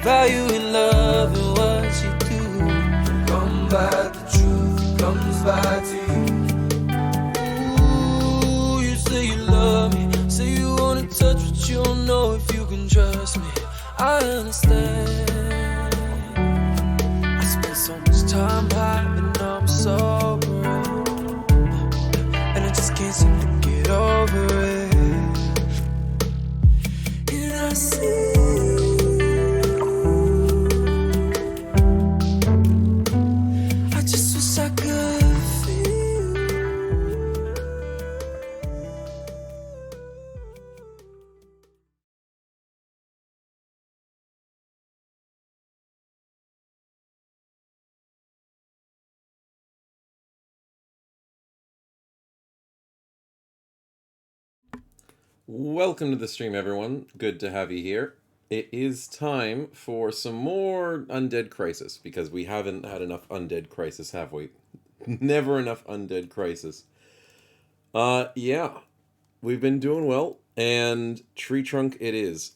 value in love and what you do. Come by the truth, comes by to you. Ooh, you say you love me, say you wanna touch, but you don't know if you can trust me. I understand. I spent so much time high, and now I'm sober, and I just can't seem to get over it. And I see I just wish I could feel. Welcome to the stream, everyone. Good to have you here. It is time for some more Undead Crisis, because we haven't had enough Undead Crisis, have we? Never enough Undead Crisis. Yeah. We've been doing well, and Tree Trunk it is.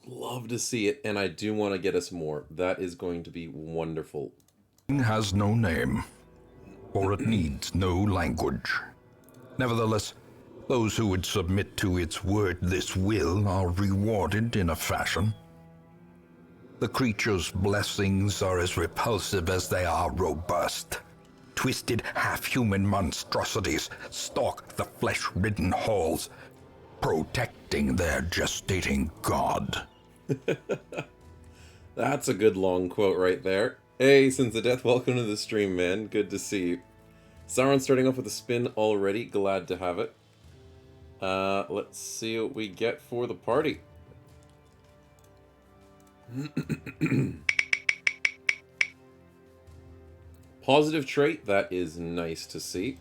Love to see it, and I do want to get us more. That is going to be wonderful. Has no name, for it needs no language. Nevertheless, those who would submit to its wordless will are rewarded in a fashion. The creature's blessings are as repulsive as they are robust. Twisted, half-human monstrosities stalk the flesh-ridden halls, protecting their gestating god. That's a good long quote right there. Hey, Sins of Death, welcome to the stream, man. Good to see you. Sauron starting off with a spin already. Glad to have it. Let's see what we get for the party. Positive trait, that is nice to see.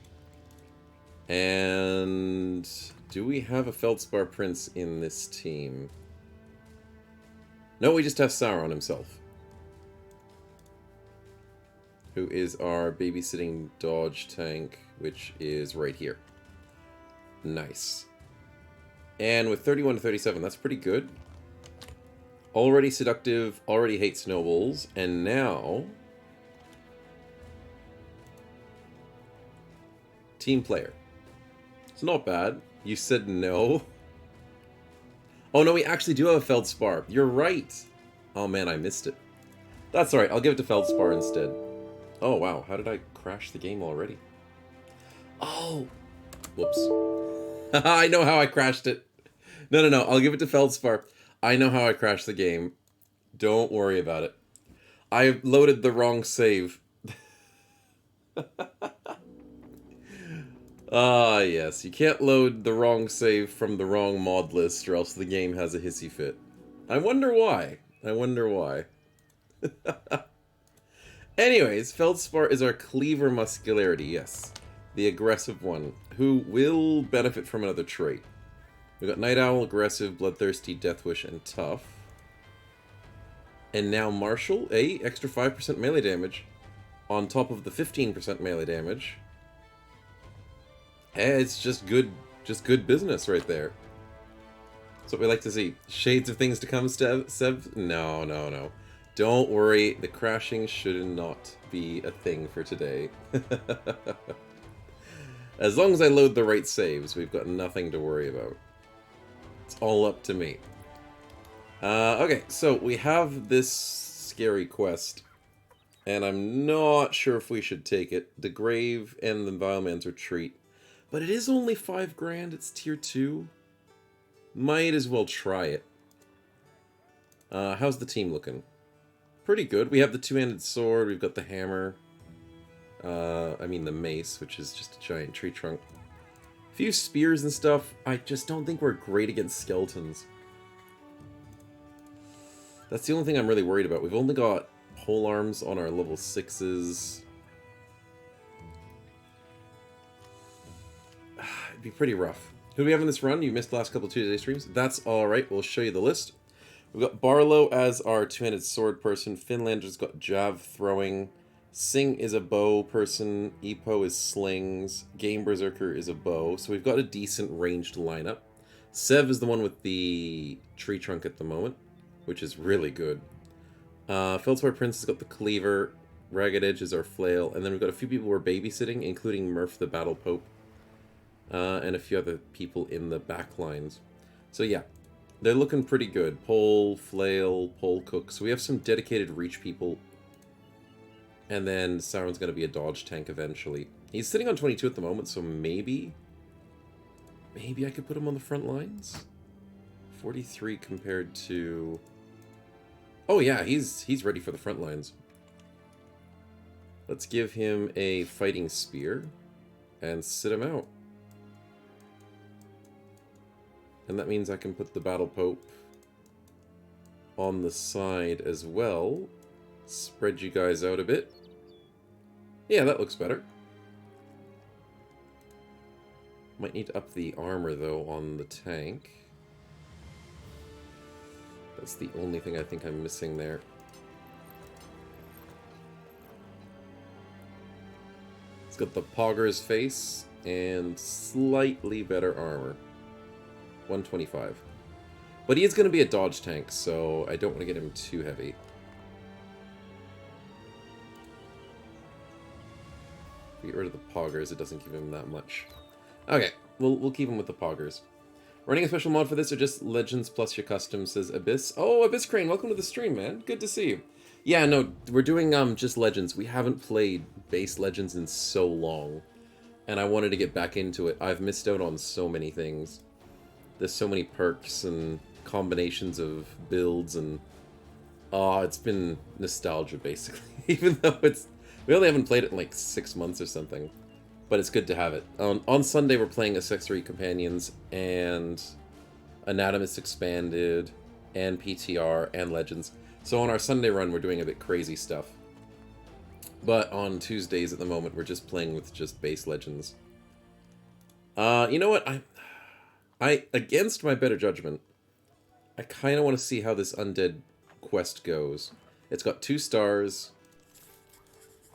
And do we have a Feldspar Prince in this team? No, we just have Sauron himself, who is our babysitting dodge tank, which is right here. Nice. And with 31 to 37, that's pretty good. Already seductive, already hates snowballs, and now team player. It's not bad. You said no. Oh no, we actually do have a Feldspar. You're right. Oh man, I missed it. That's alright, I'll give it to Feldspar instead. Oh wow, how did I crash the game already? Oh! Whoops. I know how I crashed it. No, I'll give it to Feldspar. I know how I crashed the game. Don't worry about it. I loaded the wrong save. Ah, yes. You can't load the wrong save from the wrong mod list, or else the game has a hissy fit. I wonder why. Anyways, Feldspar is our Cleaver Muscularity, yes. The aggressive one, who will benefit from another trait. We've got Night Owl, Aggressive, Bloodthirsty, Deathwish, and Tough. And now Martial, extra 5% melee damage, on top of the 15% melee damage. Hey, it's just good business right there. That's what we like to see. Shades of things to come, Seb? No. Don't worry, the crashing should not be a thing for today. As long as I load the right saves, we've got nothing to worry about. It's all up to me. Okay, so we have this scary quest, and I'm not sure if we should take it. The Grave and the Vileman's Retreat. But it is only 5 grand, it's tier 2. Might as well try it. How's the team looking? Pretty good. We have the two-handed sword, we've got the hammer. I mean the mace, which is just a giant tree trunk. A few spears and stuff. I just don't think we're great against skeletons. That's the only thing I'm really worried about. We've only got pole arms on our level 6s. It'd be pretty rough. Who do we have in this run? You missed the last couple of Tuesday streams. That's alright, we'll show you the list. We've got Barlow as our two-handed sword person. Finlander's got jav throwing. Sing is a bow person. Epo is slings. Game Berserker is a bow. So we've got a decent ranged lineup. Sev is the one with the tree trunk at the moment, which is really good. Feldspar Prince has got the cleaver. Ragged Edge is our flail. And then we've got a few people we're babysitting, including Murph the Battle Pope. And a few other people in the back lines. So yeah, they're looking pretty good. Pole, flail, pole cook. So we have some dedicated reach people. And then Sauron's going to be a dodge tank eventually. He's sitting on 22 at the moment, so maybe I could put him on the front lines? 43 compared to... Oh yeah, he's ready for the front lines. Let's give him a fighting spear and sit him out. And that means I can put the Battle Pope on the side as well. Spread you guys out a bit. Yeah, that looks better. Might need to up the armor, though, on the tank. That's the only thing I think I'm missing there. It's got the Pogger's face and slightly better armor. 125. But he is going to be a dodge tank, so I don't want to get him too heavy. Get rid of the Poggers, it doesn't give him that much. Okay, we'll keep him with the Poggers. Running a special mod for this or just Legends plus your custom, says Abyss. Oh, Abyss Crane, welcome to the stream, man. Good to see you. Yeah, no, we're doing just Legends. We haven't played base Legends in so long. And I wanted to get back into it. I've missed out on so many things. There's so many perks and combinations of builds and... Oh, it's been nostalgia, basically. Even though we only haven't played it in like 6 months or something. But it's good to have it. On Sunday, we're playing Accessory Companions and Anatomist Expanded and PTR and Legends. So on our Sunday run, we're doing a bit crazy stuff. But on Tuesdays at the moment, we're just playing with just base Legends. You know what? I against my better judgment, I kind of want to see how this Undead quest goes. It's got 2 stars.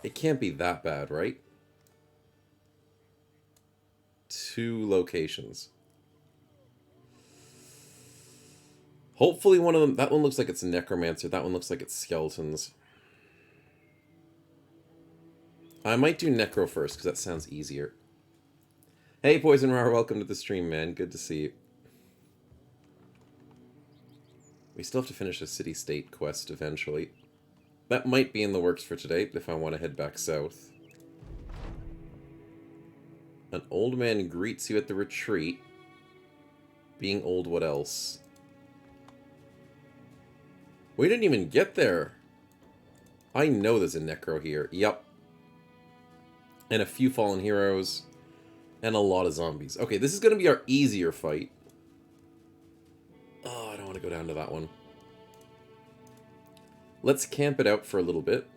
It can't be that bad, right? 2 locations. Hopefully one of them... That one looks like it's Necromancer. That one looks like it's Skeletons. I might do Necro first, because that sounds easier. Hey, Poison Rar, welcome to the stream, man. Good to see you. We still have to finish a city-state quest eventually. That might be in the works for today, if I want to head back south. An old man greets you at the retreat. Being old, what else? We didn't even get there. I know there's a Necro here. Yup. And a few fallen heroes. And a lot of zombies. Okay, this is going to be our easier fight. Oh, I don't want to go down to that one. Let's camp it out for a little bit.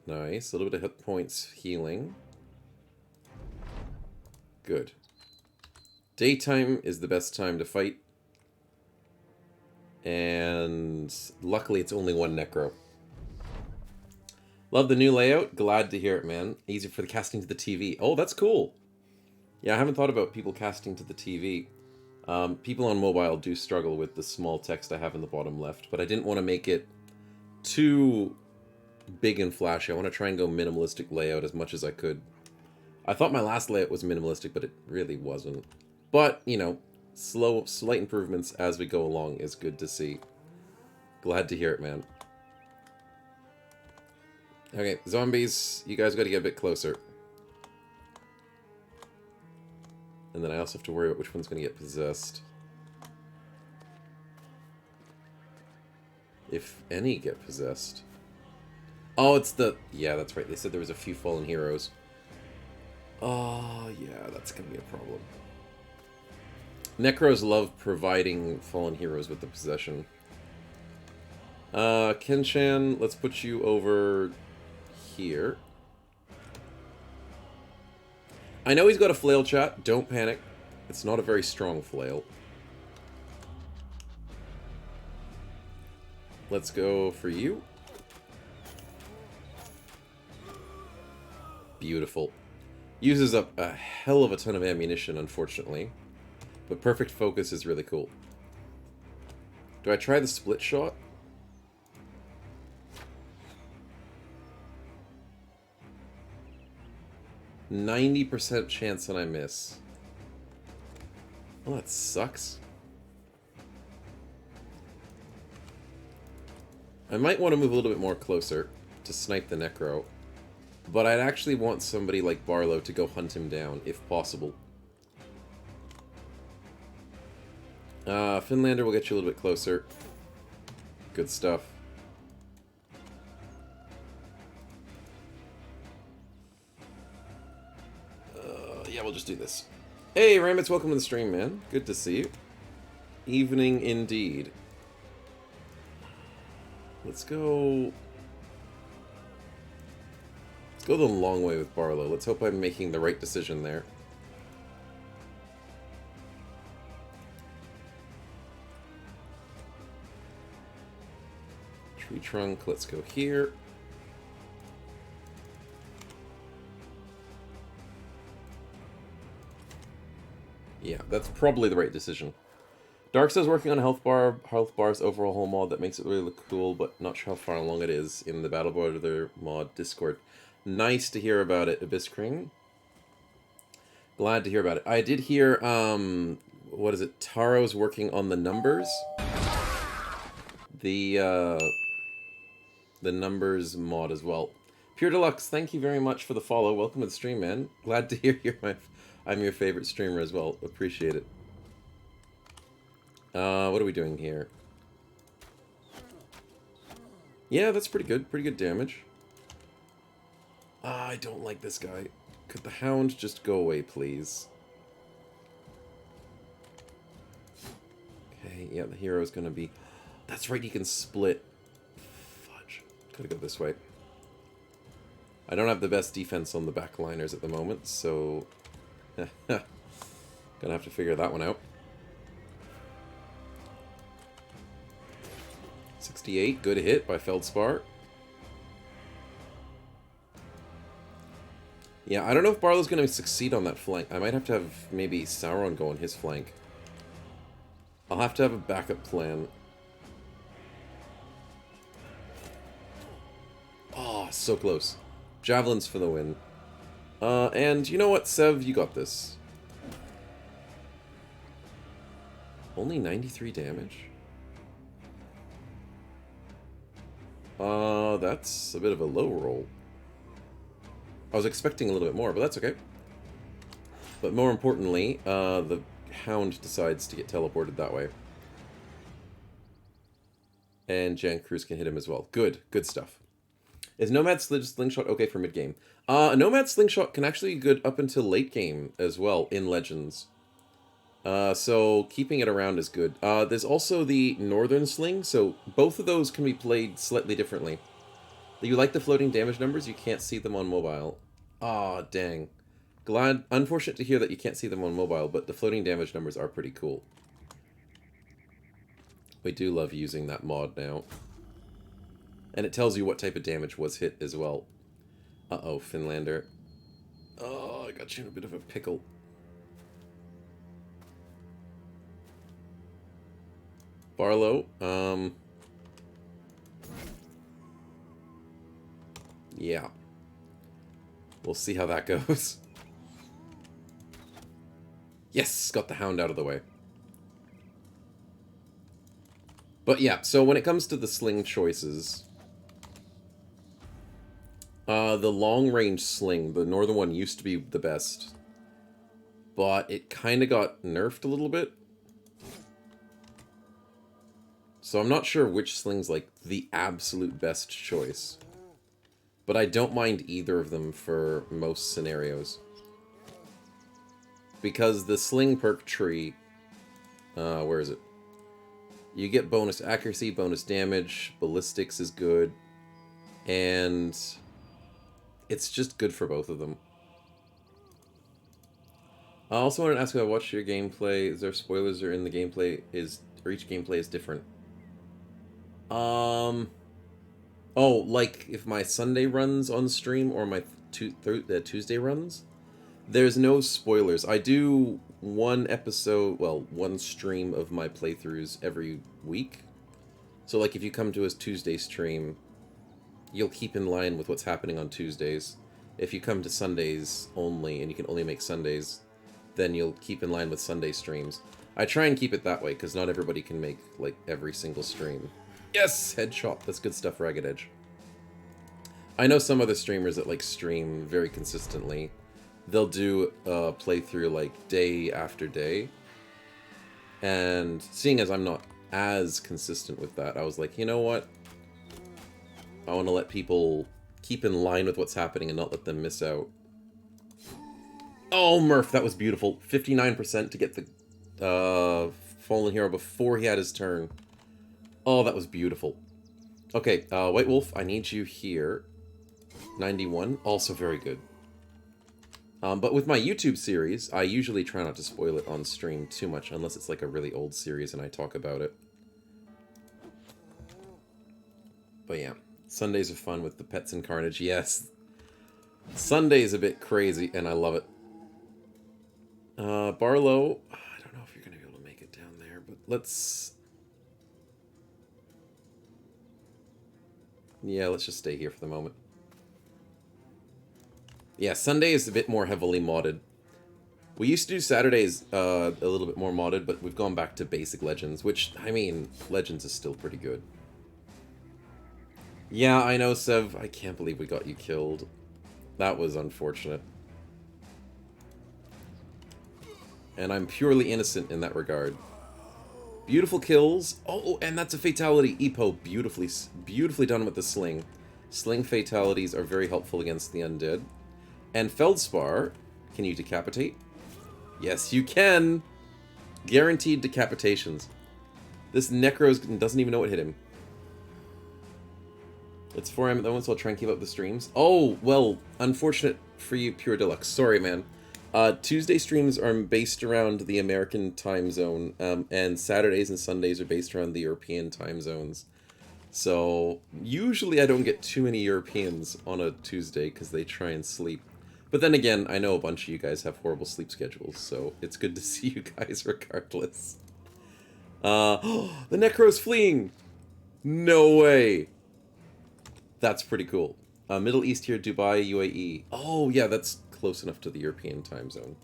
Nice. A little bit of hit points healing. Good. Daytime is the best time to fight. And luckily it's only 1 Necro. Love the new layout. Glad to hear it, man. Easier for the casting to the TV. Oh, that's cool. Yeah, I haven't thought about people casting to the TV. People on mobile do struggle with the small text I have in the bottom left, but I didn't want to make it too big and flashy. I want to try and go minimalistic layout as much as I could. I thought my last layout was minimalistic, but it really wasn't. But, you know, slight improvements as we go along is good to see. Glad to hear it, man. Okay, zombies, you guys got to get a bit closer. And then I also have to worry about which one's going to get possessed. If any get possessed. Oh, it's the... Yeah, that's right. They said there was a few fallen heroes. Oh, yeah, that's going to be a problem. Necros love providing fallen heroes with the possession. Kenshan, let's put you over here. I know he's got a flail, chat. Don't panic. It's not a very strong flail. Let's go for you. Beautiful. Uses up a hell of a ton of ammunition, unfortunately. But perfect focus is really cool. Do I try the split shot? %90 chance that I miss. Well, that sucks. I might want to move a little bit more closer to snipe the Necro. But I'd actually want somebody like Barlow to go hunt him down, if possible. Finlander will get you a little bit closer. Good stuff. Yeah, we'll just do this. Hey, Rambits, welcome to the stream, man. Good to see you. Evening indeed. Let's go... Let's go the long way with Barlow. Let's hope I'm making the right decision there. Tree trunk, let's go here. Yeah, that's probably the right decision. Dark says working on health bar's overall whole mod that makes it really look cool, but not sure how far along it is in the Battle Border mod Discord. Nice to hear about it, Abyskring. Glad to hear about it. I did hear, what is it? Taro's working on the numbers. The numbers mod as well. Pure Deluxe, thank you very much for the follow. Welcome to the stream, man. Glad to hear I'm your favorite streamer as well. Appreciate it. What are we doing here? Yeah, that's pretty good. Pretty good damage. I don't like this guy. Could the hound just go away, please? Okay, yeah, the hero's gonna be... That's right, he can split. Fudge. Gotta go this way. I don't have the best defense on the backliners at the moment, so... Gonna have to figure that one out. 68, good hit by Feldspar. Yeah, I don't know if Barlow's going to succeed on that flank. I might have to have maybe Sauron go on his flank. I'll have to have a backup plan. Oh, so close. Javelins for the win. And you know what, Sev? You got this. Only 93 damage? That's a bit of a low roll. I was expecting a little bit more, but that's okay. But more importantly, the Hound decides to get teleported that way. And Jan Cruz can hit him as well. Good, good stuff. Is Nomad Slingshot okay for mid-game? Nomad Slingshot can actually be good up until late game as well in Legends. So keeping it around is good. There's also the Northern Sling, so both of those can be played slightly differently. You like the floating damage numbers? You can't see them on mobile. Aw, dang. Unfortunate to hear that you can't see them on mobile, but the floating damage numbers are pretty cool. We do love using that mod now. And it tells you what type of damage was hit as well. Uh-oh, Finlander. Oh, I got you in a bit of a pickle. Barlow, yeah. We'll see how that goes. Yes, got the Hound out of the way. But yeah, so when it comes to the sling choices, the long-range sling, the northern one used to be the best, but it kind of got nerfed a little bit. So I'm not sure which sling's like the absolute best choice. But I don't mind either of them for most scenarios. Because the sling perk tree... where is it? You get bonus accuracy, bonus damage, ballistics is good. And it's just good for both of them. I also wanted to ask if I watched your gameplay. Is there spoilers or in the gameplay or each gameplay is different? Oh, like if my Sunday runs on stream or my Tuesday runs? There's no spoilers. I do one episode, well, one stream of my playthroughs every week. So, like, if you come to a Tuesday stream, you'll keep in line with what's happening on Tuesdays. If you come to Sundays only, and you can only make Sundays, then you'll keep in line with Sunday streams. I try and keep it that way, because not everybody can make, like, every single stream. Yes! Headshot. That's good stuff, Ragged Edge. I know some other streamers that, like, stream very consistently. They'll do a playthrough, like, day after day. And seeing as I'm not as consistent with that, I was like, you know what? I want to let people keep in line with what's happening and not let them miss out. Oh, Murph, that was beautiful. 59% to get the Fallen Hero before he had his turn. Oh, that was beautiful. Okay, White Wolf, I need you here. 91, also very good. But with my YouTube series, I usually try not to spoil it on stream too much, unless it's like a really old series and I talk about it. But yeah, Sundays are fun with the pets and carnage, yes. Sunday's a bit crazy, and I love it. Barlow, I don't know if you're going to be able to make it down there, but let's... Yeah, let's just stay here for the moment. Yeah, Sunday is a bit more heavily modded. We used to do Saturdays a little bit more modded, but we've gone back to basic Legends, which, I mean, Legends is still pretty good. Yeah, I know, Sev. I can't believe we got you killed. That was unfortunate. And I'm purely innocent in that regard. Beautiful kills. Oh, and that's a fatality. Epo, beautifully done with the sling. Sling fatalities are very helpful against the undead. And Feldspar, can you decapitate? Yes, you can! Guaranteed decapitations. This Necros doesn't even know what hit him. It's 4 AM at the moment, so I'll try and keep up the streams. Oh, well, unfortunate for you, Pure Deluxe. Sorry, man. Tuesday streams are based around the American time zone, and Saturdays and Sundays are based around the European time zones. So, usually I don't get too many Europeans on a Tuesday because they try and sleep. But then again, I know a bunch of you guys have horrible sleep schedules, so it's good to see you guys regardless. The Necro's fleeing! No way! That's pretty cool. Middle East here, Dubai, UAE. Oh, yeah, that's close enough to the European time zone.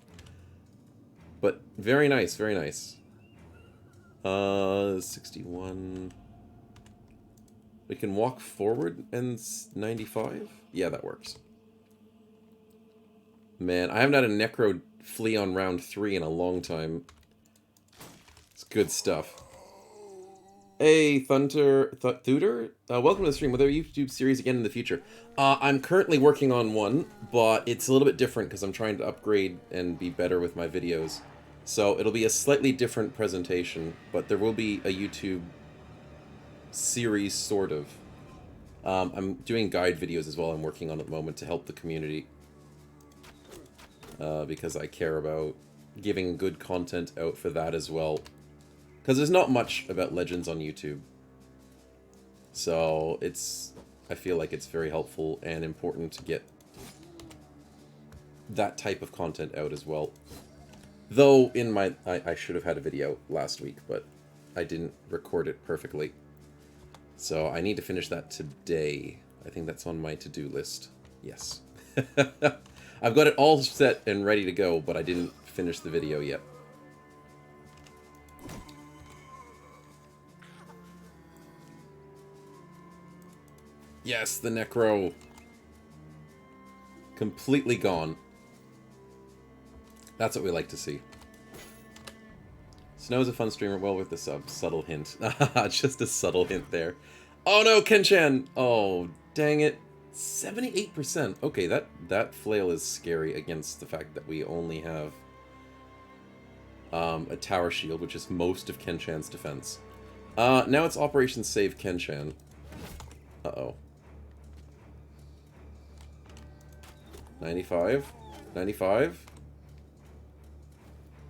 But very nice, very nice. 61... We can walk forward and 95? Yeah, that works. Man, I haven't had a Necro flee on round 3 in a long time. It's good stuff. Hey, Thunder, welcome to the stream with our YouTube series again in the future. I'm currently working on one, but it's a little bit different because I'm trying to upgrade and be better with my videos. So it'll be a slightly different presentation, but there will be a YouTube series, sort of. I'm doing guide videos as well I'm working on at the moment to help the community. Because I care about giving good content out for that as well. Because there's not much about Legends on YouTube. So I feel like it's very helpful and important to get that type of content out as well. Though I should have had a video last week, but I didn't record it perfectly. So I need to finish that today. I think that's on my to-do list. Yes. I've got it all set and ready to go, but I didn't finish the video yet. Yes, the Necro. Completely gone. That's what we like to see. Snow's a fun streamer, well with the sub. Subtle hint. Just a subtle hint there. Oh no, Kenchan! Oh, dang it. 78%. Okay, that flail is scary against the fact that we only have a tower shield, which is most of Kenchan's defense. Now it's Operation Save Kenchan. Uh-oh. 95. 95.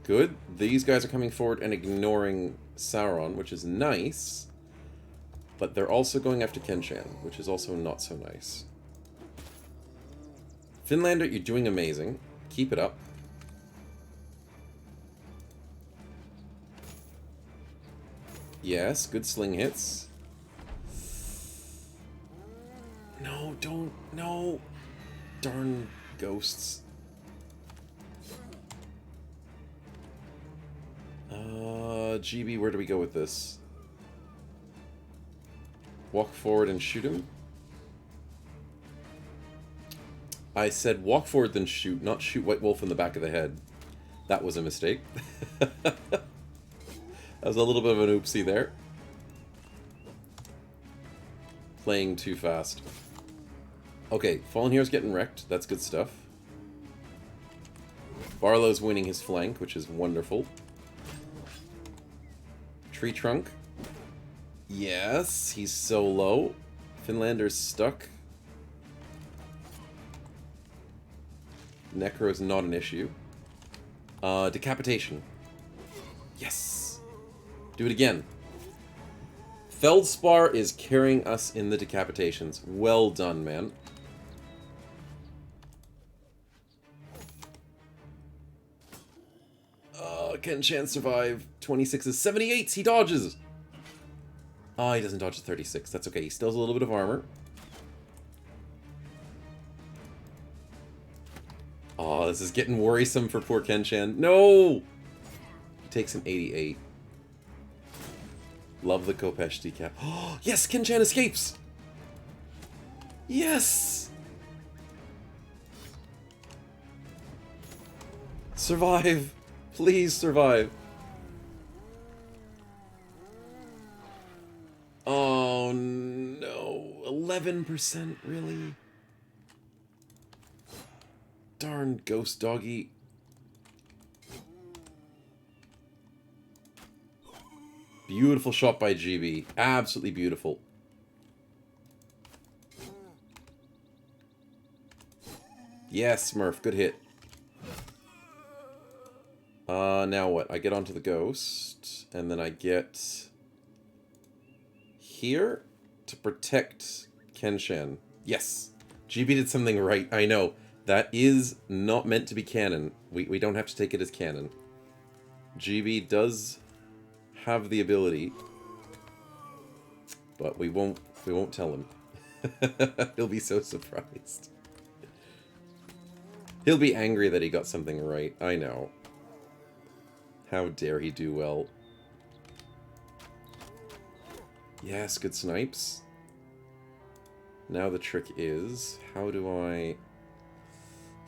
Good. These guys are coming forward and ignoring Sauron, which is nice. But they're also going after Kenchan, which is also not so nice. Finlander, you're doing amazing. Keep it up. Yes, good sling hits. No, don't. No. Darn ghosts. GB, where do we go with this? Walk forward and shoot him? I said walk forward then shoot, not shoot White Wolf in the back of the head. That was a mistake. That was a little bit of an oopsie there. Playing too fast. Okay, Fallen Hero's getting wrecked. That's good stuff. Barlow's winning his flank, which is wonderful. Tree Trunk. Yes, he's so low. Finlander's stuck. Necro's not an issue. Decapitation. Yes! Do it again. Feldspar is carrying us in the decapitations. Well done, man. Can Chan survive? 26s, 78s, he dodges! Oh, he doesn't dodge the 36. That's okay, he still has a little bit of armor. Oh, this is getting worrisome for poor Ken-chan. No! He takes an 88. Love the Kopesh decap. Oh, yes! Ken-chan escapes! Yes! Survive! Please survive. Oh no. 11%, really? Darn ghost doggy. Beautiful shot by GB. Absolutely beautiful. Yes, Smurf. Good hit. Now what? I get onto the ghost, and then I get here to protect Ken-chan. Yes! GB did something right. I know. That is not meant to be canon. We don't have to take it as canon. GB does have the ability, but we won't tell him. He'll be so surprised. He'll be angry that he got something right. I know. How dare he do well. Yes, good snipes. Now the trick is, how do I...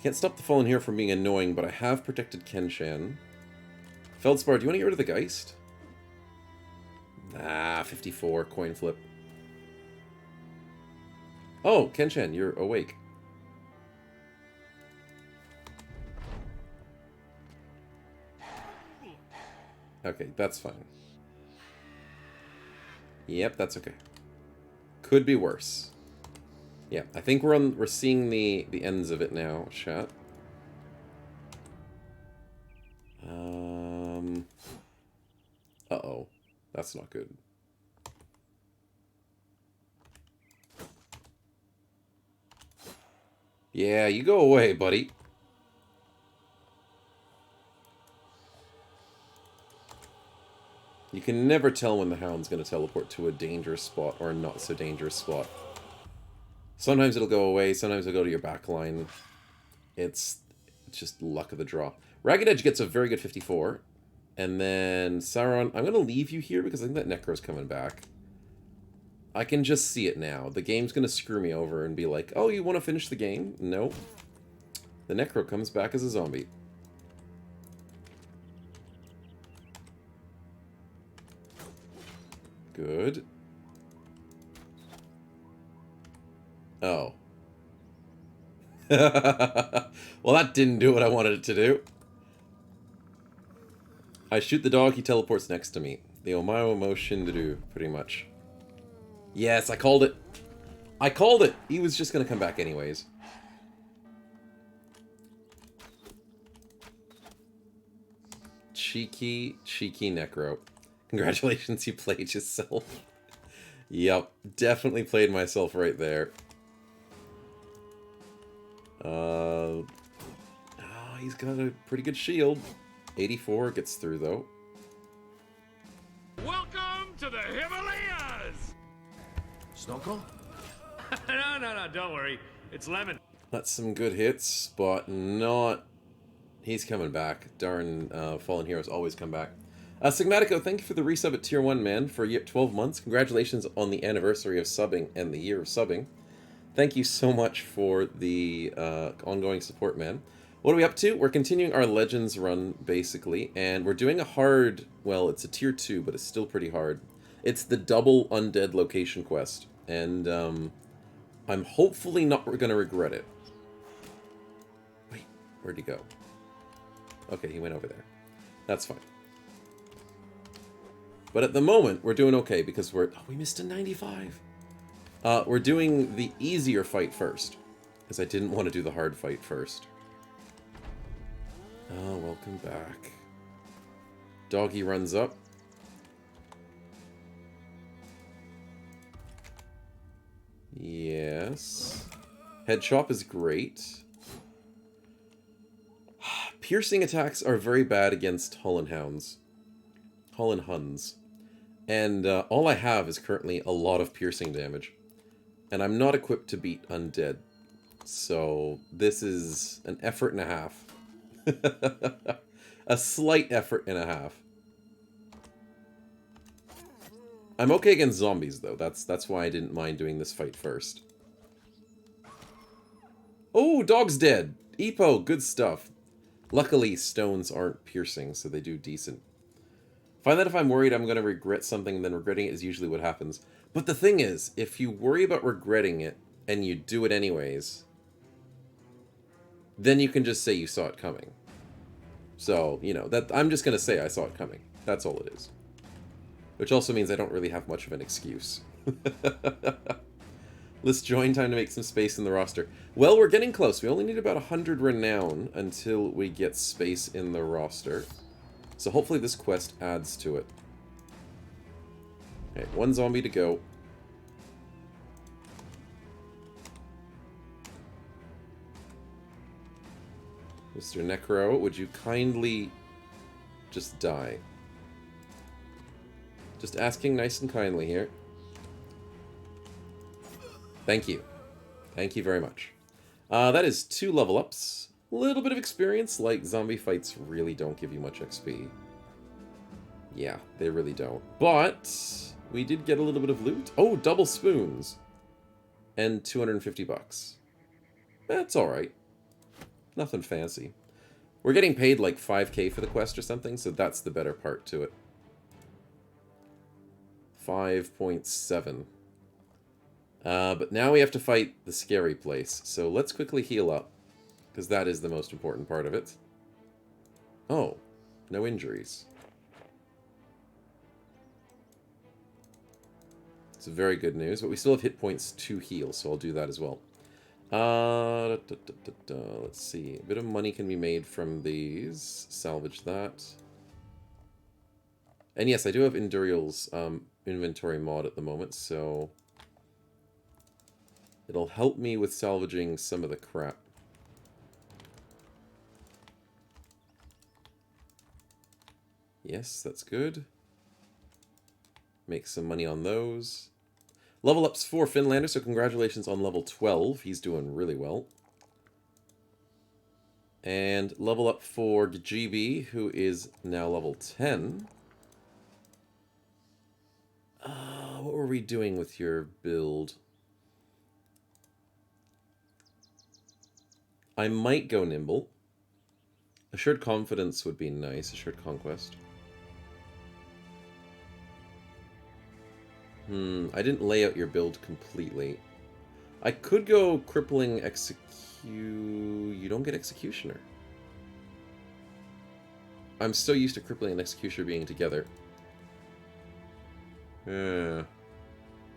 Can't stop the Fallen Hero from being annoying, but I have protected Ken-chan. Feldspar, do you want to get rid of the Geist? Ah, 54, coin flip. Oh, Ken-chan, you're awake. Okay, that's fine. Yep, that's okay. Could be worse. Yeah, I think we're seeing the ends of it now, chat. Uh-oh. That's not good. Yeah, you go away, buddy. You can never tell when the Hound's going to teleport to a dangerous spot or a not so dangerous spot. Sometimes it'll go away, sometimes it'll go to your back line. It's just luck of the draw. Ragged Edge gets a very good 54. And then Sauron, I'm going to leave you here because I think that Necro's coming back. I can just see it now. The game's going to screw me over and be like, oh, you want to finish the game? No. The Necro comes back as a zombie. Good. Oh. Well, that didn't do what I wanted it to do. I shoot the dog, he teleports next to me. The Omayo motion to do, pretty much. Yes, I called it. I called it! He was just gonna come back anyways. Cheeky, cheeky Necro. Congratulations, you played yourself. Yep, definitely played myself right there. Oh, he's got a pretty good shield. 84 gets through, though. Welcome to the Himalayas! Snorkel? No, don't worry. It's Lemon. That's some good hits, but not... He's coming back. Darn, Fallen Heroes always come back. Sigmatico, thank you for the resub at Tier 1, man, for 12 months. Congratulations on the anniversary of subbing and the year of subbing. Thank you so much for the ongoing support, man. What are we up to? We're continuing our Legends run, basically, and we're doing a hard... Well, it's a Tier 2, but it's still pretty hard. It's the double undead location quest, and I'm hopefully not going to regret it. Wait, where'd he go? Okay, he went over there. That's fine. But at the moment, we're doing okay because we're... Oh, we missed a 95. We're doing the easier fight first, because I didn't want to do the hard fight first. Oh, welcome back. Doggy runs up. Yes. Head chop is great. Piercing attacks are very bad against Hull Hounds. Hull Huns. And all I have is currently a lot of piercing damage. And I'm not equipped to beat undead. So this is an effort and a half. A slight effort and a half. I'm okay against zombies, though. That's why I didn't mind doing this fight first. Oh, dog's dead. Epo, good stuff. Luckily, stones aren't piercing, so they do decent. Find that if I'm worried I'm going to regret something, then regretting it is usually what happens. But the thing is, if you worry about regretting it, and you do it anyways, then you can just say you saw it coming. So, you know, that I'm just going to say I saw it coming. That's all it is. Which also means I don't really have much of an excuse. List join, time to make some space in the roster. Well, we're getting close. We only need about 100 renown until we get space in the roster. So hopefully this quest adds to it. Okay, one zombie to go. Mr. Necro, would you kindly just die? Just asking nice and kindly here. Thank you. Thank you very much. That is 2 level ups. A little bit of experience, like zombie fights really don't give you much XP. Yeah, they really don't. But we did get a little bit of loot. Oh, double spoons. And 250 bucks. That's alright. Nothing fancy. We're getting paid like 5k for the quest or something, so that's the better part to it. 5.7. But now we have to fight the scary place, so let's quickly heal up, because that is the most important part of it. Oh, no injuries. It's very good news, but we still have hit points to heal, so I'll do that as well. Let's see. A bit of money can be made from these. Salvage that. And yes, I do have Endurial's inventory mod at the moment, so it'll help me with salvaging some of the crap. Yes, that's good. Make some money on those. Level ups for Finlander, so congratulations on level 12. He's doing really well. And level up for GB, who is now level 10. What were we doing with your build? I might go Nimble. Assured Confidence would be nice. Assured Conquest. I didn't lay out your build completely. I could go Crippling Execute... You don't get Executioner. I'm so used to Crippling and Executioner being together.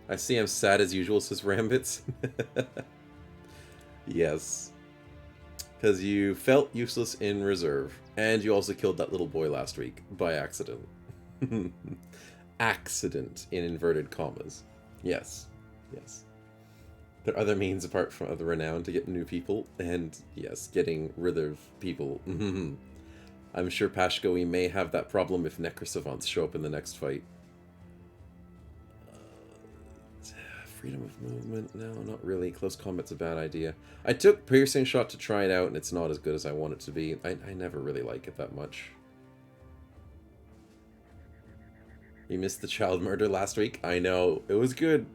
I see I'm sad as usual, says Rambits. Yes. Because you felt useless in reserve. And you also killed that little boy last week. By accident. Accident, in inverted commas. Yes. Yes. There are other means apart from the renown to get new people. And, yes, getting rid of people. I'm sure Pashko, we may have that problem if Necrosavants show up in the next fight. freedom of movement? No, not really. Close combat's a bad idea. I took piercing shot to try it out, and it's not as good as I want it to be. I never really like it that much. You missed the child murder last week? I know. It was good.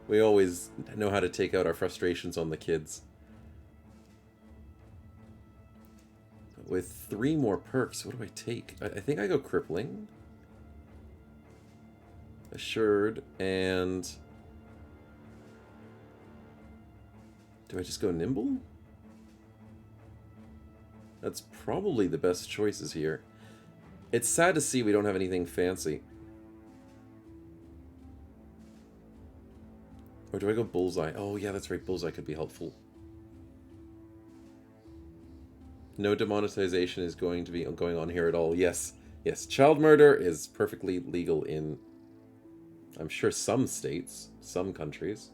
We always know how to take out our frustrations on the kids. With 3 more perks, what do I take? I think I go crippling. Assured, and... do I just go nimble? That's probably the best choices here. It's sad to see we don't have anything fancy. Or do I go bullseye? Oh yeah, that's right, bullseye could be helpful. No demonetization is going to be going on here at all. Yes, yes, child murder is perfectly legal in, I'm sure, some states, some countries.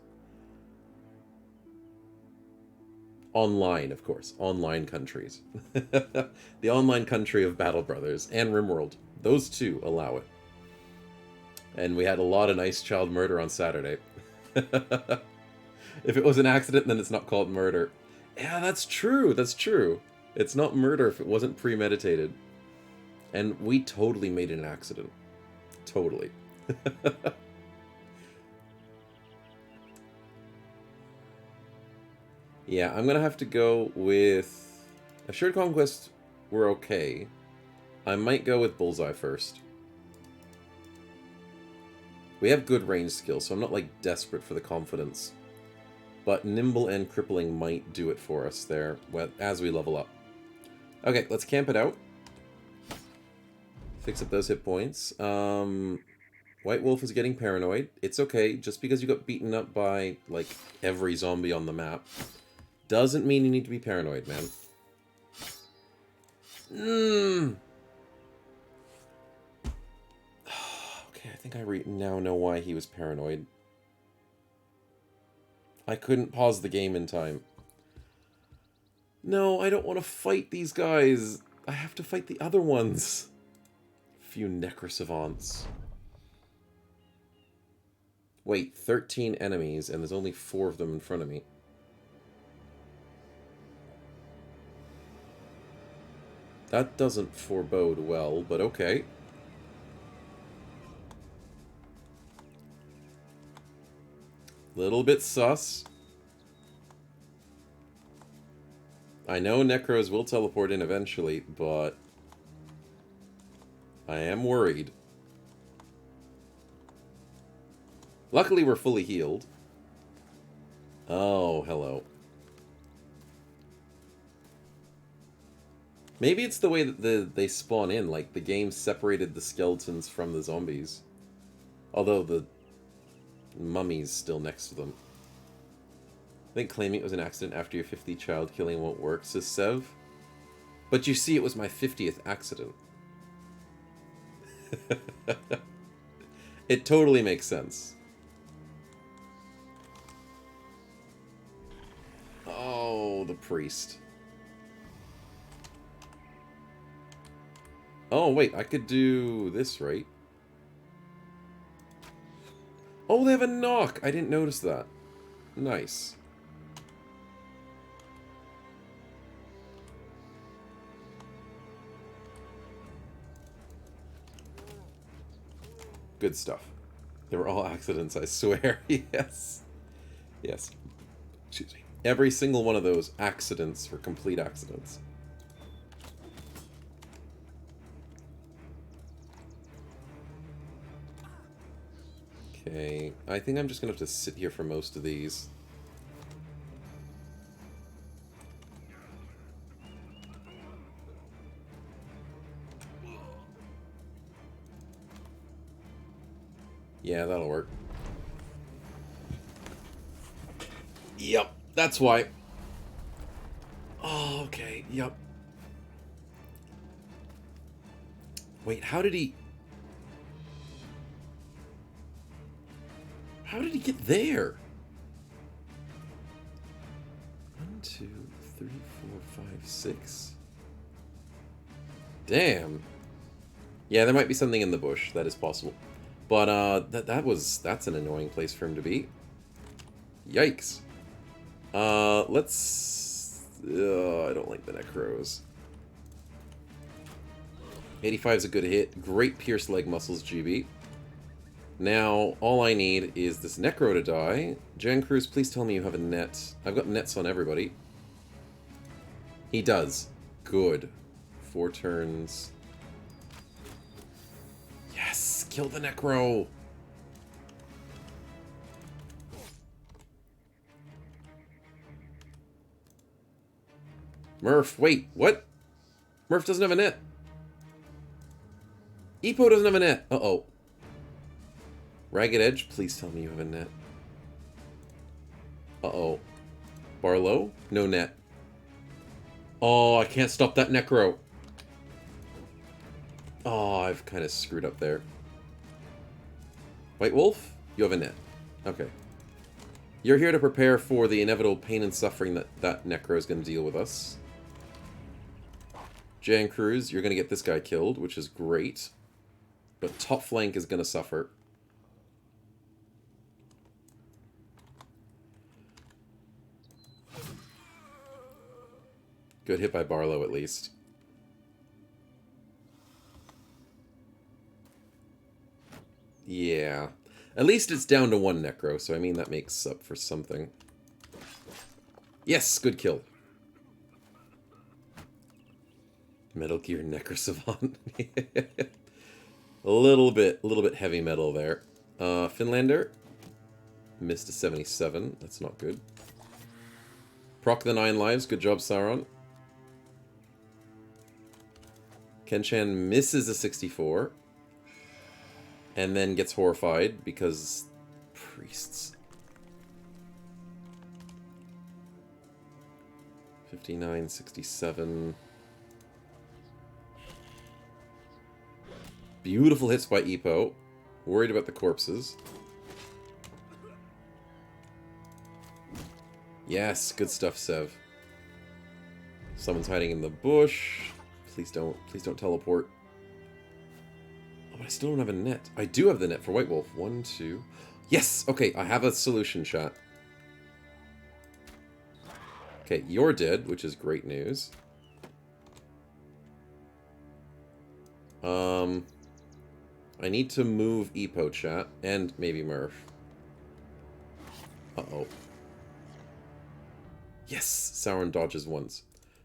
Online, of course. Online countries. The online country of Battle Brothers and RimWorld. Those two allow it. And we had a lot of nice child murder on Saturday. If it was an accident, then it's not called murder. Yeah, that's true. That's true. It's not murder if it wasn't premeditated. And we totally made it an accident. Totally. Yeah, I'm gonna have to go with... Assured Conquest, we're okay. I might go with Bullseye first. We have good range skills, so I'm not, like, desperate for the confidence. But Nimble and Crippling might do it for us there, as we level up. Okay, let's camp it out. Fix up those hit points. White Wolf is getting paranoid. It's okay, just because you got beaten up by, like, every zombie on the map doesn't mean you need to be paranoid, man. Okay, I think I now know why he was paranoid. I couldn't pause the game in time. No, I don't want to fight these guys. I have to fight the other ones. Few Necrosavants. Wait, 13 enemies, and there's only 4 of them in front of me. That doesn't forebode well, but okay. Little bit sus. I know Necros will teleport in eventually, but I am worried. Luckily, we're fully healed. Oh, hello. Maybe it's the way that they spawn in, like the game separated the skeletons from the zombies. Although the mummy's still next to them. I think claiming it was an accident after your 50th child killing won't work, says Sev. But you see, it was my 50th accident. It totally makes sense. Oh, the priest. Oh, wait, I could do this, right? Oh, they have a knock! I didn't notice that. Nice. Good stuff. They were all accidents, I swear. Yes. Yes. Excuse me. Every single one of those accidents were complete accidents. Okay, I think I'm just gonna have to sit here for most of these. Yeah, that'll work. Yep, that's why. Oh, okay, yep. Wait, how did he... How did he get there? 1, 2, 3, 4, 5, 6. Damn. Yeah, there might be something in the bush. That is possible. But that's an annoying place for him to be. Yikes. Let's... I don't like the Necros. 85 is a good hit. Great pierce leg muscles, GB. Now, all I need is this Necro to die. Jan Cruz, please tell me you have a net. I've got nets on everybody. He does. Good. 4 turns. Yes! Kill the Necro! Murph, wait, what? Murph doesn't have a net. Epo doesn't have a net. Uh-oh. Ragged Edge, please tell me you have a net. Uh-oh. Barlow? No net. Oh, I can't stop that Necro. Oh, I've kind of screwed up there. White Wolf, you have a net. Okay. You're here to prepare for the inevitable pain and suffering that Necro is going to deal with us. Jan Cruz, you're going to get this guy killed, which is great. But top flank is going to suffer. Good hit by Barlow, at least. Yeah. At least it's down to 1 Necro, so I mean that makes up for something. Yes, good kill. Metal Gear Necro Savant. a little bit heavy metal there. Finlander. Missed a 77. That's not good. Proc the 9 lives. Good job, Sauron. Kenchan misses a 64. And then gets horrified because priests. 59, 67. Beautiful hits by Epo. Worried about the corpses. Yes, good stuff, Sev. Someone's hiding in the bush. Please don't teleport. Oh, but I still don't have a net. I do have the net for White Wolf. 1, 2. Yes! Okay, I have a solution, chat. Okay, you're dead, which is great news. I need to move Epo, chat, and maybe Murph. Uh-oh. Yes! Sauron dodges once.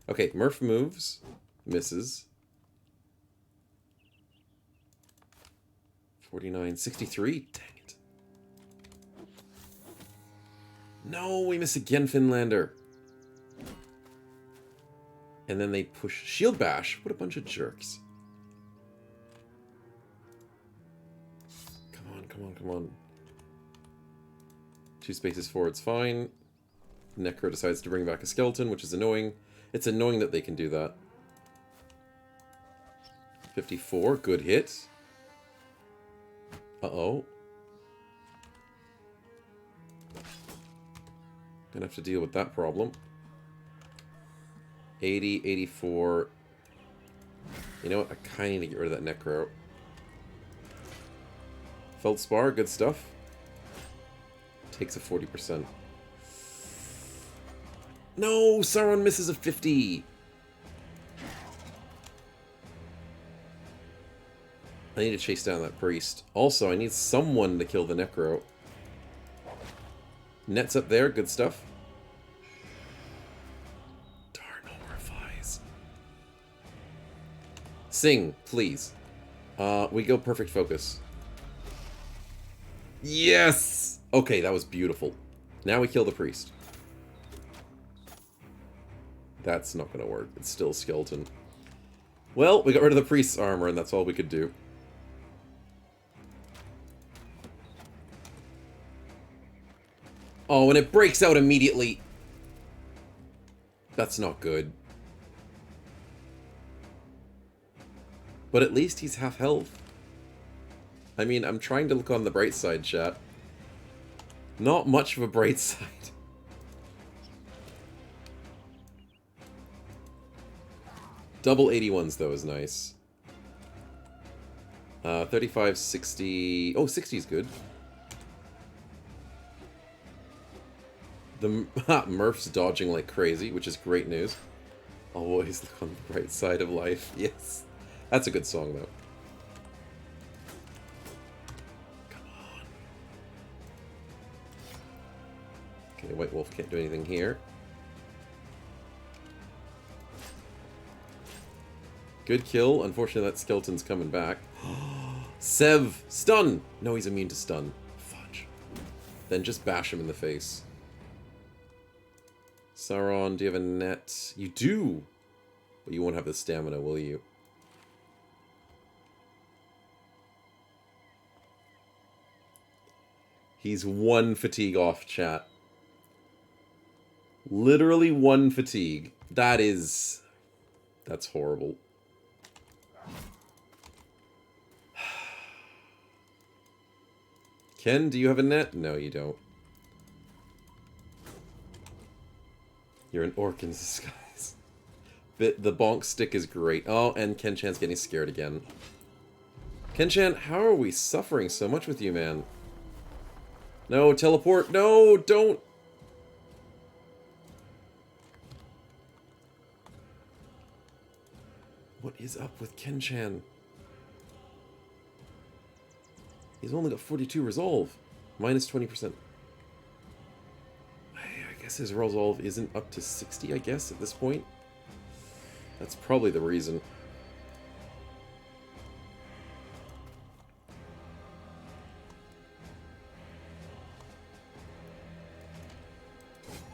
Okay, Murph moves. Misses. 49, 63? Dang it. No, we miss again, Finlander. And then they push Shield Bash. What a bunch of jerks. Come on. 2 spaces forward's fine. Necro decides to bring back a skeleton, which is annoying. It's annoying that they can do that. 54, good hit. Uh-oh. Gonna have to deal with that problem. 80, 84. You know what? I kind of need to get rid of that Necro. Feldspar, good stuff. Takes a 40%. No! Sauron misses a 50! I need to chase down that priest. Also, I need someone to kill the Necro. Net's up there, good stuff. Darn, horrifies. Sing, please. We go perfect focus. Yes! Okay, that was beautiful. Now we kill the priest. That's not gonna work. It's still skeleton. Well, we got rid of the priest's armor, and that's all we could do. Oh, and it breaks out immediately. That's not good. But at least he's half health. I mean, I'm trying to look on the bright side, chat. Not much of a bright side. Double 81s, though, is nice. 35, 60... Oh, 60 is good. The Murph's dodging like crazy, which is great news. Always look on the bright side of life. Yes. That's a good song, though. Come on. Okay, White Wolf can't do anything here. Good kill. Unfortunately, that skeleton's coming back. Sev! Stun! No, he's immune to stun. Fudge. Then just bash him in the face. Sauron, do you have a net? You do! But you won't have the stamina, will you? He's one fatigue off, chat. Literally one fatigue. That's horrible. Ken, do you have a net? No, you don't. You're an orc in disguise. The bonk stick is great. Oh, and Ken-chan's getting scared again. Ken-chan, how are we suffering so much with you, man? No, teleport. No, don't. What is up with Ken-chan? He's only got 42 resolve. Minus 20%. I guess his resolve isn't up to 60, I guess, at this point. That's probably the reason.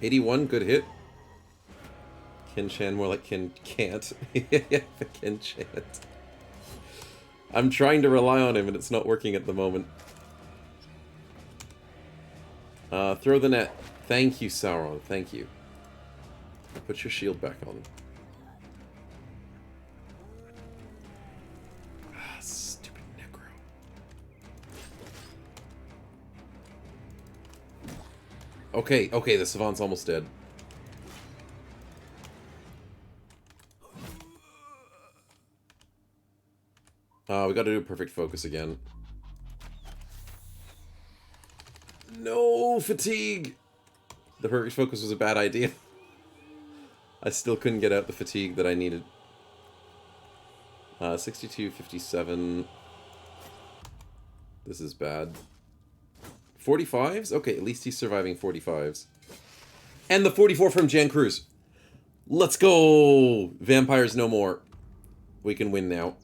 $81, good hit. Ken-chan, more like Ken-can't. Ken-chant. I'm trying to rely on him, and it's not working at the moment. Throw the net. Thank you, Sauron. Thank you. Put your shield back on. Ah, stupid Necro. Okay, okay, the Savant's almost dead. We gotta do a perfect focus again. No, fatigue! The perfect focus was a bad idea. I still couldn't get out the fatigue that I needed. 62, 57. This is bad. 45s? Okay, at least he's surviving 45s. And the 44 from Jan Cruz. Let's go! Vampires no more. We can win now.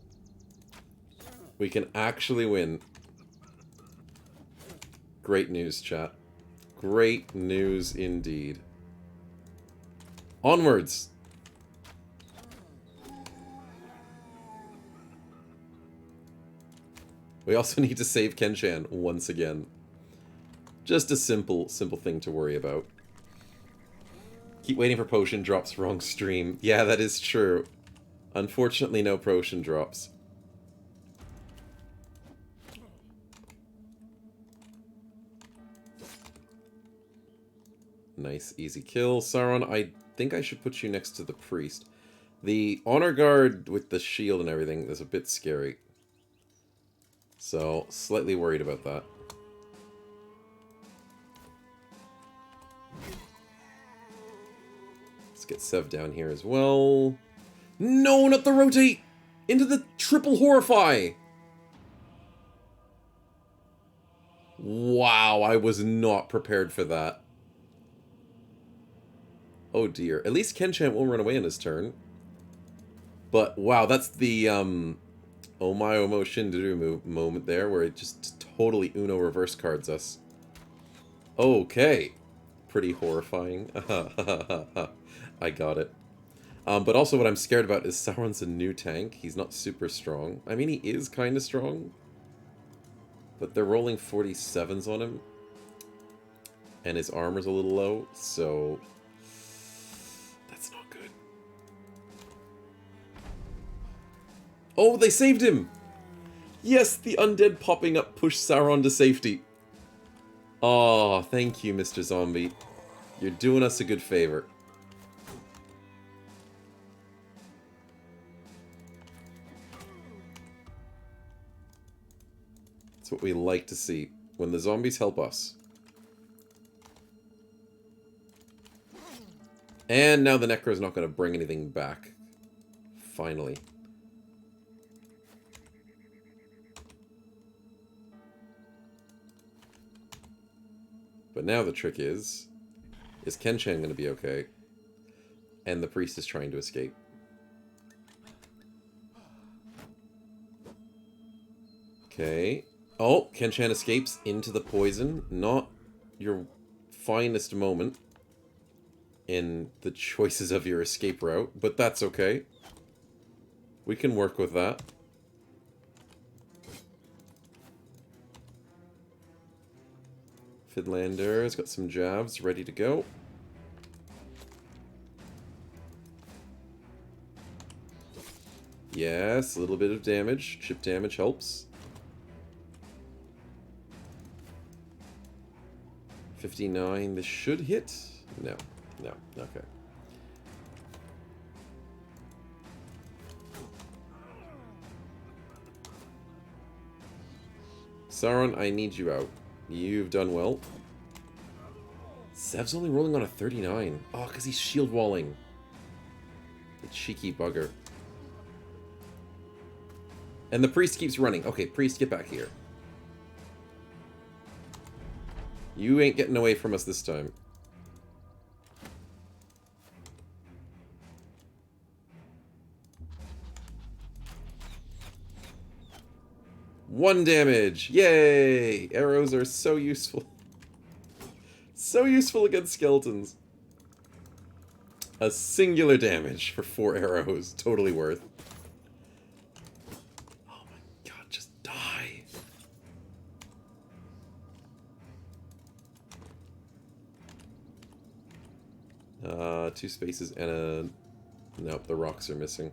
We can actually win. Great news, chat. Great news indeed. Onwards! We also need to save Ken-chan once again. Just a simple thing to worry about. Keep waiting for potion drops, wrong stream. Yeah, that is true. Unfortunately, no potion drops. Nice, easy kill. Sauron, I think I should put you next to the priest. The honor guard with the shield and everything is a bit scary. So, slightly worried about that. Let's get Sev down here as well. No, not the rotate! Into the triple horrify! Wow, I was not prepared for that. Oh dear. At least Ken-chan won't run away in his turn. But, wow, that's the, Omae Omo Shinderu moment there, where it just totally Uno reverse cards us. Okay. Pretty horrifying. I got it. But also what I'm scared about is Sauron's a new tank. He's not super strong. I mean, he is kind of strong. But they're rolling 47s on him. And his armor's a little low, so... that's not good. Oh, they saved him! Yes, the undead popping up pushed Sauron to safety. Oh, thank you, Mr. Zombie. You're doing us a good favor. That's what we like to see, when the zombies help us. And now the Necro's not going to bring anything back. Finally. But now the trick is Kenshan going to be okay? And the priest is trying to escape. Okay. Oh, Kenshan escapes into the poison. Not your finest moment in the choices of your escape route, but that's okay. We can work with that. Finlander's got some jabs ready to go. Yes, a little bit of damage. Chip damage helps. 59, this should hit? No. No, okay. Sauron, I need you out. You've done well. Sev's only rolling on a 39. Oh, because he's shield walling. The cheeky bugger. And the priest keeps running. Okay, priest, get back here. You ain't getting away from us this time. One damage! Yay! Arrows are so useful. So useful against skeletons. A singular damage for 4 arrows. Totally worth. Oh my god, just die. Two spaces and a... Nope, the rocks are missing.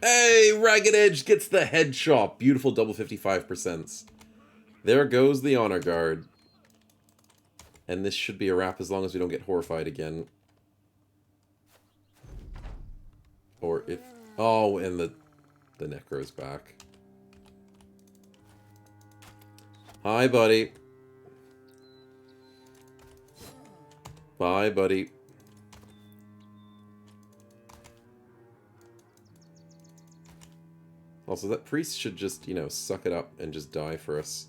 Hey, Ragged Edge gets the headshot. Beautiful double 55%. There goes the honor guard. And this should be a wrap as long as we don't get horrified again. Or if... Oh, and the Necro's back. Hi, buddy. Bye, buddy. Also, that priest should just, you know, suck it up and just die for us.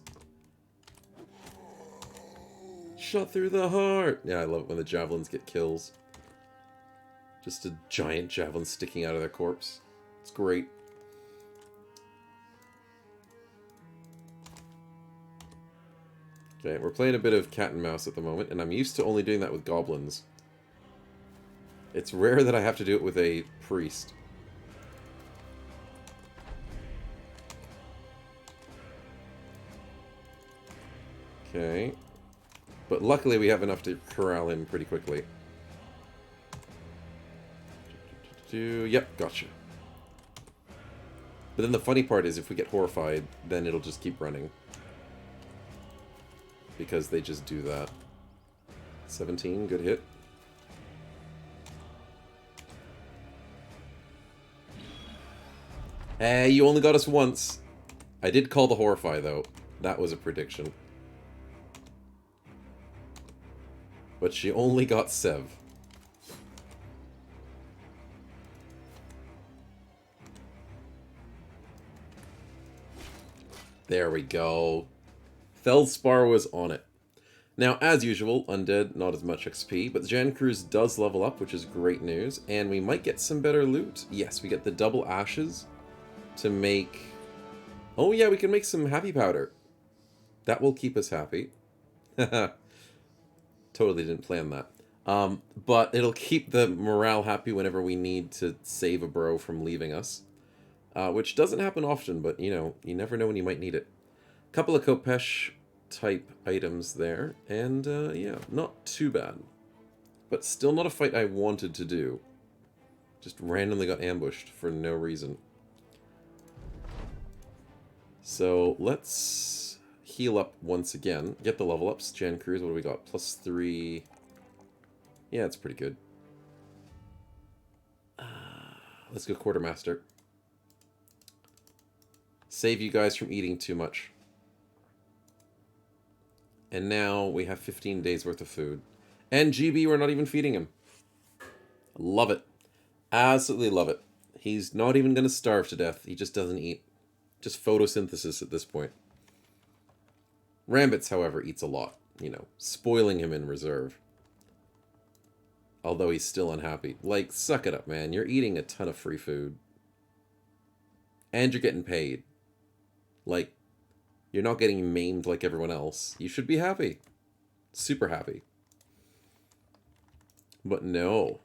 Shot through the heart! Yeah, I love it when the javelins get kills. Just a giant javelin sticking out of their corpse. It's great. Okay, we're playing a bit of cat and mouse at the moment, and I'm used to only doing that with goblins. It's rare that I have to do it with a priest. Okay. But luckily we have enough to corral him pretty quickly. Yep, gotcha. But then the funny part is if we get horrified, then it'll just keep running. Because they just do that. 17, good hit. Hey, you only got us once. I did call the Horrify, though. That was a prediction. But she only got Sev. There we go. Feldspar was on it. Now, as usual, Undead, not as much XP, but Jan Cruz does level up, which is great news, and we might get some better loot. Yes, we get the double ashes to make... Oh yeah, we can make some happy powder. That will keep us happy. Totally didn't plan that. But it'll keep the morale happy whenever we need to save a bro from leaving us. Which doesn't happen often, but, you know, you never know when you might need it. Couple of Kopesh type items there, and yeah, not too bad. But still not a fight I wanted to do. Just randomly got ambushed for no reason. So let's heal up once again. Get the level ups. Jan Cruz, what do we got? +3. Yeah, it's pretty good. Let's go Quartermaster. Save you guys from eating too much. And now we have 15 days worth of food. And GB, we're not even feeding him. Love it. Absolutely love it. He's not even going to starve to death. He just doesn't eat. Just photosynthesis at this point. Rambits, however, eats a lot. You know, spoiling him in reserve. Although he's still unhappy. Like, suck it up, man. You're eating a ton of free food. And you're getting paid. Like, you're not getting maimed like everyone else. You should be happy. Super happy. But no.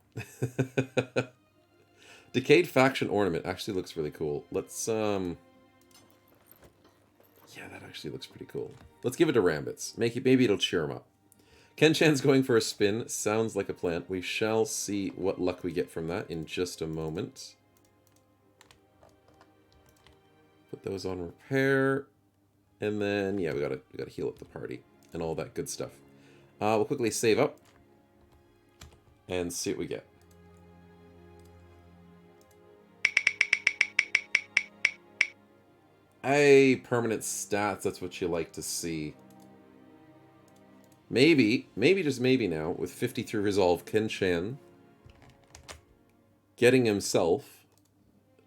Decayed Faction Ornament actually looks really cool. Let's, yeah, that actually looks pretty cool. Let's give it to Rambits. Maybe it'll cheer him up. Ken-chan's going for a spin. Sounds like a plan. We shall see what luck we get from that in just a moment. Put those on repair. And then, yeah, we gotta heal up the party. And all that good stuff. We'll quickly save up. And see what we get. Hey, permanent stats, that's what you like to see. Maybe just maybe now, with 53 resolve, Ken-chan getting himself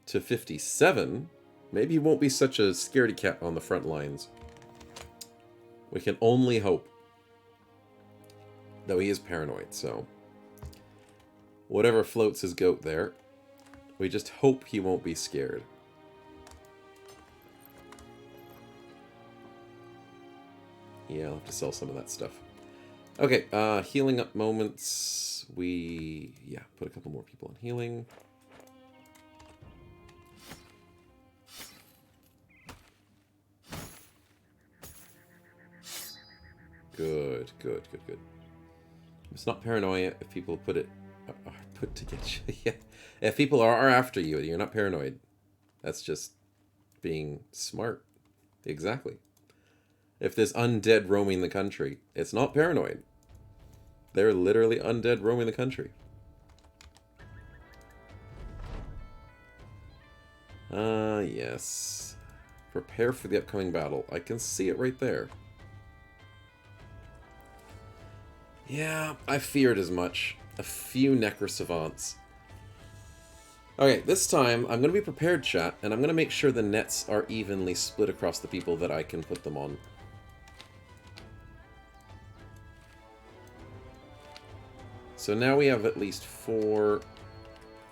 to 57, maybe he won't be such a scaredy cat on the front lines. We can only hope. Though he is paranoid, so... whatever floats his goat there, we just hope he won't be scared. Yeah, I'll have to sell some of that stuff. Okay, healing up moments. Yeah, put a couple more people on healing. Good. It's not paranoia if people put to get you. Yeah. If people are after you, you're not paranoid. That's just being smart. Exactly. If there's undead roaming the country, it's not paranoid. They're literally undead roaming the country. Yes. Prepare for the upcoming battle. I can see it right there. Yeah, I feared as much. A few Necrosavants. Okay, this time, I'm going to be prepared, chat, and I'm going to make sure the nets are evenly split across the people that I can put them on. So now we have at least 4,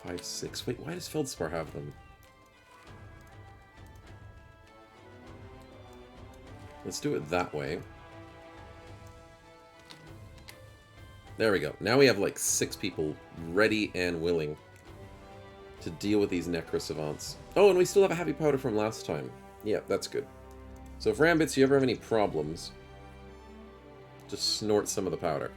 5, 6... Wait, why does Feldspar have them? Let's do it that way. There we go. Now we have like 6 people ready and willing to deal with these Necrosavants. Oh, and we still have a happy powder from last time. Yeah, that's good. So if Rambits, you ever have any problems, just snort some of the powder.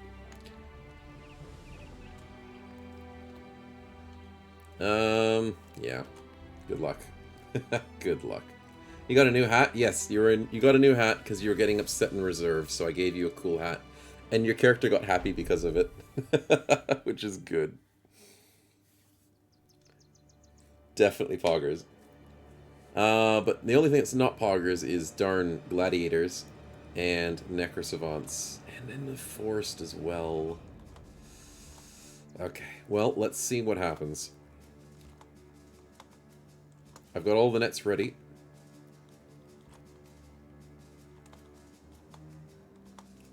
Yeah. Good luck. Good luck. You got a new hat? Yes, you got a new hat because you were getting upset in reserve, so I gave you a cool hat. And your character got happy because of it. Which is good. Definitely poggers. But the only thing that's not poggers is darn gladiators and Necrosavants. And in the forest as well. Okay, well, let's see what happens. I've got all the nets ready.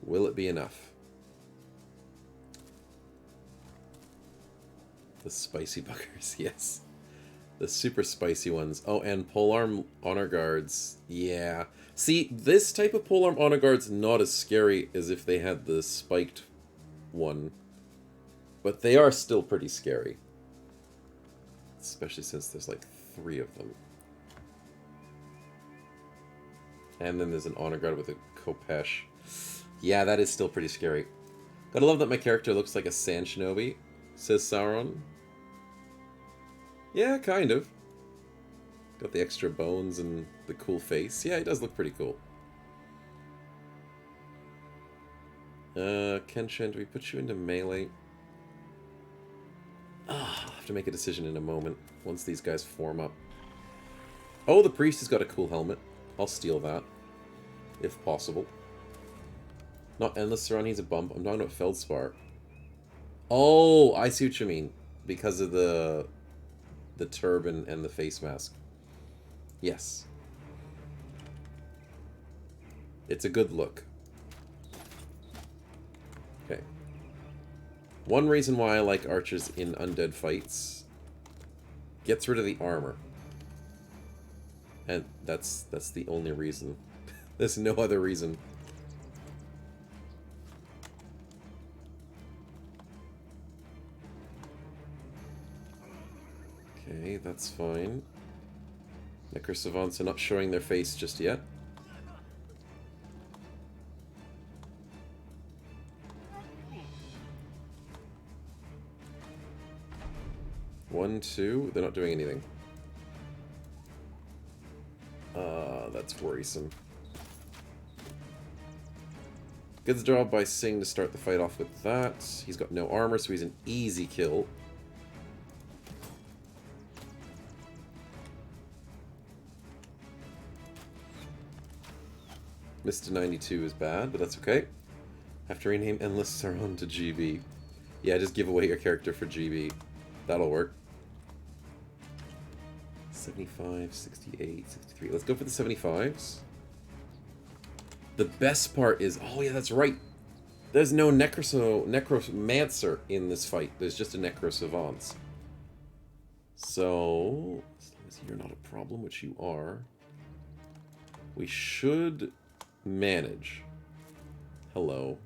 Will it be enough? The spicy buggers, yes. The super spicy ones. Oh, and polearm honor guards. Yeah. See, this type of polearm honor guard's not as scary as if they had the spiked one. But they are still pretty scary. Especially since there's like 3 of them. And then there's an honor guard with a Kopesh. Yeah, that is still pretty scary. Gotta love that my character looks like a sand shinobi, says Sauron. Yeah, kind of. Got the extra bones and the cool face. Yeah, he does look pretty cool. Ken-chan, do we put you into melee? I'll have to make a decision in a moment, once these guys form up. Oh, the priest has got a cool helmet. I'll steal that, if possible. Not Endless Surround, he's a bump. I'm talking about Feldspar. Oh, I see what you mean. Because of the turban and the face mask. Yes. It's a good look. Okay. One reason why I like archers in undead fights, gets rid of the armor. And that's the only reason. There's no other reason. Okay, that's fine. Necrosavants are not showing their face just yet. One, two, they're not doing anything. That's worrisome. Gets dropped by Singh to start the fight off with that. He's got no armor, so he's an easy kill. Mr. 92 is bad, but that's okay. Have to rename Endless Surround to GB. Yeah, just give away your character for GB. That'll work. 75, 68, 63. Let's go for the 75s. The best part is... Oh, yeah, that's right. There's no Necromancer in this fight. There's just a Necrosavant. So, as long as you're not a problem, which you are, we should manage. Hello.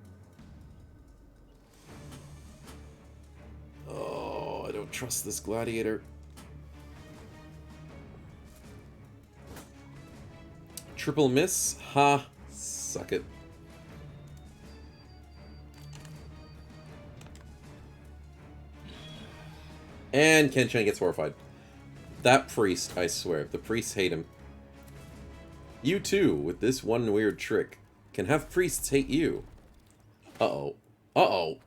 Oh, I don't trust this gladiator. Triple miss? Ha! Suck it. And Kenshin gets horrified. That priest, I swear. The priests hate him. You too, with this one weird trick, can have priests hate you. Uh-oh. Uh-oh.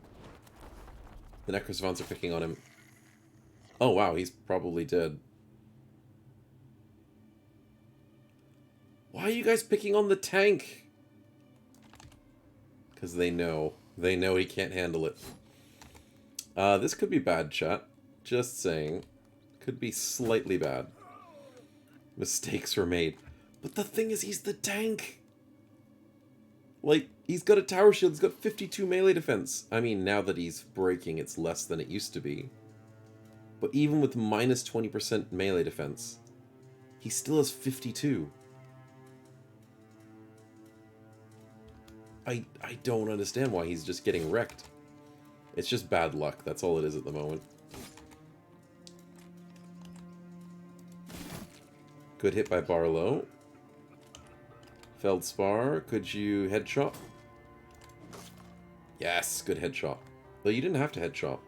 The Necrosavants are picking on him. Oh, wow, he's probably dead. Why are you guys picking on the tank? Because they know. They know he can't handle it. This could be bad, chat. Just saying. Could be slightly bad. Mistakes were made. But the thing is, he's the tank! Like, he's got a tower shield, he's got 52 melee defense. I mean, now that he's breaking, it's less than it used to be. But even with minus 20% melee defense, he still has 52. I don't understand why he's just getting wrecked. It's just bad luck, that's all it is at the moment. Good hit by Barlow. Feldspar, could you headshot? Yes, good headshot. Though you didn't have to headshot.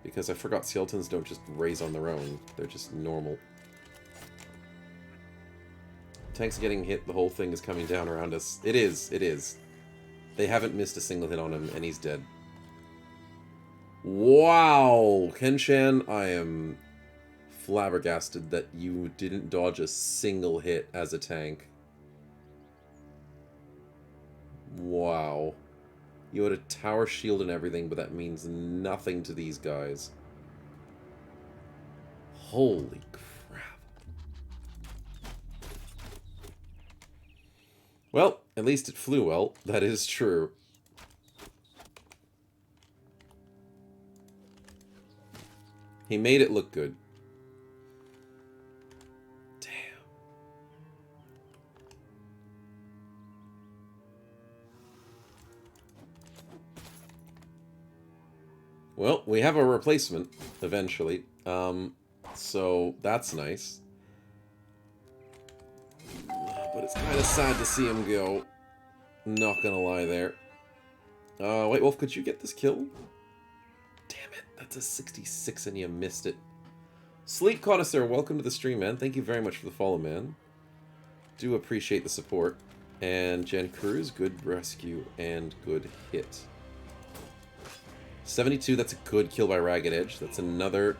Because I forgot Skeletons don't just raise on their own. They're just normal. Tanks getting hit, the whole thing is coming down around us. It is, it is. They haven't missed a single hit on him, and he's dead. Wow! Kenshan, I am flabbergasted that you didn't dodge a single hit as a tank. Wow. You had a tower shield and everything, but that means nothing to these guys. Holy crap. Well, at least it flew well. That is true. He made it look good. Damn. Well, we have a replacement, eventually. So that's nice. But it's kind of sad to see him go. Not gonna lie there. Wait, Wolf, could you get this kill? Damn it, that's a 66 and you missed it. Sleep Connoisseur, welcome to the stream, man. Thank you very much for the follow, man. Do appreciate the support. And Jen Cruz, good rescue and good hit. 72, that's a good kill by Ragged Edge. That's another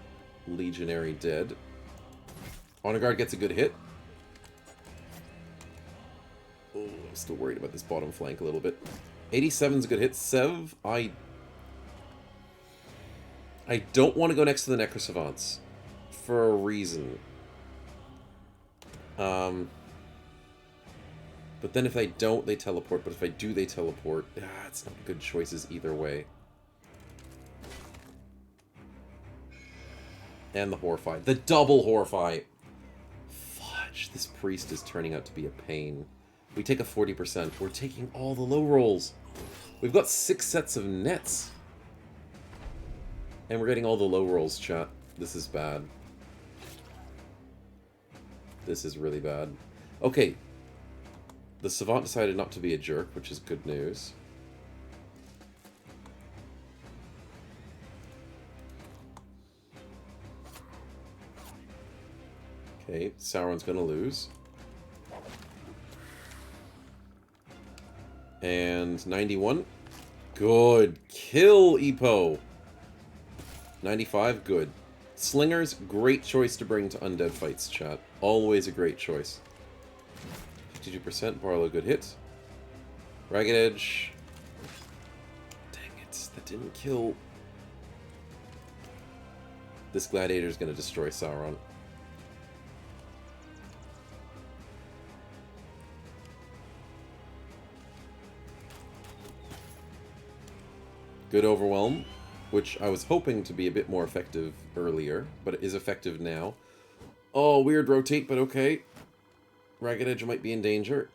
Legionary dead. Honor Guard gets a good hit. Oh, I'm still worried about this bottom flank a little bit. 87's a good hit. Sev, I don't want to go next to the Necrosavants. For a reason. But then if they don't, they teleport. But if I do, they teleport. It's not good choices either way. And the Horrify. The double Horrify! Fudge, this priest is turning out to be a pain. We take a 40%. We're taking all the low rolls. We've got 6 sets of nets. And we're getting all the low rolls, chat. This is bad. This is really bad. Okay. The Savant decided not to be a jerk, which is good news. Okay, Sauron's gonna lose. And 91. Good. Kill, Epo. 95, good. Slingers, great choice to bring to undead fights, chat. Always a great choice. 52%, Barlow, good hit. Ragged Edge. Dang it, that didn't kill. This Gladiator's gonna destroy Sauron. Good Overwhelm, which I was hoping to be a bit more effective earlier, but it is effective now. Oh, weird rotate, but okay. Ragged Edge might be in danger.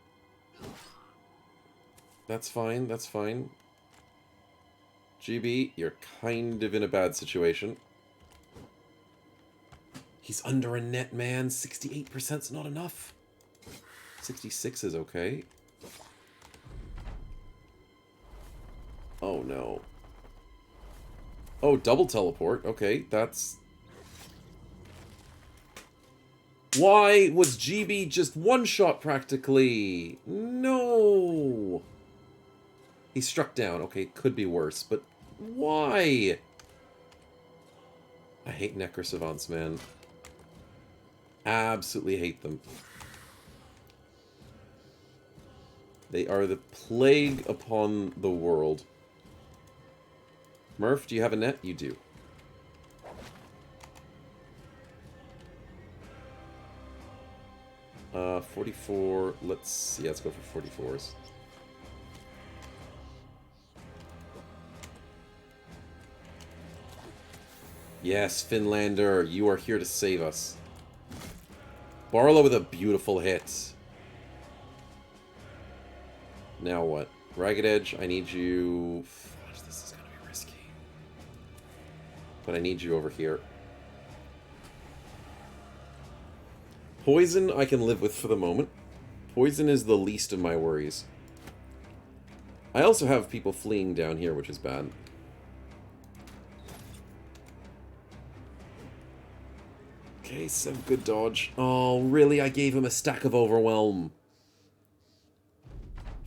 That's fine, that's fine. GB, you're kind of in a bad situation. He's under a net, man. 68%'s not enough. 66 is okay. Oh, no. Oh, double teleport. Okay, that's... Why was GB just one-shot practically? No! He struck down. Okay, could be worse, but why? I hate Necrosavants, man. Absolutely hate them. They are the plague upon the world. Murph, do you have a net? You do. Uh, 44. Let's see. Let's go for 44s. Yes, Finlander, you are here to save us. Barlow with a beautiful hit. Now what? Ragged Edge, I need you... Fudge, this is going to be risky. But I need you over here. Poison I can live with for the moment. Poison is the least of my worries. I also have people fleeing down here, which is bad. Okay, some good dodge. Oh, really? I gave him a stack of Overwhelm.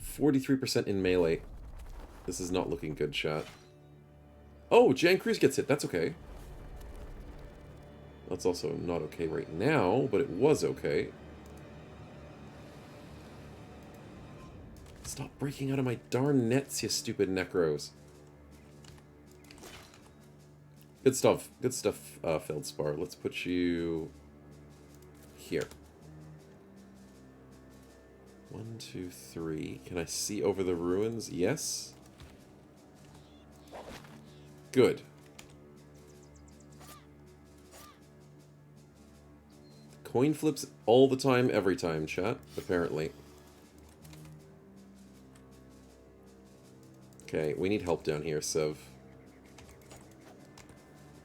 43% in melee. This is not looking good, chat. Oh, Jan Cruz gets hit. That's okay. That's also not okay right now, but it was okay. Stop breaking out of my darn nets, you stupid necros. Good stuff. Good stuff, Feldspar. Let's put you here. 1, 2, 3. Can I see over the ruins? Yes. Good. Coin flips all the time, every time, chat, apparently. Okay, we need help down here, Sev.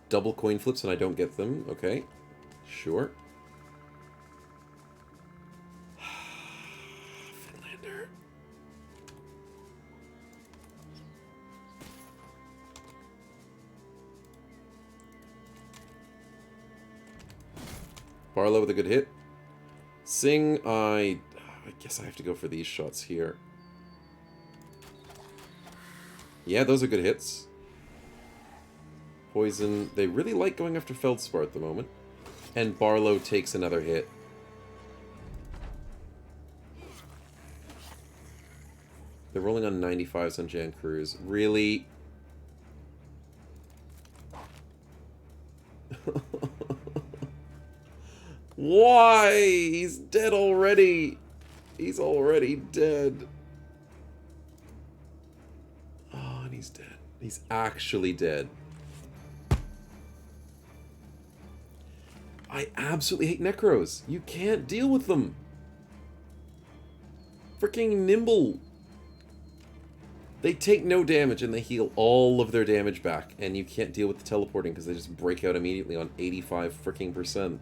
Double coin flips and I don't get them. Okay, sure. Finlander. Barlow with a good hit. Sing, I guess I have to go for these shots here. Yeah, those are good hits. Poison, they really like going after Feldspar at the moment. And Barlow takes another hit. They're rolling on 95s on Jan Cruz. Really? Why? He's dead already. He's already dead. Oh, and he's dead. He's actually dead. I absolutely hate Necros. You can't deal with them. Freaking nimble. They take no damage and they heal all of their damage back, and you can't deal with the teleporting because they just break out immediately on 85 freaking %.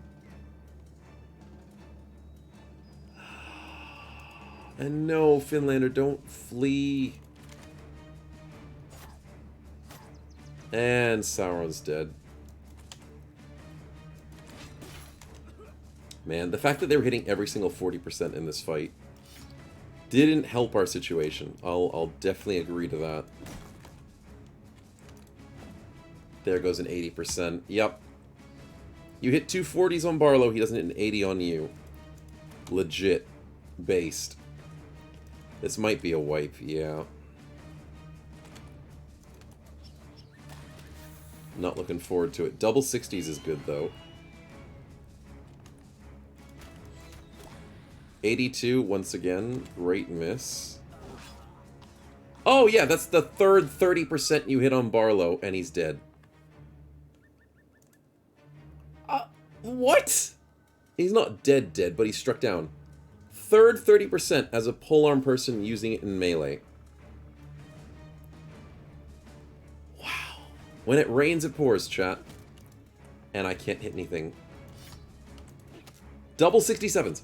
And no, Finlander, don't flee. And Sauron's dead. Man, the fact that they were hitting every single 40% in this fight didn't help our situation. I'll definitely agree to that. There goes an 80%. Yep. You hit 240s on Barlow, he doesn't hit an 80 on you. Legit. Based. This might be a wipe, yeah. Not looking forward to it. Double 60s is good, though. 82, once again. Great miss. Oh, yeah, that's the third 30% you hit on Barlow, and he's dead. What? He's not dead, but he's struck down. Third 30% as a polearm person using it in melee. Wow. When it rains, it pours, chat. And I can't hit anything. Double 67s.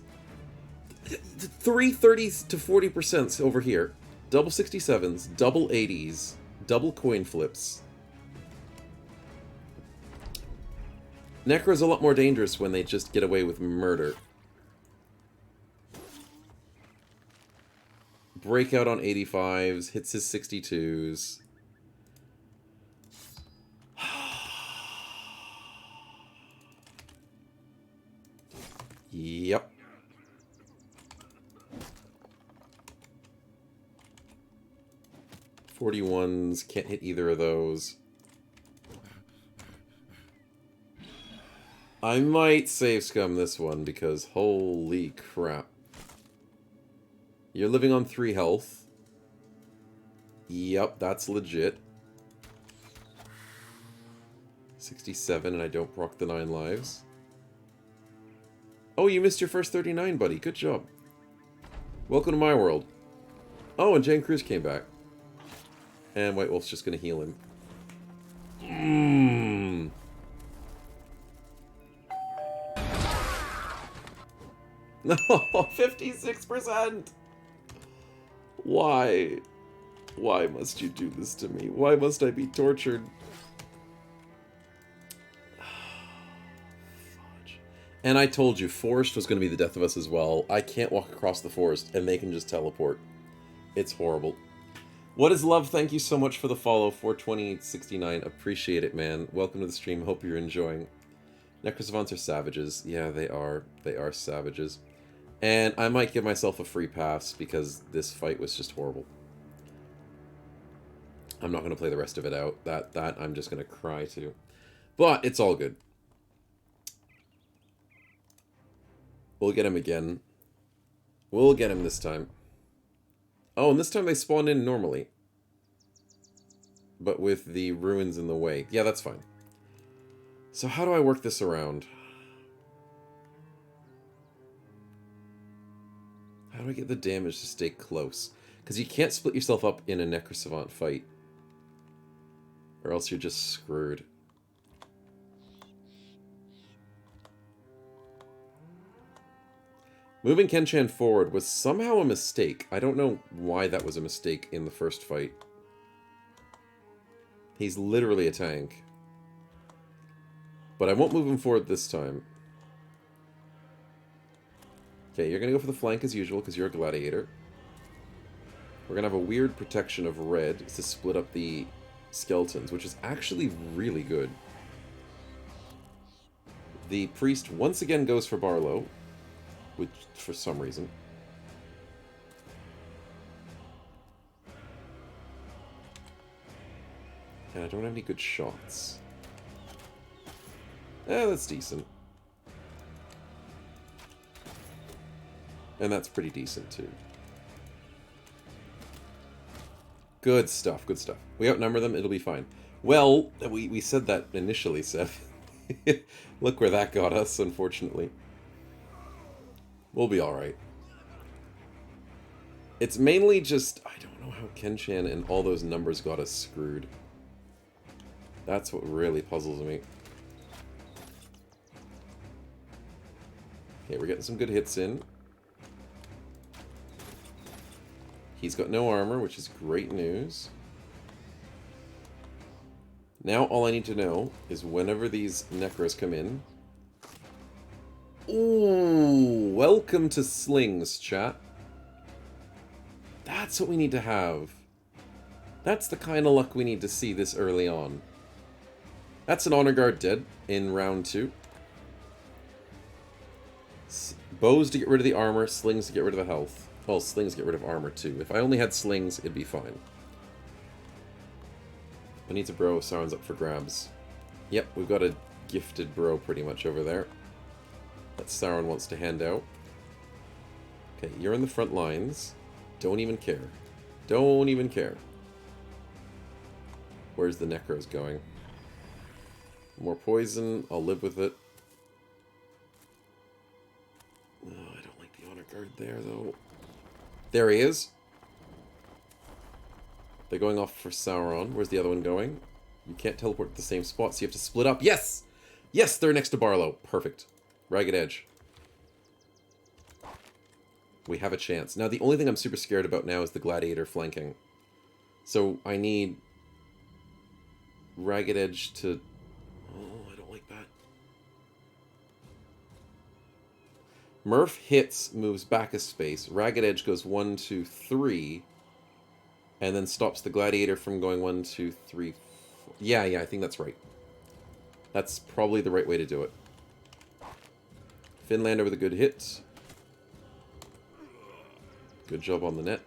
3 30s to 40% over here. Double 67s, double 80s, double coin flips. Necro's a lot more dangerous when they just get away with murder. Breakout on 85s, hits his 62s. Yep. .41s, can't hit either of those. I might save scum this one because holy crap. You're living on 3 health. Yep, that's legit. 67 and I don't proc the 9 lives. Oh, you missed your first 39, buddy. Good job. Welcome to my world. Oh, and Jan Cruz came back. And White Wolf's just going to heal him. No, 56%! Why? Why must you do this to me? Why must I be tortured? Fudge. And I told you, forest was going to be the death of us as well. I can't walk across the forest, and they can just teleport. It's horrible. What is love? Thank you so much for the follow. 42869. Appreciate it, man. Welcome to the stream. Hope you're enjoying. Necrosavants are savages. Yeah, they are. They are savages. And I might give myself a free pass because this fight was just horrible. I'm not going to play the rest of it out. That I'm just going to cry to. But it's all good. We'll get him again. We'll get him this time. Oh, and this time they spawn in normally. But with the ruins in the way. Yeah, that's fine. So how do I work this around? How do I get the damage to stay close? Because you can't split yourself up in a Necrosavant fight. Or else you're just screwed. Moving Kenchan forward was somehow a mistake. I don't know why that was a mistake in the first fight. He's literally a tank. But I won't move him forward this time. Okay, you're going to go for the flank as usual because you're a gladiator. We're going to have a weird protection of red to split up the skeletons, which is actually really good. The priest once again goes for Barlow. Which, for some reason. And I don't have any good shots. That's decent. And that's pretty decent, too. Good stuff, good stuff. We outnumber them, it'll be fine. Well, we said that initially, Seth. Look where that got us, unfortunately. We'll be alright. It's mainly just, I don't know how Kenshan and all those numbers got us screwed. That's what really puzzles me. Okay, we're getting some good hits in. He's got no armor, which is great news. Now all I need to know is whenever these Necros come in... Ooh, welcome to slings, chat. That's what we need to have. That's the kind of luck we need to see this early on. That's an honor guard dead in round 2. Bows to get rid of the armor, slings to get rid of the health. Well, slings get rid of armor too. If I only had slings, it'd be fine. I need to bro. Sauron's up for grabs. Yep, we've got a gifted bro pretty much over there. That Sauron wants to hand out. Okay, you're in the front lines. Don't even care. Don't even care. Where's the Necros going? More poison. I'll live with it. Oh, I don't like the honor guard there, though. There he is. They're going off for Sauron. Where's the other one going? You can't teleport to the same spot, so you have to split up. Yes! Yes, they're next to Barlow. Perfect. Ragged Edge. We have a chance. Now, the only thing I'm super scared about now is the Gladiator flanking. So, I need Ragged Edge to... Oh, I don't like that. Murph hits, moves back a space. Ragged Edge goes 1, 2, 3. And then stops the Gladiator from going 1, 2, 3, 4. Yeah, I think that's right. That's probably the right way to do it. Finlander with a good hit. Good job on the net.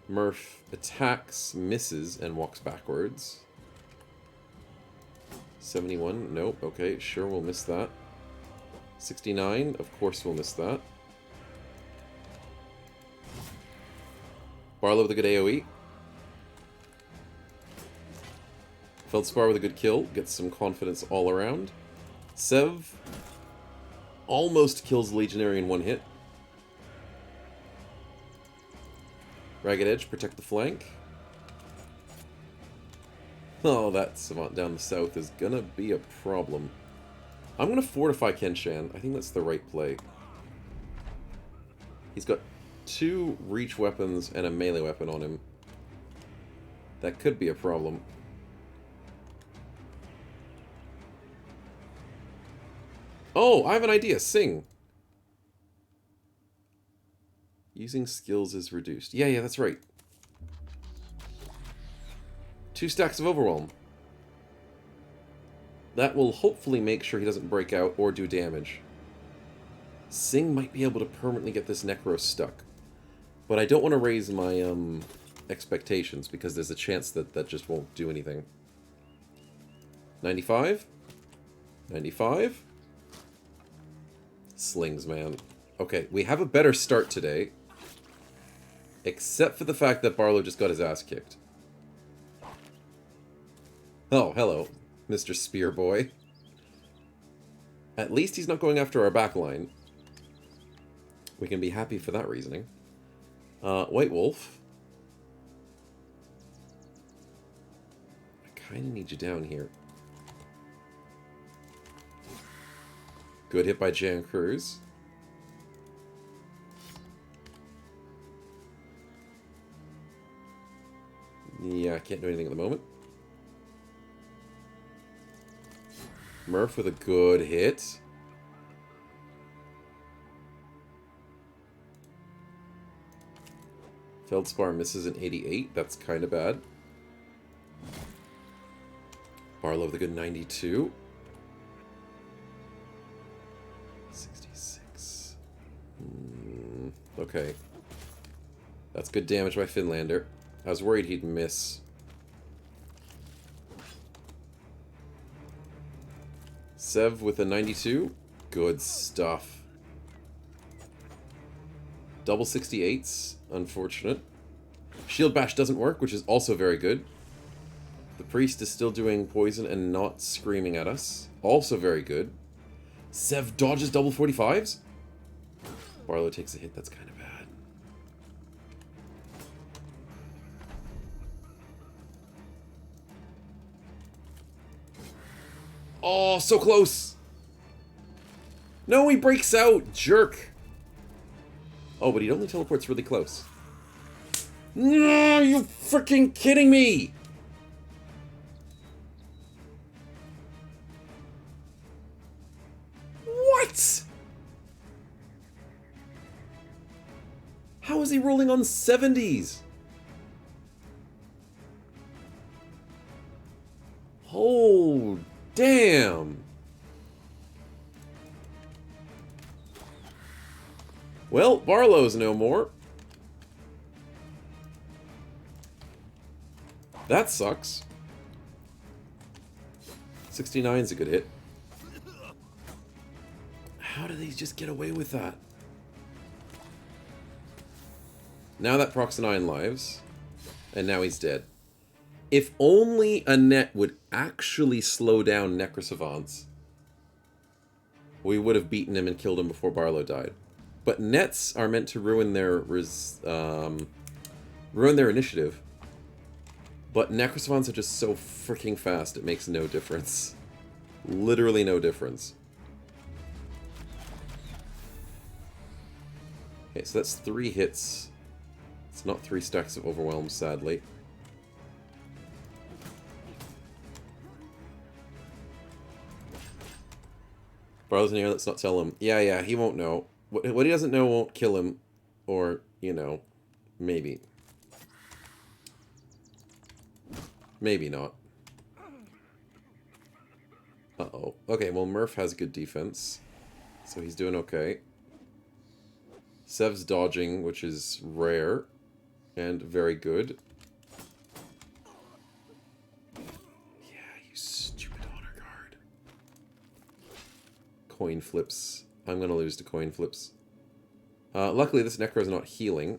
Murph attacks, misses, and walks backwards. 71, nope, okay, sure, we'll miss that. 69, of course we'll miss that. Barlow with a good AoE. Feldspar with a good kill, gets some confidence all around. Sev almost kills the Legionary in one hit. Ragged Edge, protect the flank. Oh, that Savant down the south is gonna be a problem. I'm gonna fortify Kenshan. I think that's the right play. He's got 2 reach weapons and a melee weapon on him. That could be a problem. Oh, I have an idea. Sing. Using skills is reduced. Yeah, that's right. 2 stacks of Overwhelm. That will hopefully make sure he doesn't break out or do damage. Sing might be able to permanently get this Necro stuck. But I don't want to raise my expectations because there's a chance that that just won't do anything. 95? 95? Slings, man. Okay, we have a better start today. Except for the fact that Barlow just got his ass kicked. Oh, hello, Mr. Spear Boy. At least he's not going after our backline. We can be happy for that reasoning. White Wolf. I kind of need you down here. Good hit by Jan Cruz. Yeah, I can't do anything at the moment. Murph with a good hit. Feldspar misses an 88. That's kind of bad. Barlow with a good 92. 66. Okay. That's good damage by Finlander. I was worried he'd miss. Sev with a 92. Good stuff. Double 68s. Unfortunate. Shield Bash doesn't work, which is also very good. The priest is still doing poison and not screaming at us. Also very good. Sev dodges double 45s. Barlow takes a hit. That's kind of bad. Oh, so close. No, he breaks out. Jerk. Oh, but he only teleports really close. No, you freaking kidding me. What? How is he rolling on 70s? Oh, damn. Well, Barlow's no more. That sucks. 69's a good hit. How do they just get away with that? Now that procs 9 lives. And now he's dead. If only a net would actually slow down Necrosavants, we would have beaten him and killed him before Barlow died. But nets are meant to ruin their initiative. But Necrosavants are just so freaking fast, it makes no difference. Literally no difference. Okay, so that's 3 hits. It's not 3 stacks of Overwhelm, sadly. Barlow's in here, let's not tell him. Yeah, he won't know. What he doesn't know won't kill him. Or, you know, maybe. Maybe not. Uh-oh. Okay, well, Murph has good defense. So he's doing okay. Sev's dodging, which is rare. And very good. Yeah, you stupid honor guard. Coin flips. I'm going to lose to coin flips. Luckily, this Necro is not healing.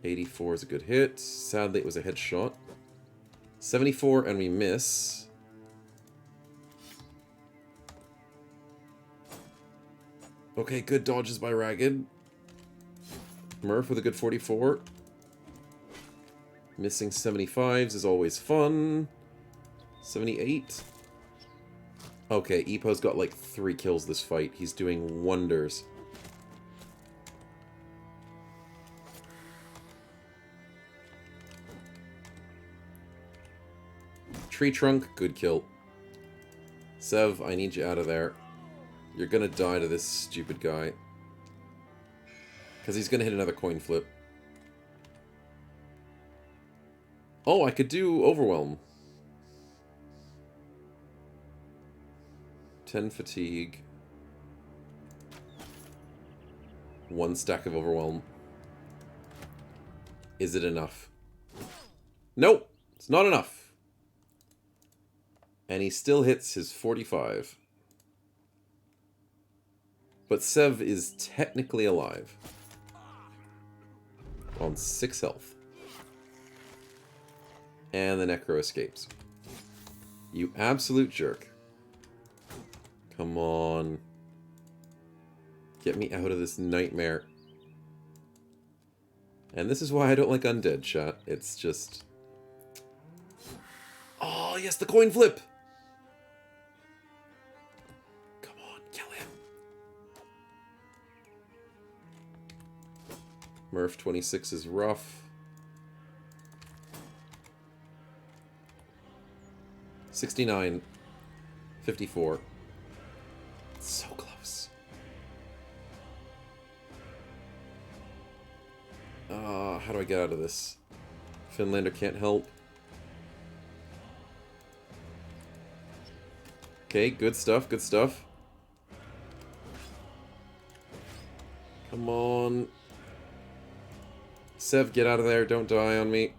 $84 is a good hit. Sadly, it was a headshot. 74, and we miss. Okay, good dodges by Ragged. Murph with a good 44. Missing 75s is always fun. 78. Okay, Epo's got like 3 kills this fight. He's doing wonders. Tree Trunk, good kill. Sev, I need you out of there. You're gonna die to this stupid guy. Because he's gonna hit another coin flip. Oh, I could do Overwhelm. 10 fatigue. 1 stack of Overwhelm. Is it enough? Nope, it's not enough. And he still hits his 45. But Sev is technically alive. On 6 health. And the Necro escapes. You absolute jerk. Come on. Get me out of this nightmare. And this is why I don't like undead, chat. It's just... Oh, yes, the coin flip! Come on, kill him. Murph 26 is rough. 69. 54. So close. How do I get out of this? Finlander can't help. Okay, good stuff, good stuff. Come on. Sev, get out of there. Don't die on me.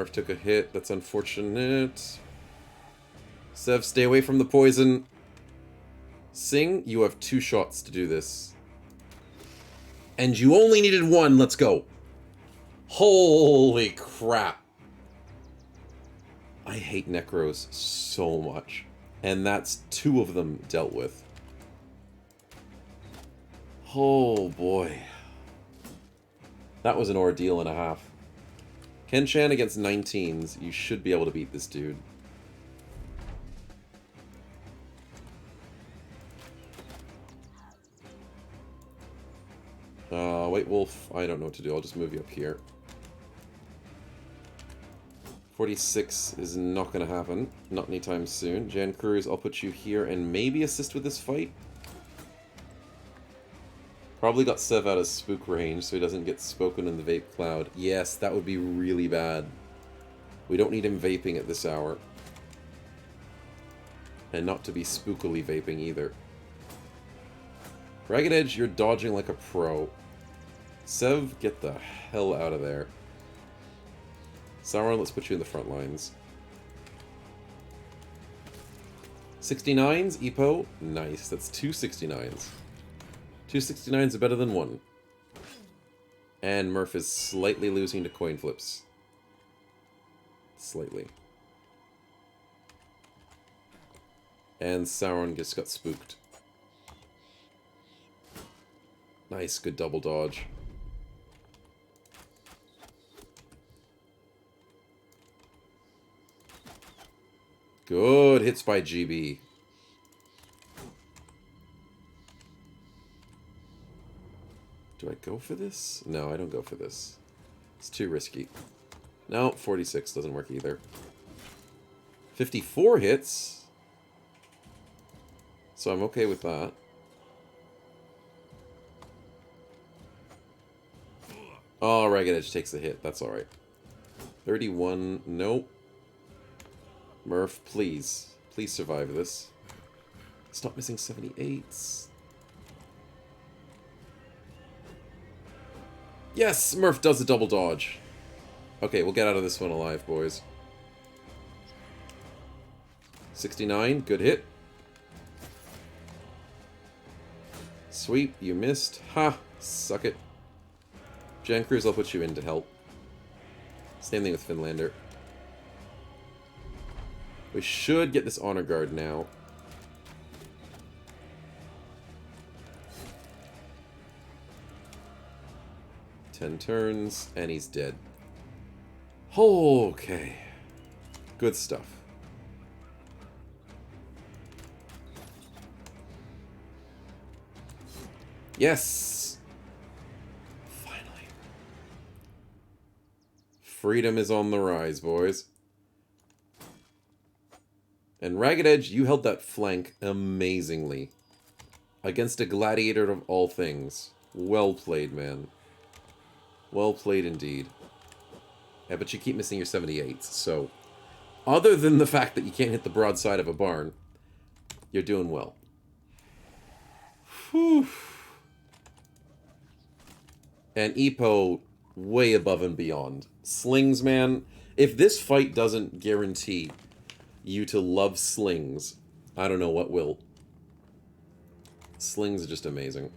Murph took a hit. That's unfortunate. Sev, stay away from the poison. Sing, you have 2 shots to do this. And you only needed 1. Let's go. Holy crap. I hate Necros so much. And that's 2 of them dealt with. Oh boy. That was an ordeal and a half. Kenshan against 19s. You should be able to beat this dude. White Wolf, I don't know what to do. I'll just move you up here. 46 is not going to happen. Not anytime soon. Jan Cruz, I'll put you here and maybe assist with this fight. Probably got Sev out of spook range so he doesn't get spoken in the vape cloud. Yes, that would be really bad. We don't need him vaping at this hour. And not to be spookily vaping either. Ragged Edge, you're dodging like a pro. Sev, get the hell out of there. Sauron, let's put you in the front lines. 69s, Epo. Nice, that's 2 69s. 2 69s are better than 1. And Murph is slightly losing to coin flips. Slightly. And Sauron just got spooked. Nice, good double dodge. Good hits by GB. Do I go for this? No, I don't go for this. It's too risky. No, 46 doesn't work either. 54 hits. So I'm okay with that. Oh, Ragged Edge takes the hit. That's alright. 31. Nope. Murph, please. Please survive this. Stop missing 78s. Yes! Murph does a double dodge. Okay, we'll get out of this one alive, boys. 69. Good hit. Sweep. You missed. Ha! Suck it. Jan Cruz, I'll put you in to help. Same thing with Finlander. We should get this honor guard now. Ten turns, and he's dead. Okay. Good stuff. Yes! Finally. Freedom is on the rise, boys. And Ragged Edge, you held that flank amazingly. Against a gladiator of all things. Well played, man. Well played indeed. Yeah, but you keep missing your 78s, so... Other than the fact that you can't hit the broadside of a barn, you're doing well. Whew. And Epo, way above and beyond. Slings, man. If this fight doesn't guarantee you to love slings, I don't know what will. Slings are just amazing.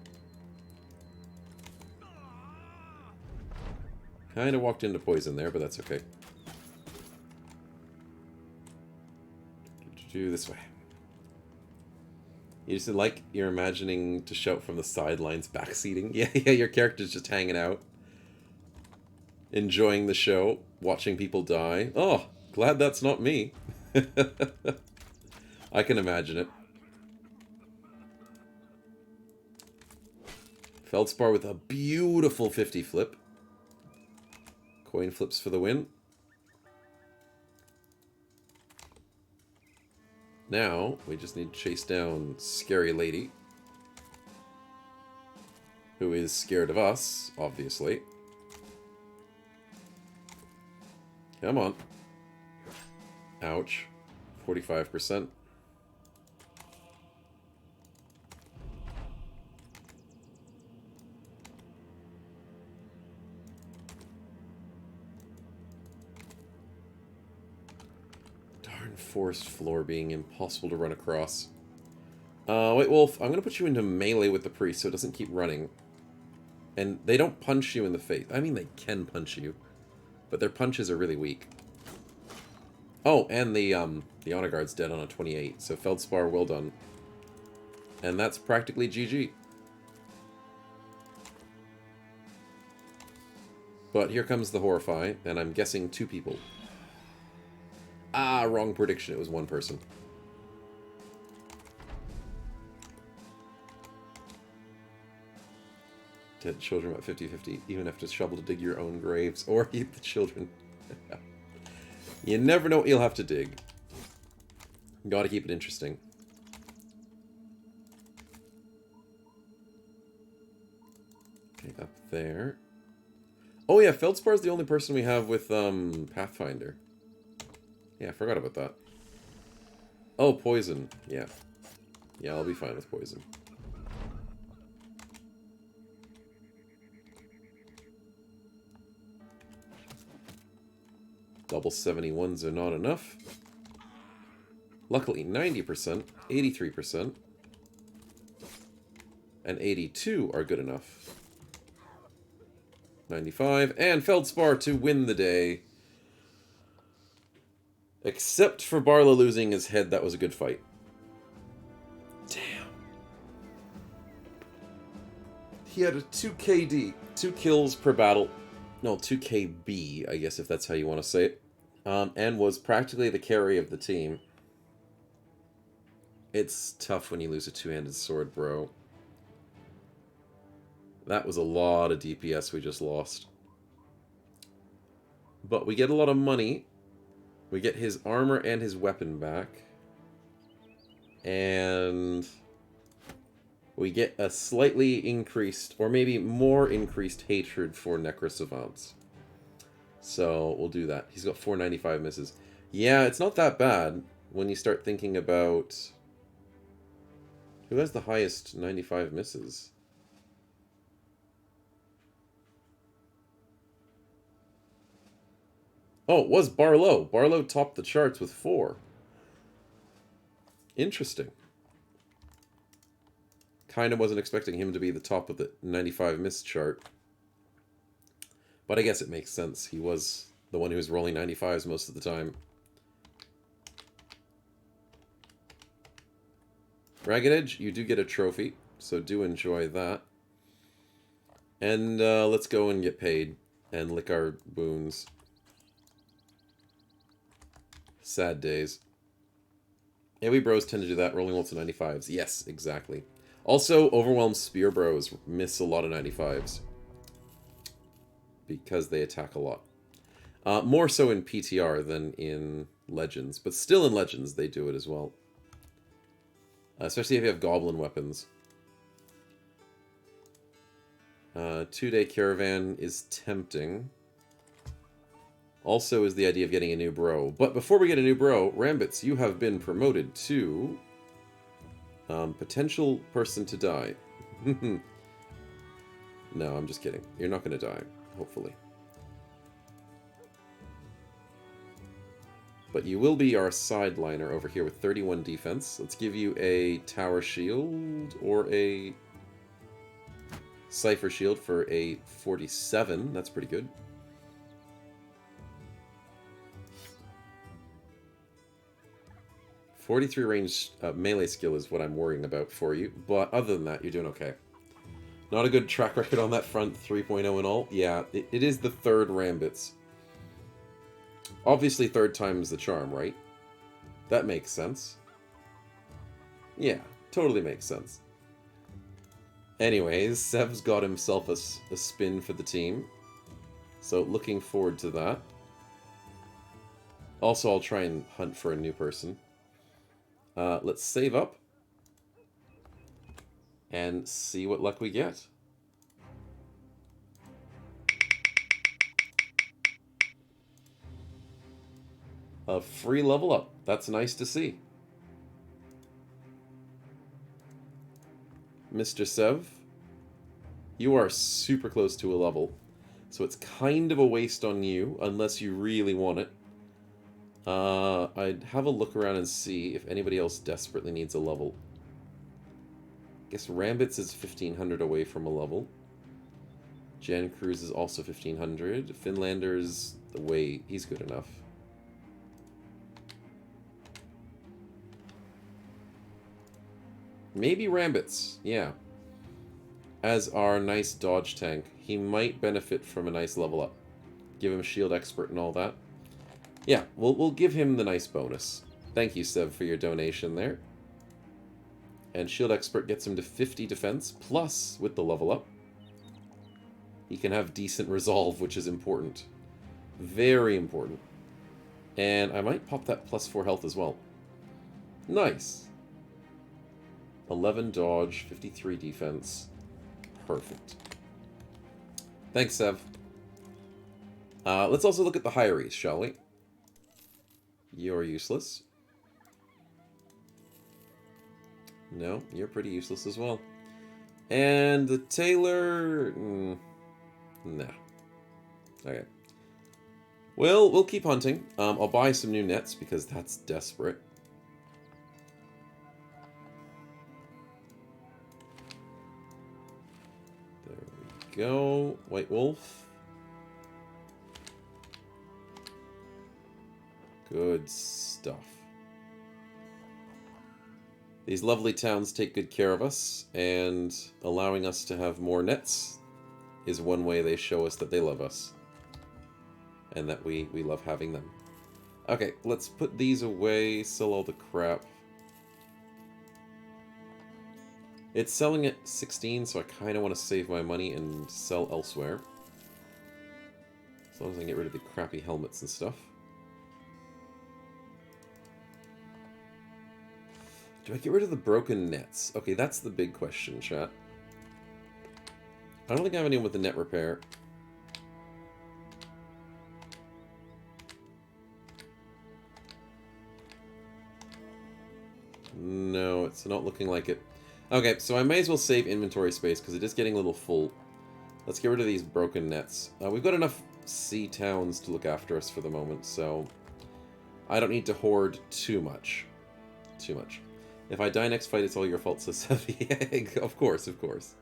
Kind of walked into poison there, but that's okay. Do this way. You just like you're imagining to shout from the sidelines, backseating. Yeah, your character's just hanging out. Enjoying the show, watching people die. Oh, glad that's not me. I can imagine it. Feldspar with a beautiful 50 flip. Coin flips for the win. Now, we just need to chase down Scary Lady. Who is scared of us, obviously. Come on. Ouch. 45%. forest floor being impossible to run across. Wait, Wolf, I'm going to put you into melee with the priest so it doesn't keep running. And they don't punch you in the face. I mean, they can punch you, but their punches are really weak. Oh, and the honor guard's dead on a 28, so Feldspar, well done. And that's practically GG. But here comes the Horrify, and I'm guessing 2 people. Ah, wrong prediction. It was 1 person. Dead children about 50-50. Even have to shovel to dig your own graves or eat the children. You never know what you'll have to dig. Gotta keep it interesting. Okay, up there. Oh yeah, Feldspar's the only person we have with Pathfinder. Yeah, I forgot about that. Oh, poison. Yeah. Yeah, I'll be fine with poison. Double 71s are not enough. Luckily, 90%, 83%, and 82 are good enough. 95, and Feldspar to win the day. Except for Barlow losing his head, that was a good fight. Damn. He had a 2 KD, 2 kills per battle. No, 2 KB, I guess, if that's how you want to say it. And was practically the carry of the team. It's tough when you lose a 2-handed sword, bro. That was a lot of DPS we just lost. But we get a lot of money. We get his armor and his weapon back. And we get a slightly increased, or maybe more increased hatred for Necrosavants. So we'll do that. He's got 495 misses. Yeah, it's not that bad when you start thinking about who has the highest 95 misses. Oh, it was Barlow. Barlow topped the charts with 4. Interesting. Kind of wasn't expecting him to be the top of the 95 miss chart. But I guess it makes sense. He was the one who was rolling 95s most of the time. Ragged Edge, you do get a trophy, so do enjoy that. And let's go and get paid and lick our wounds. Sad days. Yeah, we bros tend to do that, rolling lots of 95s. Yes, exactly. Also, Overwhelmed Spear bros miss a lot of 95s. Because they attack a lot. More so in PTR than in Legends. But still in Legends, they do it as well. Especially if you have Goblin weapons. 2-day caravan is tempting. Also is the idea of getting a new bro. But before we get a new bro, Rambits, you have been promoted to potential person to die. No, I'm just kidding. You're not going to die, hopefully. But you will be our sideliner over here with 31 defense. Let's give you a tower shield or a cipher shield for a 47. That's pretty good. .43 range melee skill is what I'm worrying about for you. But other than that, you're doing okay. Not a good track record on that front, 3.0 and all. Yeah, it is the 3rd Rambits. Obviously, 3rd time's the charm, right? That makes sense. Yeah, totally makes sense. Anyways, Sev's got himself a spin for the team. So, looking forward to that. Also, I'll try and hunt for a new person. Let's save up. And see what luck we get. A free level up. That's nice to see. Mr. Sev, you are super close to a level. So it's kind of a waste on you, unless you really want it. I'd have a look around and see if anybody else desperately needs a level. I guess Rambits is 1500 away from a level. Jan Cruz is also 1500. Finlander's the way he's good enough. Maybe Rambits, yeah. As our nice dodge tank, he might benefit from a nice level up. Give him Shield Expert and all that. Yeah, we'll give him the nice bonus. Thank you, Sev, for your donation there. And Shield Expert gets him to 50 defense, plus, with the level up, he can have decent resolve, which is important. Very important. And I might pop that plus 4 health as well. Nice. 11 dodge, 53 defense. Perfect. Thanks, Sev. Let's also look at the Hyries, shall we? You're useless. No, you're pretty useless as well. And the Tailor... nah. Okay. Well, we'll keep hunting. I'll buy some new nets because that's desperate. There we go. White Wolf. Good stuff. These lovely towns take good care of us, and allowing us to have more nets is one way they show us that they love us. And that we love having them. Okay, let's put these away, sell all the crap. It's selling at 16, so I kind of want to save my money and sell elsewhere. As long as I can get rid of the crappy helmets and stuff. Do I get rid of the broken nets? Okay, that's the big question, chat. I don't think I have anyone with the net repair. No, it's not looking like it. Okay, so I may as well save inventory space because it is getting a little full. Let's get rid of these broken nets. We've got enough sea towns to look after us for the moment, so I don't need to hoard too much. Too much. If I die next fight, it's all your fault, says Heavy Egg. Of course, of course.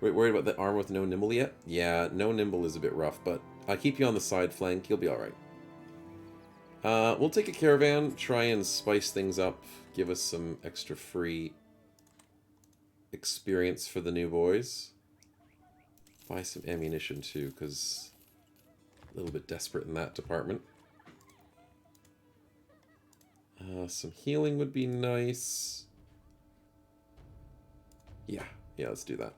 Wait, worried about the armor with no nimble yet? Yeah, no nimble is a bit rough, but I'll keep you on the side flank. You'll be alright. We'll take a caravan, try and spice things up, give us some extra free experience for the new boys. Buy some ammunition too, because a little bit desperate in that department. Some healing would be nice. Yeah, let's do that.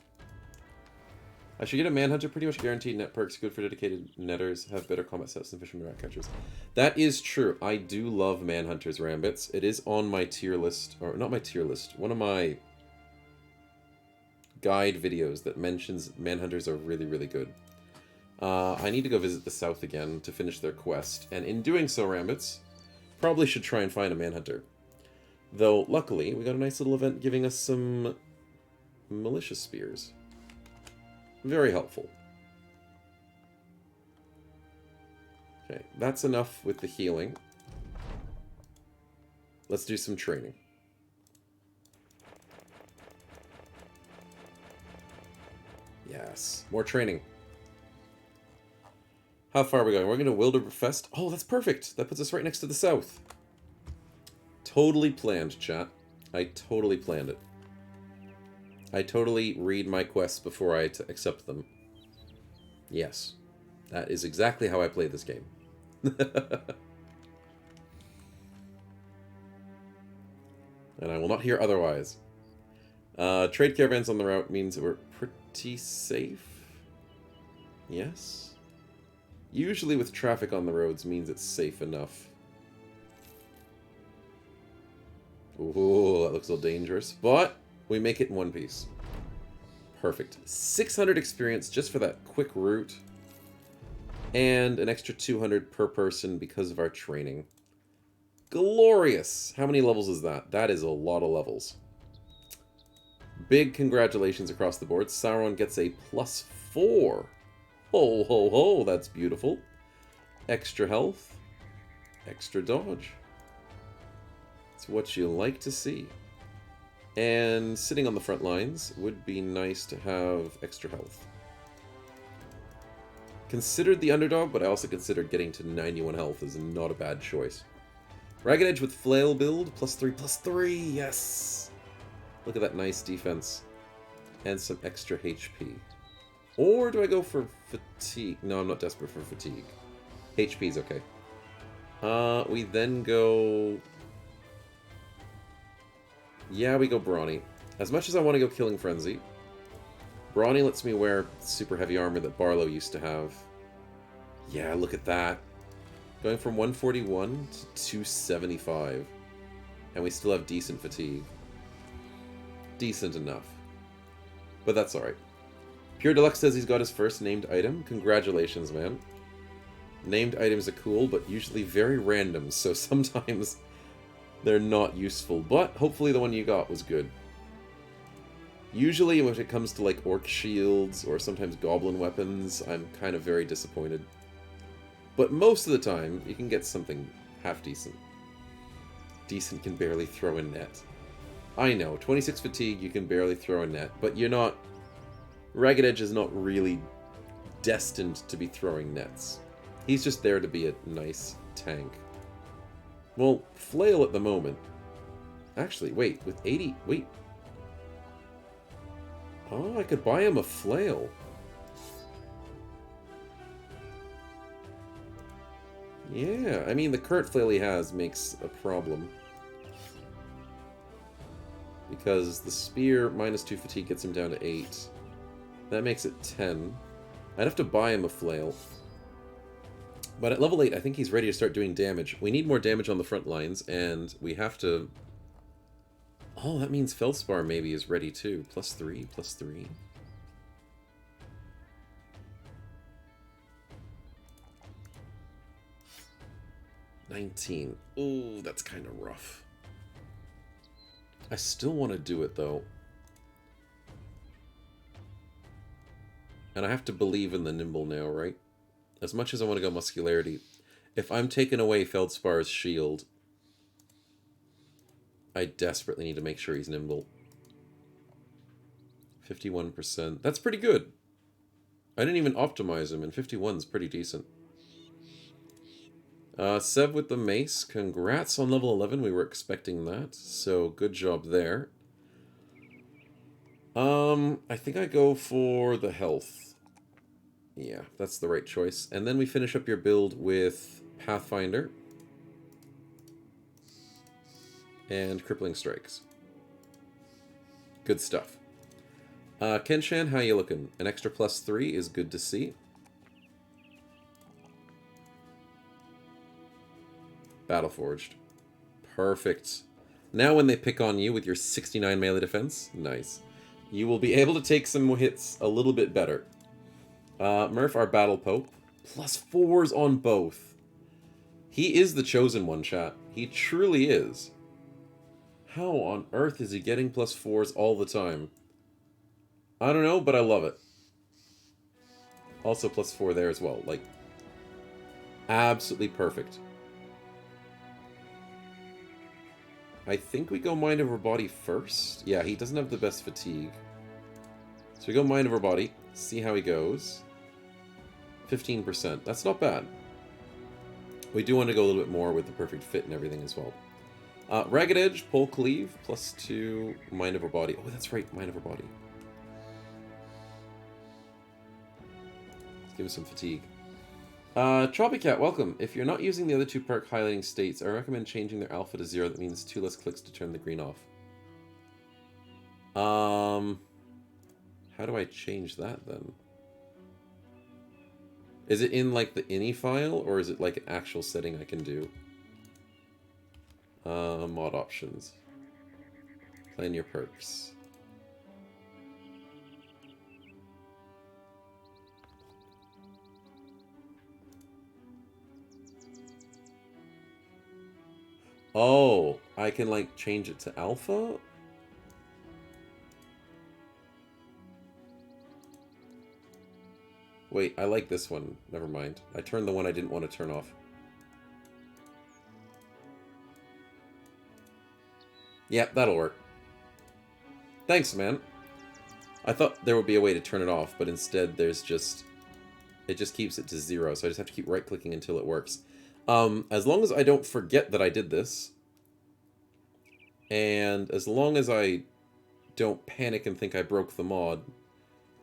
I should get a Manhunter, pretty much guaranteed net perks, good for dedicated netters, have better combat stats than fishermen rat catchers. That is true. I do love Manhunter's Rambits. It is on my tier list, or not my tier list, one of my guide videos that mentions Manhunters are really, really good. I need to go visit the south again to finish their quest, and in doing so, Rambits, probably should try and find a Manhunter. Though, luckily, we got a nice little event giving us some militia spears. Very helpful. Okay, that's enough with the healing. Let's do some training. Yes, more training. How far are we going? We're going to Wilderfest. Oh, that's perfect. That puts us right next to the south. Totally planned, chat. I totally planned it. I totally read my quests before I accept them. Yes. That is exactly how I play this game. And I will not hear otherwise. Trade caravans on the route means that we're pretty safe. Yes. Usually with traffic on the roads means it's safe enough. Ooh, that looks a little dangerous. But we make it in one piece. Perfect. 600 experience just for that quick route. And an extra 200 per person because of our training. Glorious! How many levels is that? That is a lot of levels. Big congratulations across the board. Sauron gets a +4. Ho, ho, ho, that's beautiful. Extra health. Extra dodge. It's what you like to see. And sitting on the front lines would be nice to have extra health. Considered the underdog, but I also considered getting to 91 health is not a bad choice. Ragged Edge with Flail build, +3/+3, yes! Look at that nice defense. And some extra HP. Or do I go for fatigue? No, I'm not desperate for fatigue. HP's okay. We then go... Yeah, we go Brawny. As much as I want to go Killing Frenzy, Brawny lets me wear super heavy armor that Barlow used to have. Yeah, look at that. Going from 141 to 275. And we still have decent fatigue. Decent enough. But that's alright. Pure Deluxe says he's got his first named item. Congratulations, man. Named items are cool, but usually very random, so sometimes they're not useful. But hopefully the one you got was good. Usually when it comes to like orc shields or sometimes goblin weapons, I'm kind of very disappointed. But most of the time, you can get something half decent. Decent can barely throw a net. I know, 26 fatigue, you can barely throw a net, but you're not... Ragged Edge is not really destined to be throwing nets. He's just there to be a nice tank. Well, Flail at the moment... Actually, wait, with 80... Wait. Oh, I could buy him a Flail. Yeah, I mean, the current Flail he has makes a problem. Because the Spear -2 fatigue gets him down to 8. That makes it 10. I'd have to buy him a Flail. But at level 8, I think he's ready to start doing damage. We need more damage on the front lines, and we have to... Oh, that means Feldspar maybe is ready too. +3/+3. $19. Ooh, that's kind of rough. I still want to do it, though. And I have to believe in the Nimble now, right? As much as I want to go Muscularity, if I'm taking away Feldspar's shield, I desperately need to make sure he's Nimble. 51%. That's pretty good. I didn't even optimize him, and 51's pretty decent. Sev with the mace. Congrats on level 11. We were expecting that. So, good job there. I think I go for the health. Yeah, that's the right choice. And then we finish up your build with Pathfinder. And Crippling Strikes. Good stuff. Kenshan, how you looking? An extra +3 is good to see. Battleforged. Perfect. Now when they pick on you with your 69 melee defense, nice. You will be able to take some hits a little bit better. Murph, our Battle Pope. +4s on both. He is the chosen one, chat. He truly is. How on earth is he getting +4s all the time? I don't know, but I love it. Also +4 there as well. Like, absolutely perfect. I think we go Mind Over Body first. Yeah, he doesn't have the best fatigue. So we go Mind Over Body, see how he goes. 15%. That's not bad. We do want to go a little bit more with the perfect fit and everything as well. Ragged Edge, Pole Cleave, +2, Mind Over Body. Oh, that's right, Mind Over Body. Let's give him some fatigue. Tropicat, welcome. If you're not using the other two perk highlighting states, I recommend changing their alpha to 0. That means 2 less clicks to turn the green off. How do I change that then? Is it in like the ini file, or is it like an actual setting I can do? Mod options. Plan your perks. Oh, I can like change it to alpha? Wait, I like this one. Never mind. I turned the one I didn't want to turn off. Yep, that'll work. Thanks, man. I thought there would be a way to turn it off, but instead there's just... It just keeps it to 0, so I just have to keep right-clicking until it works. As long as I don't forget that I did this, and as long as I don't panic and think I broke the mod,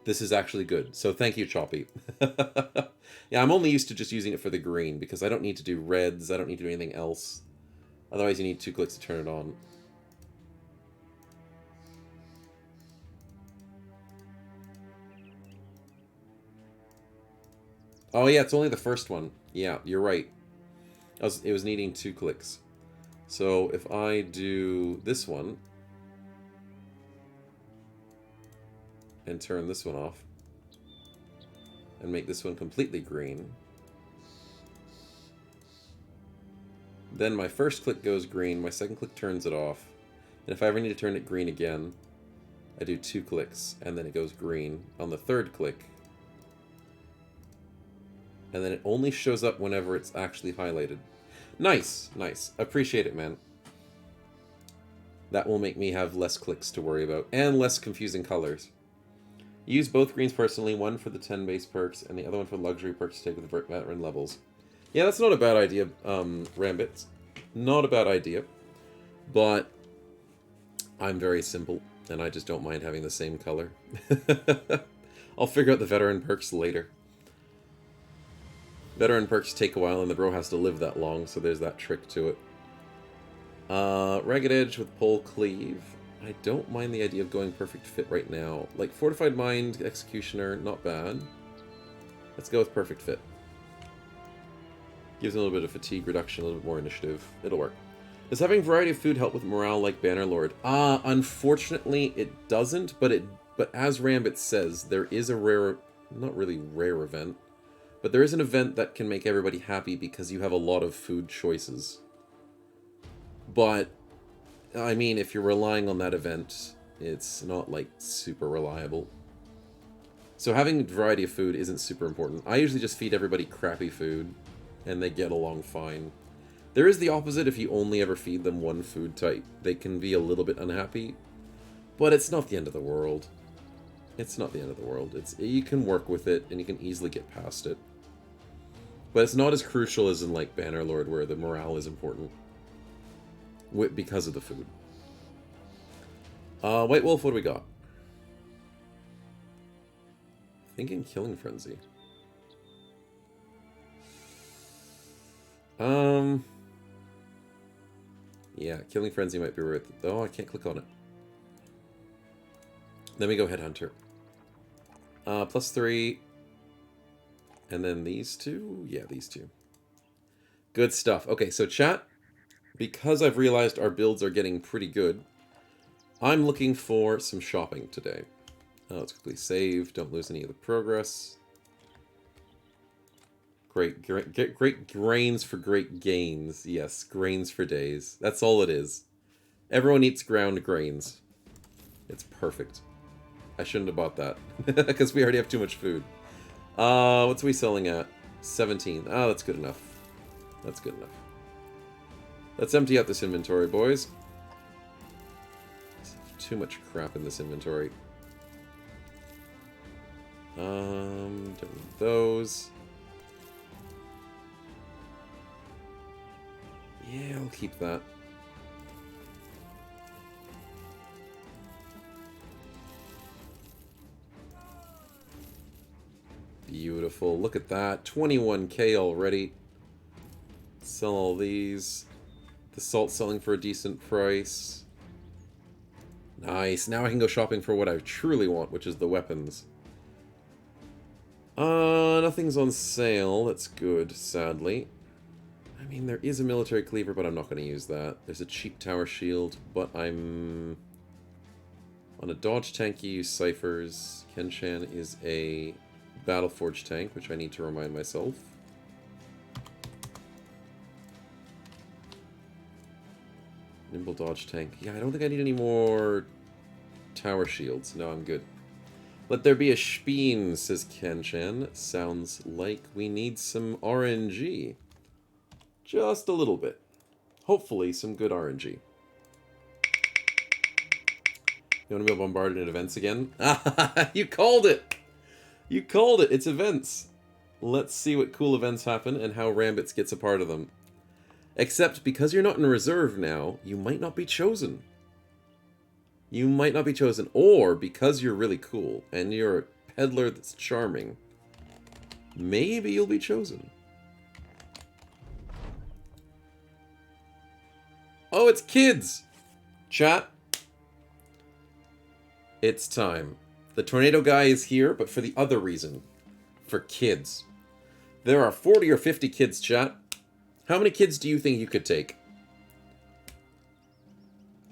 this is actually good. So thank you, Choppy. Yeah, I'm only used to just using it for the green, because I don't need to do reds, I don't need to do anything else. Otherwise you need 2 clicks to turn it on. Oh yeah, it's only the first one. Yeah, you're right. It was needing 2 clicks. So if I do this one and turn this one off and make this one completely green, then my first click goes green, my second click turns it off, and if I ever need to turn it green again, I do 2 clicks and then it goes green on the third click. And then it only shows up whenever it's actually highlighted. Nice, nice. Appreciate it, man. That will make me have less clicks to worry about, and less confusing colors. Use both greens personally, one for the 10 base perks, and the other one for luxury perks to take with the veteran levels. Yeah, that's not a bad idea, Rambit. Not a bad idea. But I'm very simple, and I just don't mind having the same color. I'll figure out the veteran perks later. Veteran perks take a while, and the bro has to live that long, so there's that trick to it. Ragged Edge with Pole Cleave. I don't mind the idea of going Perfect Fit right now. Like, Fortified Mind, Executioner, not bad. Let's go with Perfect Fit. Gives a little bit of fatigue reduction, a little bit more initiative. It'll work. Does having variety of food help with morale like Bannerlord? Unfortunately, it doesn't, but as Rambit says, there is a rare, not really rare event, but there is an event that can make everybody happy because you have a lot of food choices. But, I mean, if you're relying on that event, it's not, like, super reliable. So having variety of food isn't super important. I usually just feed everybody crappy food, and they get along fine. There is the opposite if you only ever feed them one food type. They can be a little bit unhappy, but it's not the end of the world. It's not the end of the world. You can work with it, and you can easily get past it. But it's not as crucial as in, like, Bannerlord, where the morale is important. Because of the food. White Wolf, what do we got? Thinking Killing Frenzy. Yeah, Killing Frenzy might be worth it. Oh, I can't click on it. Then we go Headhunter. +3. And then these two? Yeah, these two. Good stuff. Okay, so chat, because I've realized our builds are getting pretty good, I'm looking for some shopping today. Let's quickly save. Don't lose any of the progress. Great grains for great gains. Yes, grains for days. That's all it is. Everyone eats ground grains. It's perfect. I shouldn't have bought that, because we already have too much food. What's we selling at? 17. Oh, that's good enough. That's good enough. Let's empty out this inventory, boys. Too much crap in this inventory. Don't need those. Yeah, I'll keep that. Beautiful. Look at that. 21k already. Sell all these. The salt's selling for a decent price. Nice. Now I can go shopping for what I truly want, which is the weapons. Nothing's on sale. That's good, sadly. I mean, there is a military cleaver, but I'm not going to use that. There's a cheap tower shield, but I'm... On a dodge tank, you use ciphers. Kenshan is a Battleforge tank, which I need to remind myself. Nimble dodge tank. Yeah, I don't think I need any more tower shields. No, I'm good. Let there be a Speen, says Kenshan. Sounds like we need some RNG. Just a little bit. Hopefully some good RNG. You want to be bombarded in events again? You called it! You called it! It's events! Let's see what cool events happen and how Rambits gets a part of them. Except, because you're not in reserve now, you might not be chosen. You might not be chosen. Or, because you're really cool, and you're a peddler that's charming, maybe you'll be chosen. Oh, it's kids! Chat. It's time. The tornado guy is here, but for the other reason. For kids. There are 40 or 50 kids, chat. How many kids do you think you could take?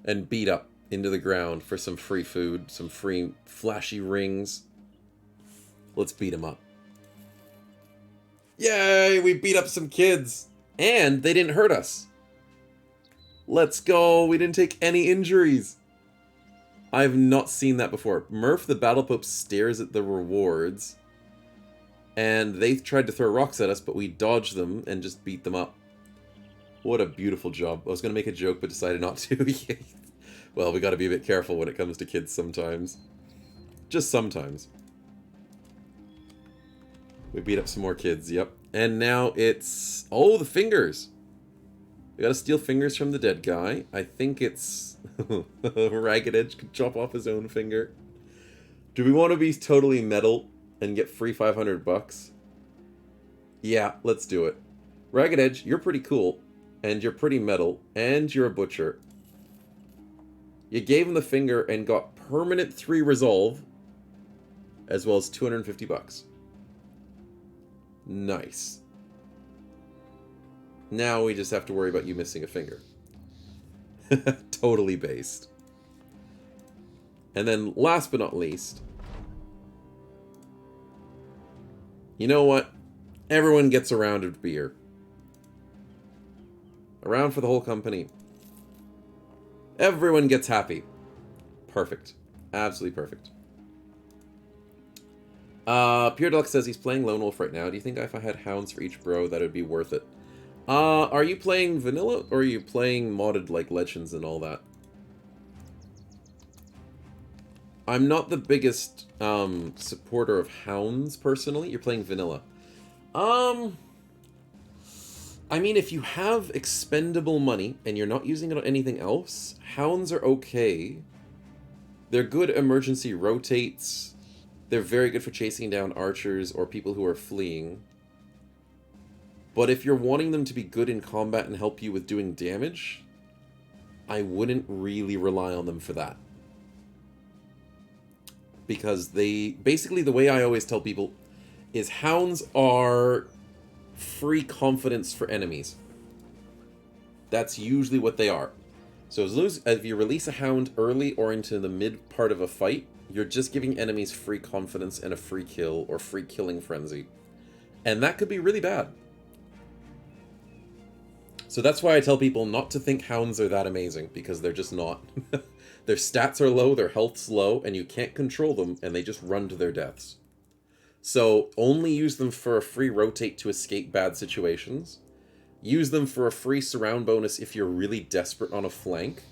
And beat up into the ground for some free food, some free flashy rings. Let's beat them up. Yay! We beat up some kids! And they didn't hurt us. Let's go! We didn't take any injuries. I've not seen that before. Murph the Battle Pope stares at the rewards. And they tried to throw rocks at us, but we dodged them and just beat them up. What a beautiful job. I was going to make a joke, but decided not to. Well, we got to be a bit careful when it comes to kids sometimes. Just sometimes. We beat up some more kids, yep. And now it's... Oh, the fingers! We gotta steal fingers from the dead guy. I think it's... Ragged Edge could chop off his own finger. Do we want to be totally metal and get free 500 bucks? Yeah, let's do it. Ragged Edge, you're pretty cool. And you're pretty metal. And you're a butcher. You gave him the finger and got permanent 3 resolve. As well as 250 bucks. Nice. Now we just have to worry about you missing a finger. Totally based. And then, last but not least... You know what? Everyone gets a round of beer. A round for the whole company. Everyone gets happy. Perfect. Absolutely perfect. Pure Deluxe says he's playing Lone Wolf right now. Do you think if I had hounds for each bro, that would be worth it? Are you playing vanilla, or are you playing modded like Legends and all that? I'm not the biggest supporter of hounds, personally. You're playing vanilla. I mean, if you have expendable money and you're not using it on anything else, hounds are okay. They're good emergency rotates. They're very good for chasing down archers or people who are fleeing. But if you're wanting them to be good in combat and help you with doing damage, I wouldn't really rely on them for that. Because they... Basically, the way I always tell people is hounds are free confidence for enemies. That's usually what they are. So as long as if you release a hound early or into the mid part of a fight, you're just giving enemies free confidence and a free kill or free killing frenzy. And that could be really bad. So that's why I tell people not to think hounds are that amazing, because they're just not. Their stats are low, their health's low, and you can't control them, and they just run to their deaths. So only use them for a free rotate to escape bad situations. Use them for a free surround bonus if you're really desperate on a flank.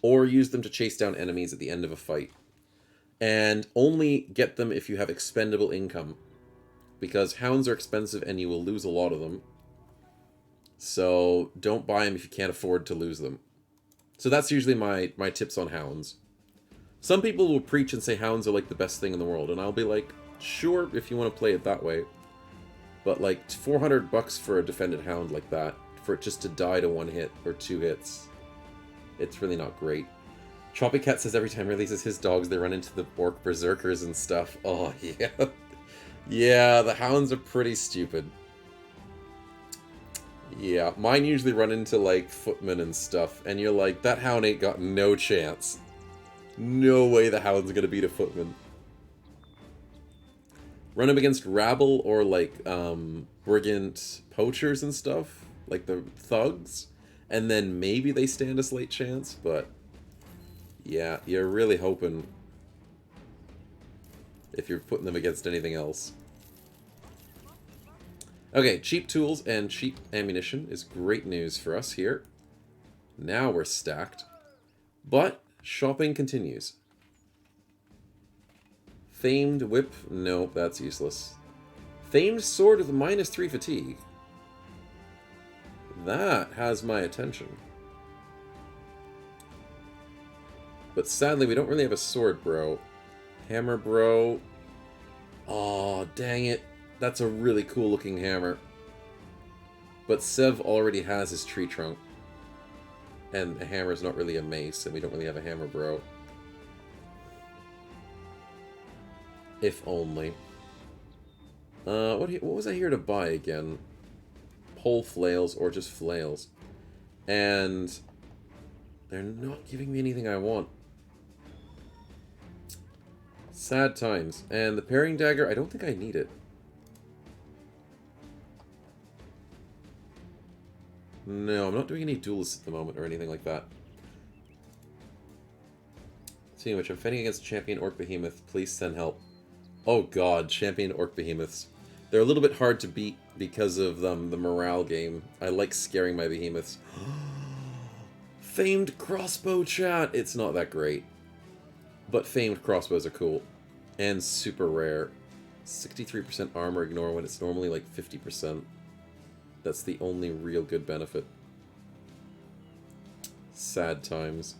Or use them to chase down enemies at the end of a fight. And only get them if you have expendable income. Because hounds are expensive and you will lose a lot of them. So don't buy them if you can't afford to lose them. So that's usually my tips on hounds. Some people will preach and say hounds are like the best thing in the world. And I'll be like, sure, if you want to play it that way. But like 400 bucks for a defended hound like that, for it just to die to 1 hit or 2 hits, it's really not great. Choppy Cat says every time he releases his dogs, they run into the orc berserkers and stuff. Oh, yeah. Yeah, the hounds are pretty stupid. Yeah, mine usually run into, like, footmen and stuff, and you're like, that hound ain't got no chance. No way the hound's gonna beat a footman. Run him against rabble or, like, brigand poachers and stuff, like the thugs, and then maybe they stand a slight chance, but yeah, you're really hoping if you're putting them against anything else. Okay, cheap tools and cheap ammunition is great news for us here. Now we're stacked. But shopping continues. Famed whip? Nope, that's useless. Famed sword with -3 fatigue. That has my attention. But sadly, we don't really have a sword, bro. Hammer, bro. Aw, dang it. That's a really cool looking hammer. But Sev already has his tree trunk. And a hammer's not really a mace, and we don't really have a hammer, bro. If only. What was I here to buy again? Pole flails or just flails. And they're not giving me anything I want. Sad times. And the parrying dagger, I don't think I need it. No, I'm not doing any duelists at the moment or anything like that. Speaking of which, I'm fighting against Champion Orc Behemoth. Please send help. Oh god, Champion Orc Behemoths. They're a little bit hard to beat because of the morale game. I like scaring my behemoths. Famed crossbow chat! It's not that great. But famed crossbows are cool. And super rare. 63% armor ignore when it's normally like 50%. That's the only real good benefit. Sad times.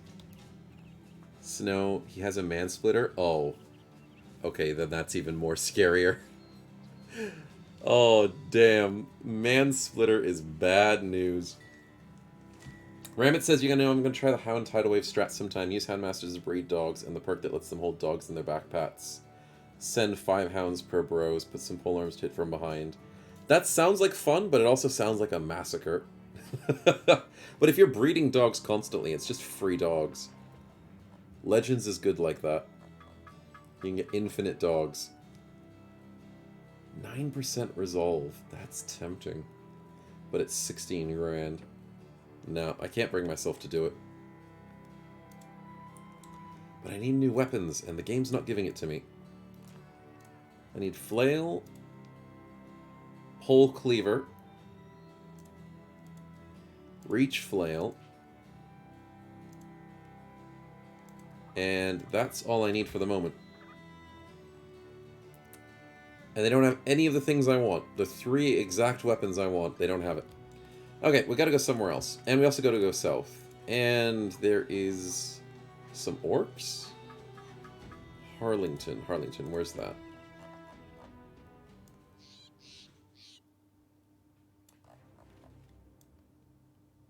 Snow, he has a mansplitter? Oh. Okay, then that's even more scarier. Oh, damn. Mansplitter is bad news. Ramit says, I'm gonna try the Hound Tidal Wave strat sometime. Use Houndmasters to breed dogs, and the perk that lets them hold dogs in their backpacks. Send 5 hounds per bros, put some polearms to hit from behind. That sounds like fun, but it also sounds like a massacre. But if you're breeding dogs constantly, it's just free dogs. Legends is good like that. You can get infinite dogs. 9% resolve. That's tempting. But it's 16 grand. No, I can't bring myself to do it. But I need new weapons, and the game's not giving it to me. I need flail, pole cleaver, reach flail, and that's all I need for the moment. And they don't have any of the things I want. The 3 exact weapons I want, they don't have it. Okay, we gotta go somewhere else. And we also gotta go south. And there is some orcs? Harlington, where's that?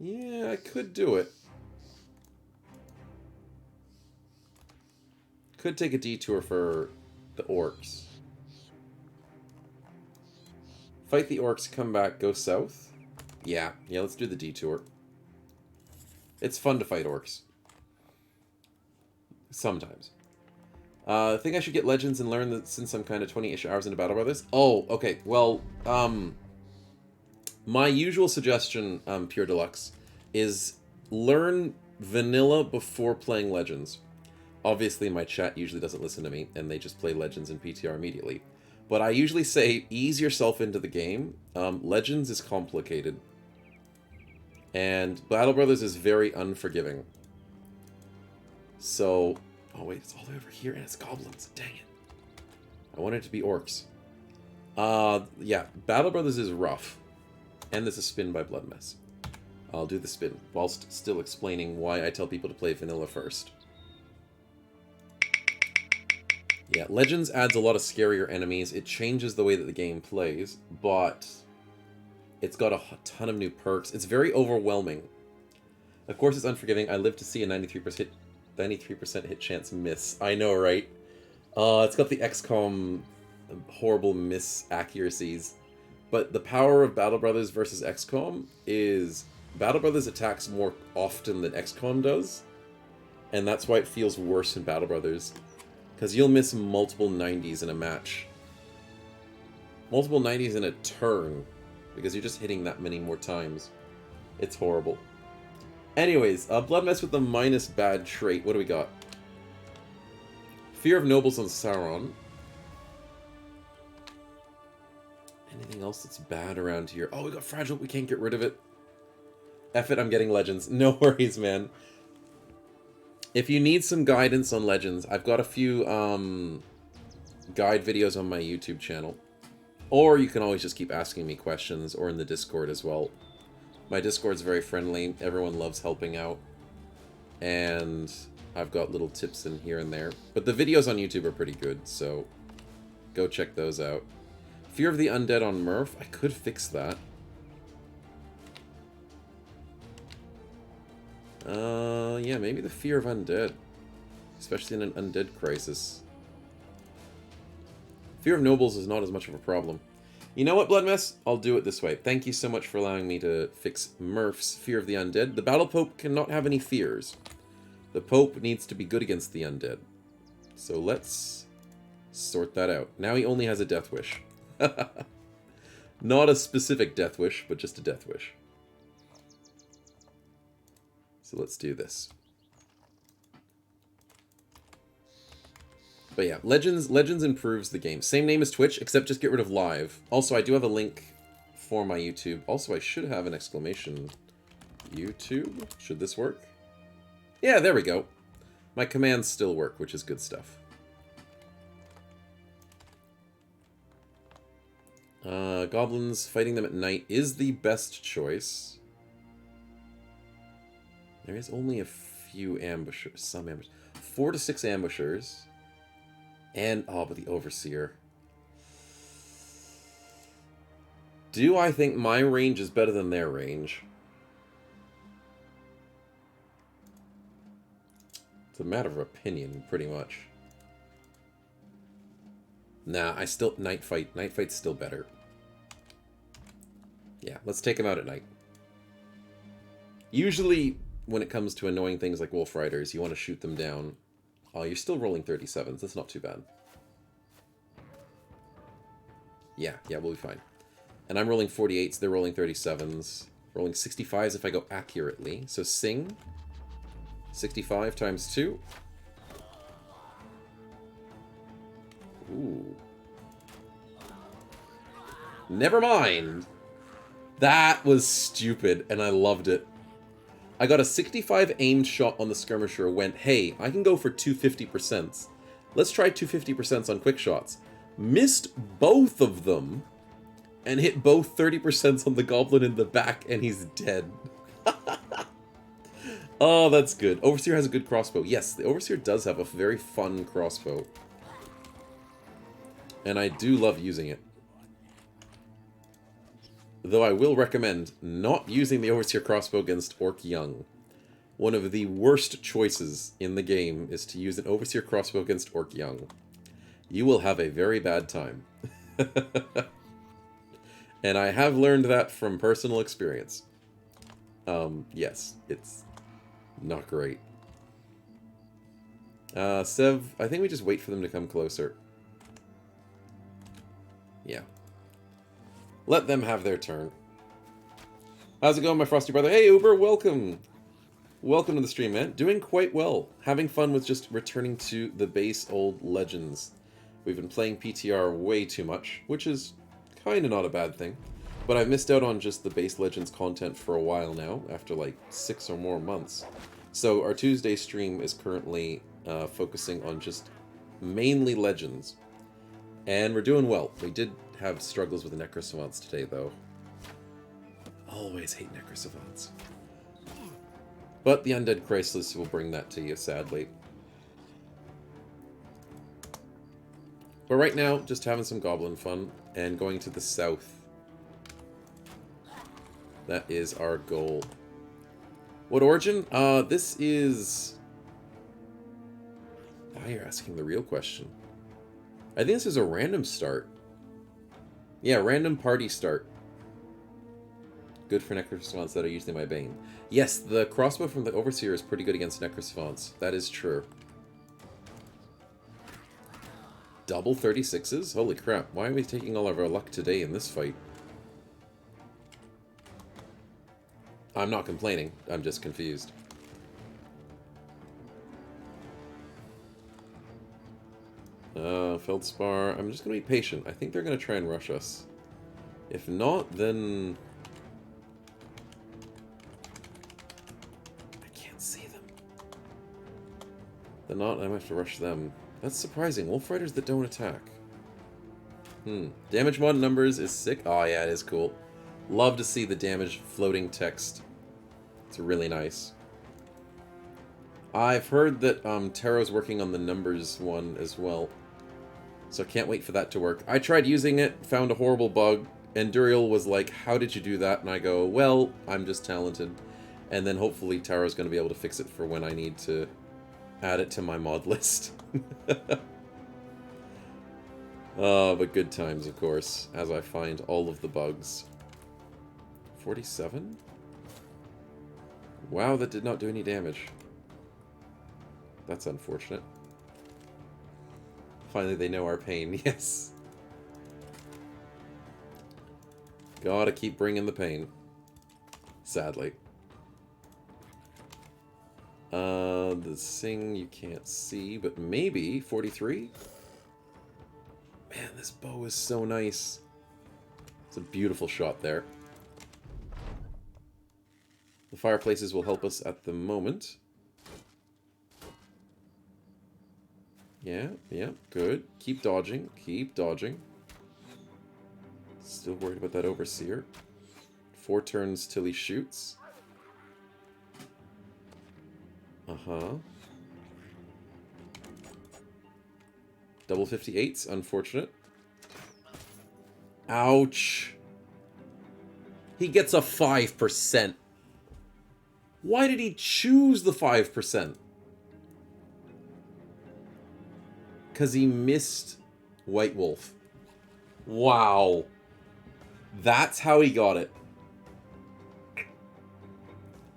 Yeah, I could do it. Could take a detour for the orcs. Fight the orcs, come back, go south. Yeah, let's do the detour. It's fun to fight orcs. Sometimes. I think I should get Legends and learn that since I'm kind of 20-ish hours into Battle Brothers. Oh, okay. Well, my usual suggestion, Pure Deluxe, is learn Vanilla before playing Legends. Obviously, my chat usually doesn't listen to me, and they just play Legends and PTR immediately. But I usually say, ease yourself into the game. Legends is complicated. And Battle Brothers is very unforgiving. So... Oh wait, it's all the way over here, and it's goblins. Dang it. I want it to be orcs. Yeah, Battle Brothers is rough. And there's a spin by Blood Mess. I'll do the spin, whilst still explaining why I tell people to play Vanilla first. Yeah, Legends adds a lot of scarier enemies. It changes the way that the game plays, but it's got a ton of new perks. It's very overwhelming. Of course, it's unforgiving. I live to see a 93% hit chance miss. I know, right? It's got the XCOM horrible miss accuracies. But the power of Battle Brothers versus XCOM is Battle Brothers attacks more often than XCOM does. And that's why it feels worse in Battle Brothers. Because you'll miss multiple 90s in a match. Multiple 90s in a turn. Because you're just hitting that many more times. It's horrible. Anyways, Blood Mess with the minus bad trait. What do we got? Fear of Nobles on Sauron. Anything else that's bad around here? Oh, we got Fragile. We can't get rid of it. F it, I'm getting Legends. No worries, man. If you need some guidance on Legends, I've got a few guide videos on my YouTube channel. Or you can always just keep asking me questions, or in the Discord as well. My Discord's very friendly. Everyone loves helping out. And I've got little tips in here and there. But the videos on YouTube are pretty good, so go check those out. Fear of the Undead on Murph. I could fix that. Yeah, maybe the Fear of Undead. Especially in an Undead crisis. Fear of Nobles is not as much of a problem. You know what, Bloodmess? I'll do it this way. Thank you so much for allowing me to fix Murph's Fear of the Undead. The Battle Pope cannot have any fears. The Pope needs to be good against the Undead. So let's sort that out. Now he only has a Death Wish. Not a specific Death Wish, but just a Death Wish. So let's do this. But yeah, Legends improves the game. Same name as Twitch, except just get rid of live. Also, I do have a link for my YouTube. Also, I should have an exclamation. YouTube? Should this work? Yeah, there we go. My commands still work, which is good stuff. Goblins, fighting them at night is the best choice. There is only a few ambushers, some ambushers. 4 to 6 ambushers. And, oh, but the Overseer. Do I think my range is better than their range? It's a matter of opinion, pretty much. Nah, I still... Night Fight. Night Fight's still better. Yeah, let's take him out at night. Usually, when it comes to annoying things like Wolf Riders, you want to shoot them down. Oh, you're still rolling 37s. That's not too bad. Yeah, we'll be fine. And I'm rolling 48s. They're rolling 37s. Rolling 65s if I go accurately. So sing. 65 times 2. Ooh. Never mind. That was stupid, and I loved it. I got a 65 aimed shot on the skirmisher, went, hey, I can go for 250%. Let's try 250% on quick shots. Missed both of them, and hit both 30% on the goblin in the back, and he's dead. Oh, that's good. Overseer has a good crossbow. Yes, the Overseer does have a very fun crossbow. And I do love using it. Though I will recommend not using the Overseer crossbow against Orc Young. One of the worst choices in the game is to use an Overseer crossbow against Orc Young. You will have a very bad time. And I have learned that from personal experience. Yes, it's not great. Sev, I think we just wait for them to come closer. Yeah. Let them have their turn. How's it going, my frosty brother? Hey, Uber, welcome! Welcome to the stream, man. Doing quite well. Having fun with just returning to the base old Legends. We've been playing PTR way too much, which is kind of not a bad thing. But I've missed out on just the base Legends content for a while now, after like 6 or more months. So our Tuesday stream is currently focusing on just mainly Legends. And we're doing well. We did have struggles with the Necrosavants today, though. Always hate Necrosavants. But the Undead Crisis will bring that to you, sadly. But right now, just having some goblin fun and going to the south. That is our goal. What origin? This is... Now you're asking the real question. I think this is a random start. Yeah, random party start. Good for Necrosavants that are usually my bane. Yes, the crossbow from the Overseer is pretty good against Necrosavants. That is true. Double 36s? Holy crap, why are we taking all of our luck today in this fight? I'm not complaining, I'm just confused. Feldspar, I'm just going to be patient. I think they're going to try and rush us. If not, then... I can't see them. They're not, I might have to rush them. That's surprising. Wolf Riders that don't attack. Damage mod numbers is sick. Oh yeah, it is cool. Love to see the damage floating text. It's really nice. I've heard that Taro's working on the numbers one as well. So I can't wait for that to work. I tried using it, found a horrible bug, and Duriel was like, how did you do that? And I go, well, I'm just talented. And then hopefully Taro's going to be able to fix it for when I need to add it to my mod list. Oh, but good times, of course, as I find all of the bugs. 47? Wow, that did not do any damage. That's unfortunate. Finally, they know our pain. Yes. Gotta keep bringing the pain. Sadly. The Sing you can't see, but maybe 43? Man, this bow is so nice. It's a beautiful shot there. The fireplaces will help us at the moment. Yeah, good. Keep dodging, keep dodging. Still worried about that Overseer. 4 turns till he shoots. Uh-huh. Double 58's, unfortunate. Ouch. He gets a 5%. Why did he choose the 5%? Because he missed White Wolf. Wow. That's how he got it.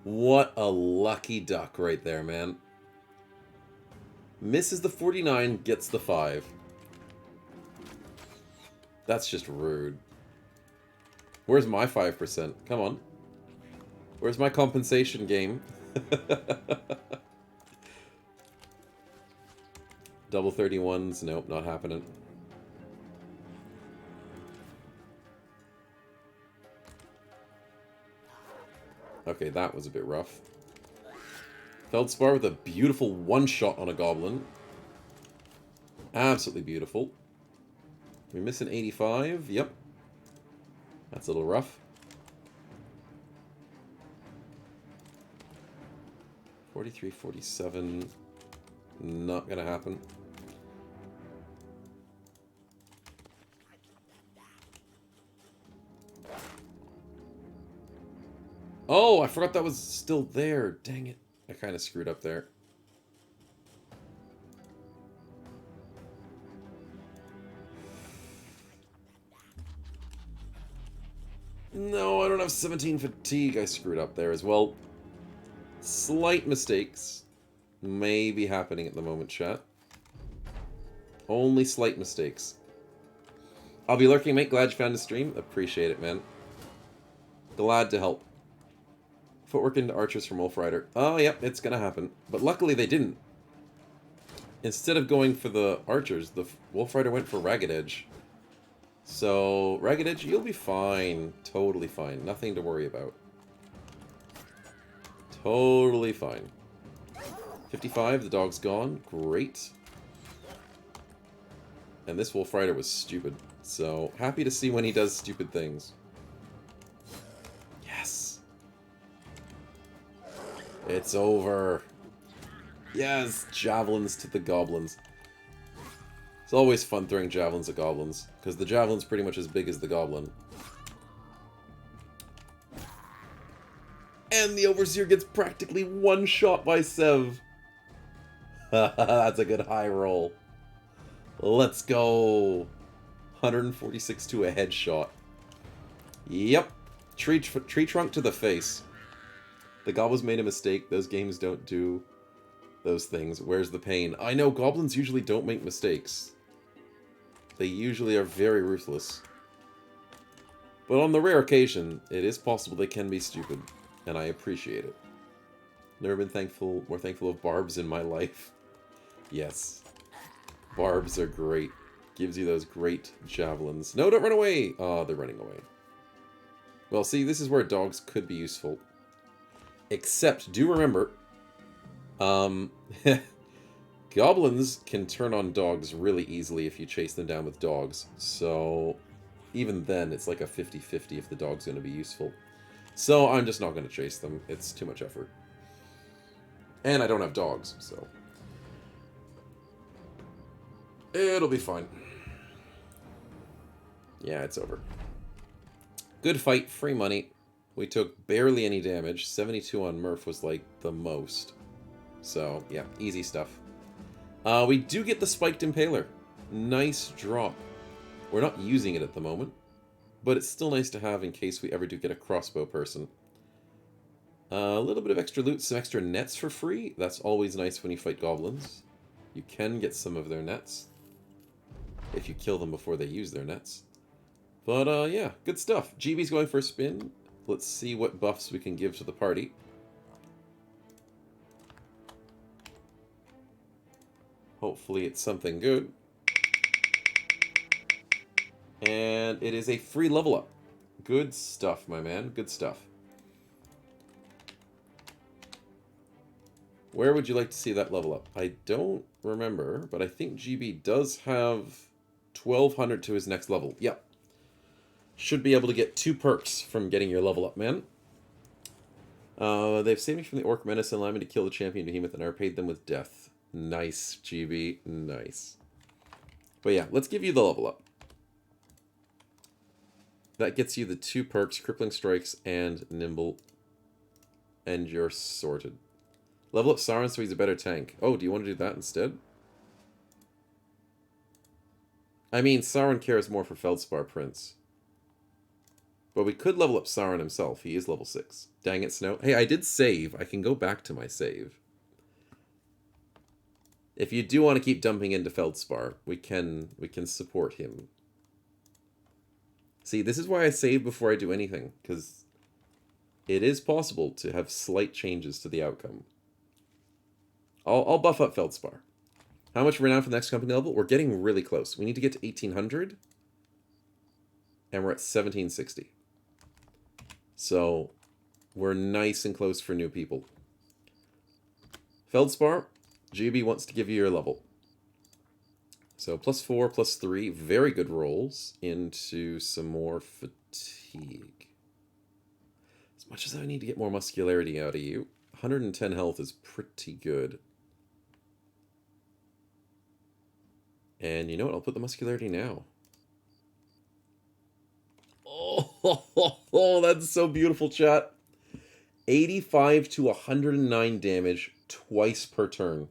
What a lucky duck right there, man. Misses the 49, gets the 5. That's just rude. Where's my 5%? Come on. Where's my compensation game? Double 31s. Nope, not happening. Okay, that was a bit rough. Feldspar with a beautiful one-shot on a goblin. Absolutely beautiful. We miss an 85. Yep. That's a little rough. 43, 47. Not gonna happen. Oh, I forgot that was still there. Dang it. I kind of screwed up there. No, I don't have 17 fatigue. I screwed up there as well. Slight mistakes may be happening at the moment, chat. Only slight mistakes. I'll be lurking, mate. Glad you found the stream. Appreciate it, man. Glad to help. Footwork into archers from Wolf Rider. Oh, yep, it's gonna happen. But luckily they didn't. Instead of going for the archers, the Wolf Rider went for Ragged Edge. So, Ragged Edge, you'll be fine. Totally fine. Nothing to worry about. Totally fine. 55, the dog's gone. Great. And this Wolf Rider was stupid. So, happy to see when he does stupid things. Yes. It's over. Yes, javelins to the goblins. It's always fun throwing javelins at goblins, because the javelin's pretty much as big as the goblin. And the Overseer gets practically one shot by Sev. That's a good high roll. Let's go. 146 to a headshot. Yep. Tree trunk to the face. The goblins made a mistake. Those games don't do those things. Where's the pain? I know goblins usually don't make mistakes. They usually are very ruthless. But on the rare occasion, it is possible they can be stupid. And I appreciate it. Never been more thankful of barbs in my life. Yes. Barbs are great. Gives you those great javelins. No, don't run away! Oh, they're running away. Well, see, this is where dogs could be useful. Except, do remember, Goblins can turn on dogs really easily if you chase them down with dogs. So even then, it's like a 50-50 if the dog's going to be useful. So I'm just not going to chase them. It's too much effort. And I don't have dogs, so it'll be fine. Yeah, it's over. Good fight, free money. We took barely any damage. 72 on Murph was like the most. So, yeah, easy stuff. We do get the Spiked Impaler. Nice drop. We're not using it at the moment, but it's still nice to have in case we ever do get a crossbow person. A little bit of extra loot, some extra nets for free. That's always nice when you fight goblins. You can get some of their nets if you kill them before they use their nets. But, yeah, good stuff. GB's going for a spin. Let's see what buffs we can give to the party. Hopefully it's something good. And it is a free level up. Good stuff, my man. Good stuff. Where would you like to see that level up? I don't remember, but I think GB does have 1200 to his next level. Yep. Should be able to get 2 perks from getting your level up, man. They've saved me from the Orc Menace and allowed me to kill the champion behemoth, and I repaid them with death. Nice, GB. Nice. But yeah, let's give you the level up. That gets you the 2 perks, Crippling Strikes and Nimble. And you're sorted. Level up Sauron so he's a better tank. Oh, do you want to do that instead? I mean, Sauron cares more for Feldspar Prince. But we could level up Sauron himself. He is level 6. Dang it, Snow. Hey, I did save. I can go back to my save. If you do want to keep dumping into Feldspar, we can support him. See, this is why I save before I do anything, because it is possible to have slight changes to the outcome. I'll buff up Feldspar. How much renown for the next company level? We're getting really close. We need to get to 1800, and we're at 1760. So, we're nice and close for new people. Feldspar, GB wants to give you your level. So, +4, +3, very good rolls into some more fatigue. As much as I need to get more muscularity out of you, 110 health is pretty good. And you know what? I'll put the muscularity now. Oh, that's so beautiful, chat. 85 to 109 damage twice per turn.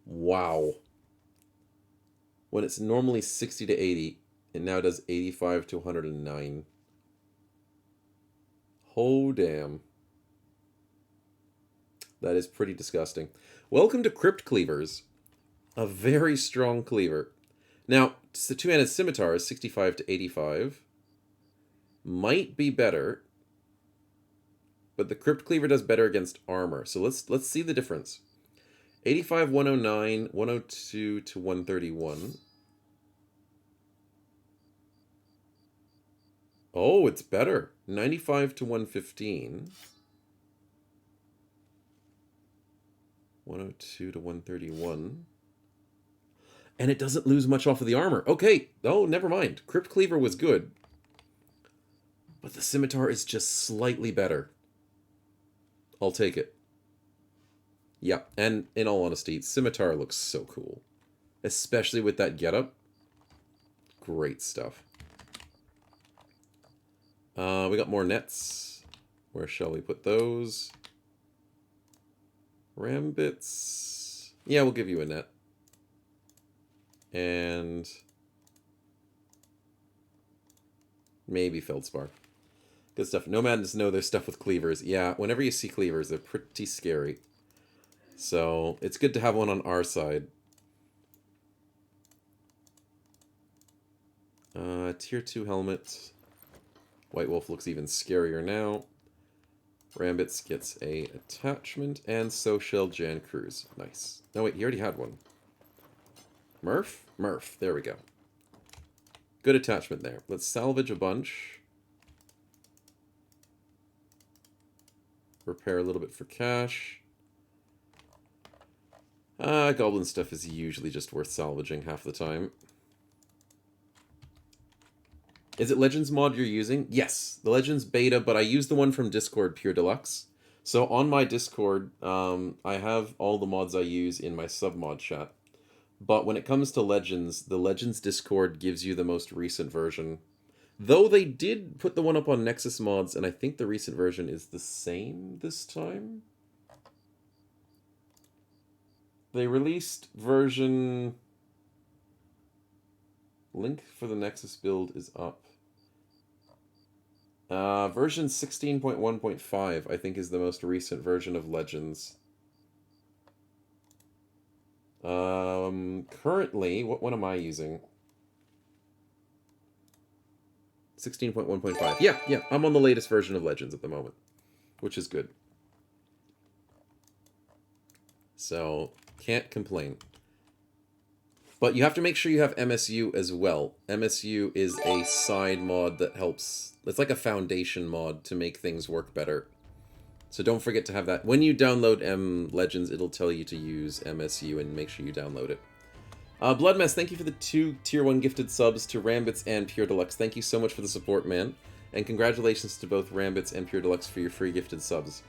Wow. When it's normally 60 to 80, it now does 85 to 109. Oh, damn. That is pretty disgusting. Welcome to Crypt Cleavers. A very strong cleaver. Now, the two-handed scimitar is 65 to 85. Might be better. But the Crypt Cleaver does better against armor. So let's see the difference. 85, 109, 102 to 131. Oh, it's better. 95 to 115. 102 to 131. And it doesn't lose much off of the armor. Okay. Oh, never mind. Crypt Cleaver was good. But the Scimitar is just slightly better. I'll take it. Yeah, and in all honesty, Scimitar looks so cool. Especially with that getup. Great stuff. We got more nets. Where shall we put those? Rambits. Yeah, we'll give you a net. And maybe Feldspar. Good stuff. Nomads know their stuff with cleavers. Yeah, whenever you see cleavers, they're pretty scary. So, it's good to have one on our side. Tier 2 helmet. White Wolf looks even scarier now. Rambits gets a attachment, and so shall Jan Cruz. Nice. No, wait, he already had one. Murph? Murph. There we go. Good attachment there. Let's salvage a bunch. Repair a little bit for cash. Goblin stuff is usually just worth salvaging half the time. Is it Legends mod you're using? Yes, the Legends beta, but I use the one from Discord Pure Deluxe. So on my Discord, I have all the mods I use in my submod chat. But when it comes to Legends, the Legends Discord gives you the most recent version. Though they did put the one up on Nexus mods, and I think the recent version is the same this time. They released version... Link for the Nexus build is up. Version 16.1.5, I think, is the most recent version of Legends. Currently, what one am I using? 16.1.5. Yeah, I'm on the latest version of Legends at the moment, which is good. So, can't complain. But you have to make sure you have MSU as well. MSU is a side mod that helps... It's like a foundation mod to make things work better. So don't forget to have that. When you download Legends, it'll tell you to use MSU and make sure you download it. Bloodmess, thank you for the 2 Tier 1 gifted subs to Rambits and Pure Deluxe. Thank you so much for the support, man. And congratulations to both Rambits and Pure Deluxe for your free gifted subs.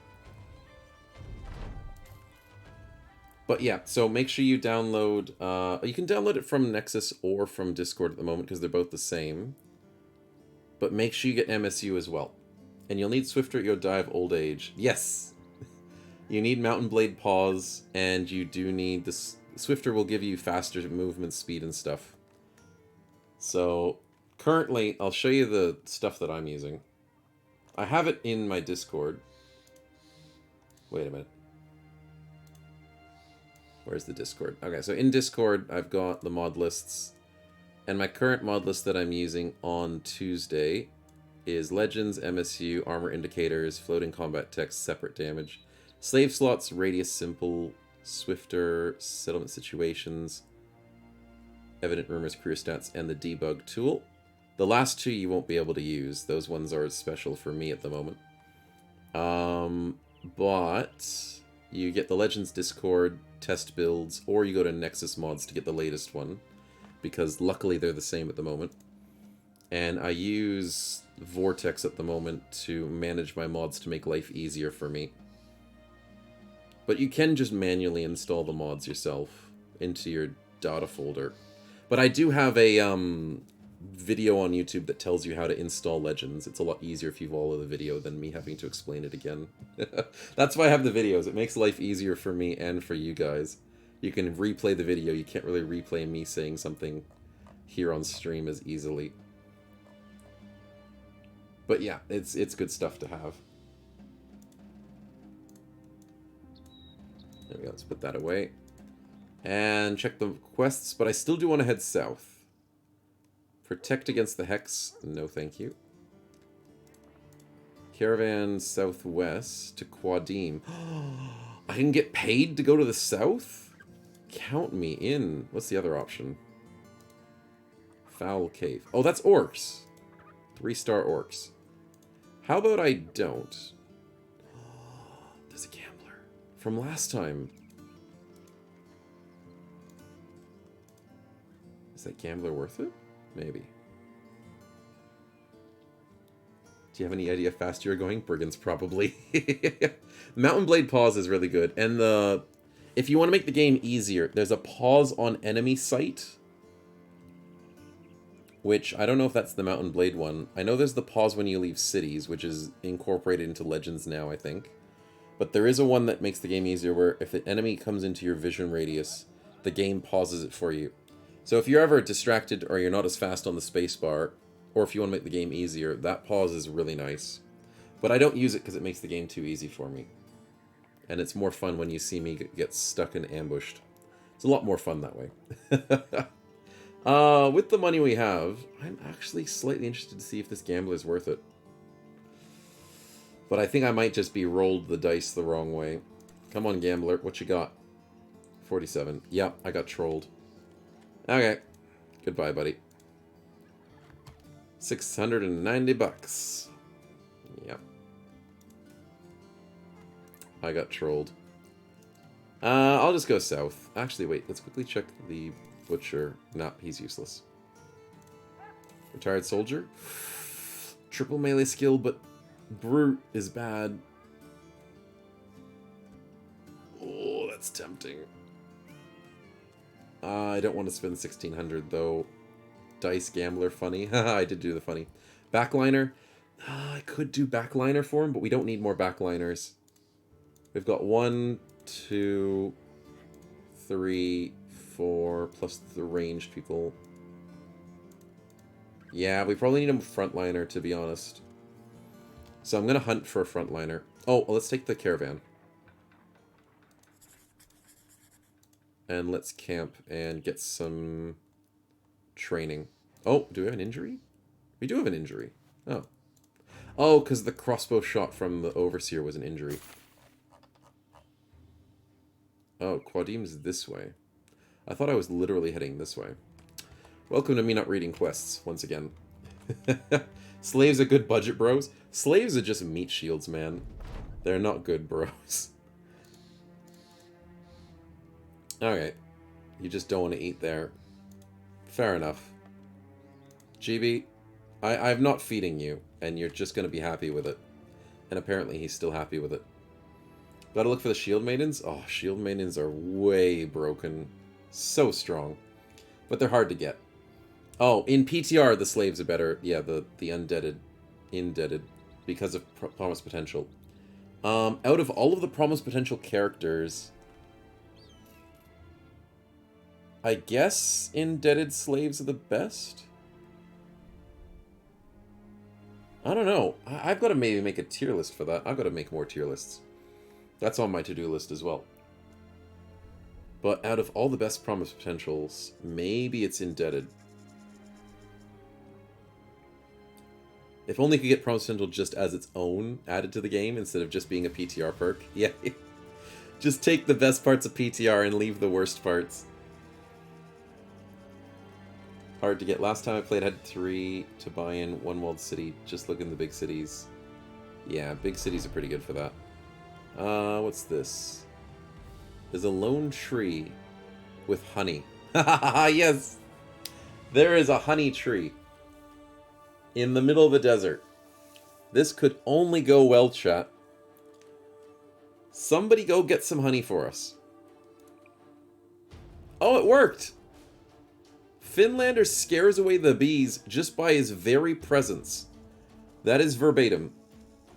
But yeah, so make sure you download... you can download it from Nexus or from Discord at the moment because they're both the same. But make sure you get MSU as well. And you'll need Swifter Dive Old Age. Yes! You need Mountain Blade Paws, and you do need... this. Swifter will give you faster movement speed and stuff. So, currently, I'll show you the stuff that I'm using. I have it in my Discord. Wait a minute. Where's the Discord? Okay, so in Discord, I've got the mod lists. And my current mod list that I'm using on Tuesday is Legends, MSU, Armor Indicators, Floating Combat Text, Separate Damage, Slave Slots, Radius Simple, Swifter, Settlement Situations, Evident Rumors, Career Stats, and the Debug Tool. The last 2 you won't be able to use. Those ones are special for me at the moment. But you get the Legends Discord test builds, or you go to Nexus Mods to get the latest one, because luckily they're the same at the moment. And I use Vortex at the moment to manage my mods to make life easier for me. But you can just manually install the mods yourself into your data folder. But I do have a video on YouTube that tells you how to install Legends. It's a lot easier if you follow the video than me having to explain it again. That's why I have the videos. It makes life easier for me and for you guys. You can replay the video. You can't really replay me saying something here on stream as easily. But yeah, it's good stuff to have. There we go, let's put that away. And check the quests, but I still do want to head south. Protect against the Hex, no thank you. Caravan southwest to Quadim. I can get paid to go to the south? Count me in. What's the other option? Foul Cave. Oh, that's orcs. 3-star orcs. How about I don't? There's a gambler. From last time. Is that gambler worth it? Maybe. Do you have any idea how fast you're going? Brigands, probably. Mountain Blade Pause is really good. And if you want to make the game easier, there's a pause on enemy sight. Which, I don't know if that's the Mountain Blade one. I know there's the pause when you leave cities, which is incorporated into Legends now, I think. But there is a one that makes the game easier where if an enemy comes into your vision radius, the game pauses it for you. So if you're ever distracted or you're not as fast on the spacebar, or if you want to make the game easier, that pause is really nice. But I don't use it because it makes the game too easy for me. And it's more fun when you see me get stuck and ambushed. It's a lot more fun that way. With the money we have, I'm actually slightly interested to see if this gambler is worth it. But I think I might just be rolled the dice the wrong way. Come on, gambler. What you got? 47. Yep, I got trolled. Okay. Goodbye, buddy. 690 bucks. Yep. I got trolled. I'll just go south. Actually, wait. Let's quickly check the butcher. Nah, he's useless. Retired soldier. Triple melee skill, but brute is bad. Oh, that's tempting. I don't want to spend 1600 though. Dice gambler funny. I did do the funny. Backliner. I could do backliner for him, but we don't need more backliners. We've got 1, 2, 3, 4, plus the ranged people. Yeah, we probably need a frontliner, to be honest. So I'm going to hunt for a frontliner. Oh, well, let's take the caravan. And let's camp and get some training. Oh, do we have an injury? We do have an injury. Oh. Oh, because the crossbow shot from the overseer was an injury. Oh, Quadim's this way. I thought I was literally heading this way. Welcome to me not reading quests, once again. Slaves are good budget bros. Slaves are just meat shields, man. They're not good bros. Okay. You just don't want to eat there. Fair enough. GB, I'm not feeding you, and you're just going to be happy with it. And apparently he's still happy with it. Gotta look for the shield maidens. Oh, shield maidens are way broken. So strong. But they're hard to get. Oh, in PTR, the slaves are better. Yeah, the indebted, because of promise potential. Out of all of the promise potential characters, I guess indebted slaves are the best? I don't know. I've got to maybe make a tier list for that. I've got to make more tier lists. That's on my to-do list as well. But out of all the best promise potentials, maybe it's indebted. If only it could get promise potential just as its own added to the game instead of just being a PTR perk. Yeah. Just take the best parts of PTR and leave the worst parts. Hard to get. Last time I played, I had 3 to buy in, 1 walled city. Just look in the big cities. Yeah, big cities are pretty good for that. What's this? There's a lone tree with honey. Yes! There is a honey tree in the middle of the desert. This could only go well, chat. Somebody go get some honey for us. Oh, it worked! Finlander scares away the bees just by his very presence. That is verbatim.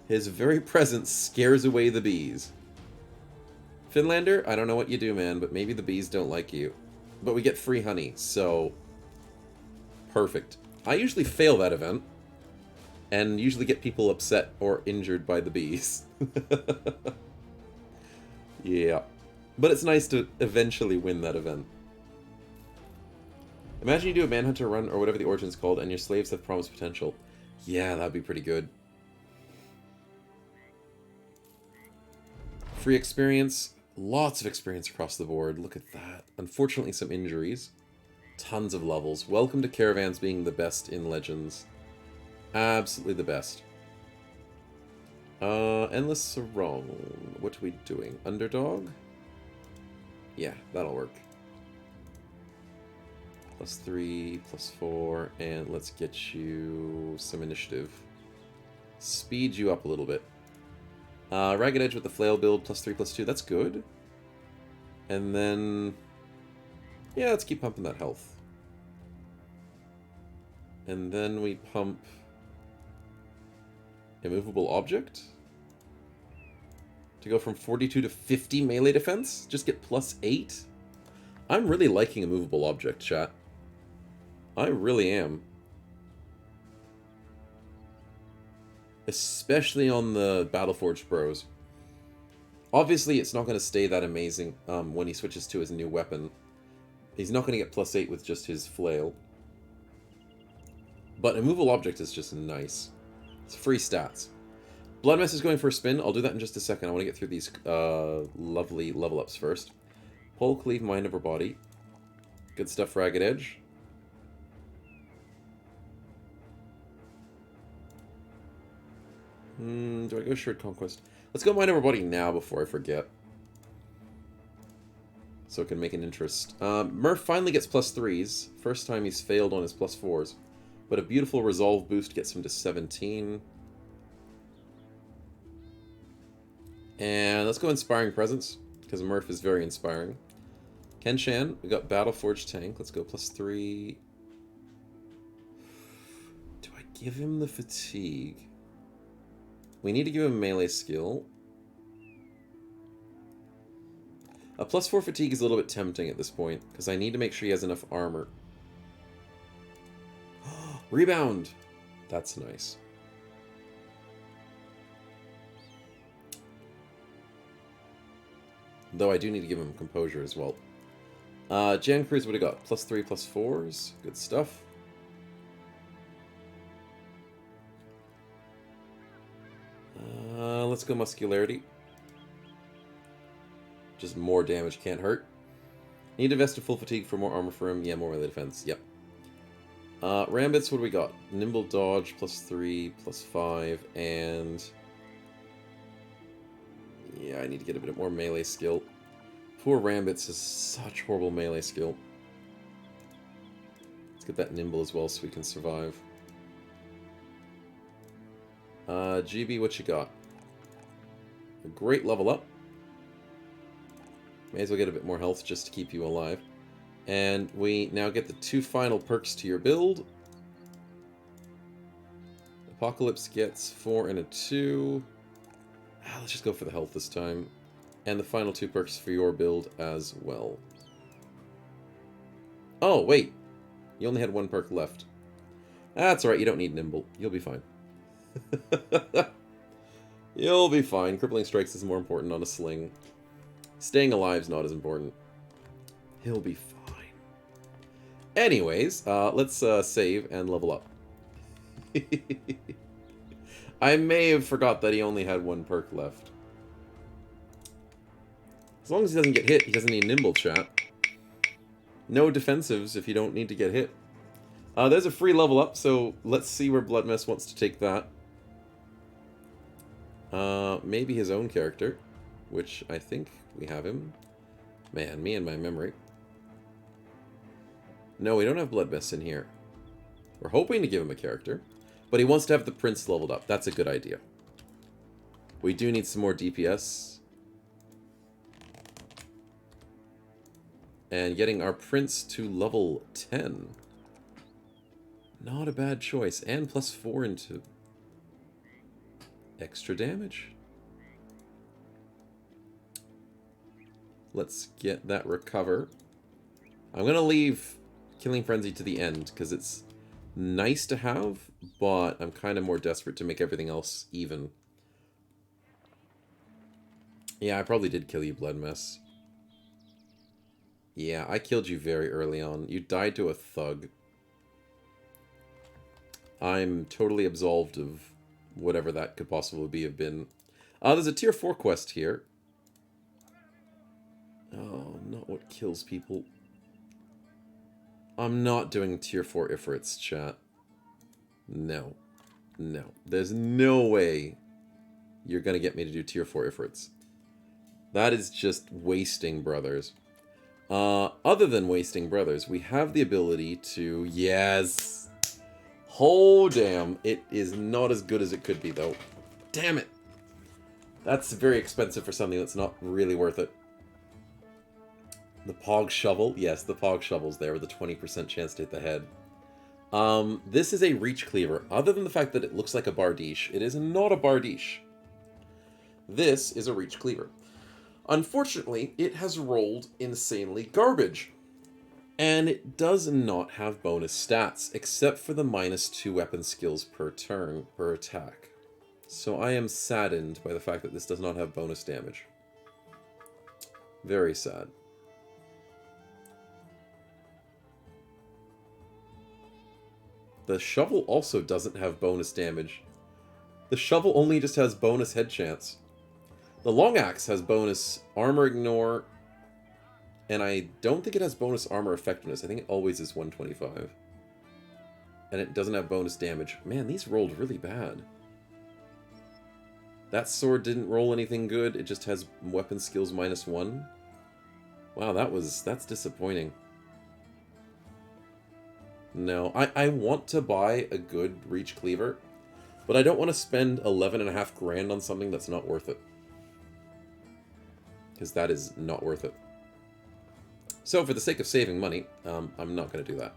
His very presence scares away the bees. Finlander, I don't know what you do, man, but maybe the bees don't like you. But we get free honey, so... perfect. I usually fail that event, and usually get people upset or injured by the bees. Yeah. But it's nice to eventually win that event. Imagine you do a Manhunter run, or whatever the origin's called, and your slaves have promise potential. Yeah, that'd be pretty good. Free experience. Lots of experience across the board. Look at that. Unfortunately, some injuries. Tons of levels. Welcome to Caravans being the best in Legends. Absolutely the best. Endless Sarong. What are we doing? Underdog? Yeah, that'll work. +3, +4, and let's get you some initiative. Speed you up a little bit. Ragged Edge with the flail build, +3, +2, that's good. And then... yeah, let's keep pumping that health. And then we pump... Immovable Object? To go from 42 to 50 melee defense? Just get +8? I'm really liking Immovable Object, chat. I really am. Especially on the Battleforged Bros. Obviously, it's not going to stay that amazing when he switches to his new weapon. He's not going to get +8 with just his flail. But Immovable Object is just nice. It's free stats. Bloodmess is going for a spin. I'll do that in just a second. I want to get through these lovely level ups first. Pull, Cleave, Mind over Body. Good stuff, Ragged Edge. Do I go Shared Conquest? Let's go Mind over Body now before I forget. so it can make an interest. Murph finally gets +3s. First time he's failed on his +4s. But a beautiful resolve boost gets him to 17. And let's go Inspiring Presence, because Murph is very inspiring. Kenshan, we got Battleforged Tank. Let's go +3. Do I give him the Fatigue? We need to give him melee skill. A +4 Fatigue is a little bit tempting at this point, because I need to make sure he has enough armor. Rebound! That's nice. Though I do need to give him Composure as well. Jan Cruz, what do you got? +3, +4s. Good stuff. Let's go Muscularity. Just more damage can't hurt. Need to invest in full fatigue for more armor for him. Yeah, more melee defense. Yep. Rambits, what do we got? Nimble Dodge, +3, +5, and... yeah, I need to get a bit more melee skill. Poor Rambits has such horrible melee skill. Let's get that Nimble as well so we can survive. GB, what you got? A great level up. May as well get a bit more health just to keep you alive. And we now get the 2 final perks to your build. Apocalypse gets 4 and a 2. Let's just go for the health this time. And the final 2 perks for your build as well. Oh, wait. You only had 1 perk left. That's alright, you don't need Nimble. You'll be fine. You'll be fine. Crippling Strikes is more important on a sling. Staying alive is not as important. He'll be fine. Anyways, let's save and level up. I may have forgot that he only had 1 perk left. As long as he doesn't get hit, he doesn't need Nimble, chat. No defensives if you don't need to get hit. There's a free level up, so let's see where Bloodmess wants to take that. Maybe his own character, which I think we have him. Man, me and my memory. No, we don't have Bloodmess in here. We're hoping to give him a character, but he wants to have the Prince leveled up. That's a good idea. We do need some more DPS. And getting our Prince to level 10. Not a bad choice. And +4 into extra damage. Let's get that recover. I'm going to leave Killing Frenzy to the end, because it's nice to have, but I'm kind of more desperate to make everything else even. Yeah, I probably did kill you, Bloodmess. Yeah, I killed you very early on. You died to a thug. I'm totally absolved of whatever that could possibly have been. There's a tier 4 quest here. Oh, not what kills people. I'm not doing tier 4 Ifrits, chat. No. No. There's no way you're gonna get me to do tier 4 Ifrits. That is just wasting brothers. Other than wasting brothers, we have the ability to... yes! Oh, damn. It is not as good as it could be, though. Damn it! That's very expensive for something that's not really worth it. The Pog Shovel. Yes, the Pog Shovel's there with a 20% chance to hit the head. This is a Reach Cleaver. Other than the fact that it looks like a Bardiche, it is not a Bardiche. This is a Reach Cleaver. Unfortunately, it has rolled insanely garbage. And it does not have bonus stats, except for the -2 weapon skills per turn, per attack. So I am saddened by the fact that this does not have bonus damage. Very sad. The shovel also doesn't have bonus damage. The shovel only just has bonus head chance. The long axe has bonus armor ignore, and I don't think it has bonus armor effectiveness. I think it always is 125. And it doesn't have bonus damage. Man, these rolled really bad. That sword didn't roll anything good. It just has weapon skills -1. Wow, that's disappointing. No, I want to buy a good reach cleaver, but I don't want to spend 11.5 grand on something that's not worth it. Because that is not worth it. So for the sake of saving money, I'm not going to do that.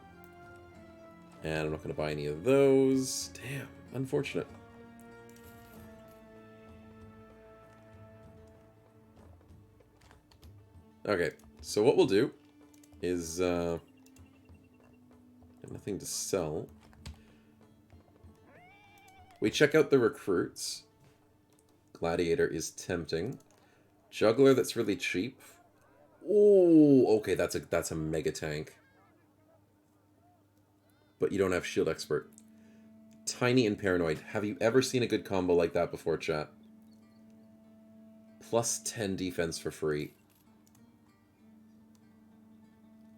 And I'm not going to buy any of those. Damn, unfortunate. Okay, so what we'll do is... nothing to sell. We check out the recruits. Gladiator is tempting. Juggler, that's really cheap. Oh, okay, that's a mega tank. But you don't have shield expert. Tiny and paranoid. Have you ever seen a good combo like that before, chat? Plus 10 defense for free.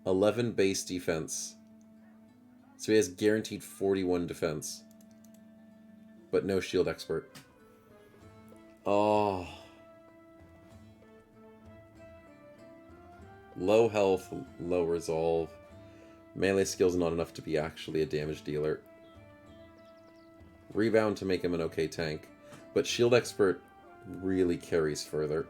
11 base defense. So he has guaranteed 41 defense. But no shield expert. Oh. Low health, low resolve. Melee skill's not enough to be actually a damage dealer. Rebound to make him an okay tank. But shield expert really carries further.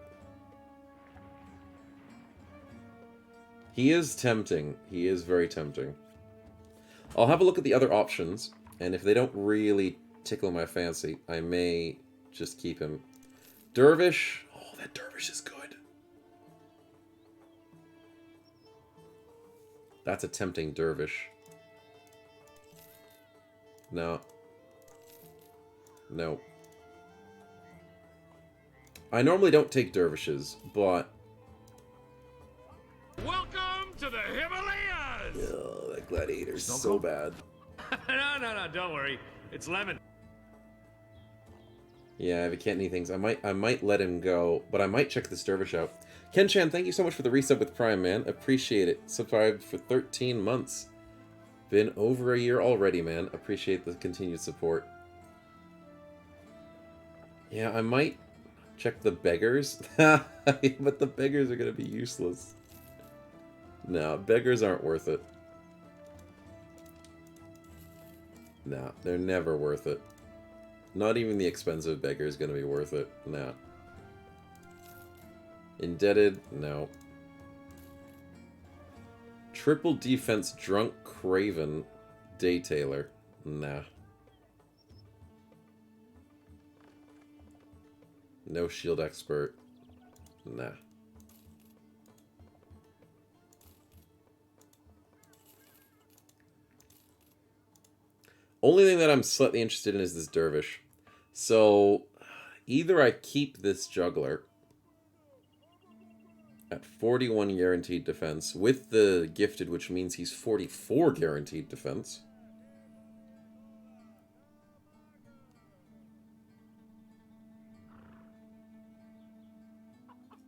He is tempting. He is very tempting. I'll have a look at the other options, and if they don't really tickle my fancy, I may just keep him. Dervish. Oh, that Dervish is good. That's a tempting Dervish. No. No. I normally don't take Dervishes, but... Welcome to the Himalayas! Oh, that Gladiator's so bad. No, don't worry. It's Lemon. Yeah, if he can't need things, I might let him go, but I might check this Dervish out. Ken Chan, thank you so much for the resub with Prime, man. Appreciate it. Subscribed for 13 months. Been over a year already, man. Appreciate the continued support. Yeah, I might check the beggars. But the beggars are going to be useless. No, beggars aren't worth it. No, they're never worth it. Not even the expensive beggar is going to be worth it. No. Indebted? No. Triple defense drunk craven Daytailor? Nah. No shield expert? Nah. Only thing that I'm slightly interested in is this Dervish. So, either I keep this Juggler at 41 guaranteed defense with the gifted, which means he's 44 guaranteed defense.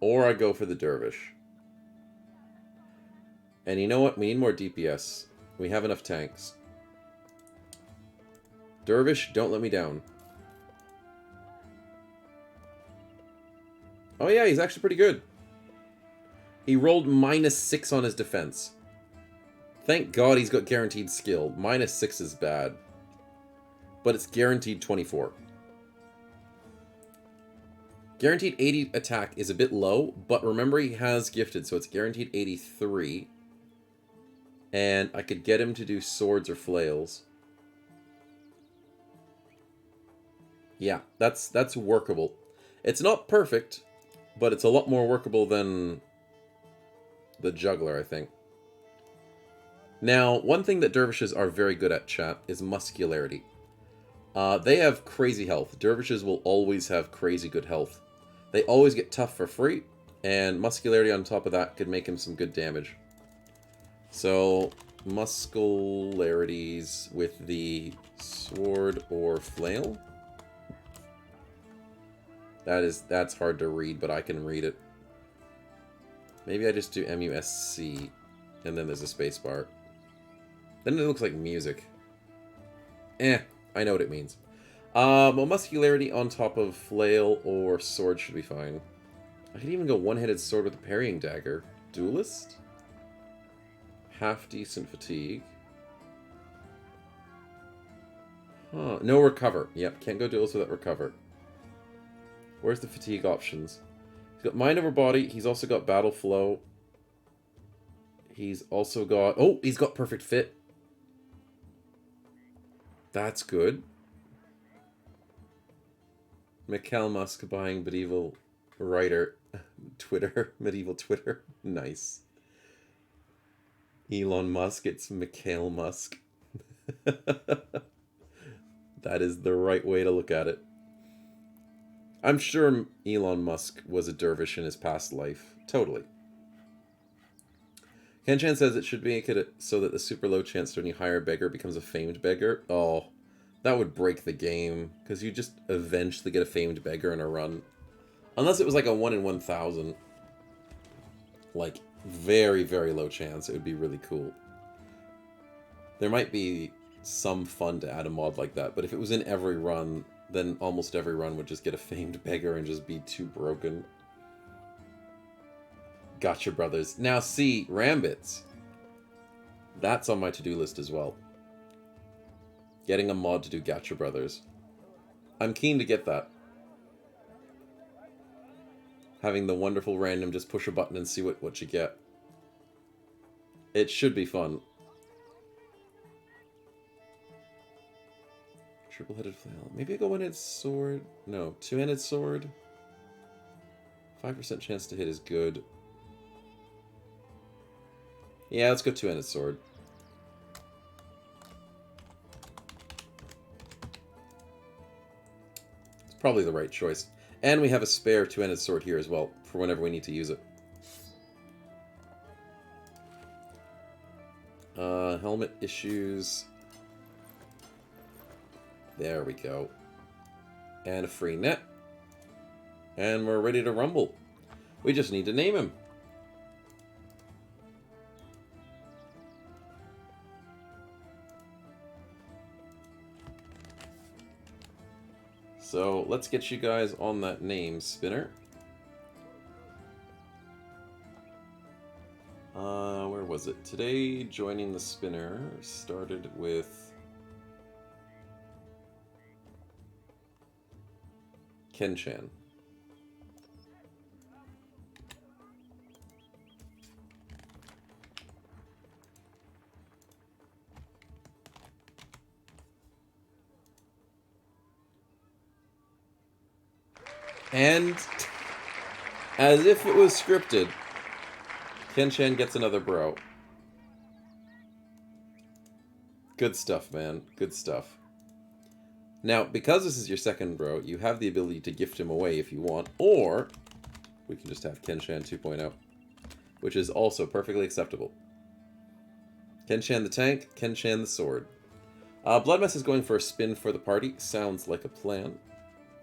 Or I go for the Dervish. And you know what? We need more DPS. We have enough tanks. Dervish, don't let me down. Oh yeah, he's actually pretty good. He rolled -6 on his defense. Thank God he's got guaranteed skill. -6 is bad. But it's guaranteed 24. Guaranteed 80 attack is a bit low, but remember he has gifted, so it's guaranteed 83. And I could get him to do swords or flails. Yeah, that's workable. It's not perfect, but it's a lot more workable than the Juggler, I think. Now, one thing that Dervishes are very good at, chat, is muscularity. They have crazy health. Dervishes will always have crazy good health. They always get tough for free, and muscularity on top of that could make him some good damage. So, muscularities with the sword or flail. That's hard to read, but I can read it. Maybe I just do MUSC, and then there's a space bar. Then it looks like music. I know what it means. Well, muscularity on top of flail or sword should be fine. I could even go one-handed sword with a parrying dagger. Duelist. Half decent fatigue. Huh. No recover. Yep, can't go duelist without recover. Where's the fatigue options? He's got mind over body. He's also got battle flow. He's also got... Oh, he's got perfect fit. That's good. Mikhail Musk buying medieval writer Twitter. Medieval Twitter. Nice. Elon Musk. It's Mikhail Musk. That is the right way to look at it. I'm sure Elon Musk was a dervish in his past life. Totally. Ken-chan says it should make it so that the super low chance turning higher beggar becomes a famed beggar. Oh, that would break the game. Because you just eventually get a famed beggar in a run. Unless it was like a 1 in 1,000. Like, very, very low chance. It would be really cool. There might be some fun to add a mod like that. But if it was in every run, then almost every run would just get a famed beggar and just be too broken. Gotcha, brothers. Now see, Rambits. That's on my to-do list as well. Getting a mod to do Gacha Brothers. I'm keen to get that. Having the wonderful random just push a button and see what you get. It should be fun. Triple-headed flail. Maybe I go one-handed sword. No, two-handed sword. 5% chance to hit is good. Yeah, let's go two-handed sword. It's probably the right choice. And we have a spare two-handed sword here as well, for whenever we need to use it. Helmet issues. There we go. And a free net. And we're ready to rumble. We just need to name him. So let's get you guys on that name spinner. Where was it? Today, joining the spinner started with Ken-chan. And, as if it was scripted, Ken-chan gets another bro. Good stuff, man. Good stuff. Now, because this is your second bro, you have the ability to gift him away if you want, or we can just have Ken-chan 2.0, which is also perfectly acceptable. Ken-chan the tank, Ken-chan the sword. Bloodmess is going for a spin for the party. Sounds like a plan.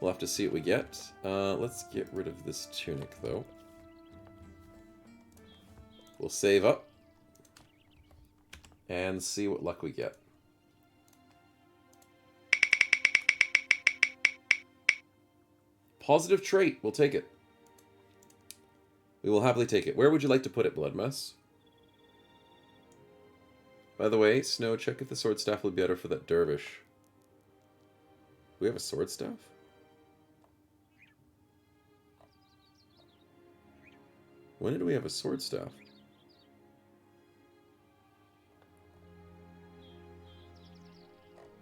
We'll have to see what we get. Let's get rid of this tunic, though. We'll save up. And see what luck we get. Positive trait. We'll take it. We will happily take it. Where would you like to put it, Bloodmess? By the way, Snow, check if the sword staff will be better for that dervish. We have a sword staff? When did we have a sword staff?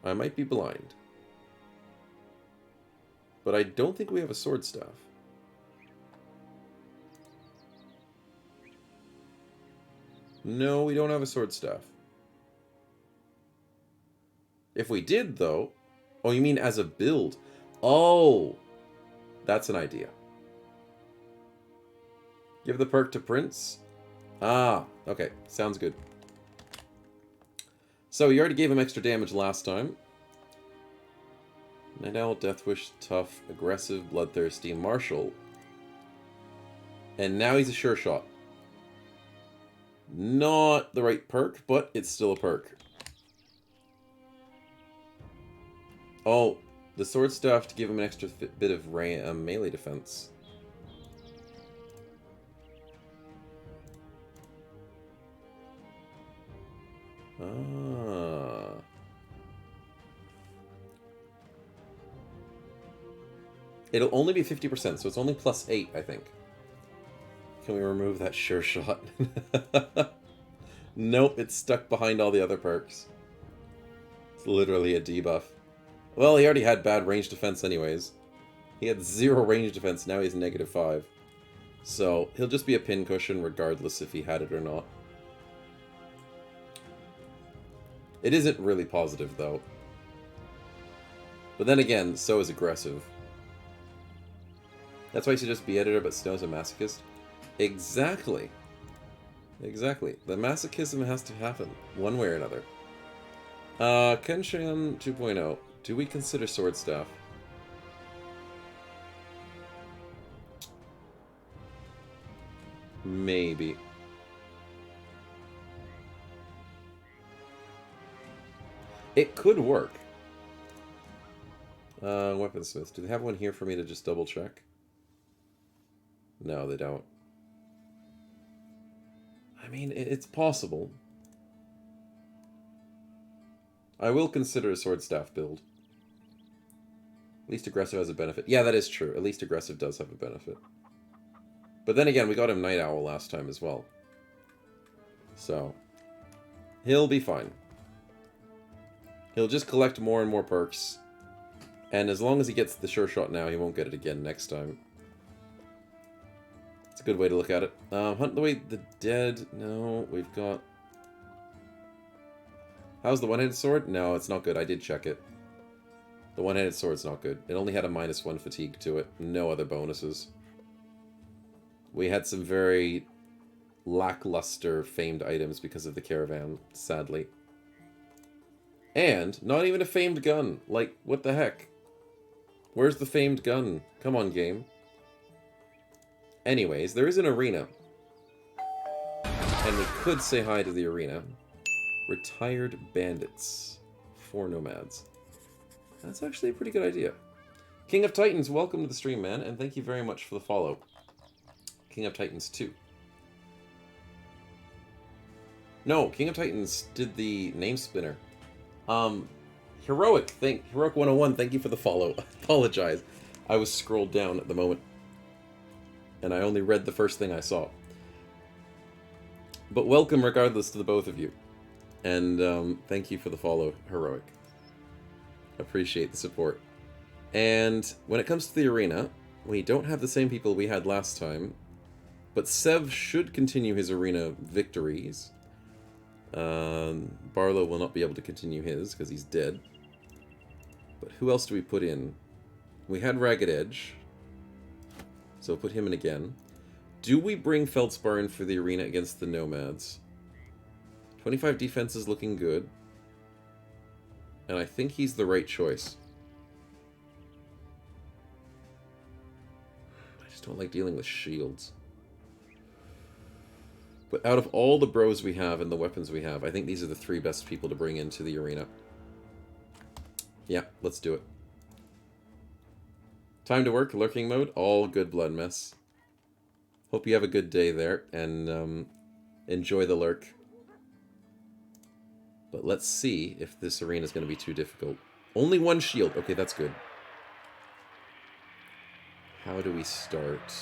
I might be blind. But I don't think we have a sword staff. No, we don't have a sword staff. If we did, though... Oh, you mean as a build? Oh! That's an idea. Give the perk to Prince? Ah, okay. Sounds good. So, you already gave him extra damage last time. Night Owl, Deathwish, Tough, Aggressive, Bloodthirsty, Martial. And now he's a sure shot. Not the right perk, but it's still a perk. Oh, the sword staff to give him an extra bit of melee defense. Ah. It'll only be 50%, so it's only +8, I think. Can we remove that sure shot? Nope, it's stuck behind all the other perks. It's literally a debuff. Well, he already had bad range defense anyways. He had 0 range defense, now he's -5. So, he'll just be a pincushion regardless if he had it or not. It isn't really positive, though. But then again, so is aggressive. That's why he should just be editor, but Snow's a masochist? Exactly. Exactly. The masochism has to happen, one way or another. Kenshin 2.0. Do we consider Sword Staff? Maybe. It could work. Weaponsmiths. Do they have one here for me to just double check? No, they don't. I mean, it's possible. I will consider a Sword Staff build. At least aggressive has a benefit. Yeah, that is true. At least aggressive does have a benefit. But then again, we got him Night Owl last time as well. So, he'll be fine. He'll just collect more and more perks. And as long as he gets the sure shot now, he won't get it again next time. It's a good way to look at it. Hunt away the dead. No, we've got... How's the one-handed sword? No, it's not good. I did check it. The one-handed sword's not good. It only had a -1 fatigue to it. No other bonuses. We had some very lackluster famed items because of the caravan, sadly. And not even a famed gun. Like, what the heck? Where's the famed gun? Come on, game. Anyways, there is an arena. And we could say hi to the arena. Retired bandits. 4 nomads. That's actually a pretty good idea. King of Titans, welcome to the stream, man, and thank you very much for the follow. King of Titans 2. No, King of Titans did the name spinner. Heroic 101, thank you for the follow. I apologize. I was scrolled down at the moment. And I only read the first thing I saw. But welcome regardless to the both of you. And thank you for the follow, Heroic. Appreciate the support. And when it comes to the arena, we don't have the same people we had last time. But Sev should continue his arena victories. Barlow will not be able to continue his because he's dead. But who else do we put in? We had Ragged Edge. So put him in again. Do we bring Feldspar in for the arena against the Nomads? 25 defense is looking good. And I think he's the right choice. I just don't like dealing with shields. But out of all the bros we have and the weapons we have, I think these are the 3 best people to bring into the arena. Yeah, let's do it. Time to work, lurking mode, all good blood mess. Hope you have a good day there, and enjoy the lurk. But let's see if this arena is going to be too difficult. Only 1 shield. Okay, that's good. How do we start?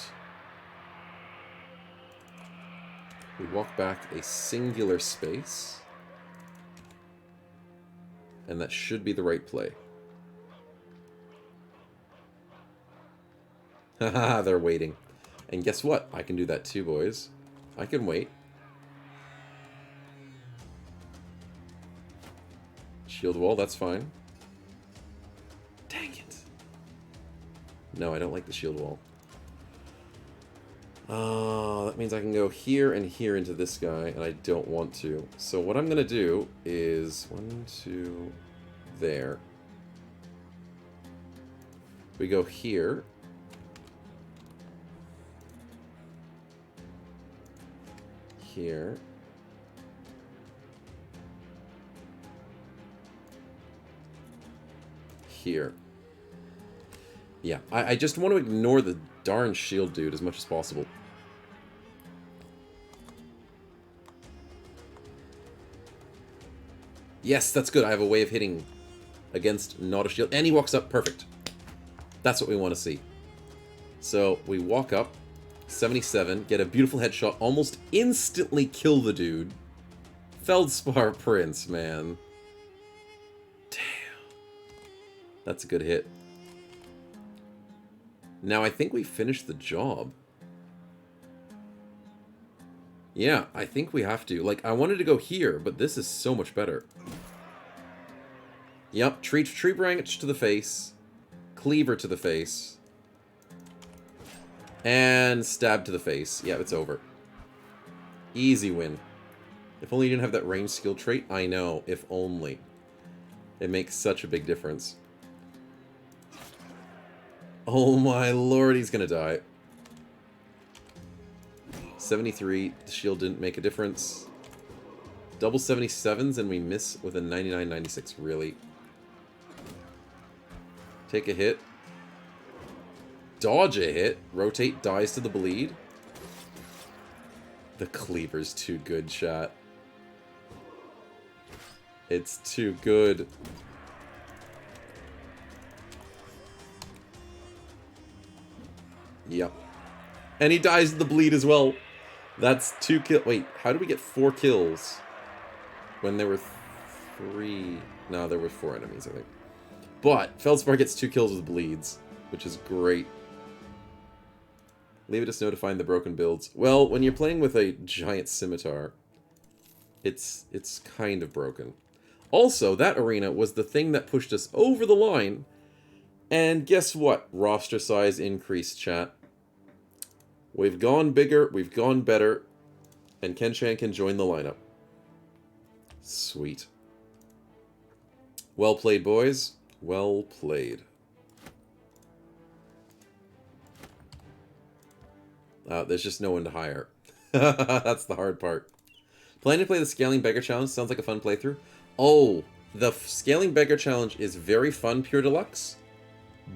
We walk back a singular space. And that should be the right play. Haha, they're waiting. And guess what? I can do that too, boys. I can wait. Shield wall, that's fine. Dang it. No, I don't like the shield wall. That means I can go here and here into this guy, and I don't want to. So what I'm going to do is 1, 2, there. We go here. Here. Here. Yeah, I just want to ignore the darn shield dude as much as possible. Yes, that's good. I have a way of hitting against not a shield. And he walks up. Perfect. That's what we want to see. So we walk up. 77. Get a beautiful headshot. Almost instantly kill the dude. Feldspar Prince, man. Damn. That's a good hit. Now I think we finished the job. Yeah, I think we have to. Like, I wanted to go here, but this is so much better. Yep, tree branch to the face. Cleaver to the face. And stab to the face. Yeah, it's over. Easy win. If only you didn't have that range skill trait. I know, if only. It makes such a big difference. Oh my lord, he's gonna die. 73, the shield didn't make a difference. Double 77s and we miss with a 99-96, really. Take a hit. Dodge a hit. Rotate, dies to the bleed. The cleaver's too good, chat. It's too good. Yep. And he dies to the bleed as well. That's 2 kills. Wait, how did we get 4 kills? When there were 3... No, there were 4 enemies, I think. But Feldspar gets 2 kills with bleeds, which is great. Leave it to Snow to find the broken builds. Well, when you're playing with a giant scimitar, it's kind of broken. Also, that arena was the thing that pushed us over the line. And guess what? Roster size increased, chat. We've gone bigger, we've gone better, and Ken-chan can join the lineup. Sweet. Well played, boys. Well played. There's just no one to hire. That's the hard part. Planning to play the Scaling Beggar Challenge sounds like a fun playthrough. Oh, the Scaling Beggar Challenge is very fun, Pure Deluxe.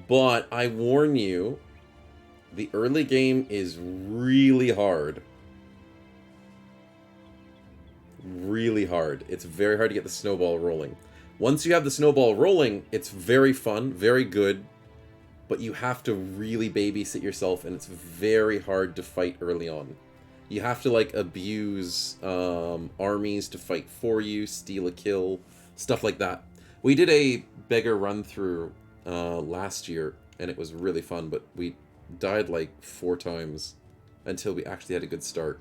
But I warn you, the early game is really hard. Really hard. It's very hard to get the snowball rolling. Once you have the snowball rolling, it's very fun, very good. But you have to really babysit yourself, and it's very hard to fight early on. You have to, like, abuse armies to fight for you, steal a kill, stuff like that. We did a beggar run-through last year, and it was really fun, but we died, like, 4 times until we actually had a good start.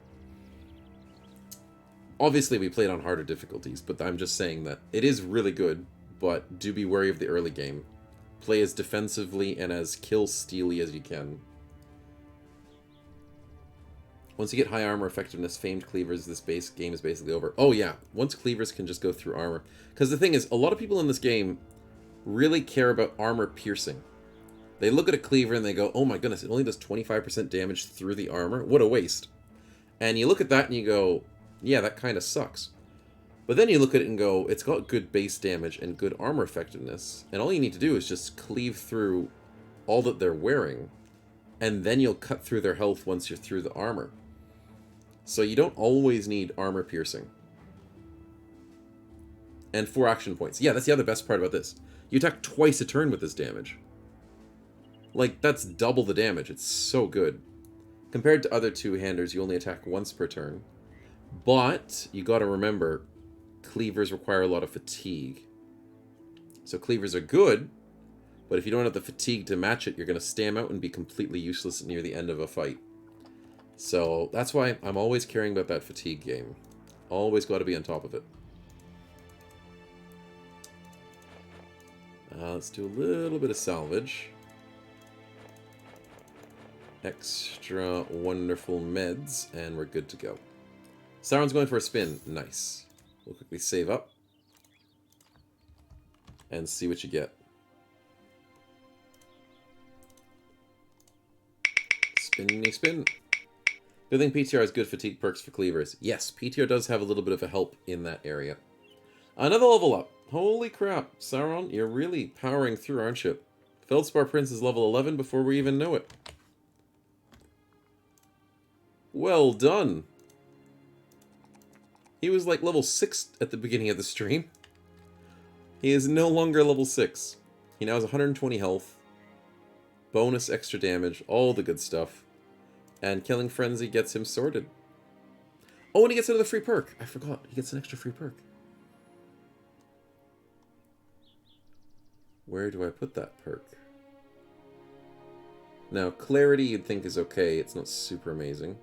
Obviously, we played on harder difficulties, but I'm just saying that it is really good, but do be wary of the early game. Play as defensively and as kill-steely as you can. Once you get high armor effectiveness, famed cleavers, this base game is basically over. Oh yeah, once cleavers can just go through armor. Because the thing is, a lot of people in this game really care about armor piercing. They look at a cleaver and they go, oh my goodness, it only does 25% damage through the armor? What a waste. And you look at that and you go, yeah, that kind of sucks. But then you look at it and go, it's got good base damage and good armor effectiveness. And all you need to do is just cleave through all that they're wearing. And then you'll cut through their health once you're through the armor. So you don't always need armor piercing. And 4 action points. Yeah, that's the other best part about this. You attack twice a turn with this damage. Like, that's double the damage. It's so good. Compared to other two-handers, you only attack once per turn. But you gotta remember, cleavers require a lot of fatigue. So cleavers are good, but if you don't have the fatigue to match it, you're going to stam out and be completely useless near the end of a fight. So that's why I'm always caring about that fatigue game. Always got to be on top of it. Let's do a little bit of salvage. Extra wonderful meds, and we're good to go. Sauron's going for a spin. Nice. We'll quickly save up. And see what you get. Spinny spin. Do you think PTR has good fatigue perks for cleavers? Yes, PTR does have a little bit of a help in that area. Another level up. Holy crap. Sauron, you're really powering through, aren't you? Feldspar Prince is level 11 before we even know it. Well done. He was like level 6 at the beginning of the stream. He is no longer level 6. He now has 120 health. Bonus extra damage. All the good stuff. And Killing Frenzy gets him sorted. Oh, and he gets another free perk. I forgot. He gets an extra free perk. Where do I put that perk? Now, Clarity you'd think is okay. It's not super amazing.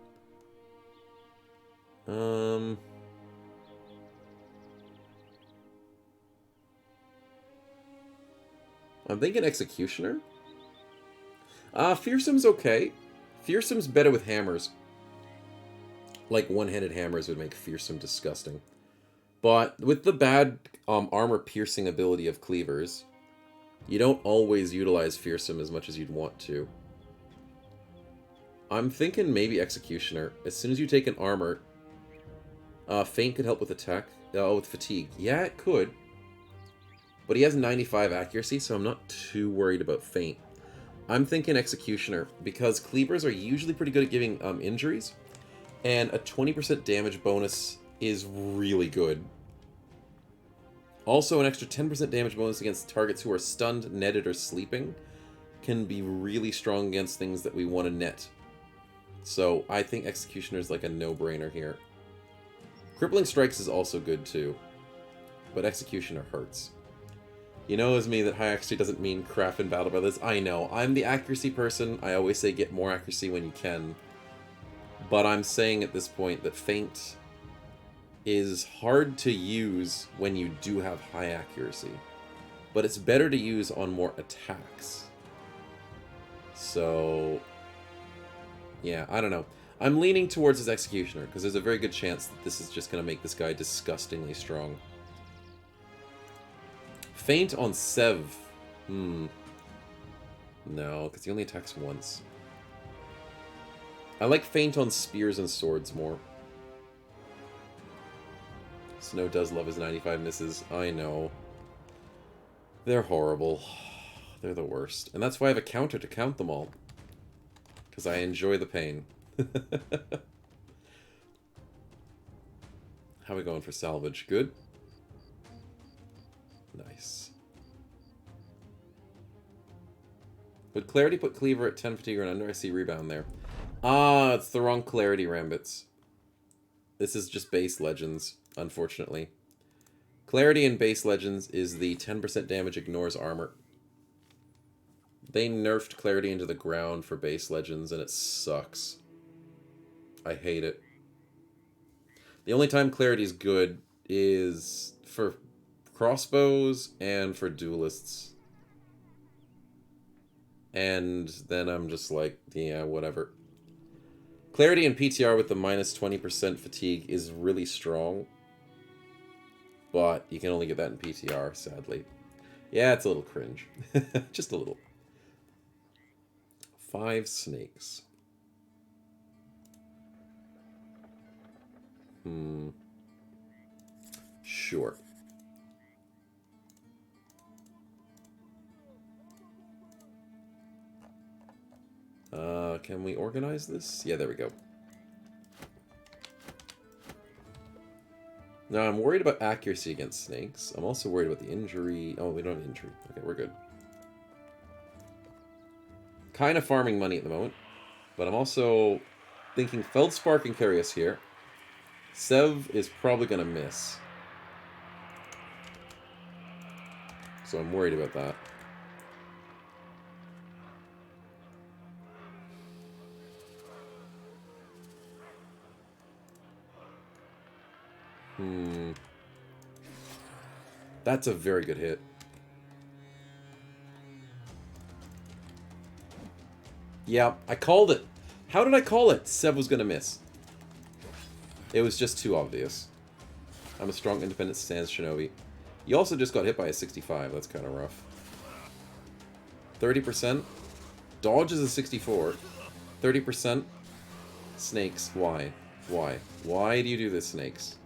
I'm thinking Executioner. Fearsome's okay. Fearsome's better with hammers. Like one-handed hammers would make Fearsome disgusting. But with the bad armor-piercing ability of Cleavers, you don't always utilize Fearsome as much as you'd want to. I'm thinking maybe Executioner. As soon as you take an armor, Feint could help with attack. Oh, with fatigue. Yeah, it could. But he has 95 accuracy, so I'm not too worried about Feint. I'm thinking Executioner, because Cleavers are usually pretty good at giving injuries, and a 20% damage bonus is really good. Also, an extra 10% damage bonus against targets who are stunned, netted, or sleeping can be really strong against things that we want to net. So, I think Executioner is like a no-brainer here. Crippling Strikes is also good too, but Executioner hurts. You know as me that high accuracy doesn't mean crap in Battle Brothers. I know, I'm the accuracy person. I always say get more accuracy when you can. But I'm saying at this point that Feint is hard to use when you do have high accuracy. But it's better to use on more attacks. So, yeah, I don't know. I'm leaning towards his Executioner, because there's a very good chance that this is just going to make this guy disgustingly strong. Feint on Sev. No, because he only attacks once. I like Feint on Spears and Swords more. Snow does love his 95 misses. I know. They're horrible. They're the worst. And that's why I have a counter to count them all. Because I enjoy the pain. How are we going for salvage? Good? Nice. Would Clarity put Cleaver at 10 fatigue or under? I see rebound there. Ah, it's the wrong Clarity, Rambits. This is just base Legends, unfortunately. Clarity in base Legends is the 10% damage ignores armor. They nerfed Clarity into the ground for base Legends, and it sucks. I hate it. The only time Clarity is good is for crossbows and for duelists. And then I'm just like, yeah, whatever. Clarity in PTR with the minus 20% fatigue is really strong. But you can only get that in PTR, sadly. Yeah, it's a little cringe. Just a little. 5 snakes. Sure. Can we organize this? Yeah, there we go. Now, I'm worried about accuracy against snakes. I'm also worried about the injury. Oh, we don't have injury. Okay, we're good. Kind of farming money at the moment. But I'm also thinking Feldspar can carry us here. Sev is probably going to miss. So I'm worried about that. That's a very good hit. Yeah, I called it. How did I call it? Sev was going to miss. It was just too obvious. I'm a strong, independent stance shinobi. You also just got hit by a 65. That's kind of rough. 30%. Dodge is a 64. 30%. Snakes. Why? Why? Why do you do this, snakes?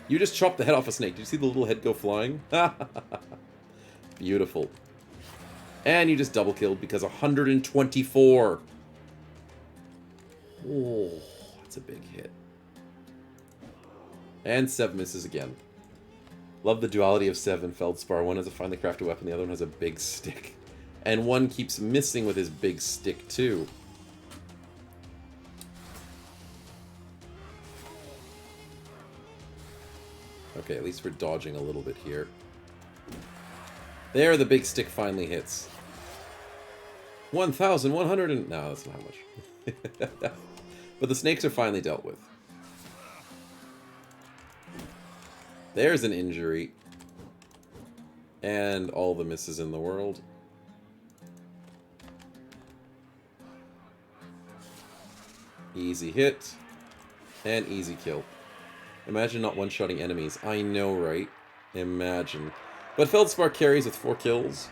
You just chopped the head off a snake. Did you see the little head go flying? Beautiful. And you just double killed because 124. Oh, that's a big hit. And Sev misses again. Love the duality of Sev and Feldspar. One has a finely crafted weapon, the other one has a big stick. And one keeps missing with his big stick, too. Okay, at least we're dodging a little bit here. There, the big stick finally hits. 1,100 and... No, that's not how much. But the snakes are finally dealt with. There's an injury. And all the misses in the world. Easy hit. And easy kill. Imagine not one-shotting enemies. I know, right? Imagine. But Feldspar carries with 4 kills.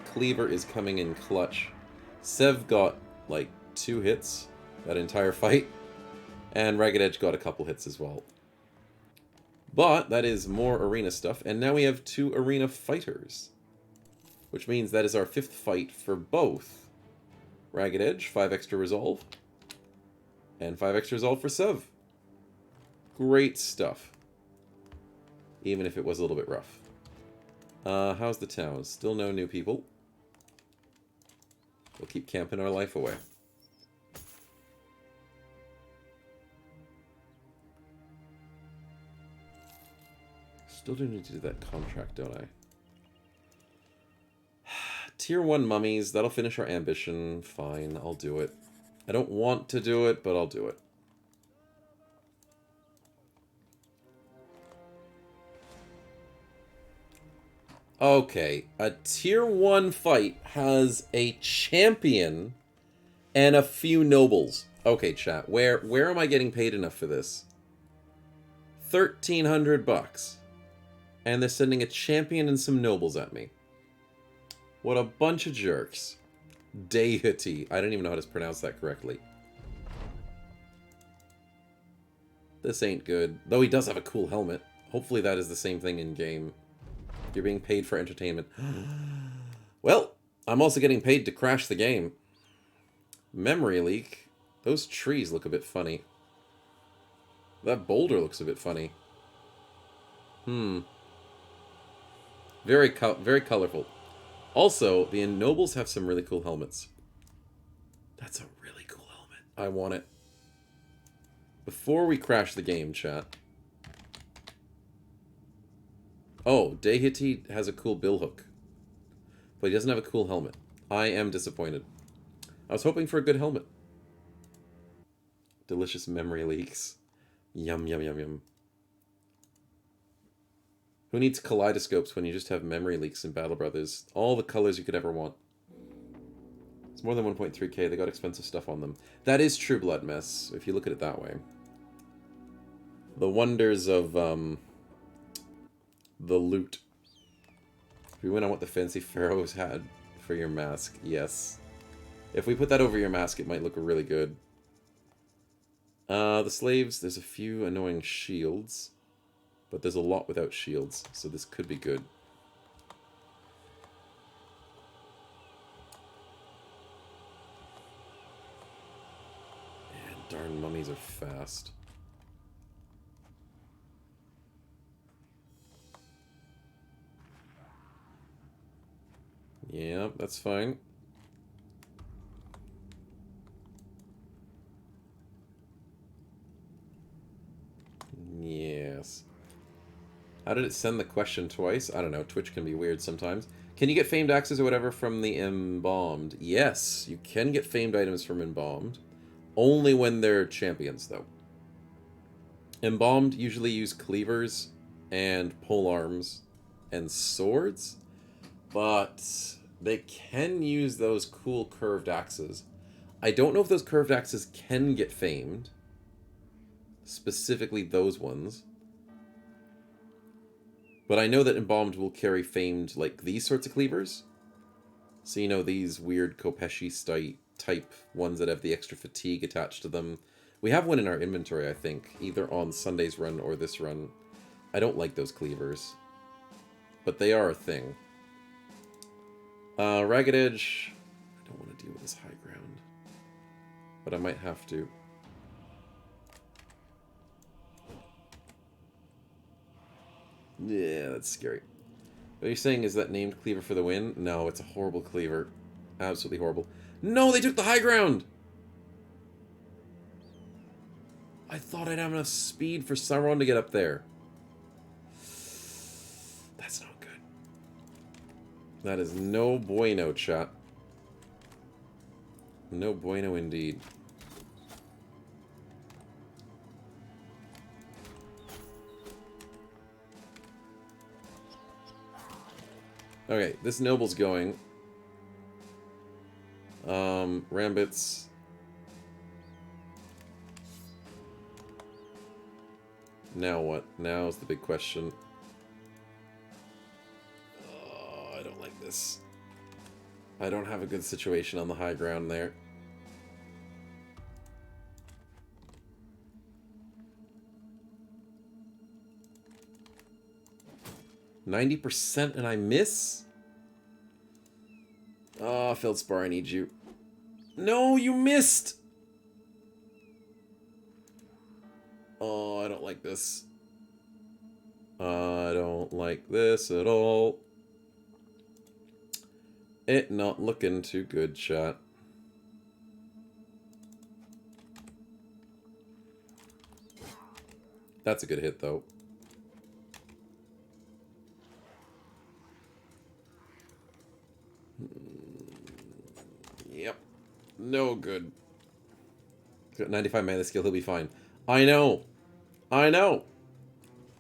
Cleaver is coming in clutch. Sev got, like, 2 hits that entire fight. And Ragged Edge got a couple hits as well. But that is more arena stuff. And now we have 2 arena fighters. Which means that is our 5th fight for both. Ragged Edge, 5 extra resolve. And 5 extra resolve for Sev. Great stuff. Even if it was a little bit rough. How's the town? Still no new people. We'll keep camping our life away. Still do need to do that contract, don't I? Tier 1 mummies. That'll finish our ambition. Fine, I'll do it. I don't want to do it, but I'll do it. Okay, a tier 1 fight has a champion and a few nobles. Okay, chat, where am I getting paid enough for this? 1,300 bucks. And they're sending a champion and some nobles at me. What a bunch of jerks. Deity. I don't even know how to pronounce that correctly. This ain't good. Though he does have a cool helmet. Hopefully that is the same thing in game. You're being paid for entertainment. Well, I'm also getting paid to crash the game. Memory leak. Those trees look a bit funny. That boulder looks a bit funny. Very colorful. Also, the nobles have some really cool helmets. That's a really cool helmet. I want it. Before we crash the game, chat. Oh, Deity has a cool billhook. But he doesn't have a cool helmet. I am disappointed. I was hoping for a good helmet. Delicious memory leaks. Yum, yum, yum, yum. Who needs kaleidoscopes when you just have memory leaks in Battle Brothers? All the colors you could ever want. It's more than 1.3k. They got expensive stuff on them. That is true, Blood Mess, if you look at it that way. The wonders of, the loot. If you went on what the fancy pharaohs had for your mask, yes. If we put that over your mask, it might look really good. The slaves, there's a few annoying shields. But there's a lot without shields, so this could be good. Man, darn mummies are fast. Yeah, that's fine. Yes. How did it send the question twice? I don't know. Twitch can be weird sometimes. Can you get famed axes or whatever from the embalmed? Yes, you can get famed items from embalmed. Only when they're champions, though. Embalmed usually use cleavers and pole arms and swords. But they can use those cool curved axes. I don't know if those curved axes can get famed. Specifically those ones. But I know that Embalmed will carry famed, like, these sorts of cleavers. So, you know, these weird Kopeshi type ones that have the extra fatigue attached to them. We have one in our inventory, I think, either on Sunday's run or this run. I don't like those cleavers. But they are a thing. Ragged Edge. I don't want to deal with this high ground. But I might have to. Yeah, that's scary. What you're saying is that named cleaver for the win? No, it's a horrible cleaver. Absolutely horrible. No, they took the high ground! I thought I'd have enough speed for Sauron to get up there. That's not good. That is no bueno, chat. No bueno indeed. Okay, this noble's going. Rambits. Now what? Now is the big question. Oh, I don't like this. I don't have a good situation on the high ground there. %, and I miss? Oh, Feldspar, I need you. No, you missed! Oh, I don't like this. I don't like this at all. It not looking too good, chat. That's a good hit, though. Yep. No good. Got 95 mana skill, he'll be fine. I know. I know.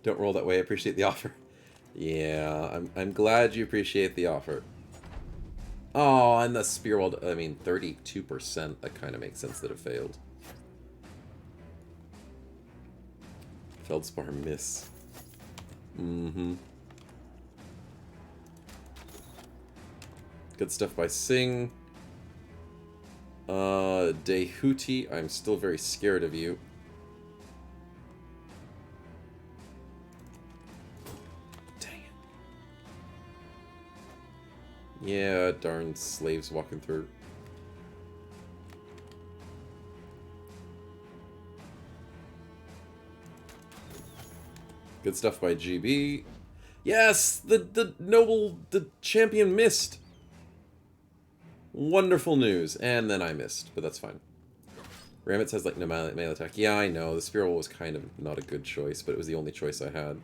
Don't roll that way. I appreciate the offer. Yeah, I'm glad you appreciate the offer. Oh, and the spear wall, I mean, 32%. That kind of makes sense that it failed. Feldspar miss. Mm-hmm. Good stuff by Singh. Dehuti, I'm still very scared of you. Dang it. Yeah, darn slaves walking through. Good stuff by GB. Yes! The noble, the champion missed! Wonderful news. And then I missed, but that's fine. Ramit says, like, no melee attack. Yeah, I know. The Spear Wall was kind of not a good choice, but it was the only choice I had.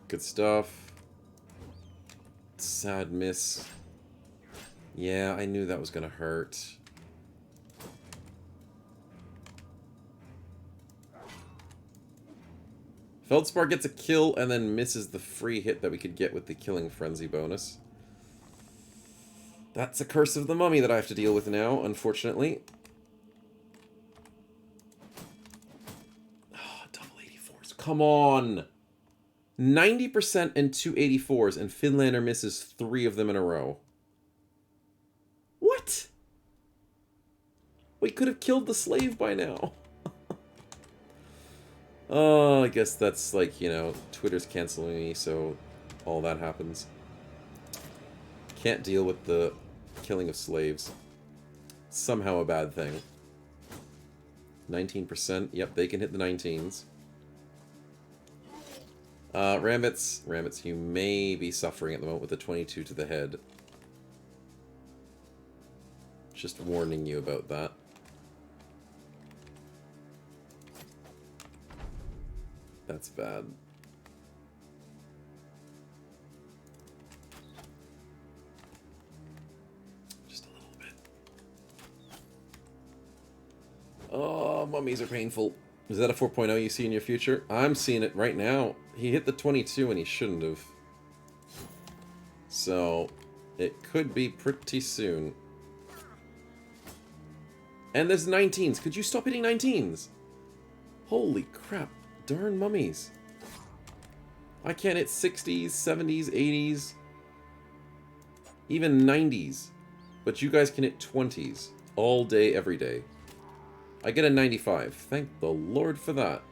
Good stuff. Sad miss. Yeah, I knew that was going to hurt. Feldspar gets a kill and then misses the free hit that we could get with the Killing Frenzy bonus. That's a curse of the mummy that I have to deal with now, unfortunately. Oh, double 84s. Come on! 90% and 2 84s, and Finlander misses 3 of them in a row. What? We could have killed the slave by now. Oh, I guess that's like, you know, Twitter's canceling me, so all that happens. Can't deal with the killing of slaves. Somehow a bad thing. 19%. Yep, they can hit the 19s. Rambits, you may be suffering at the moment with a 22 to the head. Just warning you about that. That's bad. Just a little bit. Oh, mummies are painful. Is that a 4.0 you see in your future? I'm seeing it right now. He hit the 22 and he shouldn't have. So, it could be pretty soon. And there's 19s. Could you stop hitting 19s? Holy crap. Darn mummies. I can't hit 60s, 70s, 80s, even 90s. But you guys can hit 20s all day, every day. I get a 95. Thank the Lord for that.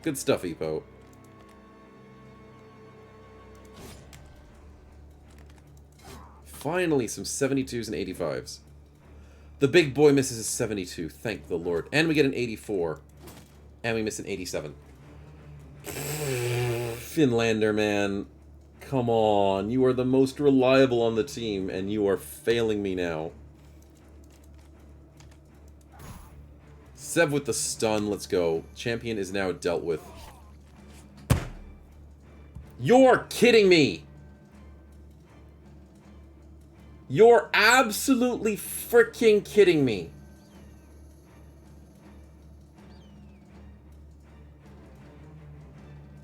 Good stuff, Epo. Finally, some 72s and 85s. The big boy misses a 72. Thank the Lord. And we get an 84. And we missed an 87. Finlander, man. Come on. You are the most reliable on the team, and you are failing me now. Sev with the stun. Let's go. Champion is now dealt with. You're kidding me! You're absolutely freaking kidding me.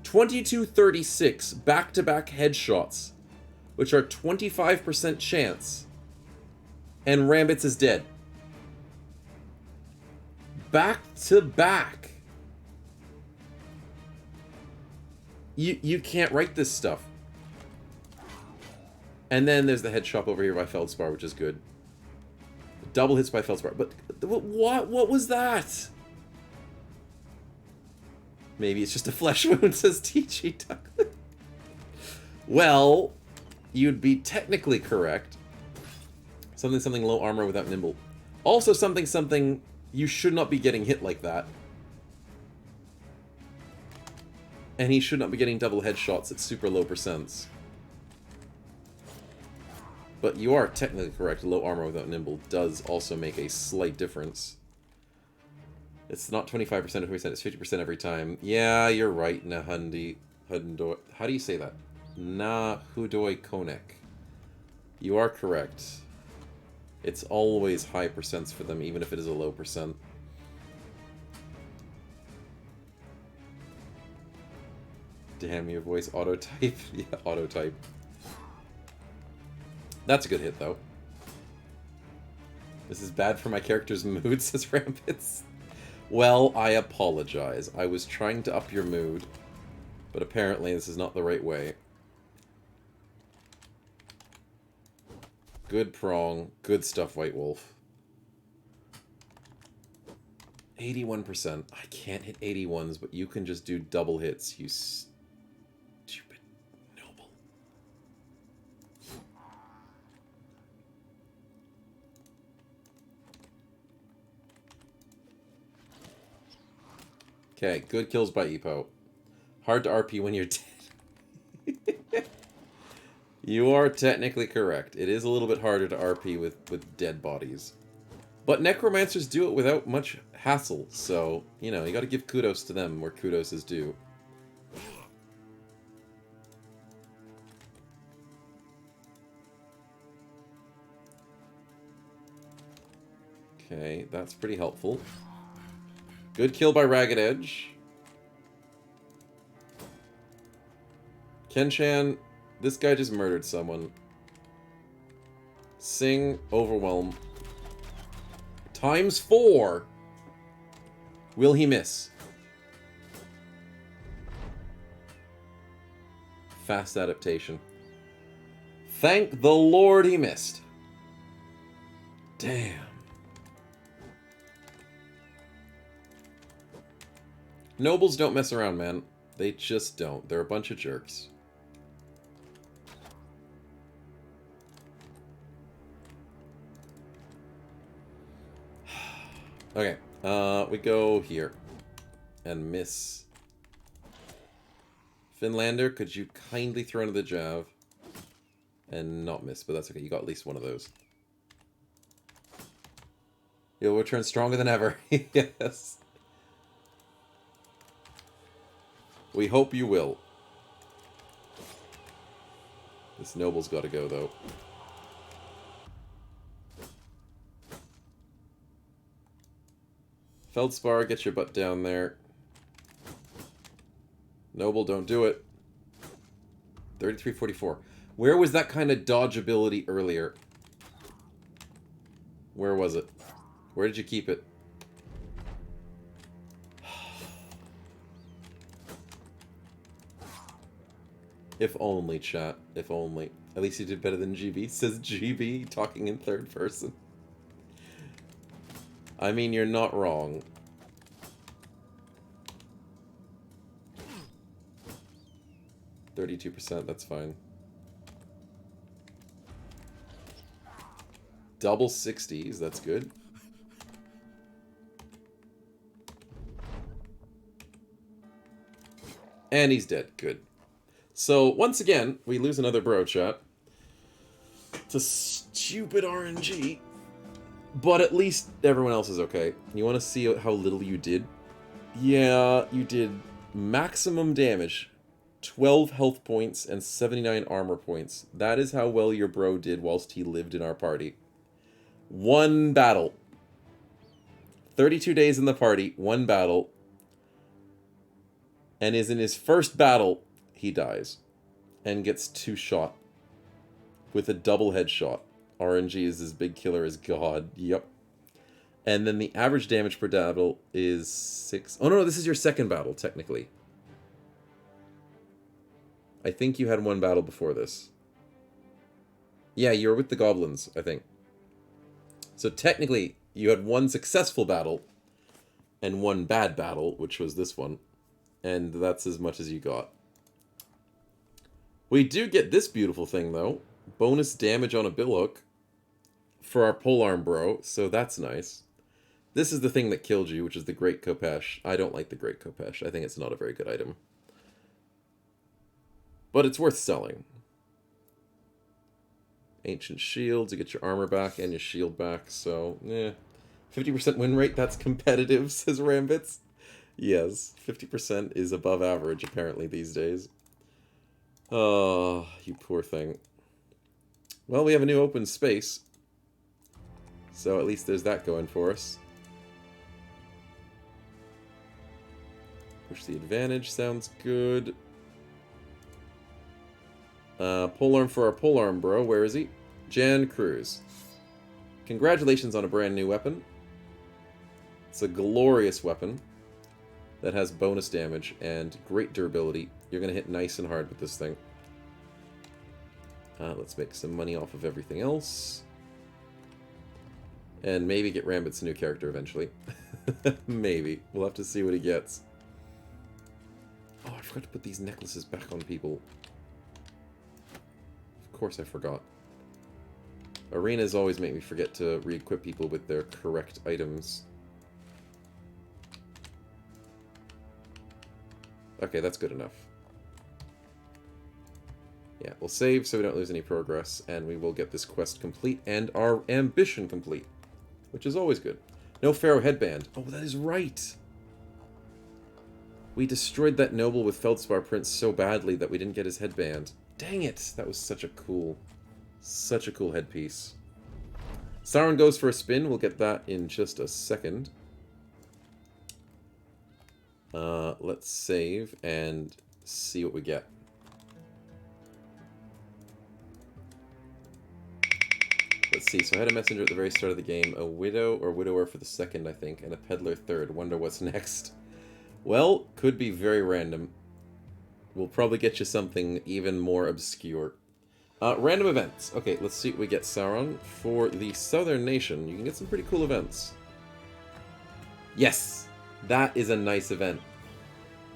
$22.36 back-to-back headshots, which are 25% chance, and Rambits is dead. Back-to-back. You can't write this stuff. And then there's the head shop over here by Feldspar, which is good. Double hits by Feldspar. But what was that? Maybe it's just a flesh wound, says TG Duck. Well, you'd be technically correct. Something low armor without nimble. Also something you should not be getting hit like that. And he should not be getting double headshots at super low percents. But you are technically correct. Low armor without nimble does also make a slight difference. It's not 25% or 20%, it's 50% every time. Yeah, you're right, Nahundi. How do you say that? Nahudoi Konek. You are correct. It's always high percents for them, even if it is a low percent. Damn, your voice auto-type. Yeah, auto-type. That's a good hit, though. This is bad for my character's mood, says Rampits. Well, I apologize. I was trying to up your mood, but apparently this is not the right way. Good prong. Good stuff, White Wolf. 81%. I can't hit 81s, but you can just do double hits, you stupid noble. Okay, good kills by Epo. Hard to RP when you're dead. You are technically correct. It is a little bit harder to RP with dead bodies. But Necromancers do it without much hassle, so, you know, you gotta give kudos to them where kudos is due. Okay, that's pretty helpful. Good kill by Ragged Edge. Kenshan, this guy just murdered someone. Sing, Overwhelm. ×4. Will he miss? Fast adaptation. Thank the Lord he missed. Damn. Nobles don't mess around, man. They just don't. They're a bunch of jerks. Okay, we go here. And miss. Finlander, could you kindly throw into the Jav? And not miss, but that's okay. You got at least one of those. You'll return stronger than ever. Yes. We hope you will. This noble's got to go, though. Feldspar, get your butt down there. Noble, don't do it. 3344. Where was that kind of dodge ability earlier? Where was it? Where did you keep it? If only, chat. If only. At least you did better than GB, says GB, talking in third person. I mean, you're not wrong. %, that's fine. Double 60s, that's good. And he's dead. Good. So, once again, we lose another bro chat to stupid RNG. But at least everyone else is okay. You want to see how little you did? Yeah, you did maximum damage. 12 health points and 79 armor points. That is how well your bro did whilst he lived in our party. One battle. 32 days in the party, one battle. And is in his first battle, he dies. And gets 2 shot. With a double headshot. RNG is as big killer as God. Yep. And then the average damage per battle is 6. Oh no, this is your second battle, technically. I think you had one battle before this. Yeah, you were with the goblins, I think. So technically, you had one successful battle and one bad battle, which was this one. And that's as much as you got. We do get this beautiful thing, though. Bonus damage on a billhook for our polearm bro, so that's nice. This is the thing that killed you, which is the Great Kopesh. I don't like the Great Kopesh. I think it's not a very good item. But it's worth selling. Ancient Shield to get your armor back and your shield back, so, 50% win rate, that's competitive, says Rambits. Yes, 50% is above average, apparently, these days. Oh, you poor thing. Well, we have a new open space. So at least there's that going for us. Push the advantage, sounds good. Polearm for our polearm bro, where is he? Jan Cruz. Congratulations on a brand new weapon. It's a glorious weapon that has bonus damage and great durability. You're going to hit nice and hard with this thing. Let's make some money off of everything else. And maybe get Rambit's new character eventually. Maybe. We'll have to see what he gets. Oh, I forgot to put these necklaces back on people. Of course I forgot. Arenas always make me forget to re-equip people with their correct items. Okay, that's good enough. Yeah, we'll save so we don't lose any progress, and we will get this quest complete and our ambition complete, which is always good. No Pharaoh headband. Oh, that is right! We destroyed that noble with Feldspar Prince so badly that we didn't get his headband. Dang it! That was such a cool headpiece. Sauron goes for a spin. We'll get that in just a second. Let's save and see what we get. Let's see, so I had a messenger at the very start of the game, a widow or widower for the second, I think, and a peddler third. Wonder what's next. Well, could be very random. We'll probably get you something even more obscure. Random events. Okay, let's see what we get, Sauron. For the Southern Nation, you can get some pretty cool events. Yes! That is a nice event.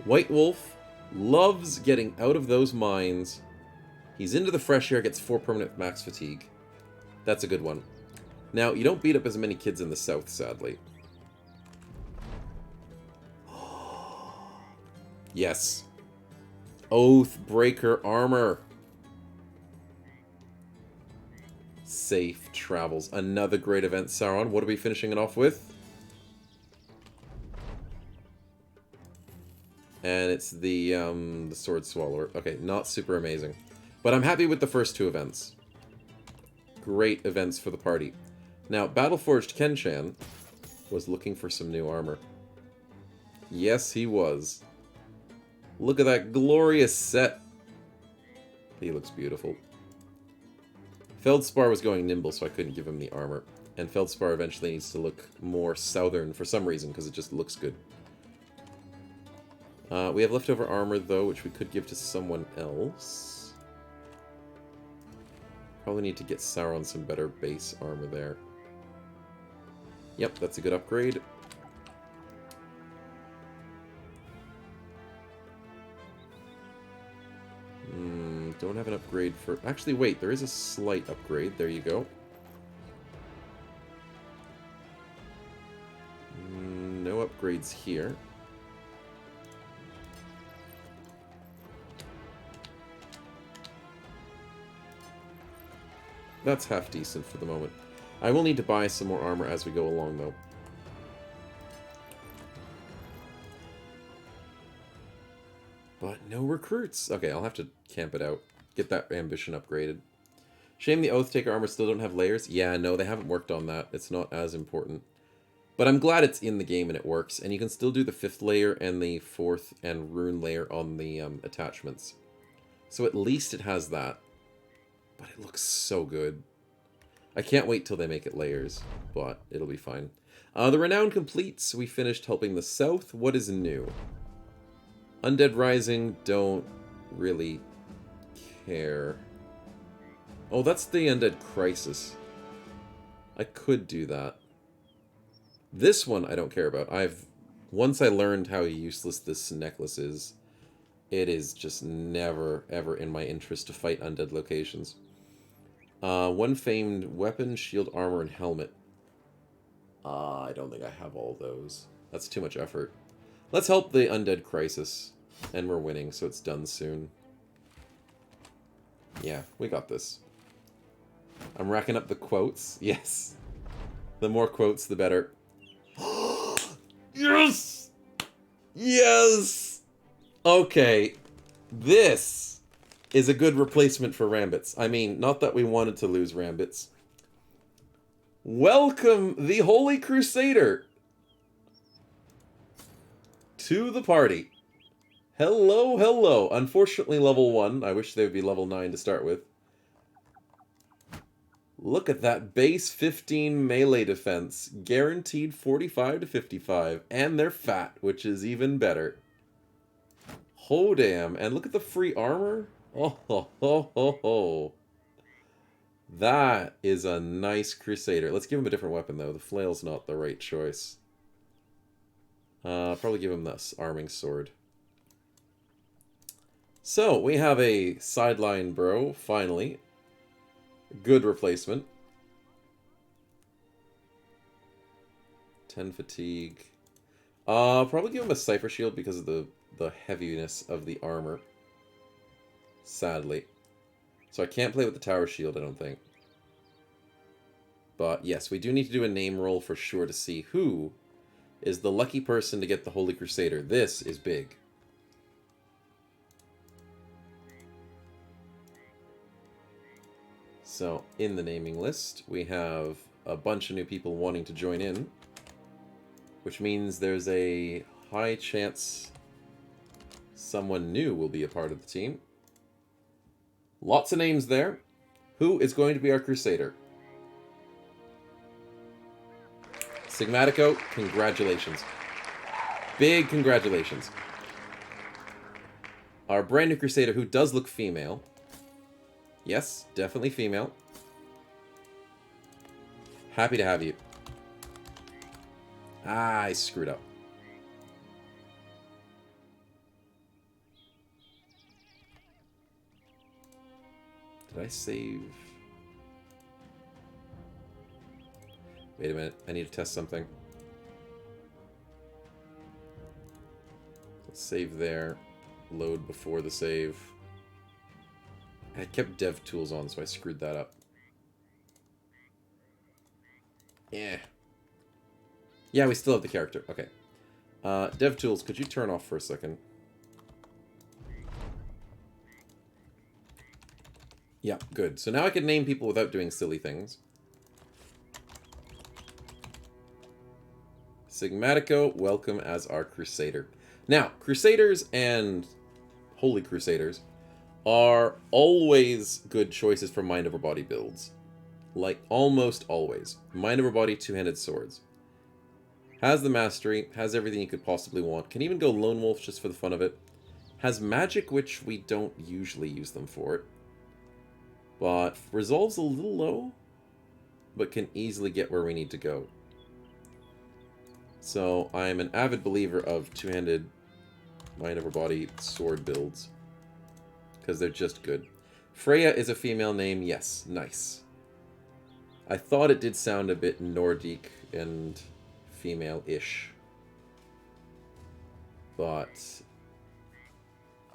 White Wolf loves getting out of those mines. He's into the fresh air, gets 4 permanent max fatigue. That's a good one. Now, you don't beat up as many kids in the south, sadly. Yes. Oathbreaker armor. Safe travels. Another great event, Sauron. What are we finishing it off with? And it's the Sword Swallower. Okay, not super amazing. But I'm happy with the first 2 events. Great events for the party. Now, Battleforged Kenshan was looking for some new armor. Yes, he was. Look at that glorious set. He looks beautiful. Feldspar was going nimble, so I couldn't give him the armor. And Feldspar eventually needs to look more southern for some reason, because it just looks good. We have leftover armor, though, which we could give to someone else. Probably need to get Sauron some better base armor there. Yep, that's a good upgrade. Don't have an upgrade for... Actually, wait, there is a slight upgrade. There you go. No upgrades here. That's half decent for the moment. I will need to buy some more armor as we go along, though. But no recruits. Okay, I'll have to camp it out. Get that ambition upgraded. Shame the Oath-Taker armor still don't have layers. Yeah, no, they haven't worked on that. It's not as important. But I'm glad it's in the game and it works. And you can still do the 5th layer and the 4th and rune layer on the attachments. So at least it has that. But it looks so good. I can't wait till they make it layers, but it'll be fine. The Renown completes. We finished helping the South. What is new? Undead Rising, don't really care. Oh, that's the Undead Crisis. I could do that. This one I don't care about. Once I learned how useless this necklace is, it is just never, ever in my interest to fight undead locations. One famed weapon, shield, armor, and helmet. I don't think I have all those. That's too much effort. Let's help the Undead Crisis. And we're winning, so it's done soon. Yeah, we got this. I'm racking up the quotes. Yes. The more quotes, the better. Yes! Yes! Okay. This is a good replacement for Rambits. I mean, not that we wanted to lose Rambits. Welcome the Holy Crusader to the party. Hello, hello. Unfortunately, level 1. I wish they would be level 9 to start with. Look at that base 15 melee defense. Guaranteed 45 to 55. And they're fat, which is even better. Oh, damn. And look at the free armor. Oh, ho, ho, ho, ho. That is a nice Crusader. Let's give him a different weapon, though. The flail's not the right choice. Probably give him this arming sword. So, we have a sideline bro, finally. Good replacement. 10 fatigue. Probably give him a Cypher Shield because of the heaviness of the armor. Sadly. So I can't play with the Tower Shield, I don't think. But yes, we do need to do a name roll for sure to see who is the lucky person to get the Holy Crusader. This is big. So, in the naming list, we have a bunch of new people wanting to join in, which means there's a high chance someone new will be a part of the team. Lots of names there. Who is going to be our Crusader? Sigmatico, congratulations. Big congratulations. Our brand new Crusader, who does look female. Yes, definitely female. Happy to have you. Ah, I screwed up. Did I save? Wait a minute, I need to test something. Let's save there. Load before the save. I kept dev tools on, so I screwed that up. Yeah. Yeah, we still have the character. Okay. Dev tools, could you turn off for a second? Yeah, good. So now I can name people without doing silly things. Sigmatico, welcome as our Crusader. Now, Crusaders and Holy Crusaders are always good choices for mind over body builds. Like, almost always. Mind over body, two-handed swords. Has the mastery, has everything you could possibly want. Can even go lone wolf just for the fun of it. Has magic, which we don't usually use them for it. But resolve's a little low, but can easily get where we need to go. So, I'm an avid believer of two-handed mind over body sword builds. Because they're just good. Freya is a female name, yes, nice. I thought it did sound a bit Nordic and female-ish. But,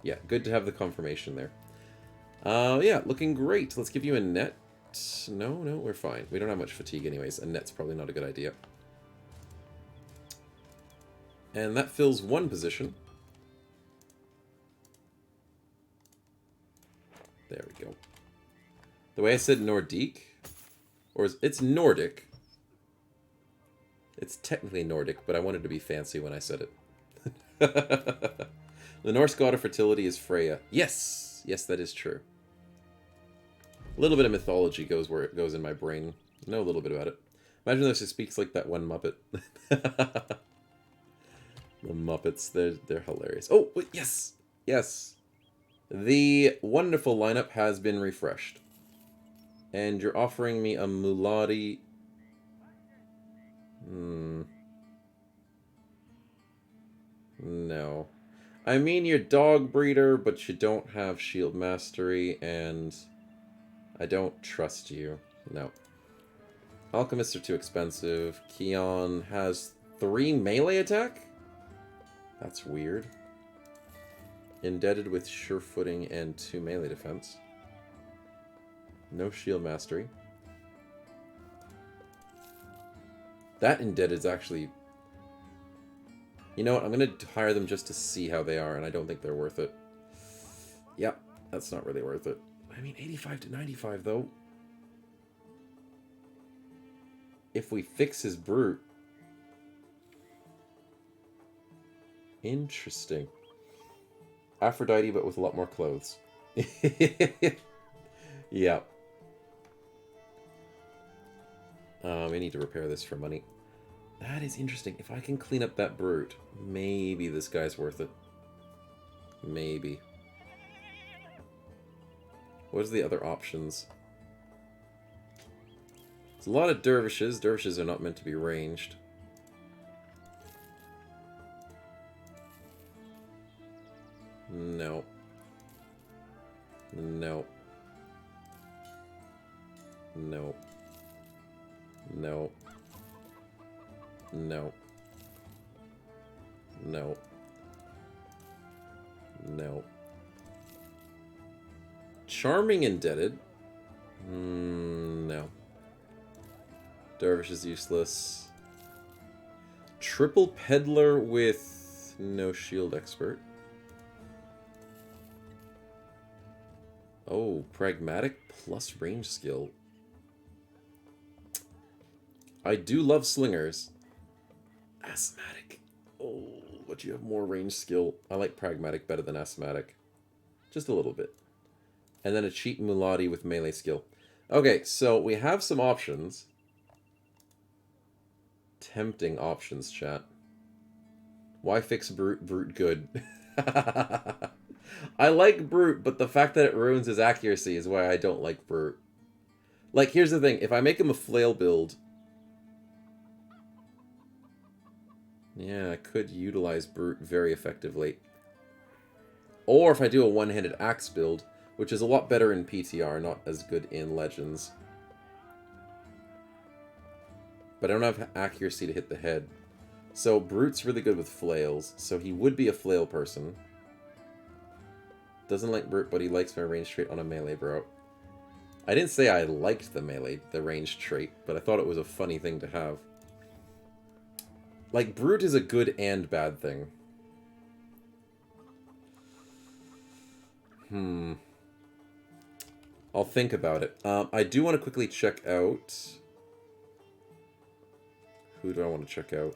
yeah, good to have the confirmation there. Yeah, looking great. Let's give you a net. No, we're fine. We don't have much fatigue anyways, and net's probably not a good idea. And that fills one position. There we go. The way I said Nordique, or it's Nordic. It's technically Nordic, but I wanted to be fancy when I said it. The Norse god of fertility is Freya. Yes! Yes, that is true. A little bit of mythology goes where it goes in my brain. Know a little bit about it. Imagine this, it speaks like that one Muppet. The Muppets, they're hilarious. Oh, wait, yes! Yes! The wonderful lineup has been refreshed. And you're offering me a Mulati... No. I mean, you're dog breeder, but you don't have shield mastery, and I don't trust you. No. Alchemists are too expensive. Keon has 3 melee attack? That's weird. Indebted with sure footing and 2 melee defense. No shield mastery. That indebted is actually... You know what? I'm going to hire them just to see how they are, and I don't think they're worth it. Yep, that's not really worth it. I mean, 85 to 95, though. If we fix his brute... Interesting. Aphrodite, but with a lot more clothes. Yeah. We need to repair this for money. That is interesting. If I can clean up that brute, maybe this guy's worth it. Maybe. What are the other options? There's a lot of dervishes. Dervishes are not meant to be ranged. No. No. No. No. No. No. No. Charming indebted? No. Dervish is useless. Triple peddler with no shield expert. Oh, pragmatic plus range skill. I do love slingers. Asthmatic. Oh, but you have more range skill. I like pragmatic better than asthmatic. Just a little bit. And then a cheap Mulati with melee skill. Okay, so we have some options. Tempting options, chat. Why fix Brute? Brute good. I like Brute, but the fact that it ruins his accuracy is why I don't like Brute. Like, here's the thing. If I make him a flail build... Yeah, I could utilize Brute very effectively. Or if I do a one-handed axe build, which is a lot better in PTR, not as good in Legends. But I don't have accuracy to hit the head. So Brute's really good with flails, so he would be a flail person. Doesn't like Brute, but he likes my range trait on a melee bro. I didn't say I liked the range trait, but I thought it was a funny thing to have. Like, Brute is a good and bad thing. I'll think about it. I do want to quickly check out... Who do I want to check out?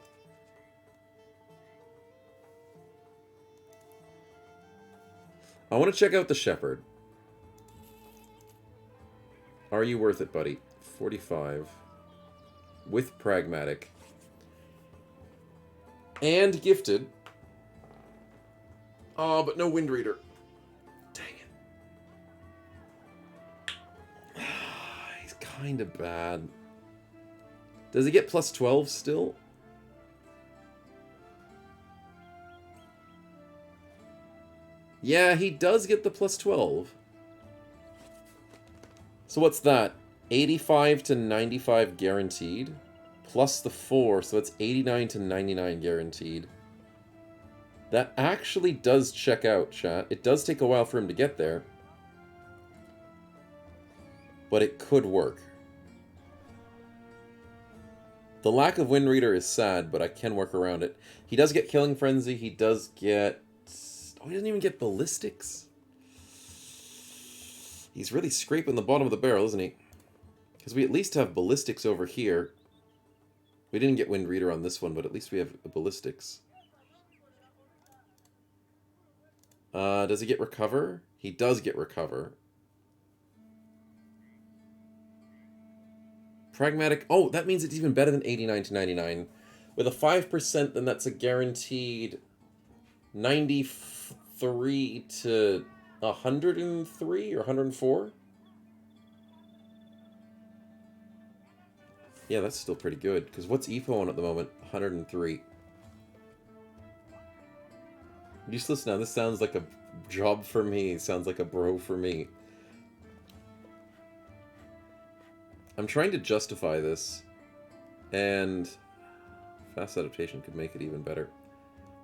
I want to check out the Shepherd. Are you worth it, buddy? 45. With Pragmatic. And Gifted. Oh, but no Wind Reader. Dang it. He's kind of bad. Does he get plus 12 still? Yeah, he does get the plus 12. So what's that? 85 to 95 guaranteed. Plus the 4, so it's 89 to 99 guaranteed. That actually does check out, chat. It does take a while for him to get there. but it could work. The lack of Wind Reader is sad, but I can work around it. He does get Killing Frenzy. He does get... Oh, he doesn't even get Ballistics. He's really scraping the bottom of the barrel, isn't he? Because we at least have Ballistics over here. We didn't get Wind Reader on this one, but at least we have the Ballistics. Does he get Recover? He does get Recover. Pragmatic. Oh, that means it's even better than 89 to 99. With a 5%, then that's a guaranteed 93 to 103 or 104. Yeah, that's still pretty good. Because what's EPO on at the moment? 103. Useless now. This sounds like a job for me. Sounds like a bro for me. I'm trying to justify this, and fast adaptation could make it even better.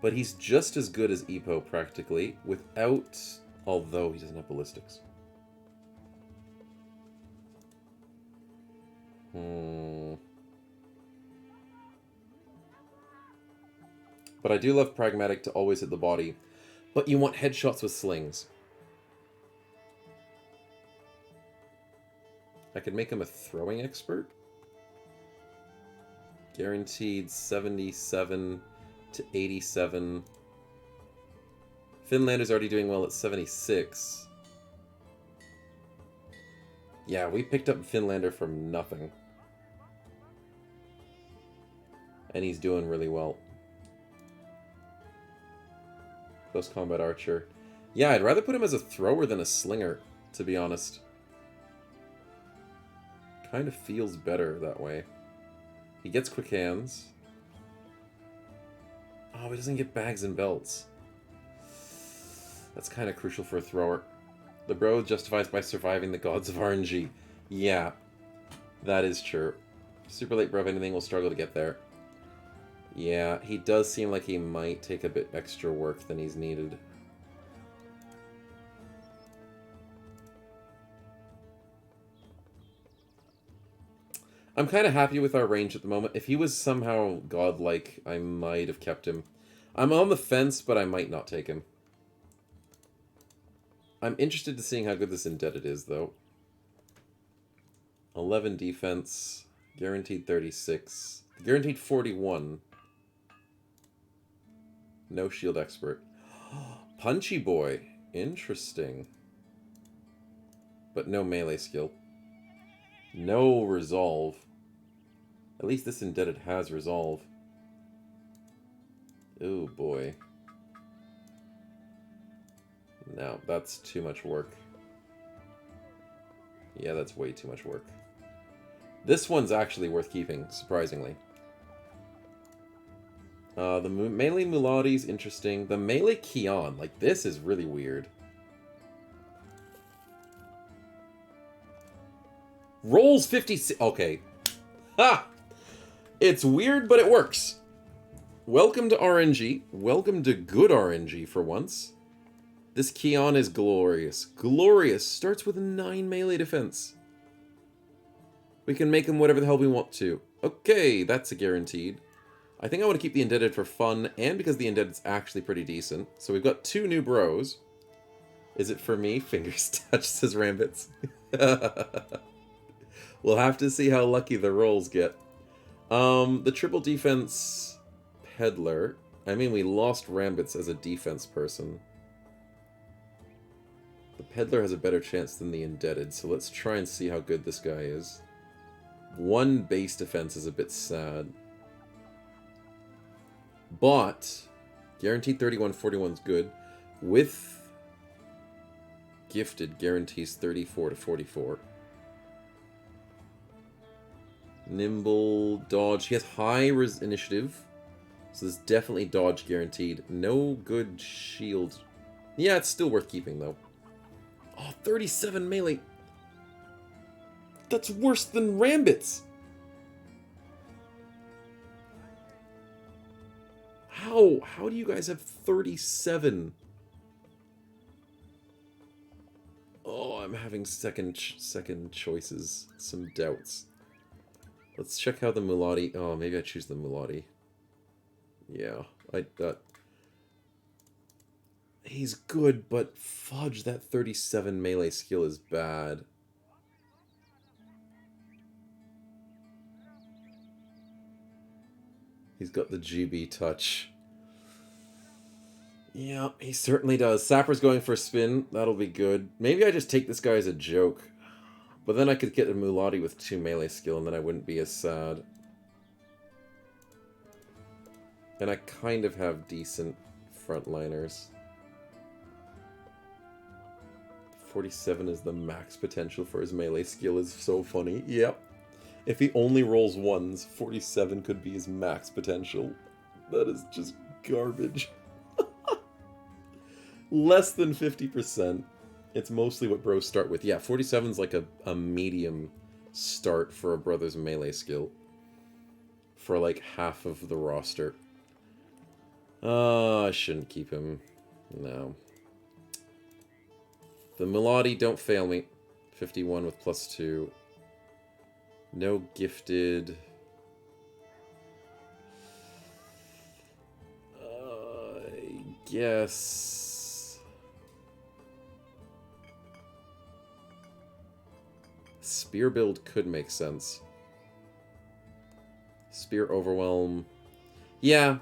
But he's just as good as Epo, practically, without... Although he doesn't have ballistics. But I do love Pragmatic to always hit the body. But you want headshots with slings. I could make him a throwing expert. Guaranteed 77 to 87. Finlander's already doing well at 76. Yeah, we picked up Finlander from nothing. And he's doing really well. Close combat archer. Yeah, I'd rather put him as a thrower than a slinger, to be honest. Kind of feels better that way. He gets quick hands. Oh, he doesn't get bags and belts. That's kind of crucial for a thrower. The bro justifies by surviving the gods of RNG. Yeah, that is true. Super late bro, if anything, will struggle to get there. Yeah, he does seem like he might take a bit extra work than he's needed. I'm kind of happy with our range at the moment. If he was somehow godlike, I might have kept him. I'm on the fence, but I might not take him. I'm interested to seeing how good this Indebted is, though. 11 defense, guaranteed 36, guaranteed 41. No shield expert. Punchy boy, interesting. But no melee skill. No resolve. At least this Indebted has resolve. Oh boy. No, that's too much work. Yeah, that's way too much work. This one's actually worth keeping, surprisingly. The melee Mulati's interesting. The melee Kion, like, this is really weird. Rolls 56. Okay. Ha! It's weird, but it works. Welcome to RNG. Welcome to good RNG for once. This Kion is glorious. Glorious. Starts with 9 melee defense. We can make him whatever the hell we want to. Okay, that's a guaranteed. I think I want to keep the Indebted for fun, and because the Indebted's actually pretty decent. So we've got 2 new bros. Is it for me? Fingers touched, says Rambits. We'll have to see how lucky the rolls get. The triple defense Peddler. I mean, we lost Rambits as a defense person. The Peddler has a better chance than the Indebted, so let's try and see how good this guy is. 1 base defense is a bit sad. But guaranteed 31, 41 is good. With gifted guarantees 34 to 44. Nimble, dodge. He has high initiative. So there's definitely dodge guaranteed. No good shield. Yeah, it's still worth keeping though. Oh, 37 melee. That's worse than Rambits. How do you guys have 37? Oh, I'm having second choices, some doubts. Let's check how the Mulati... Oh, maybe I choose the Mulati. Yeah, he's good, but fudge, that 37 melee skill is bad. He's got the GB touch. Yeah, he certainly does. Sapper's going for a spin. That'll be good. Maybe I just take this guy as a joke. But then I could get a Mulati with 2 melee skill, and then I wouldn't be as sad. And I kind of have decent frontliners. 47 is the max potential for his melee skill is so funny. Yep. If he only rolls 1s, 47 could be his max potential. That is just garbage. Less than 50%. It's mostly what bros start with. Yeah, 47's like a medium start for a brother's melee skill. For like half of the roster. I shouldn't keep him. No. The Melody, don't fail me. 51 with +2. No gifted. I guess. Spear build could make sense. Spear Overwhelm. Yeah,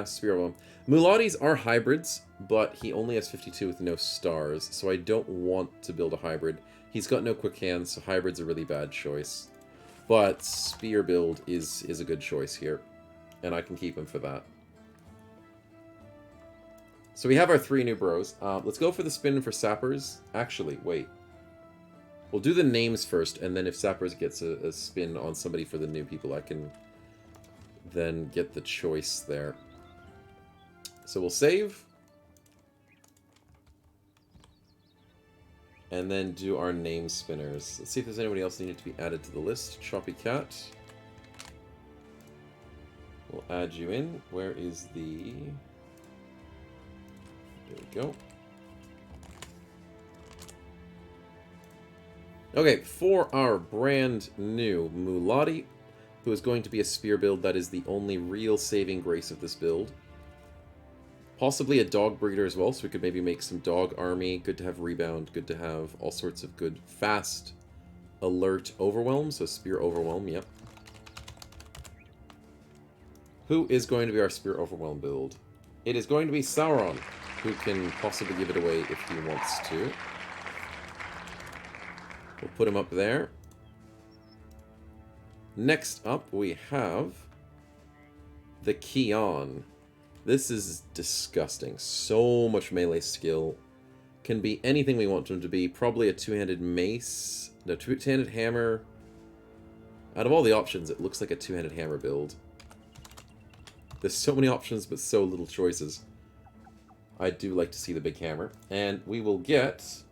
Spear Overwhelm. Mulati's are hybrids, but he only has 52 with no stars, so I don't want to build a hybrid. He's got no quick hands, so hybrid's a really bad choice. But Spear build is a good choice here, and I can keep him for that. So we have our 3 new bros. Let's go for the spin for Sappers. Actually, wait. We'll do the names first, and then if Sappers gets a spin on somebody for the new people, I can then get the choice there. So we'll save. And then do our name spinners. Let's see if there's anybody else needed to be added to the list. Choppy Cat. We'll add you in. Where is the... There we go. Okay, for our brand new Mulati, who is going to be a spear build, that is the only real saving grace of this build. Possibly a dog breeder as well, so we could maybe make some dog army. Good to have rebound, good to have all sorts of good fast alert overwhelm, so spear overwhelm, yep. Who is going to be our spear overwhelm build? It is going to be Sauron, who can possibly give it away if he wants to. We'll put him up there. Next up, we have the Kion. This is disgusting. So much melee skill. Can be anything we want him to be. Probably a two-handed mace. No, two-handed hammer. Out of all the options, it looks like a two-handed hammer build. There's so many options, but so little choices. I do like to see the big hammer. And we will get...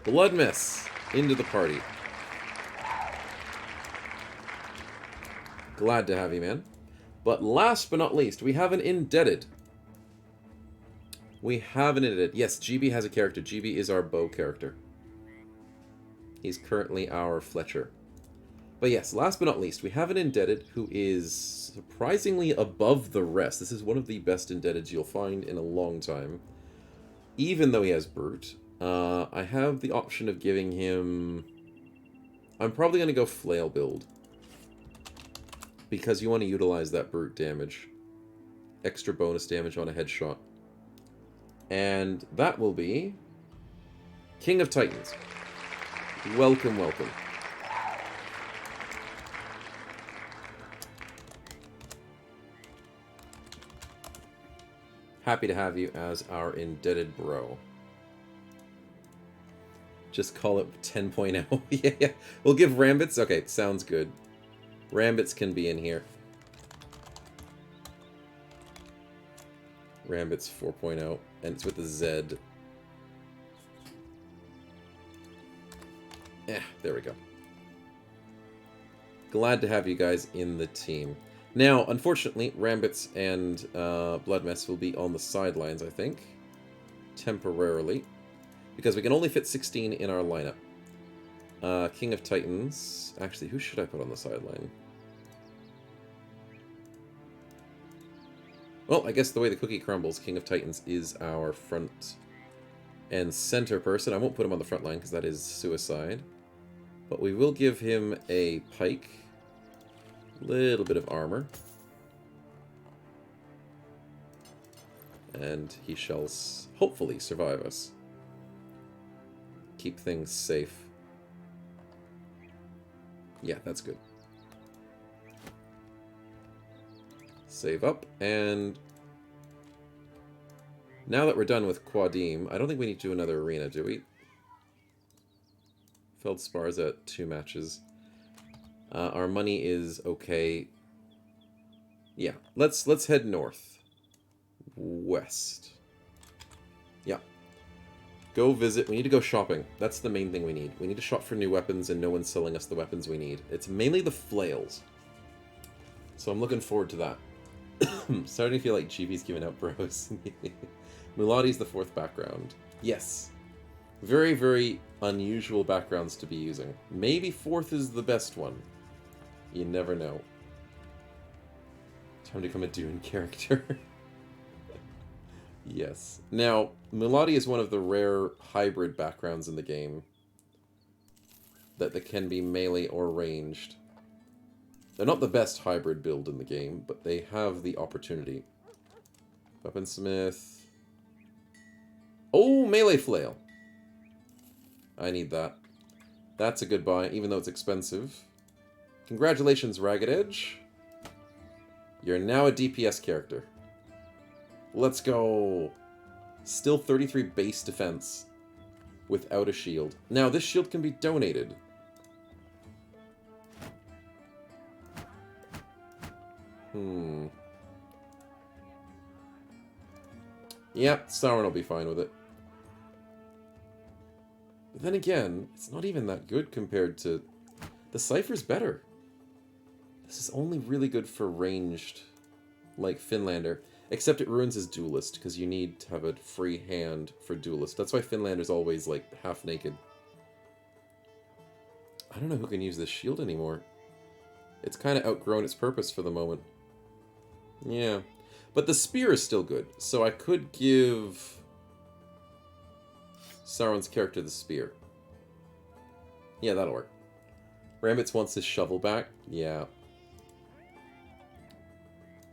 Blood Mess into the party. Glad to have you, man. But last but not least, we have an indebted. We have an indebted. Yes, GB has a character. GB is our bow character. He's currently our Fletcher. But yes, last but not least, we have an indebted who is surprisingly above the rest. This is one of the best indebteds you'll find in a long time. Even though he has Brute. I have the option of giving him... I'm probably going to go Flail build. Because you want to utilize that Brute damage. Extra bonus damage on a headshot. And that will be... King of Titans. Welcome, welcome. Happy to have you as our indebted bro. Just call it 10.0. Yeah. We'll give Rambits. Okay, sounds good. Rambits can be in here. Rambits 4.0. And it's with a Z. There we go. Glad to have you guys in the team. Now, unfortunately, Rambits and Blood Mess will be on the sidelines, I think. Temporarily. because we can only fit 16 in our lineup. King of Titans. Actually, who should I put on the sideline? Well, I guess the way the cookie crumbles, King of Titans is our front and center person. I won't put him on the front line because that is suicide. But we will give him a pike. Little bit of armor. And he shall hopefully survive us. Keep things safe. Yeah, that's good. Save up, and now that we're done with Quadim, I don't think we need to do another arena, do we? Feldspar is at 2 matches. Our money is okay. Yeah, let's head north. West. Yeah. Go visit. We need to go shopping. That's the main thing we need. We need to shop for new weapons, and no one's selling us the weapons we need. It's mainly the flails. So I'm looking forward to that. Starting to feel like GB's giving out bros. Mulati's the 4th background. Yes. Very, very unusual backgrounds to be using. Maybe 4th is the best one. You never know. Time to become a Dune character. Yes. Now, Mulati is one of the rare hybrid backgrounds in the game that can be melee or ranged. They're not the best hybrid build in the game, but they have the opportunity. Weaponsmith. Oh, melee flail. I need that. That's a good buy, even though it's expensive. Congratulations, Ragged Edge. You're now a DPS character. Let's go. Still 33 base defense without a shield. Now, this shield can be donated. Yep, Sauron will be fine with it. But then again, it's not even that good compared to... The Cypher's better. This is only really good for ranged, like Finlander. Except it ruins his Duelist, because you need to have a free hand for Duelist. That's why Finlander's always, like, half naked. I don't know who can use this shield anymore. It's kind of outgrown its purpose for the moment. Yeah. But the spear is still good, so I could give Sauron's character the spear. Yeah, that'll work. Rambits wants his shovel back. Yeah.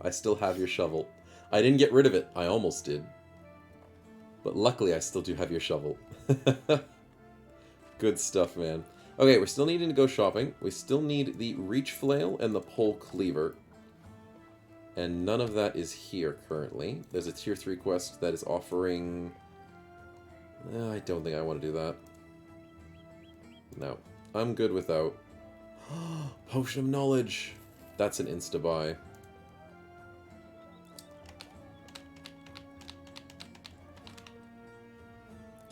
I still have your shovel. I didn't get rid of it. I almost did. But luckily, I still do have your shovel. Good stuff, man. Okay, we're still needing to go shopping. We still need the Reach Flail and the Pole Cleaver. And none of that is here currently. There's a Tier 3 quest that is offering... I don't think I want to do that. No. I'm good without... Potion of Knowledge! That's an insta-buy.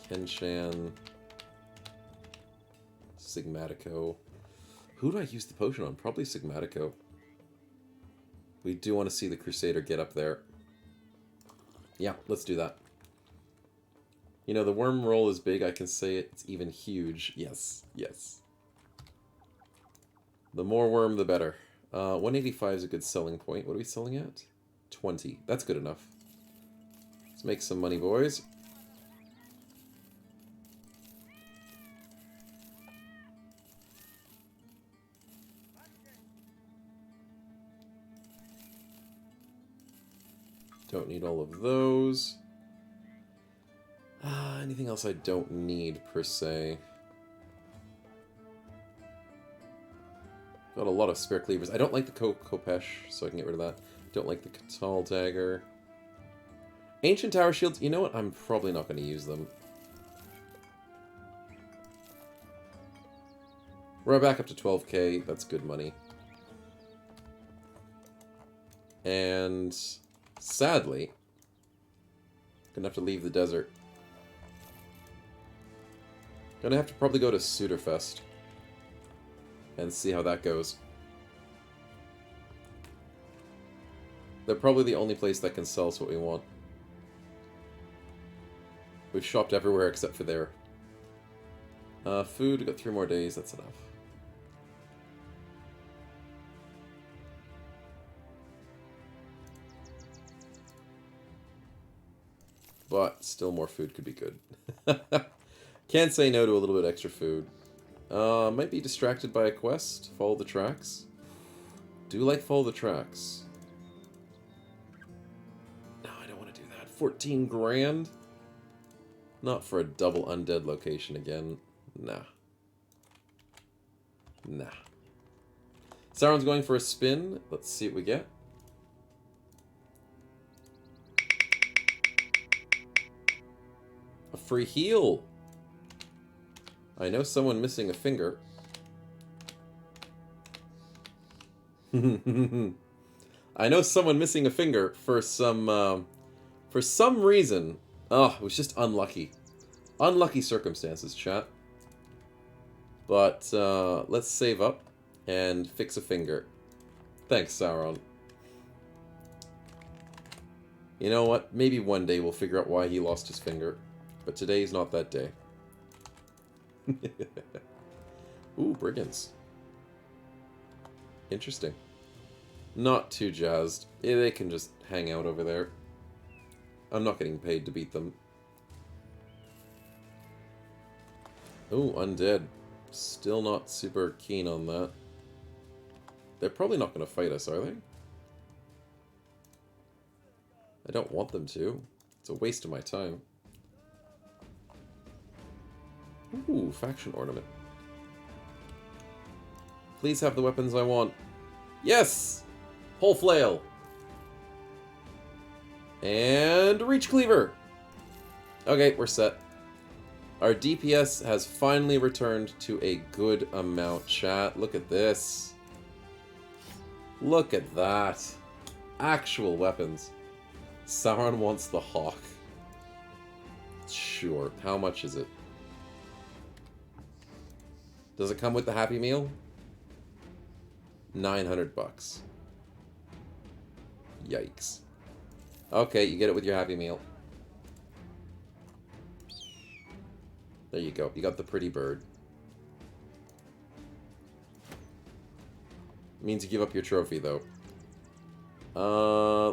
Kenshan... Sigmatico. Who do I use the potion on? Probably Sigmatico. We do want to see the Crusader get up there. Yeah, let's do that. You know, the worm roll is big. I can say it's even huge. Yes, yes. The more worm, the better. 185 is a good selling point. What are we selling at? 20. That's good enough. Let's make some money, boys. Don't need all of those. Anything else I don't need, per se? Got a lot of spare cleavers. I don't like the Kopesh, so I can get rid of that. Don't like the Katal Dagger. Ancient Tower Shields, you know what? I'm probably not going to use them. We're back up to 12k. That's good money. And... sadly, gonna have to leave the desert. Gonna have to probably go to Sudurfest and see how that goes. They're probably the only place that can sell us what we want. We've shopped everywhere except for there. Food, we got 3 more days, that's enough. But still more food could be good. Can't say no to a little bit extra food. Might be distracted by a quest. Follow the tracks. Do like follow the tracks. No, I don't want to do that. 14 grand? Not for a double undead location again. Nah. Nah. Sauron's going for a spin. Let's see what we get. A free heal. I know someone missing a finger. I know someone missing a finger for some reason. Oh, it was just unlucky. Unlucky circumstances, chat. But let's save up and fix a finger. Thanks, Sauron. You know what? Maybe one day we'll figure out why he lost his finger. But today's not that day. Ooh, brigands. Interesting. Not too jazzed. Yeah, they can just hang out over there. I'm not getting paid to beat them. Ooh, undead. Still not super keen on that. They're probably not going to fight us, are they? I don't want them to. It's a waste of my time. Ooh, faction ornament. Please have the weapons I want. Yes! Whole flail. And reach cleaver. Okay, we're set. Our DPS has finally returned to a good amount, chat. Look at this. Look at that. Actual weapons. Sauron wants the hawk. Sure. How much is it? Does it come with the Happy Meal? 900 bucks. Yikes. Okay, you get it with your Happy Meal. There you go. You got the pretty bird. Means you give up your trophy, though.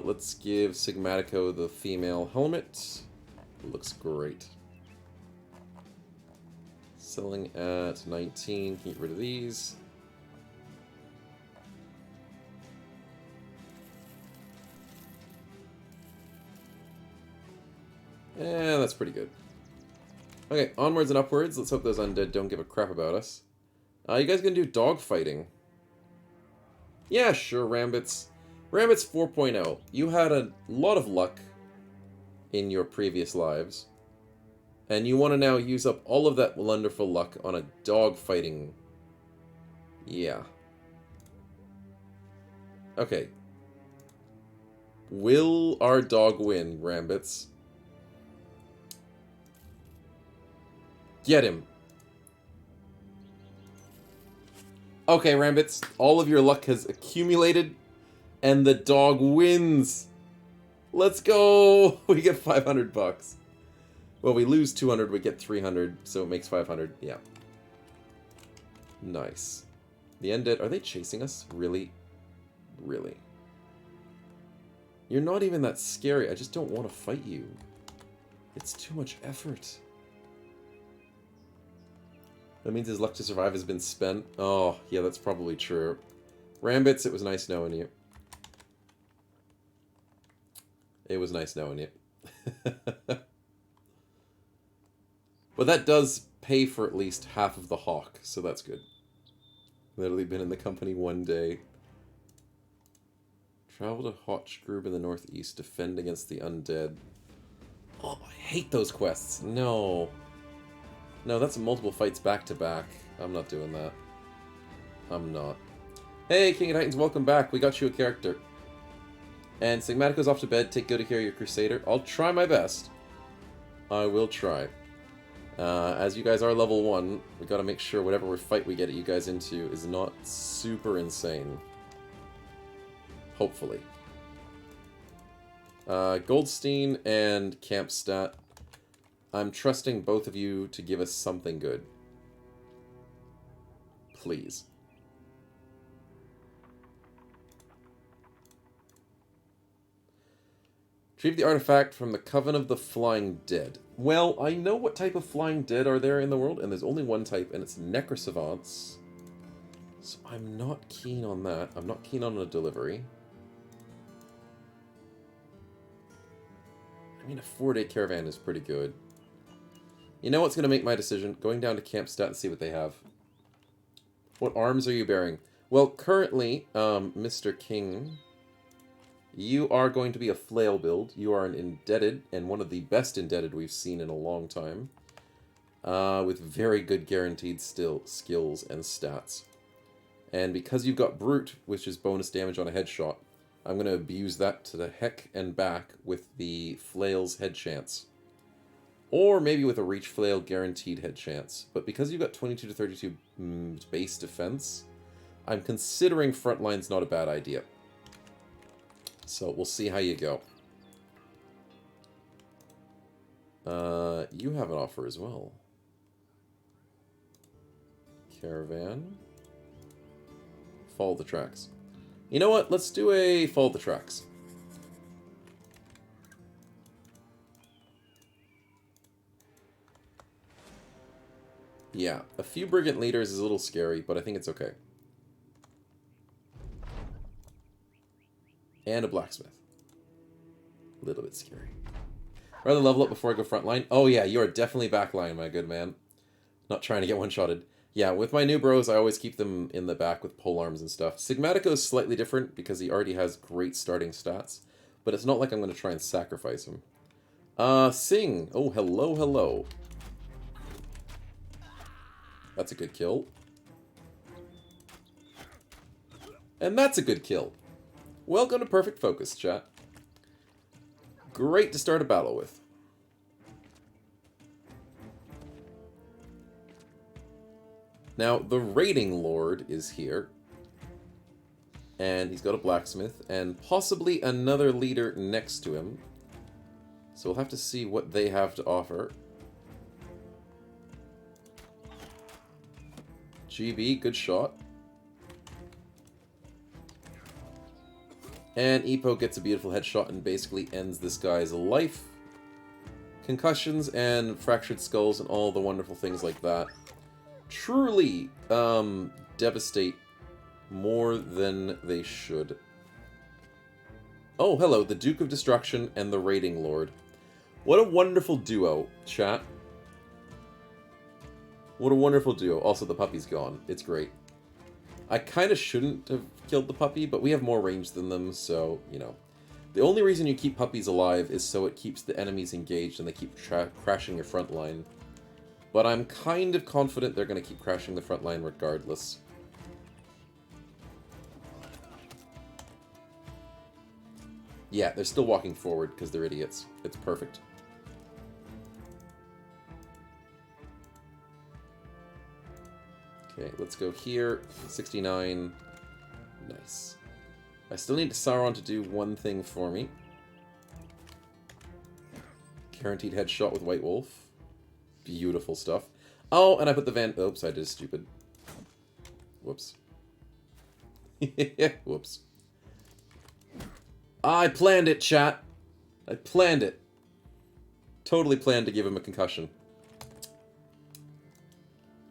Let's give Sigmatico the female helmet. Looks great. Selling at 19. Can you get rid of these? Yeah, that's pretty good. Okay, onwards and upwards. Let's hope those undead don't give a crap about us. You guys gonna do dog fighting? Yeah, sure, Rambits. Rambits 4.0. You had a lot of luck in your previous lives. And you want to now use up all of that wonderful luck on a dog fighting. Yeah. Okay. Will our dog win, Rambits? Get him. Okay, Rambits. All of your luck has accumulated. And the dog wins. Let's go. We get 500 bucks. Well, we lose 200, we get 300, so it makes 500. Yeah. Nice. The undead, are they chasing us? Really? Really? You're not even that scary. I just don't want to fight you. It's too much effort. That means his luck to survive has been spent. Oh, yeah, that's probably true. Rambits, it was nice knowing you. It was nice knowing you. But that does pay for at least half of the hawk, so that's good. Literally been in the company one day. Travel to Hotchgrove in the northeast. Defend against the undead. Oh, I hate those quests. No. No, that's multiple fights back to back. I'm not doing that. I'm not. Hey, King of Titans, welcome back. We got you a character. And Sigmatico's off to bed. Take good care of your Crusader. I'll try my best. I will try. As you guys are level 1, we gotta make sure whatever fight we get you guys into is not super insane. Hopefully. Goldstein and Campstat. I'm trusting both of you to give us something good. please. Retrieve the artifact from the Coven of the Flying Dead. Well, I know what type of Flying Dead are there in the world, and there's only one type, and it's Necrosavants. So I'm not keen on that. I'm not keen on a delivery. I mean, a 4-day caravan is pretty good. You know what's going to make my decision? Going down to Camp Stat and see what they have. What arms are you bearing? Well, currently, Mr. King, you are going to be a flail build. You are an indebted, and one of the best indebted we've seen in a long time. With very good guaranteed skills and stats. And because you've got Brute, which is bonus damage on a headshot, I'm going to abuse that to the heck and back with the Flail's head chance. Or maybe with a Reach Flail guaranteed head chance. But because you've got 22 to 32 base defense, I'm considering Frontline's not a bad idea. So we'll see how you go. You have an offer as well. Caravan. Follow the tracks. You know what? Let's do a follow the tracks. Yeah, a few brigand leaders is a little scary, but I think it's okay. And a blacksmith. A little bit scary. Rather level up before I go frontline. Oh yeah, you are definitely backline, my good man. Not trying to get one-shotted. Yeah, with my new bros, I always keep them in the back with polearms and stuff. Sigmatico is slightly different because he already has great starting stats, but it's not like I'm going to try and sacrifice him. Sing. Oh, hello, hello. That's a good kill. And that's a good kill. Welcome to Perfect Focus, chat. Great to start a battle with. Now, the Raiding Lord is here. And he's got a blacksmith, and possibly another leader next to him. So we'll have to see what they have to offer. GB, good shot. And Epo gets a beautiful headshot and basically ends this guy's life. Concussions and fractured skulls and all the wonderful things like that truly devastate more than they should. Oh, hello, the Duke of Destruction and the Raiding Lord. What a wonderful duo, chat. What a wonderful duo. Also, the puppy's gone. It's great. I kind of shouldn't have killed the puppy, but we have more range than them, so, you know. The only reason you keep puppies alive is so it keeps the enemies engaged and they keep crashing your front line. But I'm kind of confident they're going to keep crashing the front line regardless. Yeah, they're still walking forward because they're idiots. It's perfect. Okay, let's go here. 69. Nice. I still need Sauron to do one thing for me. Guaranteed headshot with White Wolf. Beautiful stuff. Oh, and I put the Van... Oops, I did stupid. Whoops. Whoops. I planned it, chat. I planned it. Totally planned to give him a concussion.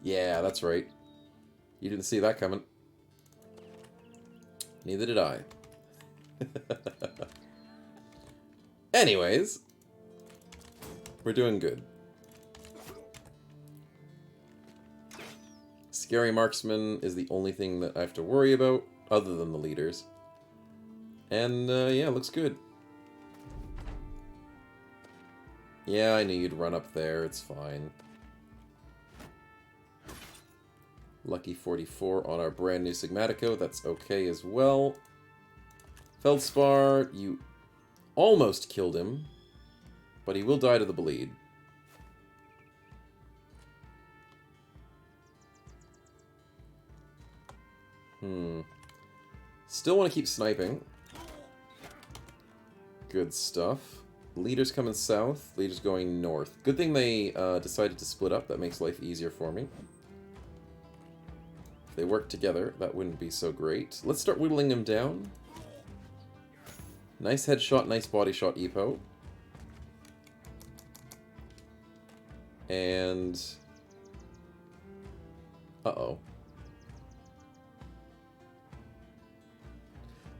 Yeah, that's right. You didn't see that coming. Neither did I. Anyways. We're doing good. Scary Marksman is the only thing that I have to worry about, other than the leaders. And, yeah, looks good. Yeah, I knew you'd run up there, it's fine. Lucky 44 on our brand new Sigmatico, that's okay as well. Feldspar, you almost killed him, but he will die to the bleed. Still want to keep sniping. Good stuff. Leaders coming south, leaders going north. Good thing they decided to split up, that makes life easier for me. they work together, that wouldn't be so great. Let's start whittling him down. Nice headshot, nice body shot, Epo. And... uh-oh.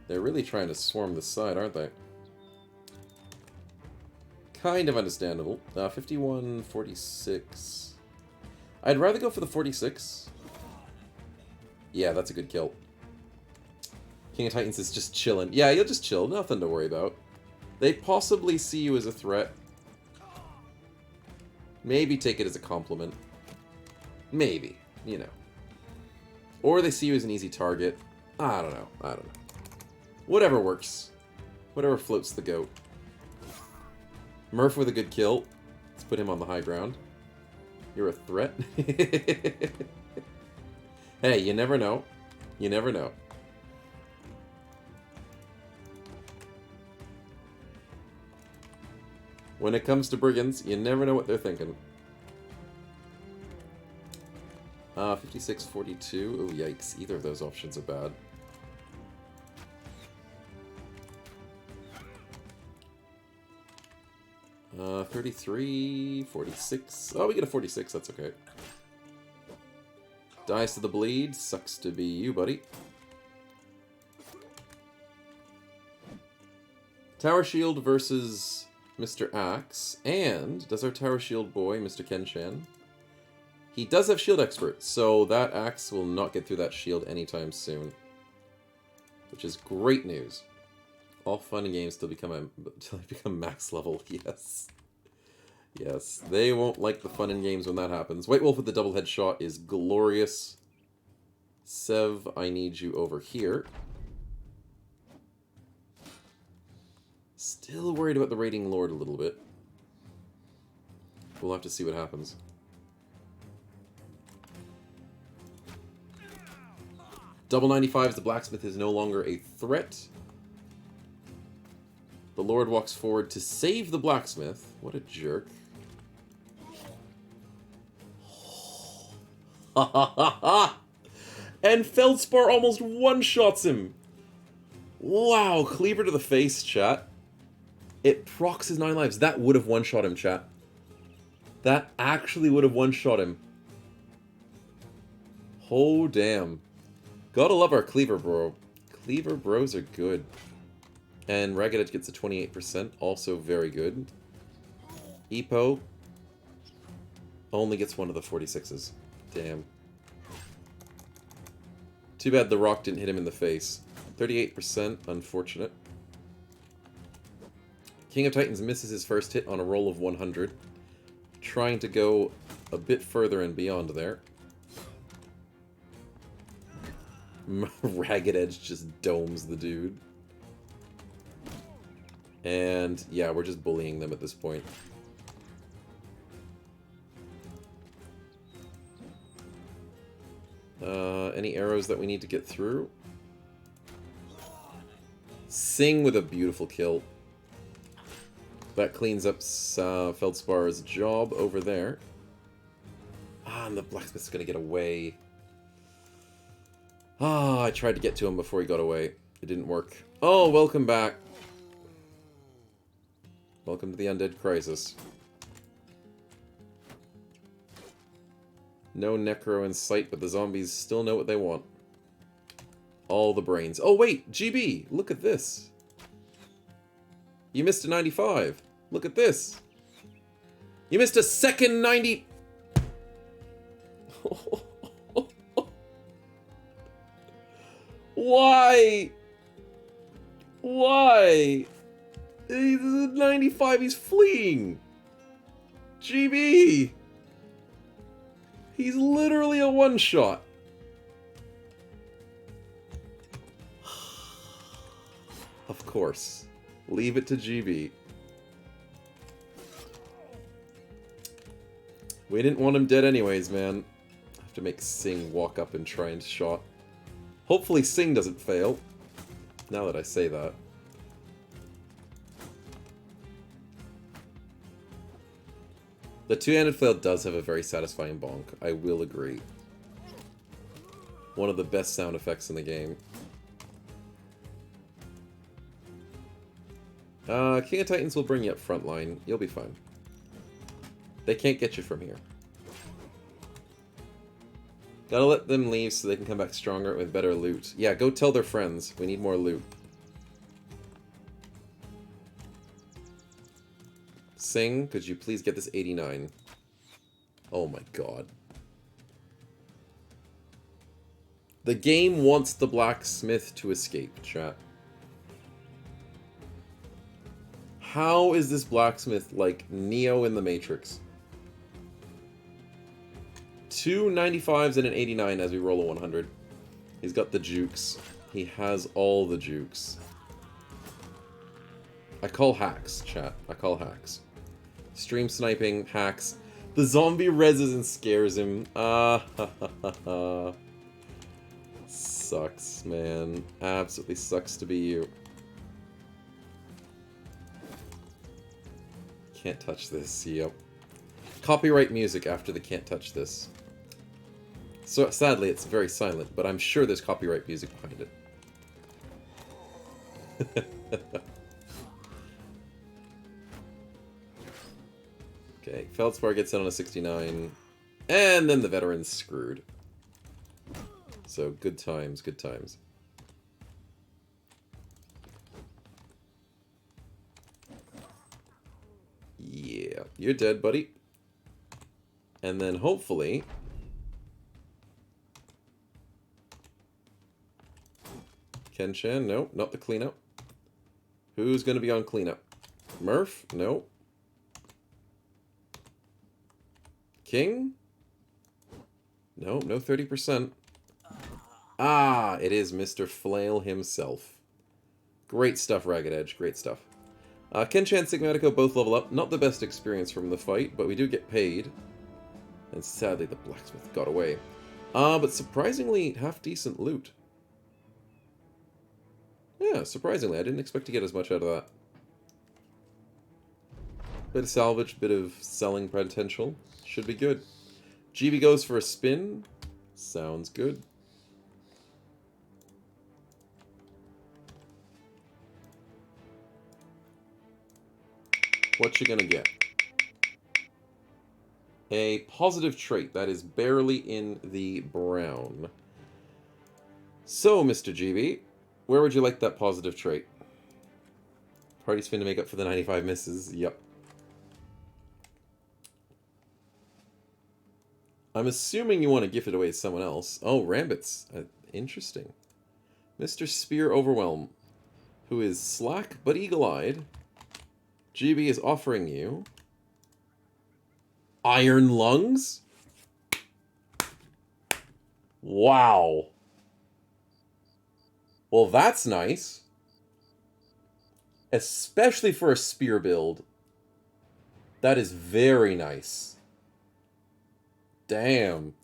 They're really trying to swarm this side, aren't they? Kind of understandable. 51, 46. I'd rather go for the 46. Yeah, that's a good kill. King of Titans is just chilling. Yeah, you'll just chill. Nothing to worry about. They possibly see you as a threat. Maybe take it as a compliment. Maybe. You know. Or they see you as an easy target. I don't know. I don't know. Whatever works. Whatever floats the goat. Murph with a good kill. Let's put him on the high ground. You're a threat? Hey, you never know. You never know. When it comes to brigands, you never know what they're thinking. 56, 42. Oh, yikes. Either of those options are bad. Uh, 33, 46. Oh, we get a 46. That's okay. Dies to the bleed. Sucks to be you, buddy. Tower Shield versus Mr. Axe. And does our Tower Shield boy, Mr. Kenshan? He does have Shield Expert, so that Axe will not get through that shield anytime soon. Which is great news. All fun and games till I become max level. Yes. Yes. They won't like the fun and games when that happens. White Wolf with the double headshot is glorious. Sev, I need you over here. Still worried about the Raiding Lord a little bit. We'll have to see what happens. Double 95s, the blacksmith is no longer a threat. The Lord walks forward to save the blacksmith. What a jerk. Ha ha ha ha! And Feldspar almost one-shots him. Wow, cleaver to the face, chat. It procs his 9 lives. That would have one-shot him, chat. That actually would have one-shot him. Oh, damn. Gotta love our cleaver bro. Cleaver bros are good. And Ragged Edge gets a 28%, also very good. Epo only gets one of the 46s. Damn. Too bad the rock didn't hit him in the face. 38%, unfortunate. King of Titans misses his first hit on a roll of 100. Trying to go a bit further and beyond there. Ragged Edge just domes the dude. And yeah, we're just bullying them at this point. Any arrows that we need to get through? Sing with a beautiful kill. That cleans up Feldspar's job over there. Ah, and the blacksmith's gonna get away. Ah, I tried to get to him before he got away. It didn't work. Oh, welcome back. Welcome to the Undead Crisis. No Necro in sight, but the zombies still know what they want. All the brains. Oh, wait! GB! Look at this! You missed a 95. Look at this! You missed a second 90... Why? Why? He's 95, he's fleeing! GB! He's literally a one-shot. Of course. Leave it to GB. We didn't want him dead anyways, man. I have to make Sing walk up and try and shot. Hopefully Sing doesn't fail. Now that I say that. The two-handed flail does have a very satisfying bonk. I will agree. One of the best sound effects in the game. King of Titans will bring you up front line. You'll be fine. They can't get you from here. Gotta let them leave so they can come back stronger with better loot. Yeah, go tell their friends. We need more loot. Sing, could you please get this 89? Oh my god. The game wants the blacksmith to escape, chat. How is this blacksmith like Neo in the Matrix? 2 95s and an 89 as we roll a 100. He's got the jukes. He has all the jukes. I call hacks, chat. I call hacks. Stream sniping, hacks. The zombie reses and scares him. Sucks, man. Absolutely sucks to be you. Can't touch this, yep. Copyright music after the can't touch this. So sadly, it's very silent, but I'm sure there's copyright music behind it. Okay, Feldspar gets in on a 69, and then the veteran's screwed. So good times, good times. Yeah, you're dead, buddy. And then hopefully... Ken-chan? No, not the cleanup. Who's going to be on cleanup? Murph? No. King? No, no 30%. Ah, it is Mr. Flail himself. Great stuff, Ragged Edge. Great stuff. Ken-chan and Sigmatico both level up. Not the best experience from the fight, but we do get paid. And sadly, the blacksmith got away. But surprisingly, half-decent loot. Yeah, surprisingly. I didn't expect to get as much out of that. Bit of salvage, bit of selling potential. Should be good. GB goes for a spin. Sounds good. What you gonna get? A positive trait. That is barely in the brown. So, Mr. GB, where would you like that positive trait? Party's finna make up for the 95 misses. Yep. I'm assuming you want to gift it away to someone else. Oh, Rambits. Interesting. Mr. Spear Overwhelm, who is slack but eagle-eyed. GB is offering you... Iron Lungs? Wow. Well, that's nice. Especially for a spear build. That is very nice. Damn.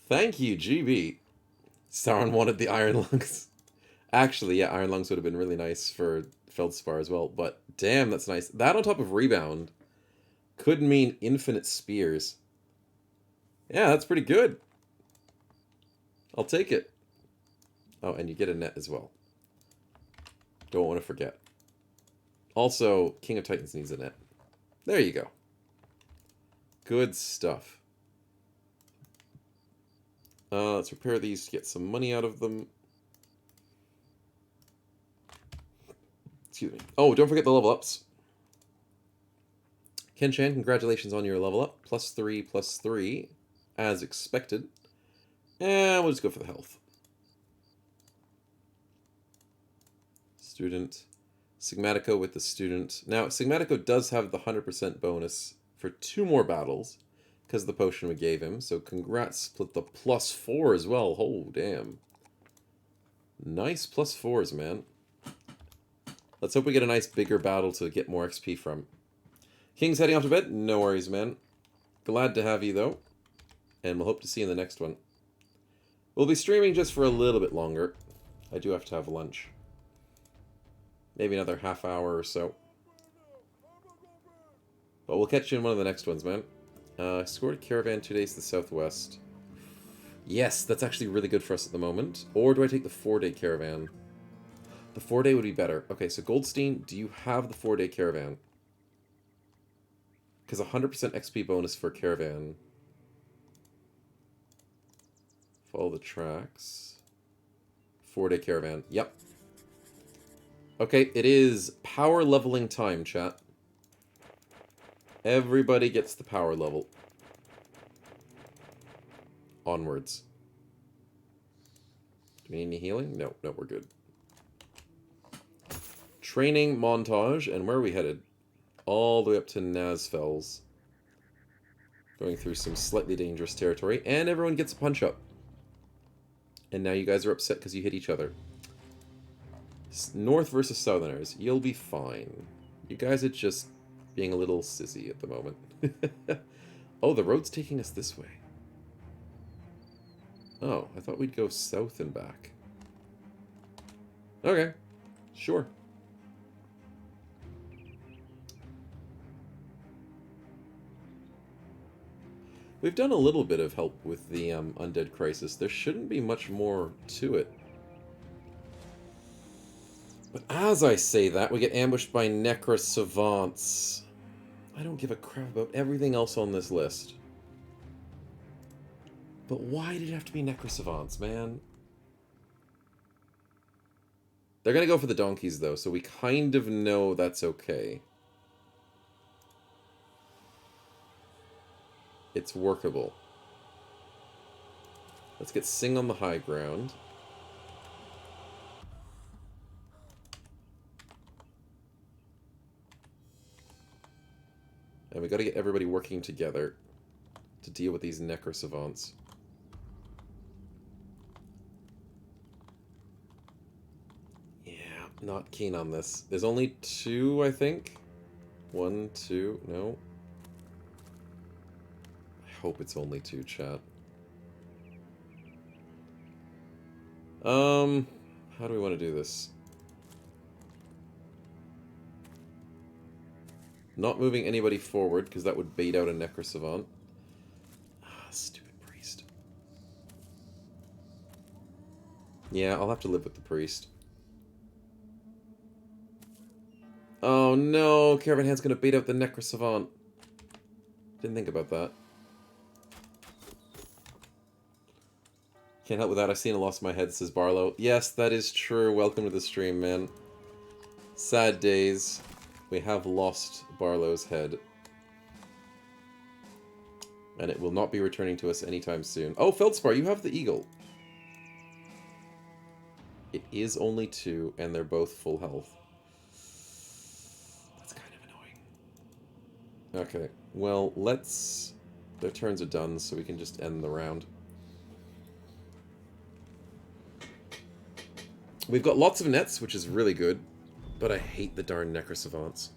Thank you, GB. Sauron wanted the Iron Lungs. Actually, yeah, Iron Lungs would have been really nice for Feldspar as well, but damn, that's nice. That on top of Rebound could mean infinite spears. Yeah, that's pretty good. I'll take it. Oh, and you get a net as well. Don't want to forget. Also, King of Titans needs a net. There you go. Good stuff. Let's repair these to get some money out of them. Excuse me. Oh, don't forget the level ups. Ken-chan, congratulations on your level up. +3/+3, as expected. And we'll just go for the health. Student. Sigmatico with the student. Now, Sigmatico does have the 100% bonus for 2 more battles, because of the potion we gave him. So congrats, split the +4 as well. Oh, damn. Nice +4s, man. Let's hope we get a nice bigger battle to get more XP from. King's heading off to bed? No worries, man. Glad to have you, though. And we'll hope to see you in the next one. We'll be streaming just for a little bit longer. I do have to have lunch. Maybe another half hour or so. But we'll catch you in one of the next ones, man. Escorted caravan 2 days to the southwest. Yes, that's actually really good for us at the moment. Or do I take the 4-day caravan? The 4-day would be better. Okay, so Goldstein, do you have the 4-day caravan? Because 100% XP bonus for caravan. Follow the tracks. 4-day caravan. Yep. Okay, it is power leveling time, chat. Everybody gets the power level. Onwards. Do we need any healing? No, no, we're good. Training montage, and where are we headed? All the way up to Nazfells. Going through some slightly dangerous territory, and everyone gets a punch-up. And now you guys are upset because you hit each other. North versus Southerners. You'll be fine. You guys are just being a little sissy at the moment. Oh, the road's taking us this way. Oh, I thought we'd go south and back. Okay, sure. We've done a little bit of help with the Undead Crisis. There shouldn't be much more to it. But as I say that, we get ambushed by Necro Savants. I don't give a crap about everything else on this list. But why did it have to be Necro Savants, man? They're gonna go for the donkeys, though, so we kind of know that's okay. It's workable. Let's get Sing on the high ground. And we gotta get everybody working together to deal with these Necro Savants. Yeah, not keen on this. There's only 2, I think. 1, 2, no. I hope it's only 2, chat. How do we want to do this? Not moving anybody forward, because that would bait out a Necro Savant. Ah, stupid priest. Yeah, I'll have to live with the priest. Oh no, Caravan Hand's gonna bait out the Necro Savant. Didn't think about that. Can't help with that, I've seen a loss in my head, says Barlow. Yes, that is true. Welcome to the stream, man. Sad days. We have lost Barlow's head. And it will not be returning to us anytime soon. Oh, Feldspar, you have the eagle. It is only 2, and they're both full health. That's kind of annoying. Okay, well, let's... Their turns are done, so we can just end the round. We've got lots of nets, which is really good. But I hate the darn Necro Savants.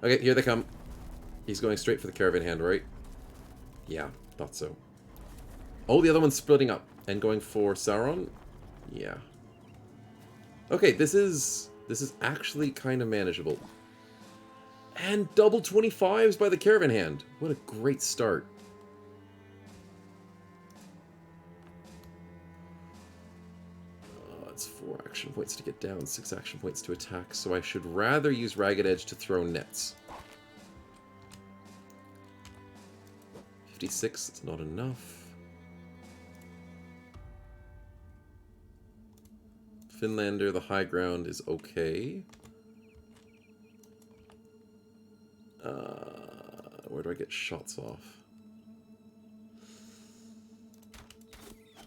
Okay, here they come. He's going straight for the Caravan Hand, right? Yeah, thought so. Oh, the other one's splitting up and going for Sauron? Yeah. Okay, this is actually kind of manageable. And double 25s by the Caravan Hand. What a great start. It's 4 action points to get down, 6 action points to attack, so I should rather use Ragged Edge to throw nets. 56, it's not enough. Finlander, the high ground is okay. Where do I get shots off?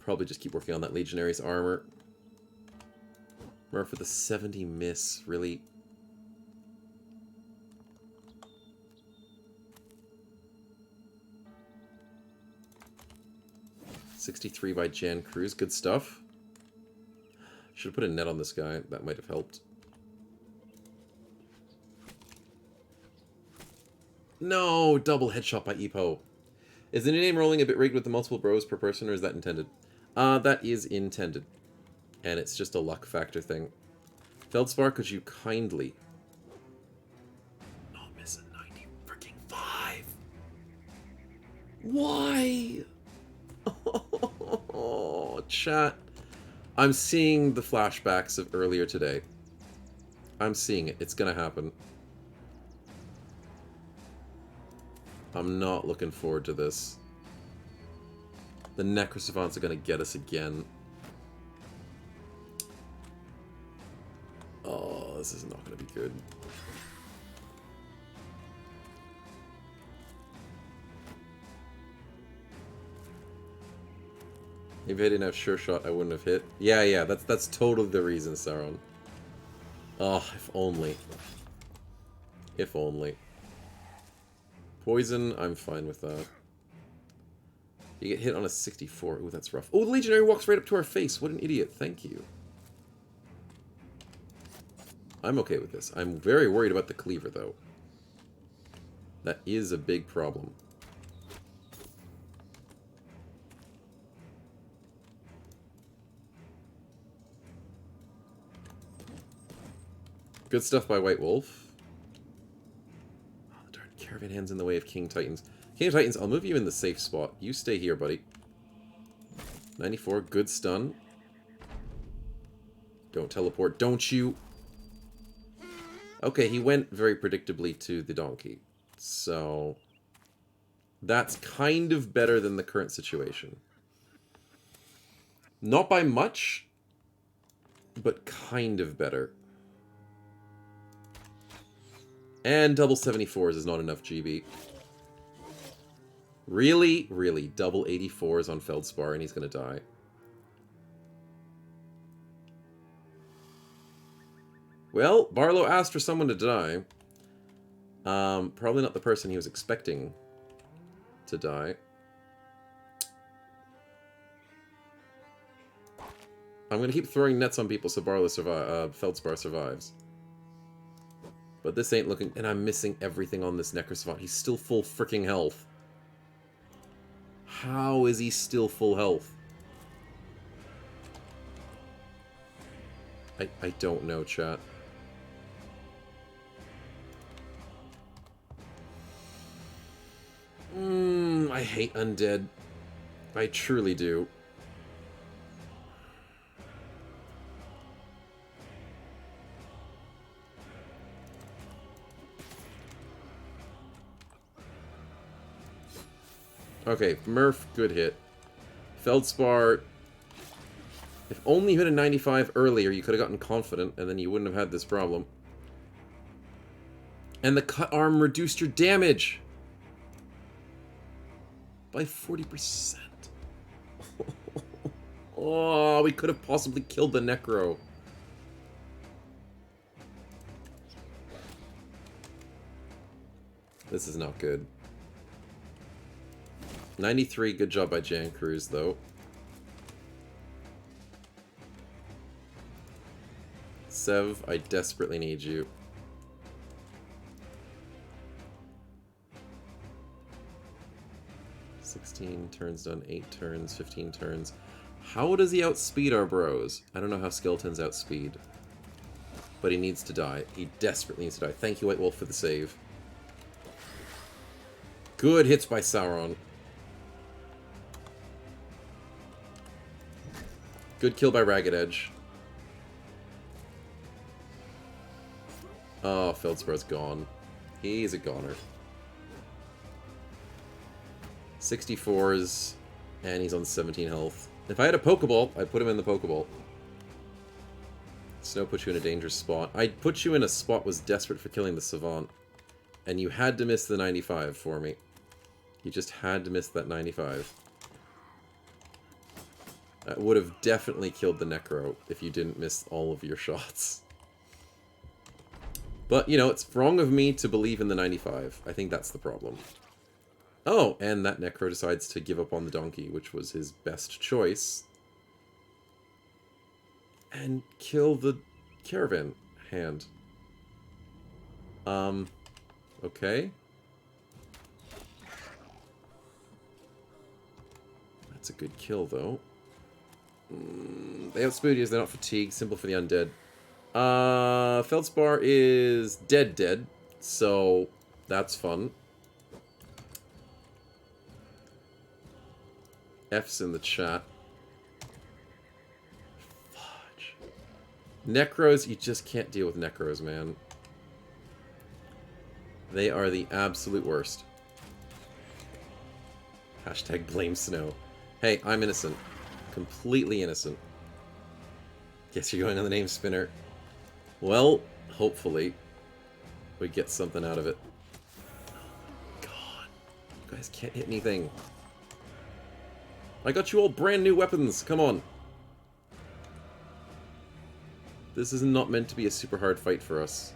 Probably just keep working on that Legionary's armor. For the 70 miss, really. $63 by Jan Cruz, good stuff. Should have put a net on this guy, that might have helped. No, double headshot by Epo. Is the new name rolling a bit rigged with the multiple bros per person, or is that intended? That is intended. And it's just a luck factor thing. Feldspar, could you kindly... not miss a 90 freaking 5? Why? Oh, chat. I'm seeing the flashbacks of earlier today. I'm seeing it. It's gonna happen. I'm not looking forward to this. The Necrosavants are gonna get us again. Oh, this is not gonna be good. If I didn't have Sure Shot, I wouldn't have hit. Yeah, that's totally the reason, Sauron. Oh, if only. If only. Poison, I'm fine with that. You get hit on a 64. Ooh, that's rough. Oh, the Legionary walks right up to our face. What an idiot. Thank you. I'm okay with this. I'm very worried about the Cleaver, though. That is a big problem. Good stuff by White Wolf. Oh, darn Caravan Hand's in the way of King Titans. King of Titans, I'll move you in the safe spot. You stay here, buddy. 94, good stun. Don't teleport, don't you? Okay, he went very predictably to the donkey. So, that's kind of better than the current situation. Not by much, but kind of better. And double 74s is not enough GB. Really? Really? Double 84s on Feldspar and he's gonna die. Well, Barlow asked for someone to die. Probably not the person he was expecting to die. I'm gonna keep throwing nets on people so Feldspar survives. But this ain't looking... And I'm missing everything on this Necrosavant. He's still full freaking health. How is he still full health? I don't know, chat. I hate undead. I truly do. Okay, Murph, good hit. Feldspar, if only you hit a 95 earlier, you could have gotten confident, and then you wouldn't have had this problem. And the cut arm reduced your damage by 40%. Oh, we could have possibly killed the Necro. This is not good. 93, good job by Jan Cruz, though. Sev, I desperately need you. Turns done, 8 turns, 15 turns. How does he outspeed our bros? I don't know how Skeletons outspeed. But he needs to die. He desperately needs to die. Thank you, White Wolf, for the save. Good hits by Sauron. Good kill by Ragged Edge. Oh, Feldspar's gone. He's a goner. 64s, and he's on 17 health. If I had a Pokeball, I'd put him in the Pokeball. Snow puts you in a dangerous spot. I'd put you in a spot was desperate for killing the Savant. And you had to miss the 95 for me. You just had to miss that 95. That would have definitely killed the Necro if you didn't miss all of your shots. But, you know, it's wrong of me to believe in the 95. I think that's the problem. Oh, and that Necro decides to give up on the donkey, which was his best choice. And kill the Caravan Hand. Okay. That's a good kill, though. They outspeed us, they're not fatigued. Simple for the undead. Feldspar is dead, so that's fun. F's in the chat. Fudge. Necros, you just can't deal with Necros, man. They are the absolute worst. Hashtag blame Snow. Hey, I'm innocent. Completely innocent. Guess you're going on the name spinner. Well, hopefully we get something out of it. God. You guys can't hit anything. I got you all brand new weapons. Come on. This is not meant to be a super hard fight for us.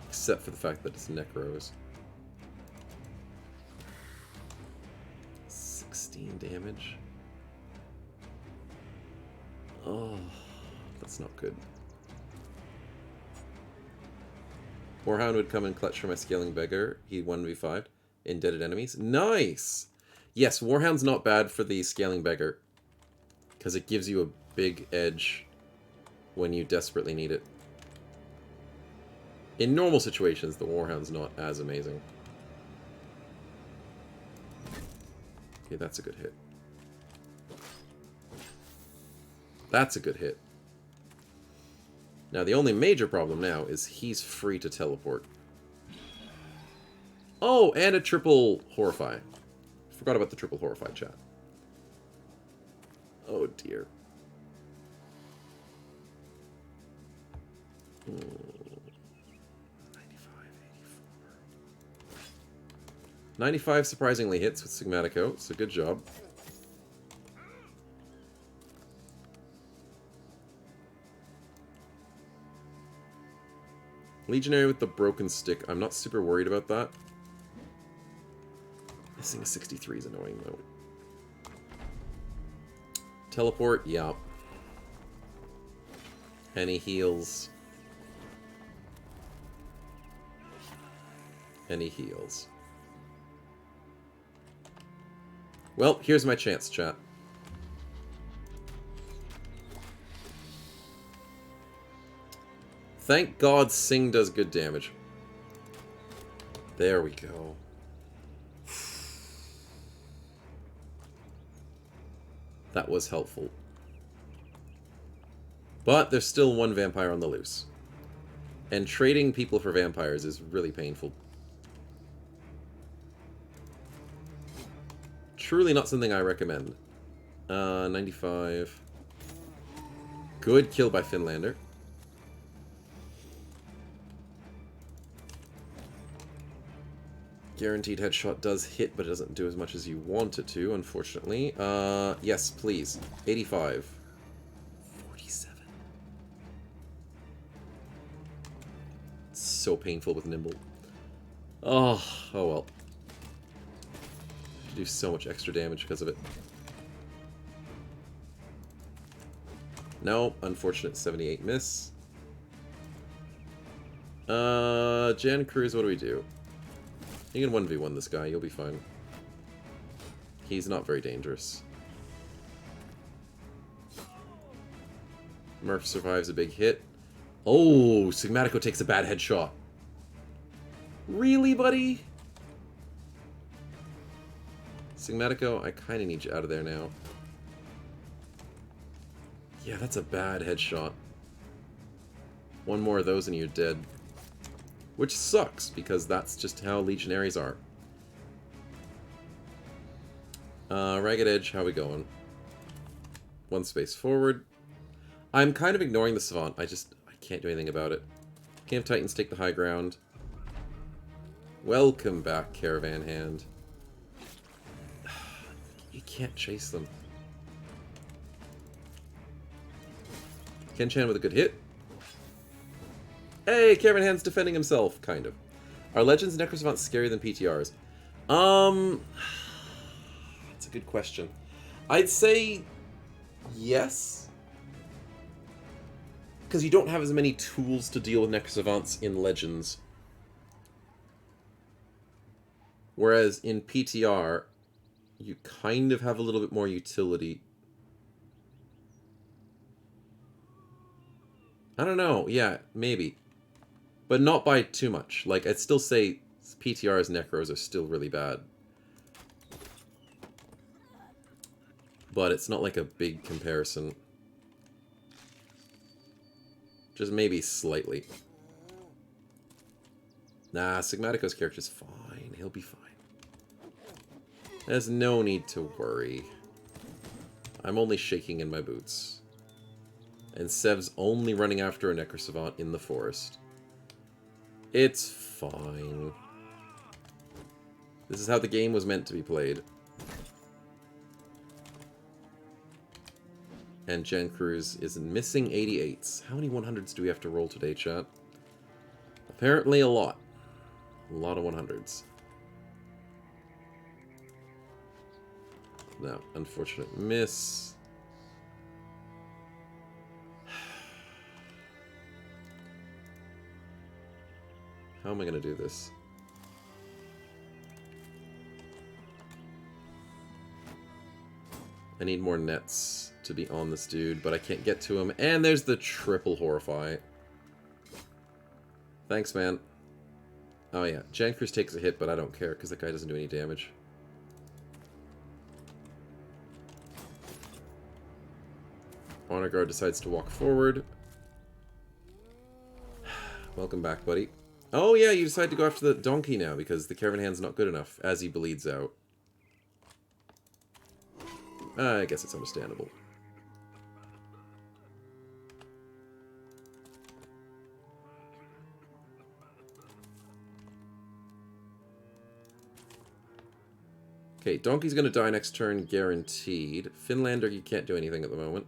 Except for the fact that it's Necros. 16 damage. Oh, that's not good. Warhound would come and clutch for my scaling beggar. He 1v5 indebted enemies. Nice! Yes, Warhound's not bad for the scaling beggar. Because it gives you a big edge when you desperately need it. In normal situations, the Warhound's not as amazing. Okay, that's a good hit. That's a good hit. Now, the only major problem now is he's free to teleport. Oh, and a triple Horrify. Forgot about the triple Horrify chat. Oh, dear. 95 surprisingly hits with Sigmatico, so good job. Legionary with the broken stick. I'm not super worried about that. Missing a 63 is annoying, though. Teleport, yeah. And he heals. And he heals. Well, here's my chance, chat. Thank God Sing does good damage. There we go. That was helpful. But there's still one vampire on the loose. And trading people for vampires is really painful. Truly not something I recommend. 95. Good kill by Finlander. Guaranteed headshot does hit, but it doesn't do as much as you want it to, unfortunately. Yes, please. 85. 47. It's so painful with Nimble. Oh well. Do so much extra damage because of it. No, unfortunate 78 miss. Jan Cruz, what do we do? You can 1v1 this guy, you'll be fine. He's not very dangerous. Murph survives a big hit. Oh, Sigmatico takes a bad headshot. Really, buddy? Sigmatico, I kind of need you out of there now. Yeah, that's a bad headshot. One more of those and you're dead. Which sucks, because that's just how Legionaries are. Ragged Edge, how we going? One space forward. I'm kind of ignoring the Savant. I can't do anything about it. King of Titans take the high ground. Welcome back, Caravan Hand. You can't chase them. Ken-chan with a good hit. Hey, Caravan Hand's defending himself, kind of. Are Legends and Necrosavants scarier than PTRs? That's a good question. I'd say yes. Because you don't have as many tools to deal with Necrosavants in Legends. Whereas in PTR, you kind of have a little bit more utility. I don't know. Yeah, maybe. But not by too much. Like, I'd still say PTR's Necros are still really bad. But it's not like a big comparison. Just maybe slightly. Nah, Sigmatico's character's fine. He'll be fine. There's no need to worry. I'm only shaking in my boots. And Sev's only running after a Necrosavant in the forest. It's fine. This is how the game was meant to be played. And Jen Cruz is missing 88s. How many 100s do we have to roll today, chat? Apparently a lot. A lot of 100s. No, unfortunate miss. How am I going to do this? I need more nets to be on this dude, but I can't get to him. And there's the triple Horrify. Thanks, man. Oh yeah, Jankers takes a hit, but I don't care, because that guy doesn't do any damage. Honor Guard decides to walk forward. Welcome back, buddy. Oh yeah, you decide to go after the donkey now, because the Caravan Hand's not good enough, as he bleeds out. I guess it's understandable. Okay, Donkey's gonna die next turn, guaranteed. Finlander, you can't do anything at the moment.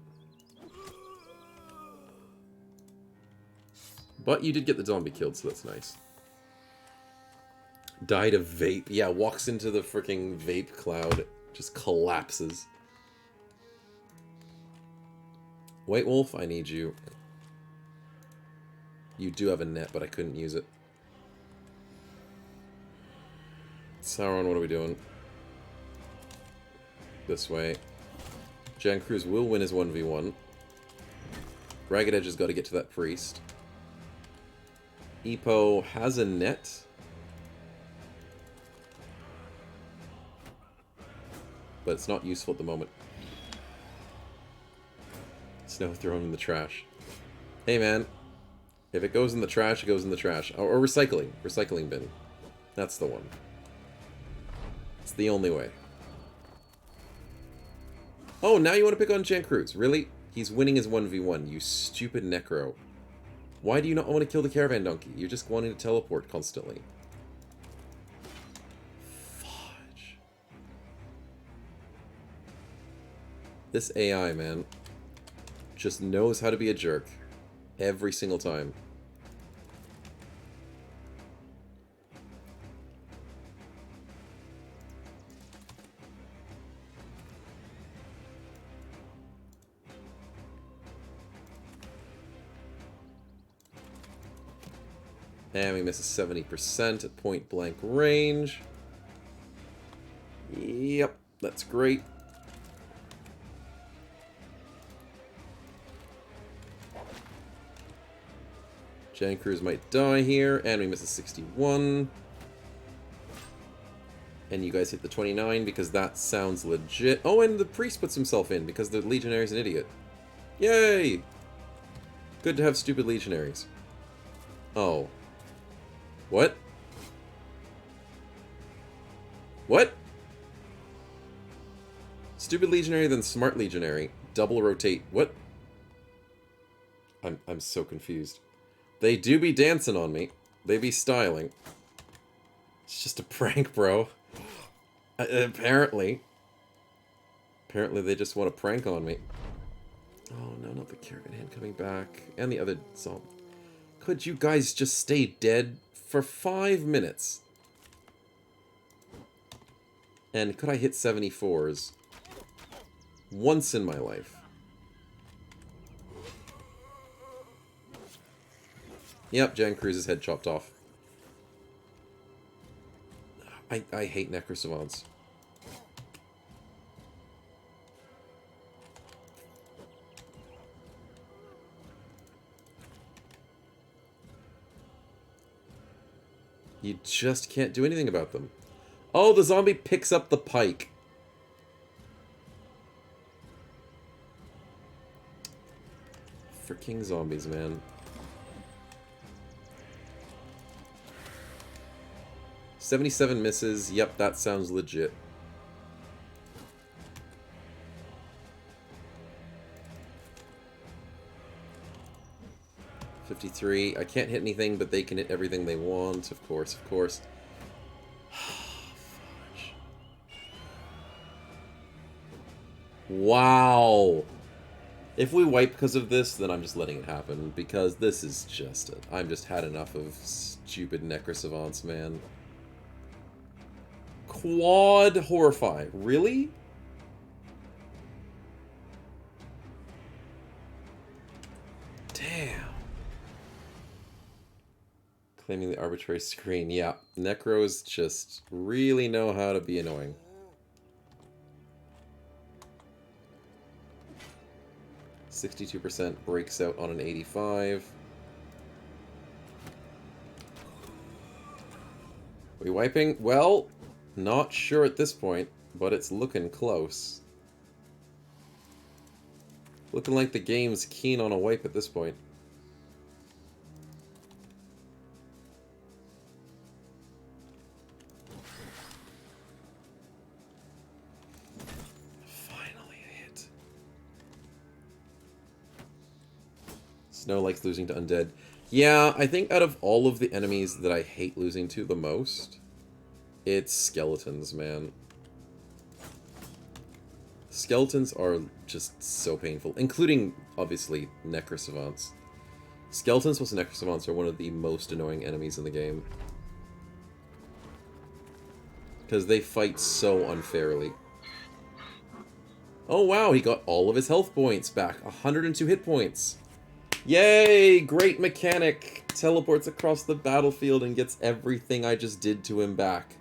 But you did get the zombie killed, so that's nice. Died of vape. Yeah, walks into the freaking vape cloud. Just collapses. White Wolf, I need you. You do have a net, but I couldn't use it. Sauron, what are we doing? This way. Jan Cruz will win his 1v1. Ragged Edge has got to get to that priest. Epo has a net. But it's not useful at the moment. Snow thrown in the trash. Hey man, if it goes in the trash, it goes in the trash. Or recycling. Recycling bin. That's the one. It's the only way. Oh, now you want to pick on Jan Cruz. Really? He's winning his 1v1, you stupid Necro. Why do you not want to kill the Caravan Donkey? You're just wanting to teleport constantly. Fudge. This AI, man, just knows how to be a jerk. Every single time. And we miss a 70% at point blank range. Yep, that's great. Jan Cruz might die here, and we miss a 61. And you guys hit the 29 because that sounds legit. Oh, and the priest puts himself in because the legionary's an idiot. Yay! Good to have stupid legionaries. Oh. What? What? Stupid legionary, then smart legionary. Double rotate. What? I'm so confused. They do be dancing on me. They be styling. It's just a prank, bro. Apparently. Apparently they just want to prank on me. Oh no, not the Caravan Hand coming back. And the other zombie. Could you guys just stay dead for 5 minutes? And could I hit 74s? Once in my life. Yep, Jan Cruz's head chopped off. I hate Necrosavants. You just can't do anything about them. Oh, the zombie picks up the pike. Fucking zombies, man. $77 misses. Yep, that sounds legit. $53. I can't hit anything, but they can hit everything they want. Of course, of course. Wow. If we wipe because of this, then I'm just letting it happen, because this is just it. I'm just had enough of stupid Necrosavants, man. Quad Horrify. Really? Damn. Claiming the arbitrary screen. Yeah, Necros just really know how to be annoying. %62% breaks out on an 85. Are we wiping? Well, not sure at this point, but it's looking close. Looking like the game's keen on a wipe at this point. Finally a hit. Snow likes losing to undead. Yeah, I think out of all of the enemies that I hate losing to the most, it's skeletons, man. Skeletons are just so painful, including, obviously, Necrosavants. Skeletons plus Necrosavants are one of the most annoying enemies in the game. Because they fight so unfairly. Oh wow, he got all of his health points back. 102 hit points. Yay! Great mechanic! Teleports across the battlefield and gets everything I just did to him back.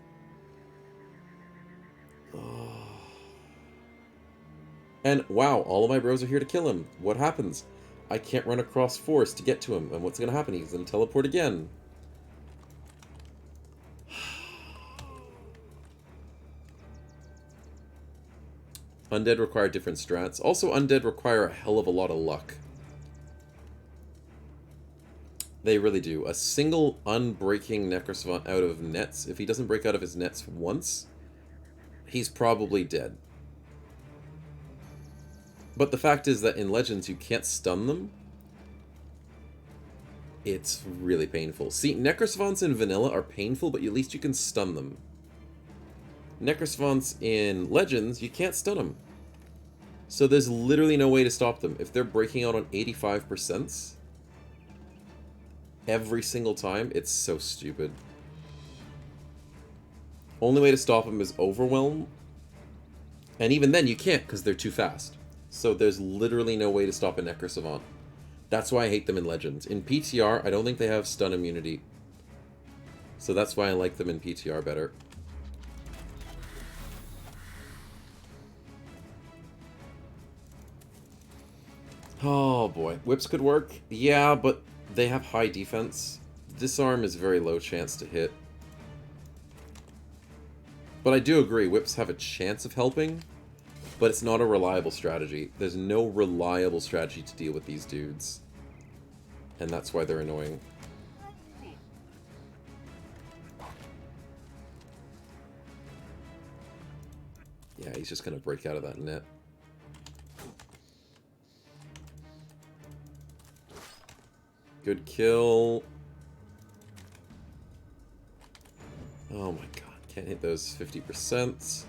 And wow, all of my bros are here to kill him. What happens? I can't run across forest to get to him. And what's going to happen? He's going to teleport again. Undead require different strats. Also, undead require a hell of a lot of luck. They really do. A single unbreaking Necrosavant out of nets, if he doesn't break out of his nets once, he's probably dead. But the fact is that in Legends, you can't stun them. It's really painful. See, Necrosavants in Vanilla are painful, but at least you can stun them. Necrosavants in Legends, you can't stun them. So there's literally no way to stop them. If they're breaking out on 85%, every single time, it's so stupid. Only way to stop them is Overwhelm. And even then, you can't, because they're too fast. So there's literally no way to stop a Necrosavant. That's why I hate them in Legends. In PTR, I don't think they have stun immunity. So that's why I like them in PTR better. Oh boy. Whips could work. Yeah, but they have high defense. Disarm is very low chance to hit. But I do agree, whips have a chance of helping, but it's not a reliable strategy. There's no reliable strategy to deal with these dudes. And that's why they're annoying. Yeah, he's just gonna break out of that net. Good kill. Oh my god, can't hit those 50%.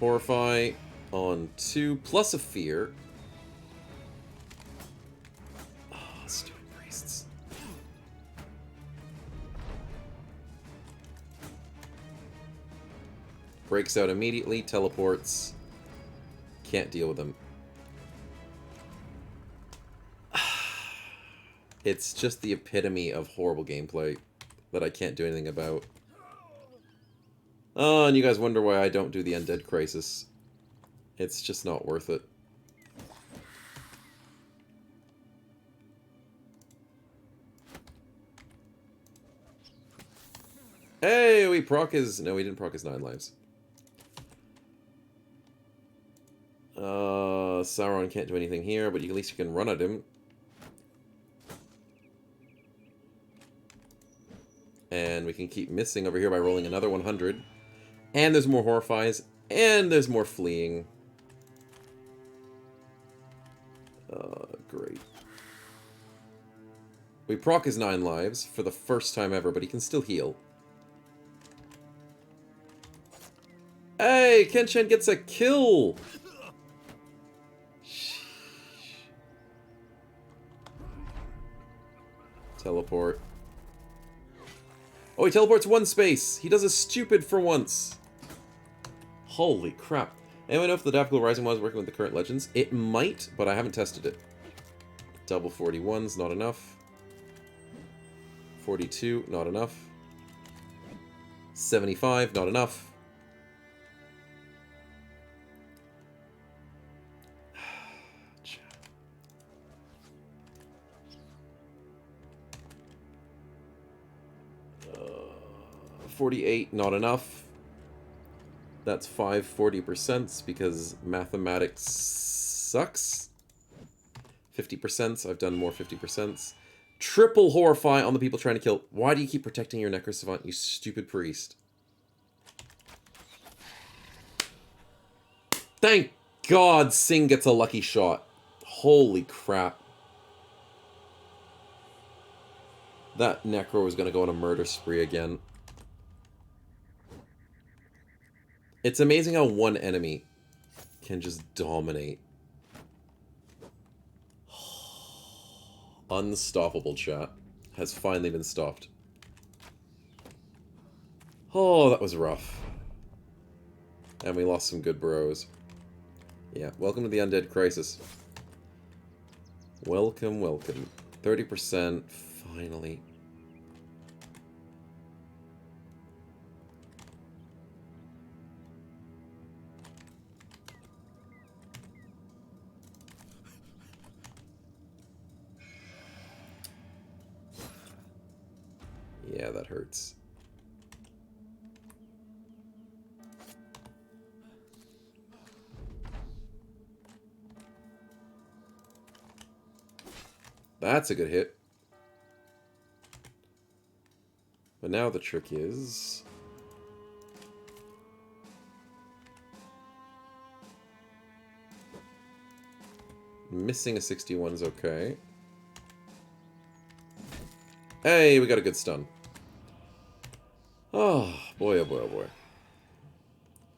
Horrify on 2, plus a fear. Oh, stupid priests. Breaks out immediately, teleports. Can't deal with them. It's just the epitome of horrible gameplay that I can't do anything about. Oh, and you guys wonder why I don't do the Undead Crisis. It's just not worth it. Hey, we proc his... No, we didn't proc his 9 lives. Sauron can't do anything here, but at least you can run at him. And we can keep missing over here by rolling another 100. And there's more Horrifies. And there's more fleeing. Great. We proc his 9 lives for the first time ever, but he can still heal. Hey, Kenshin gets a kill! Sheesh. Teleport. Oh, he teleports one space! He does a stupid for once! Holy crap. Anyone know if the Daffodil Rising was working with the current legends? It might, but I haven't tested it. Double 41's not enough. 42, not enough. 75, not enough. Uh, 48, not enough. That's 40% because mathematics sucks. 50%, I've done more 50%. Triple Horrify on the people trying to kill. Why do you keep protecting your Necrosavant, you stupid priest? Thank God Singh gets a lucky shot. Holy crap. That Necro was going to go on a murder spree again. It's amazing how one enemy can just dominate. Unstoppable, chat. Has finally been stopped. Oh, that was rough. And we lost some good bros. Yeah, welcome to the Undead Crisis. Welcome, welcome. 30%, finally. Yeah, that hurts. That's a good hit. But now the trick is... missing a 61 is okay. Hey, we got a good stun. Oh, boy, oh boy, oh boy.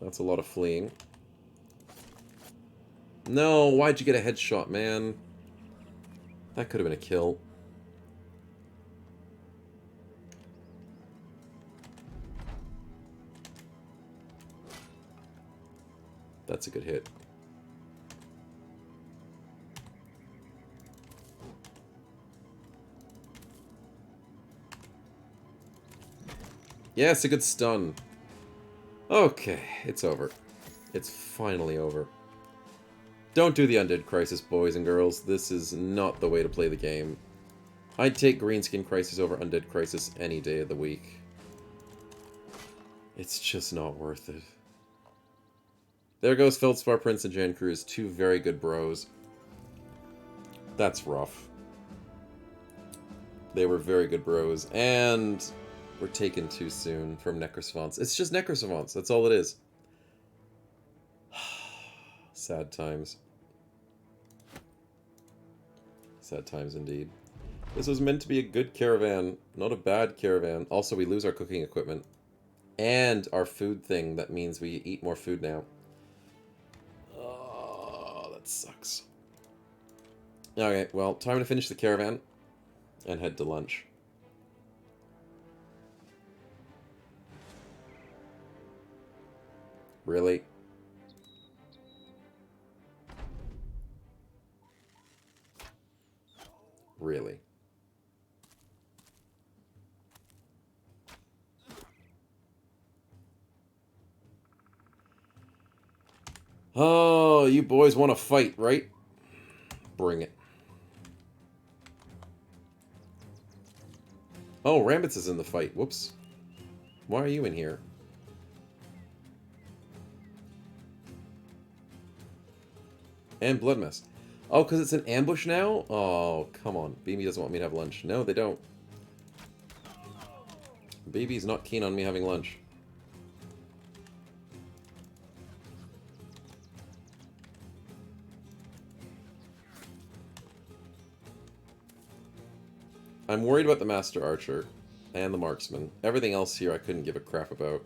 That's a lot of fleeing. No, why'd you get a headshot, man? That could have been a kill. That's a good hit. Yes, a good stun. Okay, it's over. It's finally over. Don't do the Undead Crisis, boys and girls. This is not the way to play the game. I'd take Greenskin Crisis over Undead Crisis any day of the week. It's just not worth it. There goes Feldspar Prince and Jan Cruz, two very good bros. That's rough. They were very good bros, and were taken too soon from Necrosavants. It's just Necrosavants, that's all it is. Sad times. Sad times indeed. This was meant to be a good caravan, not a bad caravan. Also, we lose our cooking equipment. And our food thing, that means we eat more food now. Oh, that sucks. Okay, well, time to finish the caravan and head to lunch. Really? Really? Oh, you boys want to fight, right? Bring it. Oh, Rambits is in the fight. Whoops. Why are you in here? And blood mess. Oh, because it's an ambush now? Oh, come on. BB doesn't want me to have lunch. No, they don't. BB's not keen on me having lunch. I'm worried about the Master Archer and the Marksman. Everything else here I couldn't give a crap about.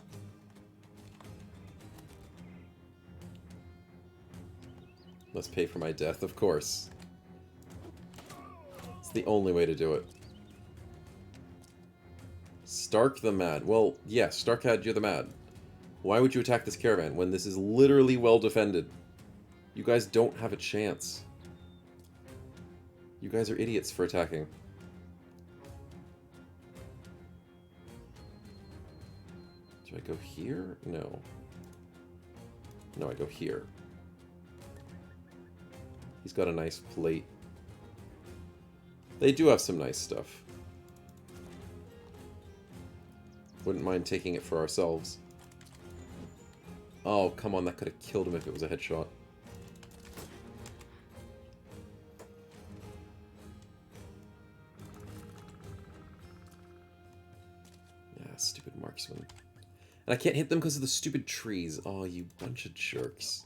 Let's pay for my death, of course. It's the only way to do it. Stark the Mad. Well, yes, Starkad, you're the Mad. Why would you attack this caravan when this is literally well defended? You guys don't have a chance. You guys are idiots for attacking. Do I go here? No. No, I go here. He's got a nice plate. They do have some nice stuff. Wouldn't mind taking it for ourselves. Oh, come on, that could have killed him if it was a headshot. Yeah, stupid marksman. And I can't hit them because of the stupid trees. Oh, you bunch of jerks.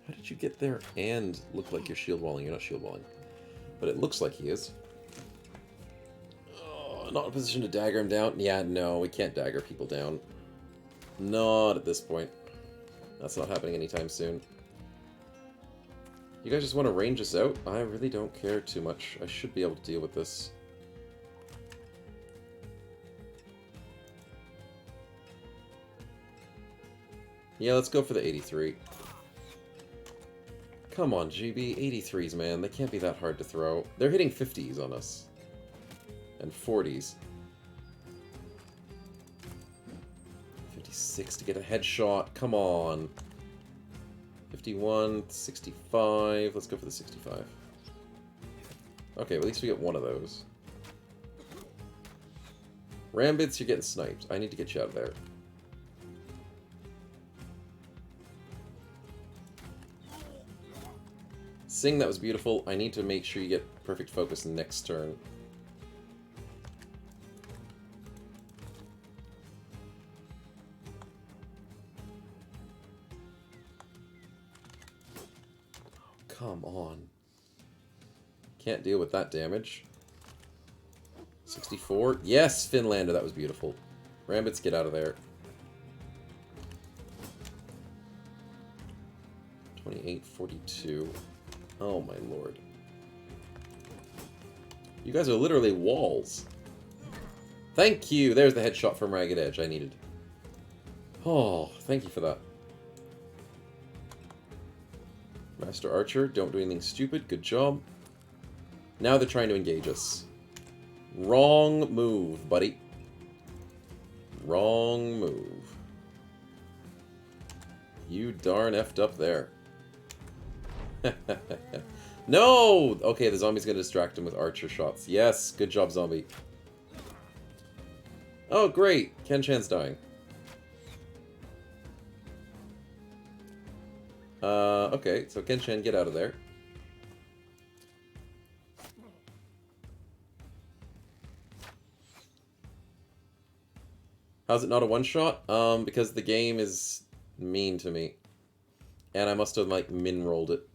How did you get there and look like you're shield walling? You're not shield walling. But it looks like he is. Oh, not in a position to dagger him down? Yeah, no, we can't dagger people down. Not at this point. That's not happening anytime soon. You guys just want to range us out? I really don't care too much. I should be able to deal with this. Yeah, let's go for the 83. Come on, GB. 83s, man. They can't be that hard to throw. They're hitting 50s on us. And 40s. 56 to get a headshot. Come on. 51, 65. Let's go for the 65. Okay, at least we get one of those. Rambits, you're getting sniped. I need to get you out of there. Sing, that was beautiful. I need to make sure you get perfect focus next turn. Come on. Can't deal with that damage. 64. Yes, Finlander, that was beautiful. Rambits, get out of there. 28, 42. Oh my lord. You guys are literally walls. Thank you! There's the headshot from Ragged Edge I needed. Oh, thank you for that. Master Archer, don't do anything stupid. Good job. Now they're trying to engage us. Wrong move, buddy. Wrong move. You darn effed up there. No! Okay, the zombie's gonna distract him with archer shots. Yes, good job, zombie. Oh, great! Ken-chan's dying. Okay, so Ken-chan, get out of there. How's it not a one-shot? Because the game is mean to me. And I must have, like, min-rolled it.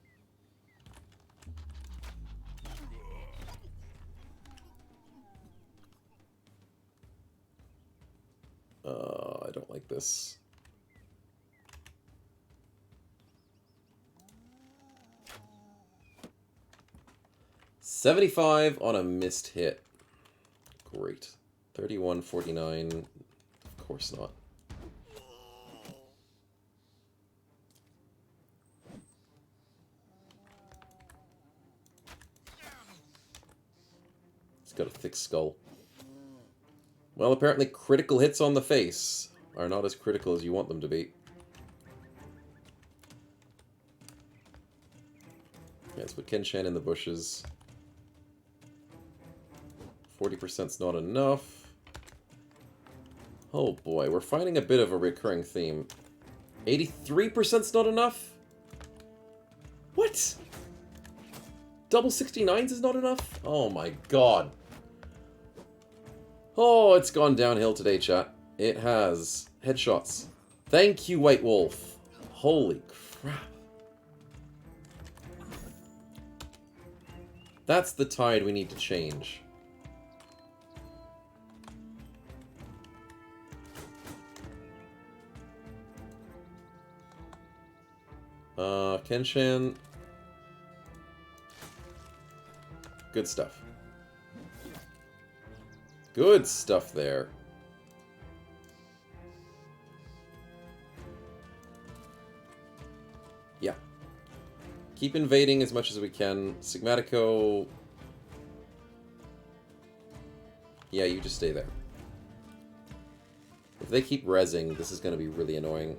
I don't like this. $75 on a missed hit. Great. 31.49. Of course not. It's got a thick skull. Well, apparently critical hits on the face are not as critical as you want them to be. put Kenshan in the bushes. 40%'s not enough. Oh boy, we're finding a bit of a recurring theme. 83%'s not enough? What? Double 69s is not enough? Oh my god. Oh, it's gone downhill today, chat. It has. Headshots. Thank you, White Wolf. Holy crap. That's the tide we need to change. Kenshan. Good stuff. Good stuff there. Yeah. Keep invading as much as we can. Sigmatico... Yeah, you just stay there. If they keep rezzing, this is going to be really annoying.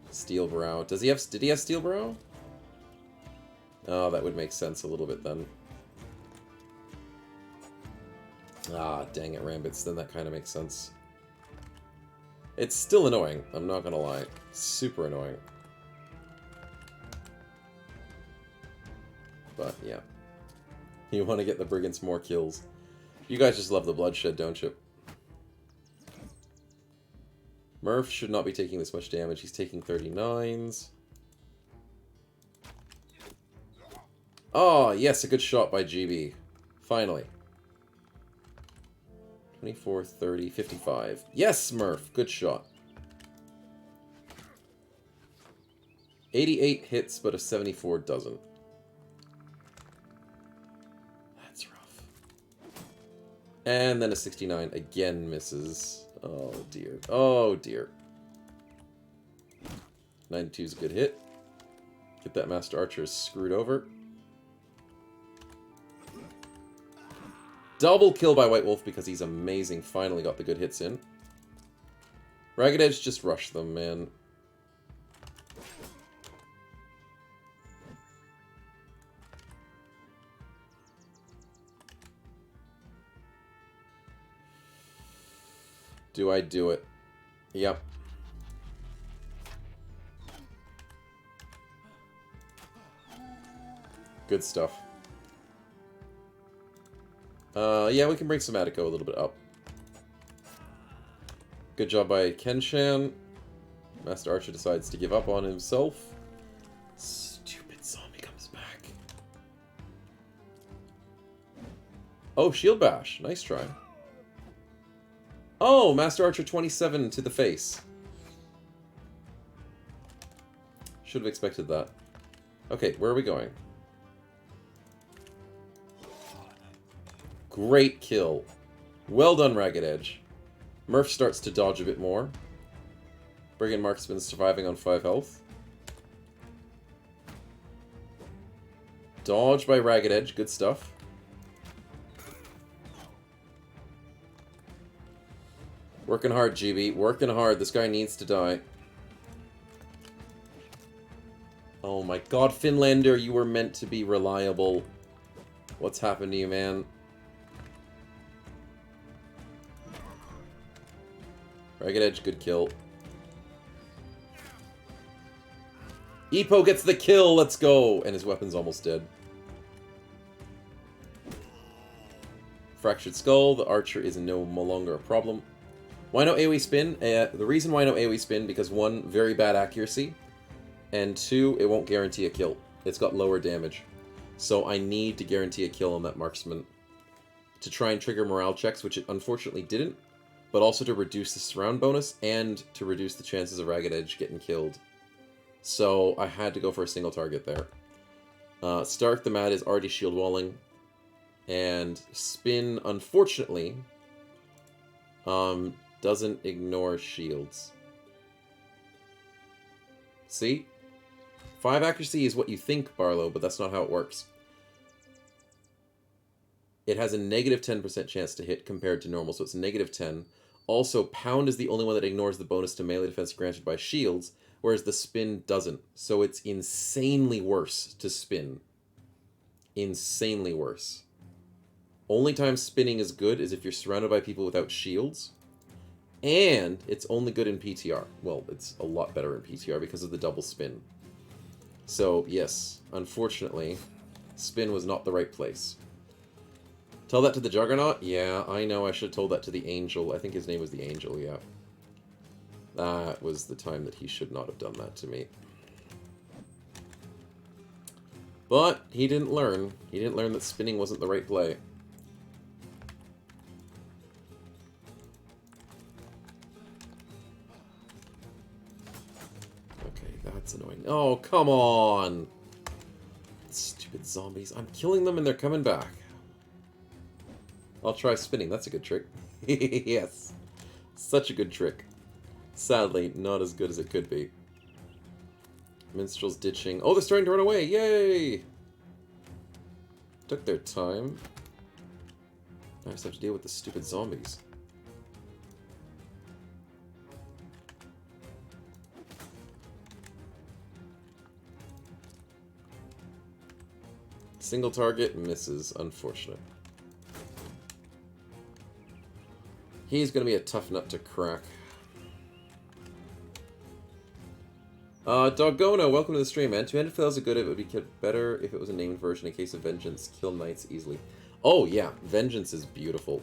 Steel Brow. Does he have... Did he have Steel Brow? Oh, that would make sense a little bit then. Ah, dang it, Rambits. Then that kind of makes sense. It's still annoying. I'm not going to lie. Super annoying. But, yeah. You want to get the Brigands more kills. You guys just love the bloodshed, don't you? Murph should not be taking this much damage. He's taking 39s. Oh, yes, a good shot by GB. Finally. 24, 30, 55. Yes, Murph. Good shot. 88 hits, but a 74 doesn't. That's rough. And then a 69 again misses. Oh, dear. Oh, dear. 92 is a good hit. Get that Master Archer screwed over. Double kill by White Wolf because he's amazing. Finally got the good hits in. Ragged Edge just rushed them, man. Do I do it? Yep. Good stuff. Yeah, we can bring Somatico a little bit up. Good job by Kenshan. Master Archer decides to give up on himself. Stupid zombie comes back. Oh, Shield Bash. Nice try. Oh, Master Archer 27 to the face. Should have expected that. Okay, where are we going? Great kill. Well done, Ragged Edge. Murph starts to dodge a bit more. Brigand Marksman surviving on 5 health. Dodge by Ragged Edge. Good stuff. Working hard, GB. Working hard. This guy needs to die. Oh my god, Finlander, you were meant to be reliable. What's happened to you, man? Ragged Edge, good kill. Epo gets the kill, let's go! And his weapon's almost dead. Fractured Skull, the Archer is no longer a problem. Why no AoE spin? The reason why no AoE spin, because 1, very bad accuracy, and 2, it won't guarantee a kill. It's got lower damage. So I need to guarantee a kill on that marksman to try and trigger morale checks, which it unfortunately didn't, but also to reduce the surround bonus and to reduce the chances of Ragged Edge getting killed. So I had to go for a single target there. Stark the Mad is already shield walling, and Spin, unfortunately, doesn't ignore shields. See? 5 accuracy is what you think, Barlow, but that's not how it works. It has a negative 10% chance to hit compared to normal, so it's negative 10. Also, Pound is the only one that ignores the bonus to melee defense granted by shields, whereas the spin doesn't. So it's insanely worse to spin. Insanely worse. Only time spinning is good is if you're surrounded by people without shields. And it's only good in PTR. Well, it's a lot better in PTR because of the double spin. So, yes, unfortunately, spin was not the right place. Tell that to the Juggernaut? Yeah, I know I should have told that to the Angel. I think his name was the Angel, yeah. That was the time that he should not have done that to me. But he didn't learn. He didn't learn that spinning wasn't the right play. Okay, that's annoying. Oh, come on! Stupid zombies. I'm killing them and they're coming back. I'll try spinning. That's a good trick. Yes. Such a good trick. Sadly, not as good as it could be. Minstrels ditching. Oh, they're starting to run away! Yay! Took their time. I just have to deal with the stupid zombies. Single target misses. Unfortunate. He's going to be a tough nut to crack. Doggona, welcome to the stream, man. Two-handed flails are good. It would be better if it was a named version in case of Vengeance. Kill knights easily. Oh, yeah. Vengeance is beautiful.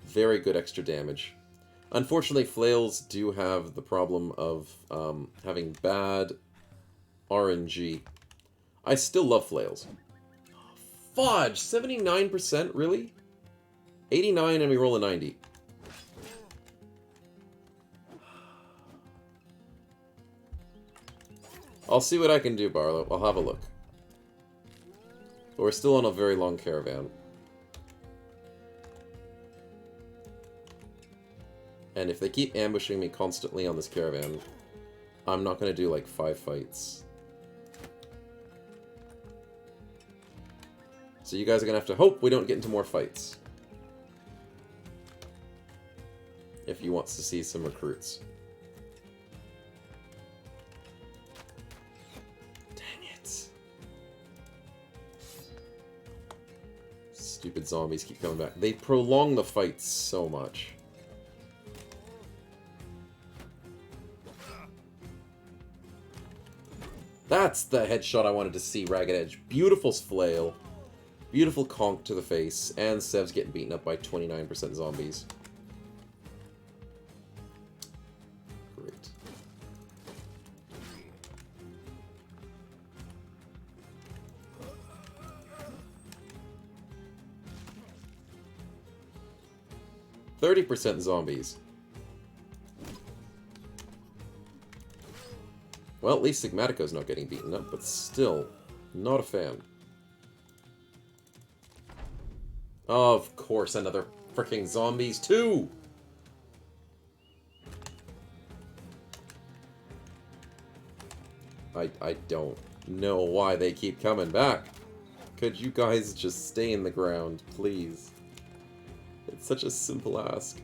Very good extra damage. Unfortunately, flails do have the problem of having bad RNG. I still love flails. Fudge! 79%? Really? 89 and we roll a 90. I'll see what I can do, Barlow. I'll have a look. But we're still on a very long caravan. And if they keep ambushing me constantly on this caravan, I'm not going to do like 5 fights. So you guys are going to have to hope we don't get into more fights. If he wants to see some recruits. Dang it. Stupid zombies keep coming back. They prolong the fights so much. That's the headshot I wanted to see, Ragged Edge. Beautiful flail. Beautiful conk to the face. And Sev's getting beaten up by 29% zombies. Great. %30 zombies. Well, at least Sigmatico's not getting beaten up, but still, not a fan. Of course, another freaking zombies, too! I don't know why they keep coming back. Could you guys just stay in the ground, please? It's such a simple ask.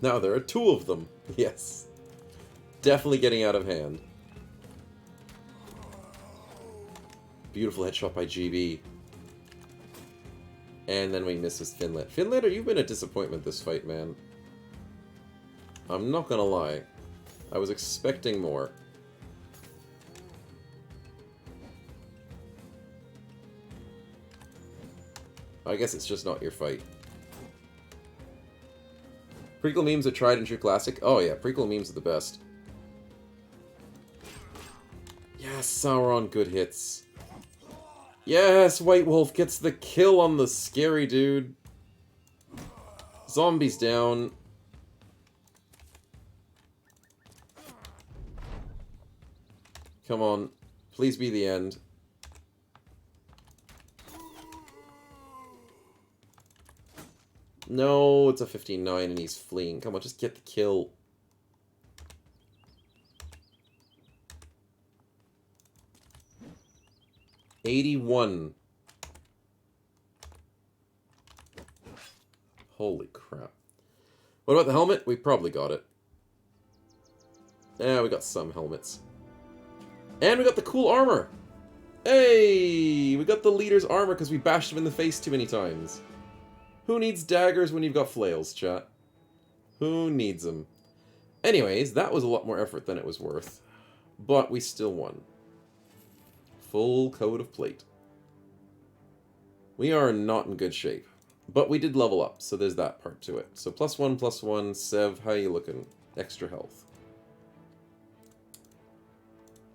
Now there are 2 of them. Yes. Definitely getting out of hand. Beautiful headshot by GB. And then we miss with Finlander. Finlander, you've been a disappointment this fight, man. I'm not gonna lie. I was expecting more. I guess it's just not your fight. Prequel memes are tried and true classic. Oh yeah, prequel memes are the best. Yes, Sauron, good hits. Yes, White Wolf gets the kill on the scary dude. Zombies down. Come on, please be the end. No, it's a 59 and he's fleeing. Come on, just get the kill. $81. Holy crap. What about the helmet? We probably got it. Yeah, we got some helmets. And we got the cool armor! Hey! We got the leader's armor because we bashed him in the face too many times. Who needs daggers when you've got flails, chat? Who needs them? Anyways, that was a lot more effort than it was worth. But we still won. Full coat of plate. We are not in good shape. But we did level up, so there's that part to it. So +1/+1. Sev, how you looking? Extra health.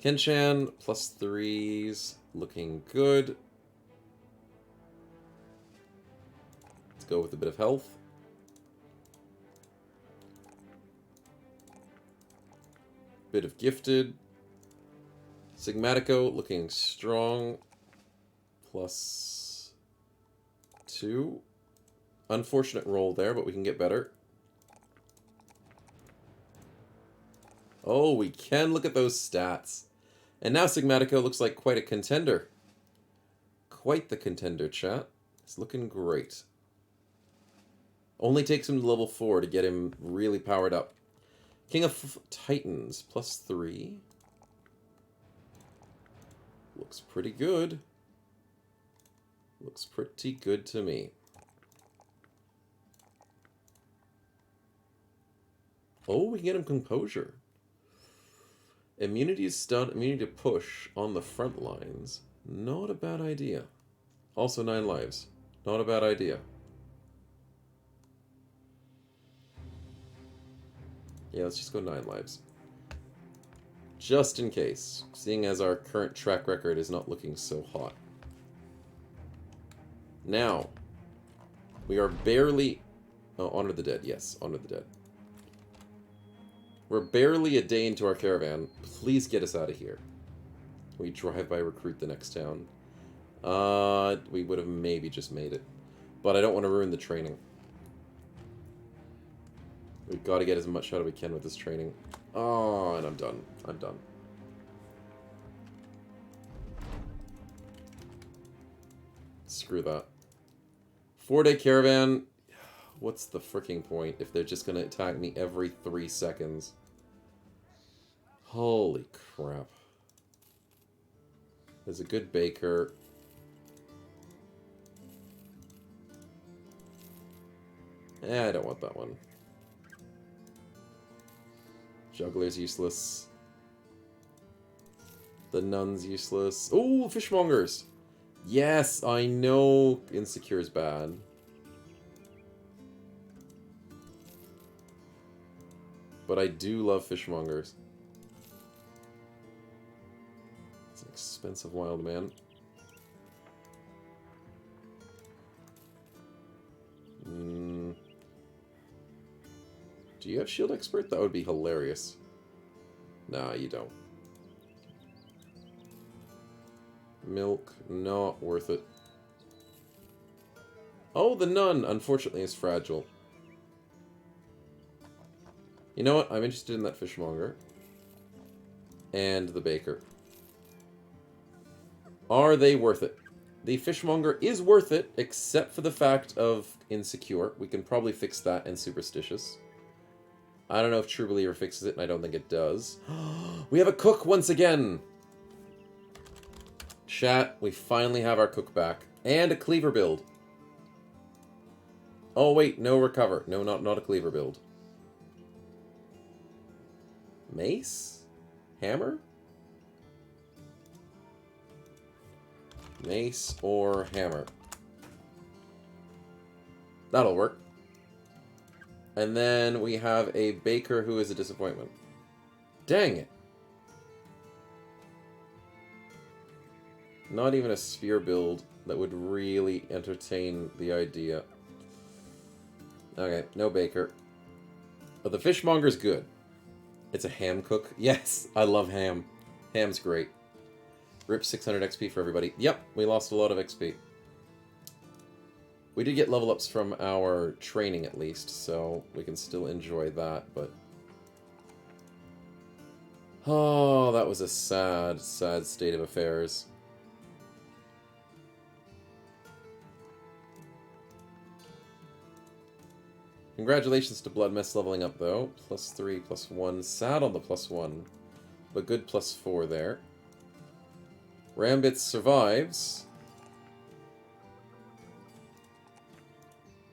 Kenshan, +3s. Looking good. Let's go with a bit of health. Bit of gifted. Sigmatico looking strong. +2. Unfortunate roll there, but we can get better. Oh, we can look at those stats. And now Sigmatico looks like quite a contender. Quite the contender, chat. It's looking great. Only takes him to level 4 to get him really powered up. King of Titans, +3. Looks pretty good. Looks pretty good to me. Oh, we can get him Composure. Immunity to stun, immunity to push on the front lines. Not a bad idea. Also 9 lives. Not a bad idea. Yeah, let's just go 9 lives. Just in case. Seeing as our current track record is not looking so hot. Now, we are barely... Oh, Honor the Dead. Yes, Honor the Dead. We're barely a day into our caravan. Please get us out of here. We drive by recruit the next town. We would have maybe just made it. But I don't want to ruin the training. We've got to get as much out as we can with this training. Oh, and I'm done. I'm done. Screw that. 4-day caravan. What's the freaking point if they're just going to attack me every 3 seconds? Holy crap. There's a good baker. I don't want that one. Juggler's useless. The nun's useless. Oh, fishmongers! Yes, I know Insecure is bad. But I do love fishmongers. It's an expensive wild man. Do you have shield expert? That would be hilarious. Nah, you don't. Milk, not worth it. Oh, the nun, unfortunately, is fragile. You know what? I'm interested in that fishmonger. And the baker. Are they worth it? The fishmonger is worth it, except for the fact of insecure. We can probably fix that and superstitious. I don't know if True Believer fixes it, and I don't think it does. We have a cook once again! Chat, we finally have our cook back. And a cleaver build. Oh wait, no recover. No, not a cleaver build. Mace? Hammer? Mace or hammer. That'll work. And then we have a baker who is a disappointment. Dang it. Not even a sphere build that would really entertain the idea. Okay, no baker. But the fishmonger's good. It's a ham cook. Yes, I love ham. Ham's great. Rip 600 XP for everybody. Yep, we lost a lot of XP. We did get level ups from our training at least, so we can still enjoy that, but... Oh, that was a sad, sad state of affairs. Congratulations to Blood Mess leveling up, though. +3, +1. Sad on the +1. But good +4 there. Rambits survives.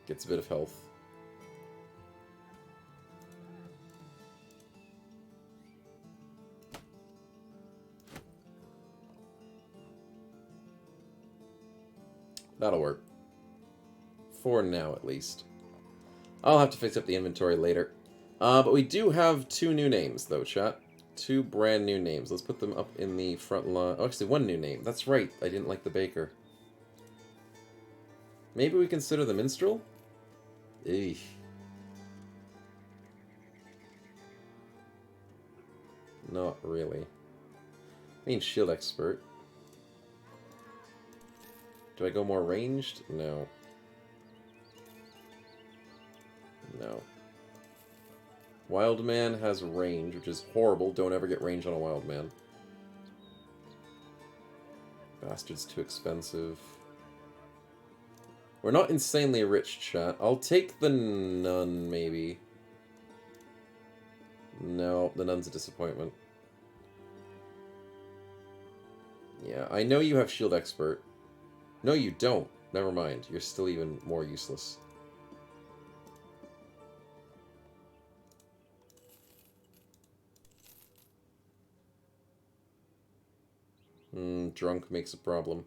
Gets a bit of health. That'll work. For now, at least. I'll have to fix up the inventory later. But we do have 2 new names, though, chat. 2 brand new names. Let's put them up in the front line. Oh, actually, 1 new name. That's right. I didn't like the baker. Maybe we consider the minstrel? Eesh. Not really. I mean, shield expert. Do I go more ranged? No. No. Wild Man has range, which is horrible. Don't ever get range on a Wild Man. Bastard's too expensive. We're not insanely rich, chat. I'll take the nun, maybe. No, the nun's a disappointment. Yeah, I know you have shield expert. No, you don't. Never mind. You're still even more useless. Drunk makes a problem.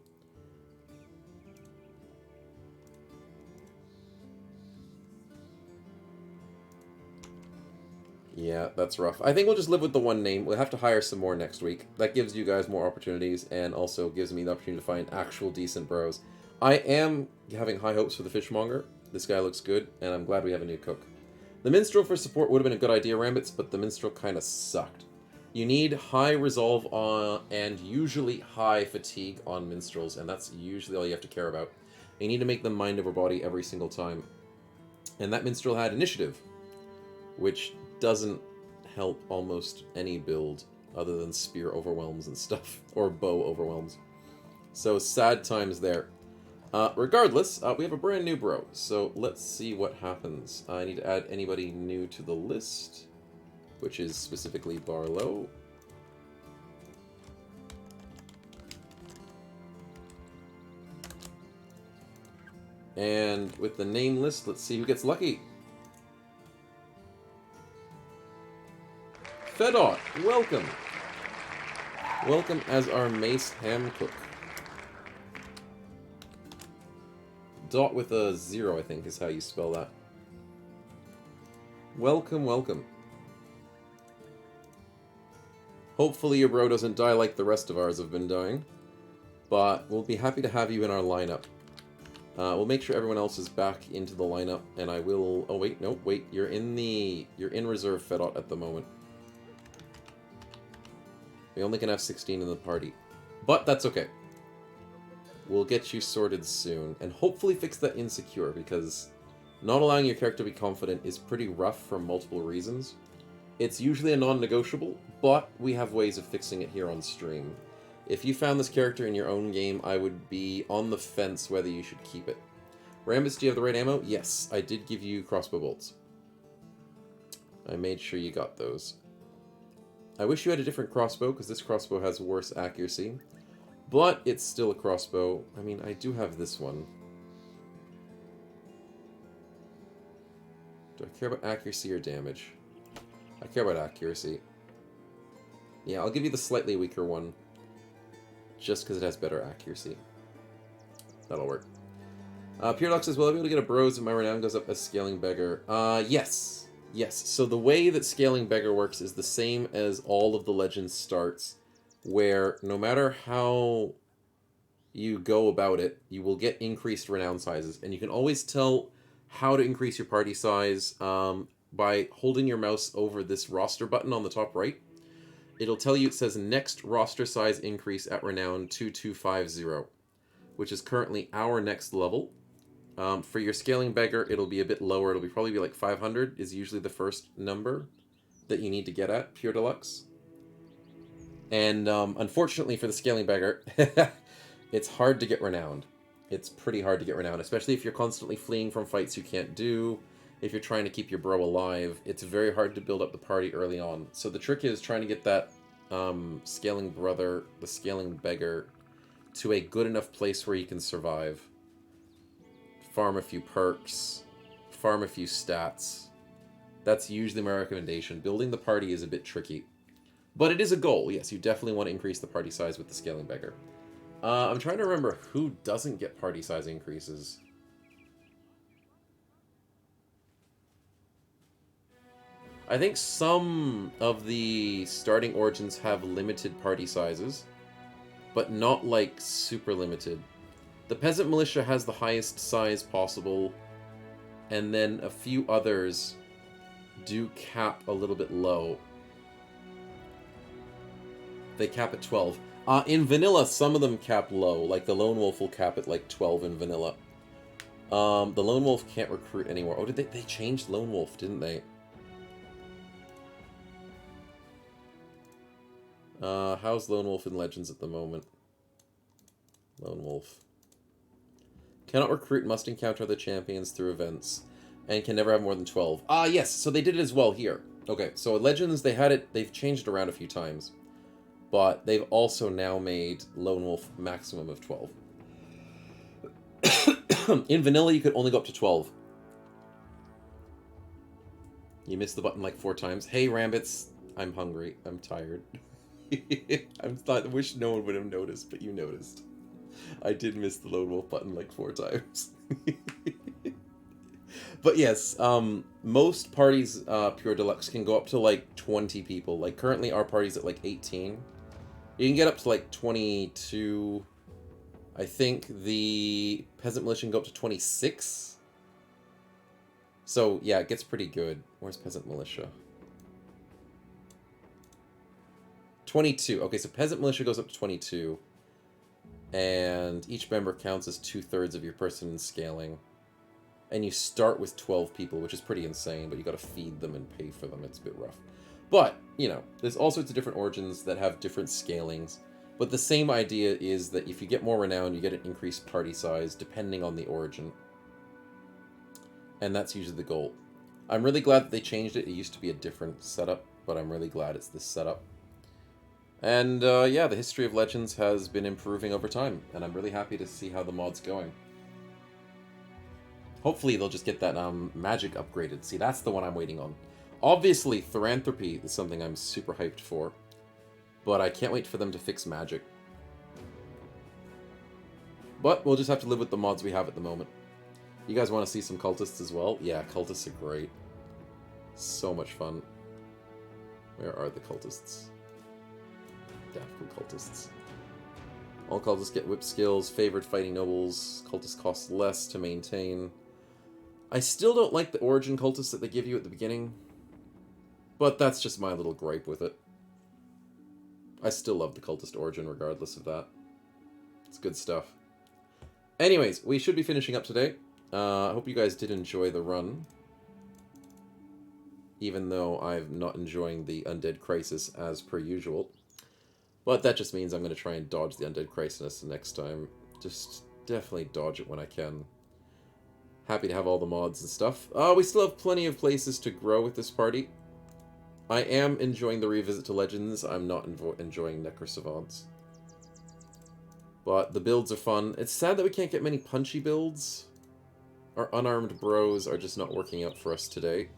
Yeah, that's rough. I think we'll just live with the 1 name. We'll have to hire some more next week. That gives you guys more opportunities and also gives me the opportunity to find actual decent bros. I am having high hopes for the fishmonger. This guy looks good, and I'm glad we have a new cook. The minstrel for support would have been a good idea, Rambits, but the minstrel kind of sucked. You need high resolve on and usually high fatigue on minstrels, and that's usually all you have to care about. You need to make them mind over body every single time. And that minstrel had initiative, which doesn't help almost any build other than spear overwhelms and stuff, or bow overwhelms. So sad times there. Regardless, we have a brand new bro, so let's see what happens. I need to add anybody new to the list, which is specifically Barlow. And with the name list, let's see who gets lucky. Fedot, welcome. Welcome as our Mace Ham Cook. Dot with a 0, I think, is how you spell that. Welcome, welcome. Hopefully your bro doesn't die like the rest of ours have been dying. But we'll be happy to have you in our lineup. We'll make sure everyone else is back into the lineup, and I will... Oh, wait, no, wait. You're in reserve Fedot at the moment. We only can have 16 in the party. But that's okay. We'll get you sorted soon. And hopefully fix that insecure, because not allowing your character to be confident is pretty rough for multiple reasons. It's usually a non-negotiable, but we have ways of fixing it here on stream. If you found this character in your own game, I would be on the fence whether you should keep it. Rambus, do you have the right ammo? Yes, I did give you crossbow bolts. I made sure you got those. I wish you had a different crossbow, because this crossbow has worse accuracy. But it's still a crossbow. I mean, I do have this one. Do I care about accuracy or damage? I care about accuracy. Yeah, I'll give you the slightly weaker one. Just because it has better accuracy. That'll work. Pure Lux says, will I be able to get a bros if my renown goes up as Scaling Beggar? Yes. Yes. So the way that Scaling Beggar works is the same as all of the Legends starts, where no matter how you go about it, you will get increased renown sizes. And you can always tell how to increase your party size by holding your mouse over this roster button on the top right. It'll tell you, it says next roster size increase at renown 2250, which is currently our next level. For your Scaling Beggar, it'll be a bit lower. It'll probably be like 500 is usually the first number that you need to get at, Pure Deluxe. And unfortunately for the Scaling Beggar, it's hard to get renowned. It's pretty hard to get renowned, especially if you're constantly fleeing from fights you can't do, if you're trying to keep your bro alive, it's very hard to build up the party early on. So the trick is trying to get that scaling brother, the scaling beggar, to a good enough place where he can survive. Farm a few perks, farm a few stats. That's usually my recommendation. Building the party is a bit tricky. But it is a goal, yes. You definitely want to increase the party size with the scaling beggar. I'm trying to remember who doesn't get party size increases. I think some of the starting origins have limited party sizes, but not like super limited. The peasant militia has the highest size possible, and then a few others do cap a little bit low. They cap at 12. In vanilla, some of them cap low, like the Lone Wolf will cap at like 12 in vanilla. The Lone Wolf can't recruit anymore. Oh, did they changed Lone Wolf, didn't they? How's Lone Wolf in Legends at the moment? Lone Wolf. Cannot recruit, must encounter other champions through events, and can never have more than 12. Ah, yes, so they did it as well here. Okay, so at Legends, they've changed it around a few times, but they've also now made Lone Wolf maximum of 12. In Vanilla, you could only go up to 12. You missed the button like 4 times. Hey, Rambits, I'm hungry. I'm tired. I wish no one would have noticed, but you noticed. I did miss the Lone Wolf button like 4 times. But yes, most parties, Pure Deluxe, can go up to like 20 people. Like currently our party's at like 18. You can get up to like 22. I think the Peasant Militia can go up to 26. So yeah, it gets pretty good. Where's Peasant Militia? 22. Okay, so Peasant Militia goes up to 22. And each member counts as 2/3 of your person in scaling. And you start with 12 people, which is pretty insane, but you gotta feed them and pay for them. It's a bit rough. But, you know, there's all sorts of different origins that have different scalings. But the same idea is that if you get more renown, you get an increased party size, depending on the origin. And that's usually the goal. I'm really glad that they changed it. It used to be a different setup, but I'm really glad it's this setup. And, yeah, the history of Legends has been improving over time, and I'm really happy to see how the mod's going. Hopefully they'll just get that magic upgraded. See, that's the one I'm waiting on. Obviously, Philanthropy is something I'm super hyped for, but I can't wait for them to fix magic. But we'll just have to live with the mods we have at the moment. You guys want to see some cultists as well? Yeah, cultists are great. So much fun. Where are the cultists? Daffodil cultists. All cultists get whip skills, favored fighting nobles. Cultists cost less to maintain. I still don't like the origin cultists that they give you at the beginning, but that's just my little gripe with it. I still love the cultist origin regardless of that. It's good stuff. Anyways, we should be finishing up today. I hope you guys did enjoy the run, even though I'm not enjoying the Undead Crisis as per usual. But that just means I'm going to try and dodge the Undead Crisis next time. Just definitely dodge it when I can. Happy to have all the mods and stuff. We still have plenty of places to grow with this party. I am enjoying the revisit to Legends. I'm not enjoying Necro Savants. But the builds are fun. It's sad that we can't get many punchy builds. Our unarmed bros are just not working out for us today.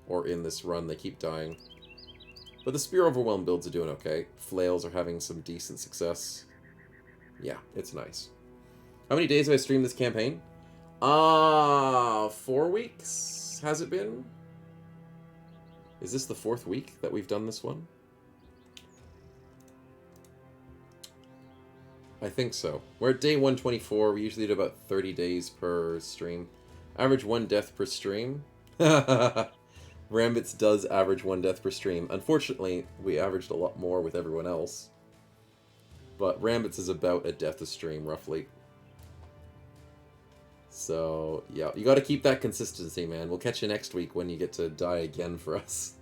Or in this run, they keep dying. But the Spear Overwhelm builds are doing okay. Flails are having some decent success. Yeah, it's nice. How many days have I streamed this campaign? 4 weeks, has it been? Is this the 4th week that we've done this one? I think so. We're at day 124. We usually do about 30 days per stream. Average 1 death per stream. Rambits does average 1 death per stream. Unfortunately, we averaged a lot more with everyone else. But Rambits is about a death a stream, roughly. So, yeah, you gotta keep that consistency, man. We'll catch you next week when you get to die again for us.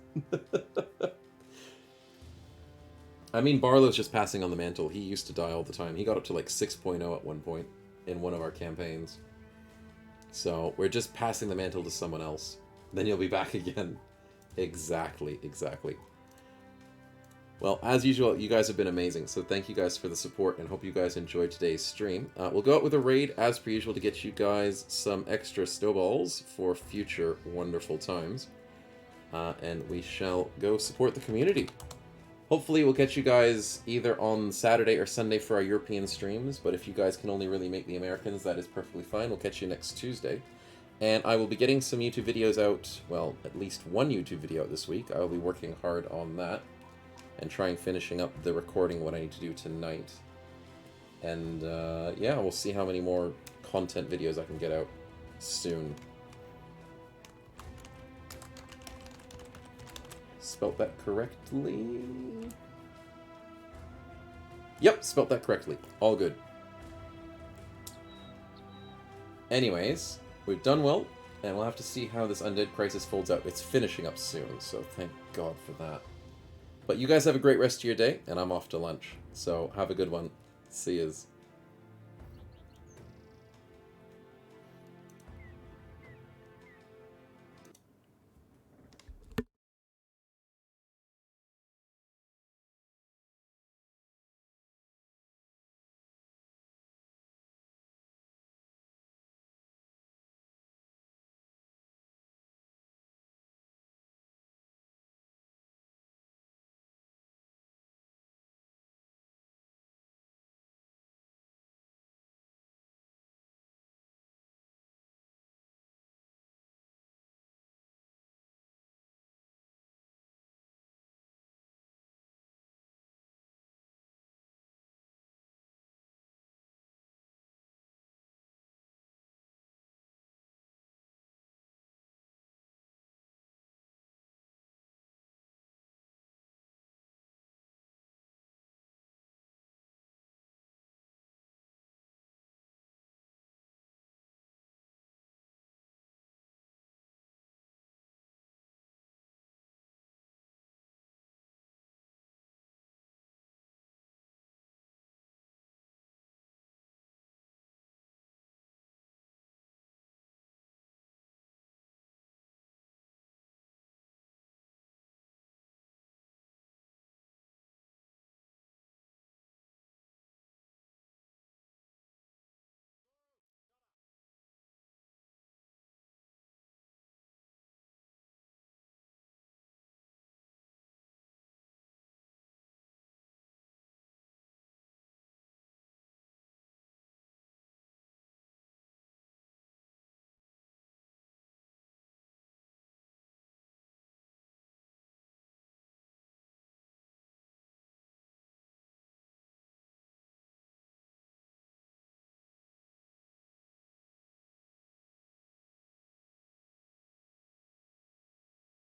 I mean, Barlow's just passing on the mantle. He used to die all the time. He got up to like 6.0 at one point in one of our campaigns. So we're just passing the mantle to someone else. Then you'll be back again. Exactly, exactly. Well, as usual, you guys have been amazing, so thank you guys for the support, and hope you guys enjoyed today's stream. We'll go out with a raid, as per usual, to get you guys some extra snowballs for future wonderful times. And we shall go support the community. Hopefully we'll catch you guys either on Saturday or Sunday for our European streams, but if you guys can only really make the Americans, that is perfectly fine. We'll catch you next Tuesday. And I will be getting some YouTube videos out, well, at least one YouTube video out this week. I will be working hard on that and trying finishing up the recording what I need to do tonight. And yeah, we'll see how many more content videos I can get out soon. Spelt that correctly? Yep, spelt that correctly. All good. Anyways, we've done well, and we'll have to see how this Undead Crisis folds out. It's finishing up soon, so thank God for that. But you guys have a great rest of your day, and I'm off to lunch. So have a good one. See yous.